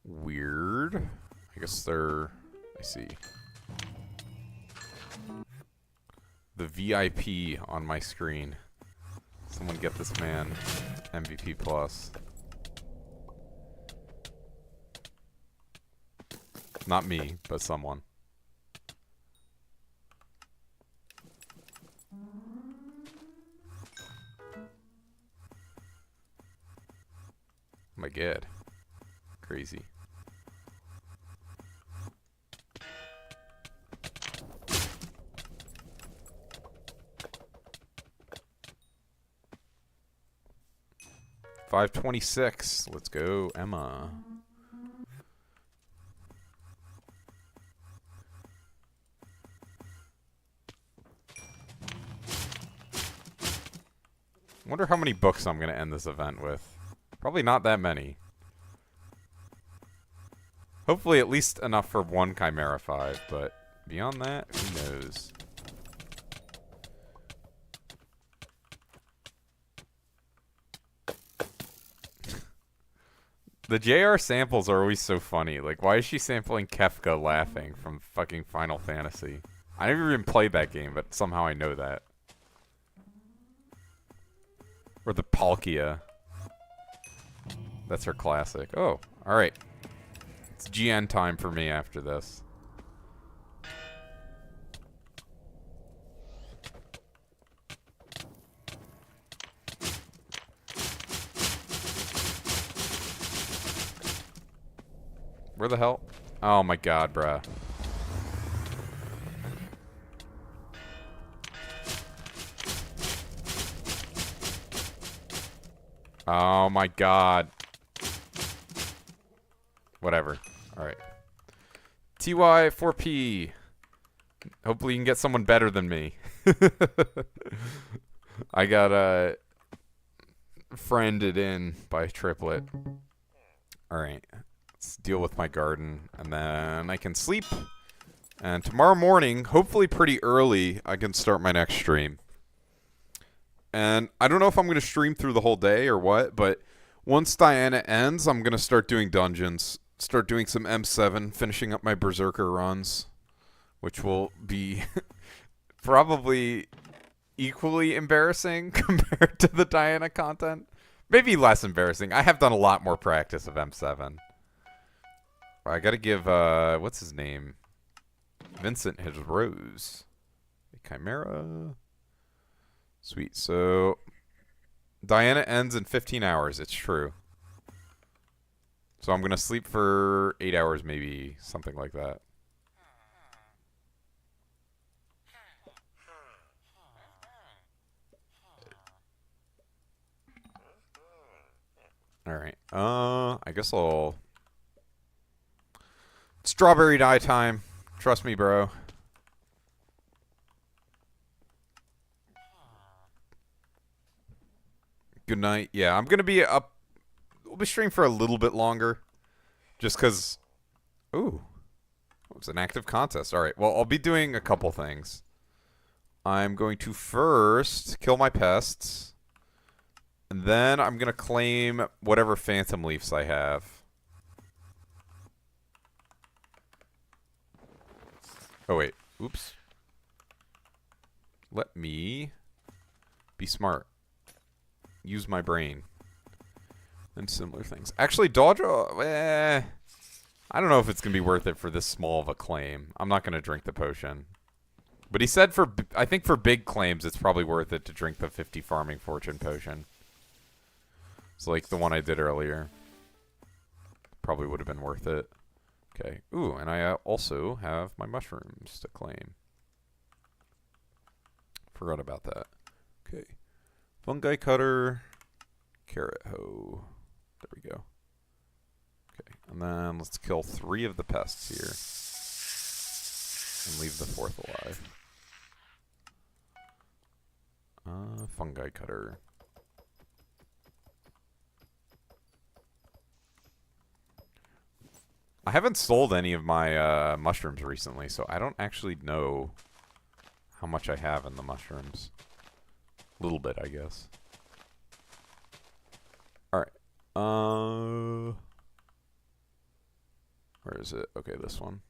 Weird. I guess they're... I see. The VIP on my screen. Someone get this man MVP plus. Not me, but someone. Oh my god. Crazy. $5.26. Let's go, Emma. Wonder how many books I'm gonna end this event with. Probably not that many. Hopefully at least enough for one Chimera 5, but beyond that, who knows? The JR samples are always so funny. Like, why is she sampling Kefka laughing from fucking Final Fantasy? I never even played that game, but somehow I know that. Or the Palkia. That's her classic. Oh, alright. It's GN time for me after this. Where the hell? Oh my god, bruh. Oh my god. Whatever. Alright. TY4P. Hopefully you can get someone better than me. I got friended in by Triplet. Alright. Let's deal with my garden. And then I can sleep. And tomorrow morning, hopefully pretty early, I can start my next stream. And I don't know if I'm going to stream through the whole day or what, but once Diana ends, I'm going to start doing dungeons. Start doing some M7, finishing up my Berserker runs, which will be probably equally embarrassing compared to the Diana content. Maybe less embarrassing. I have done a lot more practice of M7. I gotta give, what's his name? Vincent his rose. Chimera. Sweet. So, Diana ends in 15 hours. It's true. So I'm gonna sleep for 8 hours, maybe. Something like that. Alright. I guess I'll... Strawberry dye time. Trust me, bro. Good night. Yeah, I'm gonna be up... We'll be streaming for a little bit longer. Just because... Ooh. It was an active contest. Alright, well, I'll be doing a couple things. I'm going to first kill my pests. And then I'm going to claim whatever phantom leaves I have. Oh, wait. Oops. Let me be smart. Use my brain. And similar things. Actually, Dodger... I don't know if it's going to be worth it for this small of a claim. I'm not going to drink the potion. But he said for... I think for big claims, it's probably worth it to drink the 50 farming fortune potion. It's like the one I did earlier. Probably would have been worth it. Okay. Ooh, and I also have my mushrooms to claim. Forgot about that. Okay. Fungi cutter. Carrot hoe. There we go. Okay. And then let's kill 3 of the pests here. And leave the 4th alive. Fungi cutter. I haven't sold any of my mushrooms recently, so I don't actually know how much I have in the mushrooms. A little bit, I guess. Alright. Where is it? Okay, this one.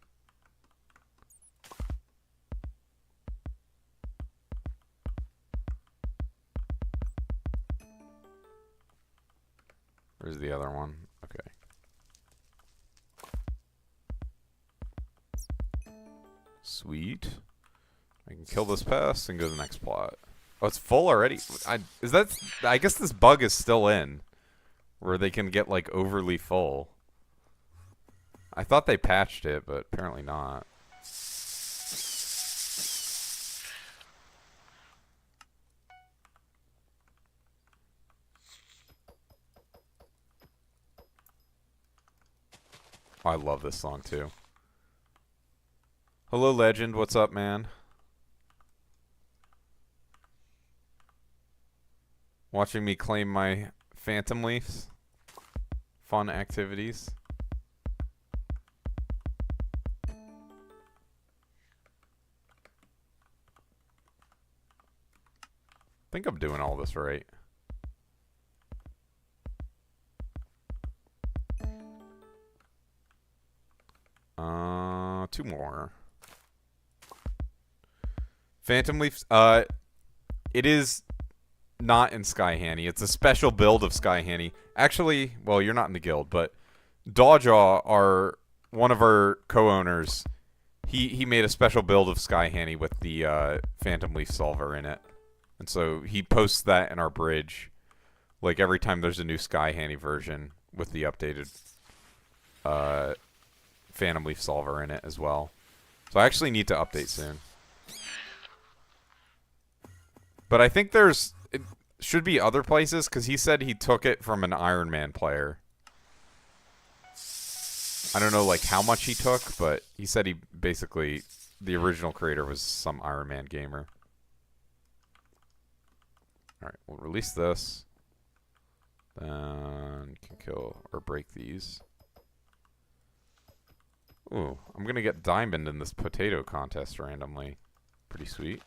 Where's the other one? Okay. Sweet. I can kill this pest and go to the next plot. Oh, it's full already? I guess this bug is still in. Where they can get, like, overly full. I thought they patched it, but apparently not. Oh, I love this song, too. Hello, Legend. What's up, man? Watching me claim my phantom leaves. Fun activities. I think I'm doing all this right. Two more. Phantom Leafs, it is not in Sky Hanny. It's a special build of Sky Hanny. Actually, well, you're not in the guild, but Dawjaw, one of our co-owners, he made a special build of Sky Hanny with the Phantom Leaf Solver in it. And so he posts that in our bridge, like every time there's a new Sky Hanny version with the updated Phantom Leaf Solver in it as well. So I actually need to update soon. But I think it should be other places, because he said he took it from an Iron Man player. I don't know, like, how much he took, but he said he basically, the original creator was some Iron Man gamer. Alright, we'll release this. Then can kill or break these. Ooh, I'm gonna get diamond in this potato contest randomly. Pretty sweet.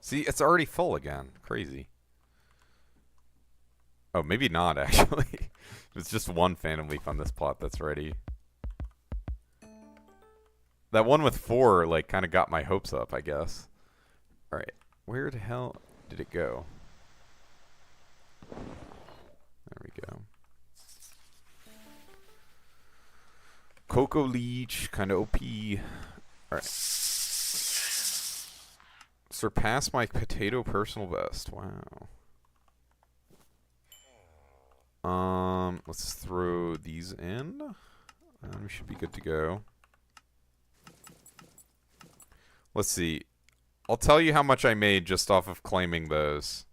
See, it's already full again. Crazy. Oh, maybe not, actually. It's just one Phantom Leaf on this plot that's ready. That one with 4, like, kind of got my hopes up, I guess. Alright. Where the hell did it go? There we go. Cocoa Leech, kind of OP. Alright. Surpass my potato personal best. Wow. Let's throw these in. And we should be good to go. Let's see. I'll tell you how much I made just off of claiming those.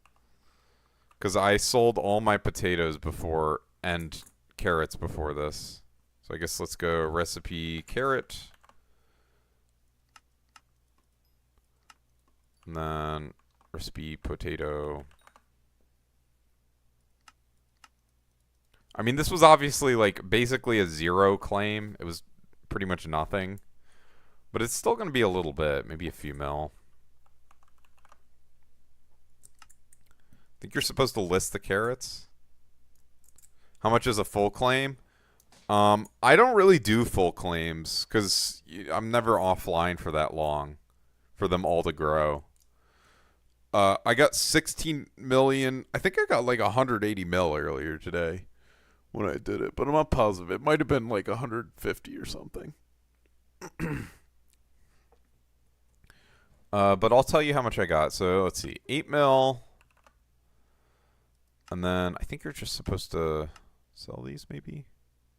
Because I sold all my potatoes before and carrots before this. So I guess let's go recipe carrot. And then recipe potato. I mean, this was obviously like basically a zero claim. It was pretty much nothing. But it's still going to be a little bit, maybe a few mil. I think you're supposed to list the carrots. How much is a full claim? I don't really do full claims because I'm never offline for that long for them all to grow. I got 16 million. I think I got like 180 mil earlier today when I did it, but I'm not positive. It might have been like 150 or something. But I'll tell you how much I got. So let's see, 8 mil. And then I think you're just supposed to sell these maybe?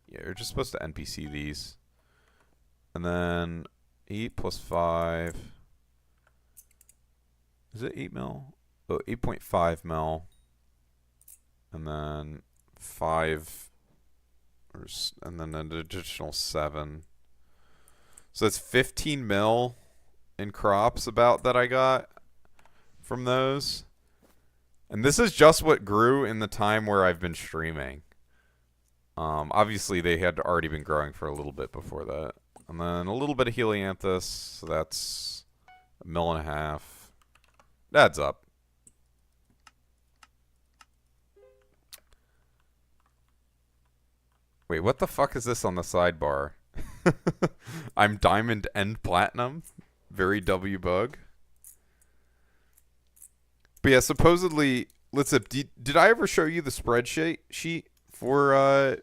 Yeah, you're just supposed to NPC these. And then 8 plus 5. Is it 8 mil? Oh, 8.5 mil. And then 5. And then an additional 7. So it's 15 mil in crops about that I got from those. And this is just what grew in the time where I've been streaming. Obviously, they had already been growing for a little bit before that. And then a little bit of helianthus, so that's 1.5 mil. Adds up. Wait, what the fuck is this on the sidebar? I'm diamond and platinum. Very W bug. But yeah, supposedly, did I ever show you the spreadsheet for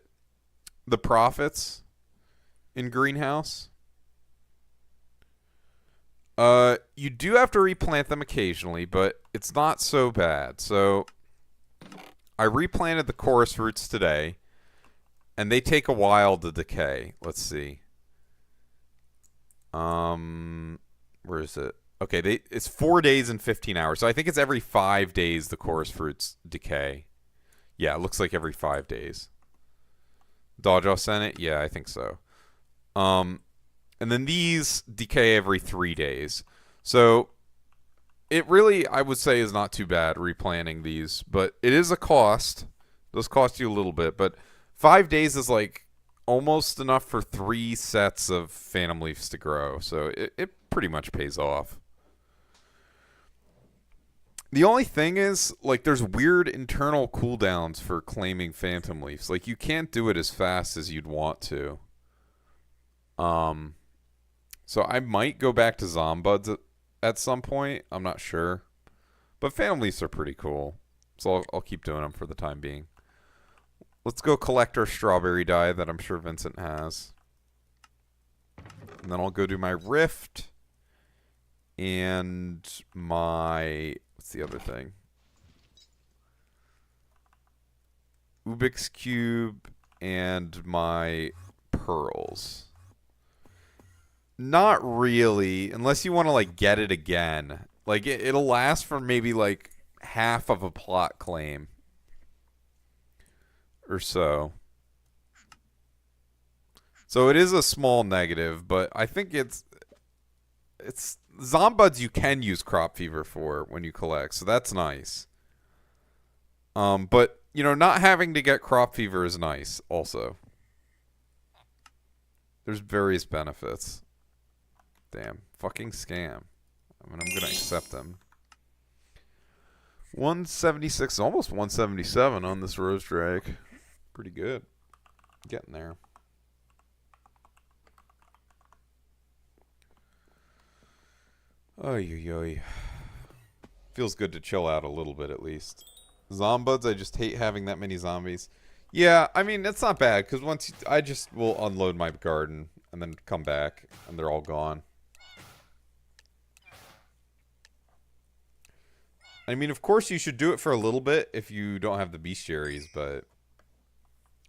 the profits in greenhouse? You do have to replant them occasionally, but it's not so bad. So I replanted the chorus roots today, and they take a while to decay. Let's see. Where is it? Okay, it's 4 days and 15 hours. So I think it's every 5 days the chorus fruits decay. Yeah, it looks like every 5 days. Dodge sent it? Yeah, I think so. And then these decay every 3 days. So it really, I would say, is not too bad replanting these. But it is a cost. It does cost you a little bit. But 5 days is like almost enough for 3 sets of phantom leaves to grow. So it pretty much pays off. The only thing is, like, there's weird internal cooldowns for claiming phantom leaves. Like, you can't do it as fast as you'd want to. So I might go back to Zombuds at some point. I'm not sure. But phantom leaves are pretty cool. So I'll keep doing them for the time being. Let's go collect our strawberry dye that I'm sure Vincent has. And then I'll go do my rift. And my... what's the other thing? Ubix cube and my pearls. Not really, unless you want to like get it again. Like it'll last for maybe like half of a plot claim or so. So it is a small negative, but I think it's Zombuds you can use crop fever for when you collect, so that's nice. But you know, not having to get crop fever is nice also. There's various benefits. Damn, fucking scam. I mean, I'm gonna accept them. 176, almost 177 on this Rose Drake. Pretty good. Getting there. Oy, oy, oy. Feels good to chill out a little bit at least. Zombuds, I just hate having that many zombies. Yeah, I mean, it's not bad, because once I just will unload my garden and then come back, and they're all gone. I mean, of course you should do it for a little bit if you don't have the bestiaries, but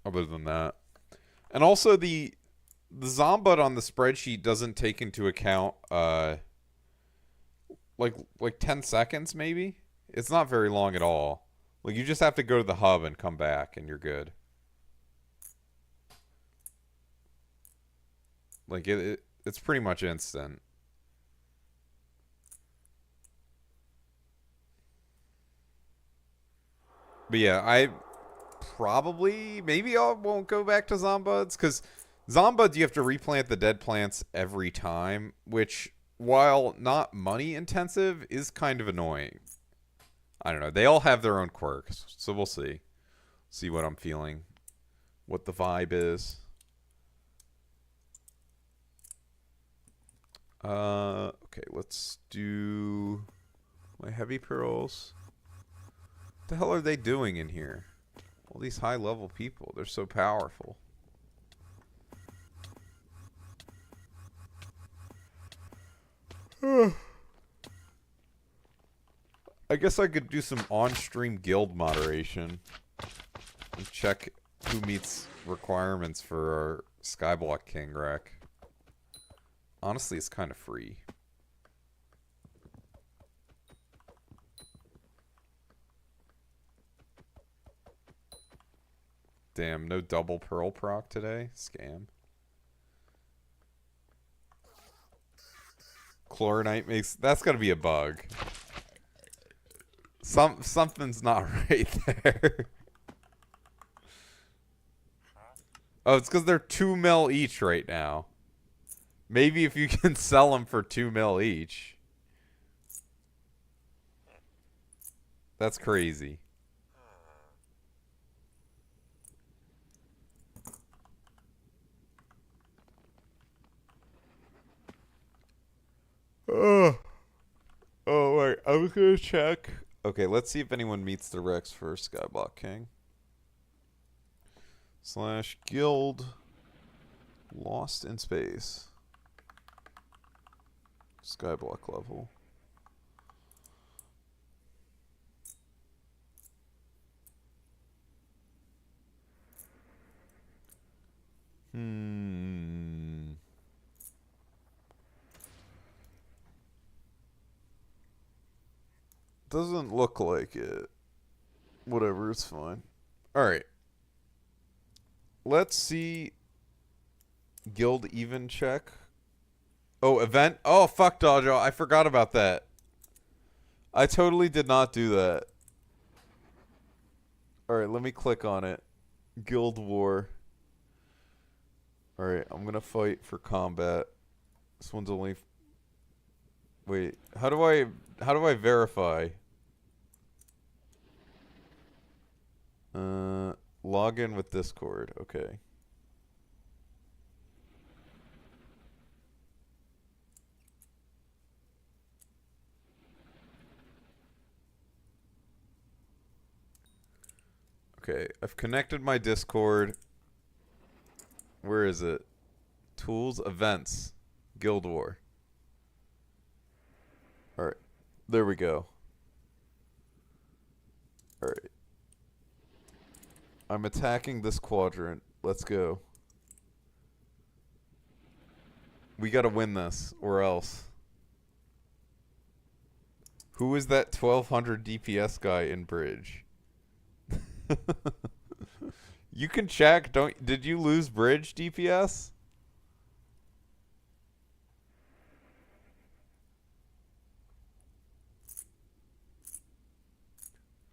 other than that. And also the Zombud on the spreadsheet doesn't take into account like 10 seconds maybe. It's not very long at all. Like you just have to go to the hub and come back and you're good. Like it's pretty much instant. But yeah, I probably maybe I won't go back to Zombuds because Zombuds you have to replant the dead plants every time, which while not money intensive is kind of annoying. I don't know. They all have their own quirks, so we'll see. See what I'm feeling, what the vibe is. Okay, let's do my heavy pearls. What the hell are they doing in here? All these high level people, they're so powerful. I guess I could do some on-stream guild moderation and check who meets requirements for our Skyblock King rec. Honestly, it's kind of free. Damn, no double pearl proc today? Scam. Chlorinite makes... That's gotta be a bug. Something's not right there. Oh, it's because they're 2 mil each right now. Maybe if you can sell them for 2 mil each. That's crazy. Oh, wait. I was gonna check. Okay, let's see if anyone meets the Rex for Skyblock King. / guild. Lost in space. Skyblock level. Doesn't look like it. Whatever, it's fine. Alright. Let's see. Guild even check. Oh, event. Oh, fuck, Dojo. I forgot about that. I totally did not do that. Alright, let me click on it. Guild war. Alright, I'm gonna fight for combat. This one's only... Wait, how do I verify? Log in with Discord. Okay. Okay, I've connected my Discord. Where is it? Tools, events, Guild War. Alright, there we go. Alright. I'm attacking this quadrant. Let's go. We gotta win this, or else. Who is that 1200 DPS guy in Bridge? You can check. Did you lose Bridge DPS?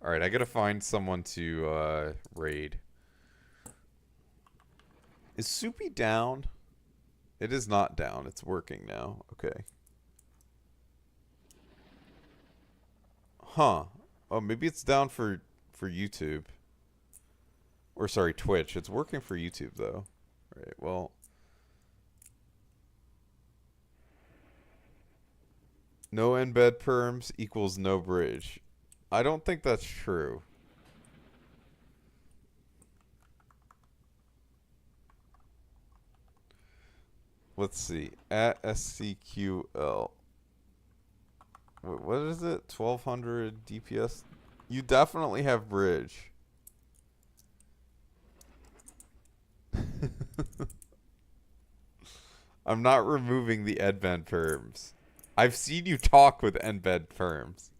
Alright, I gotta find someone to raid. Is Soupy down? It is not down. It's working now. Okay. Huh. Oh, maybe it's down for YouTube. Or sorry, Twitch. It's working for YouTube though. Alright, well. No embed perms equals no bridge. I don't think that's true. Let's see. At SCQL. Wait, what is it? 1200 DPS? You definitely have bridge. I'm not removing the embed perms. I've seen you talk with embed perms.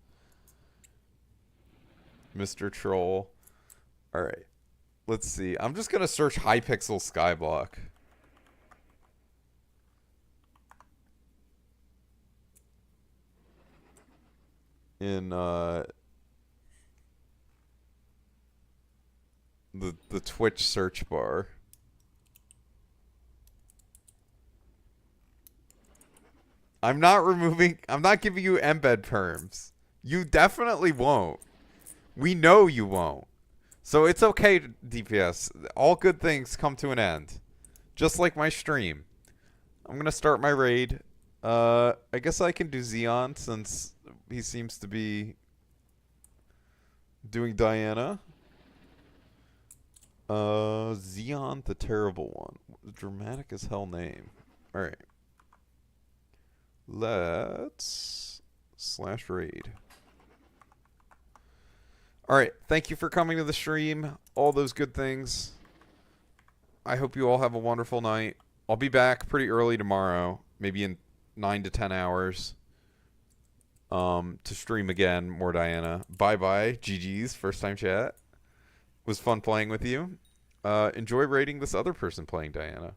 Mr. Troll. Alright. Let's see. I'm just going to search Hypixel Skyblock. In the Twitch search bar. I'm not giving you embed perms. You definitely won't. We know you won't. So it's okay, DPS. All good things come to an end. Just like my stream. I'm going to start my raid. I guess I can do Xeon since he seems to be doing Diana. Xeon the Terrible One. Dramatic as hell name. Alright. Let's /raid. Alright, thank you for coming to the stream. All those good things. I hope you all have a wonderful night. I'll be back pretty early tomorrow. Maybe in 9 to 10 hours. To stream again. More Diana. Bye-bye. GG's. First time chat. Was fun playing with you. Enjoy raiding this other person playing Diana.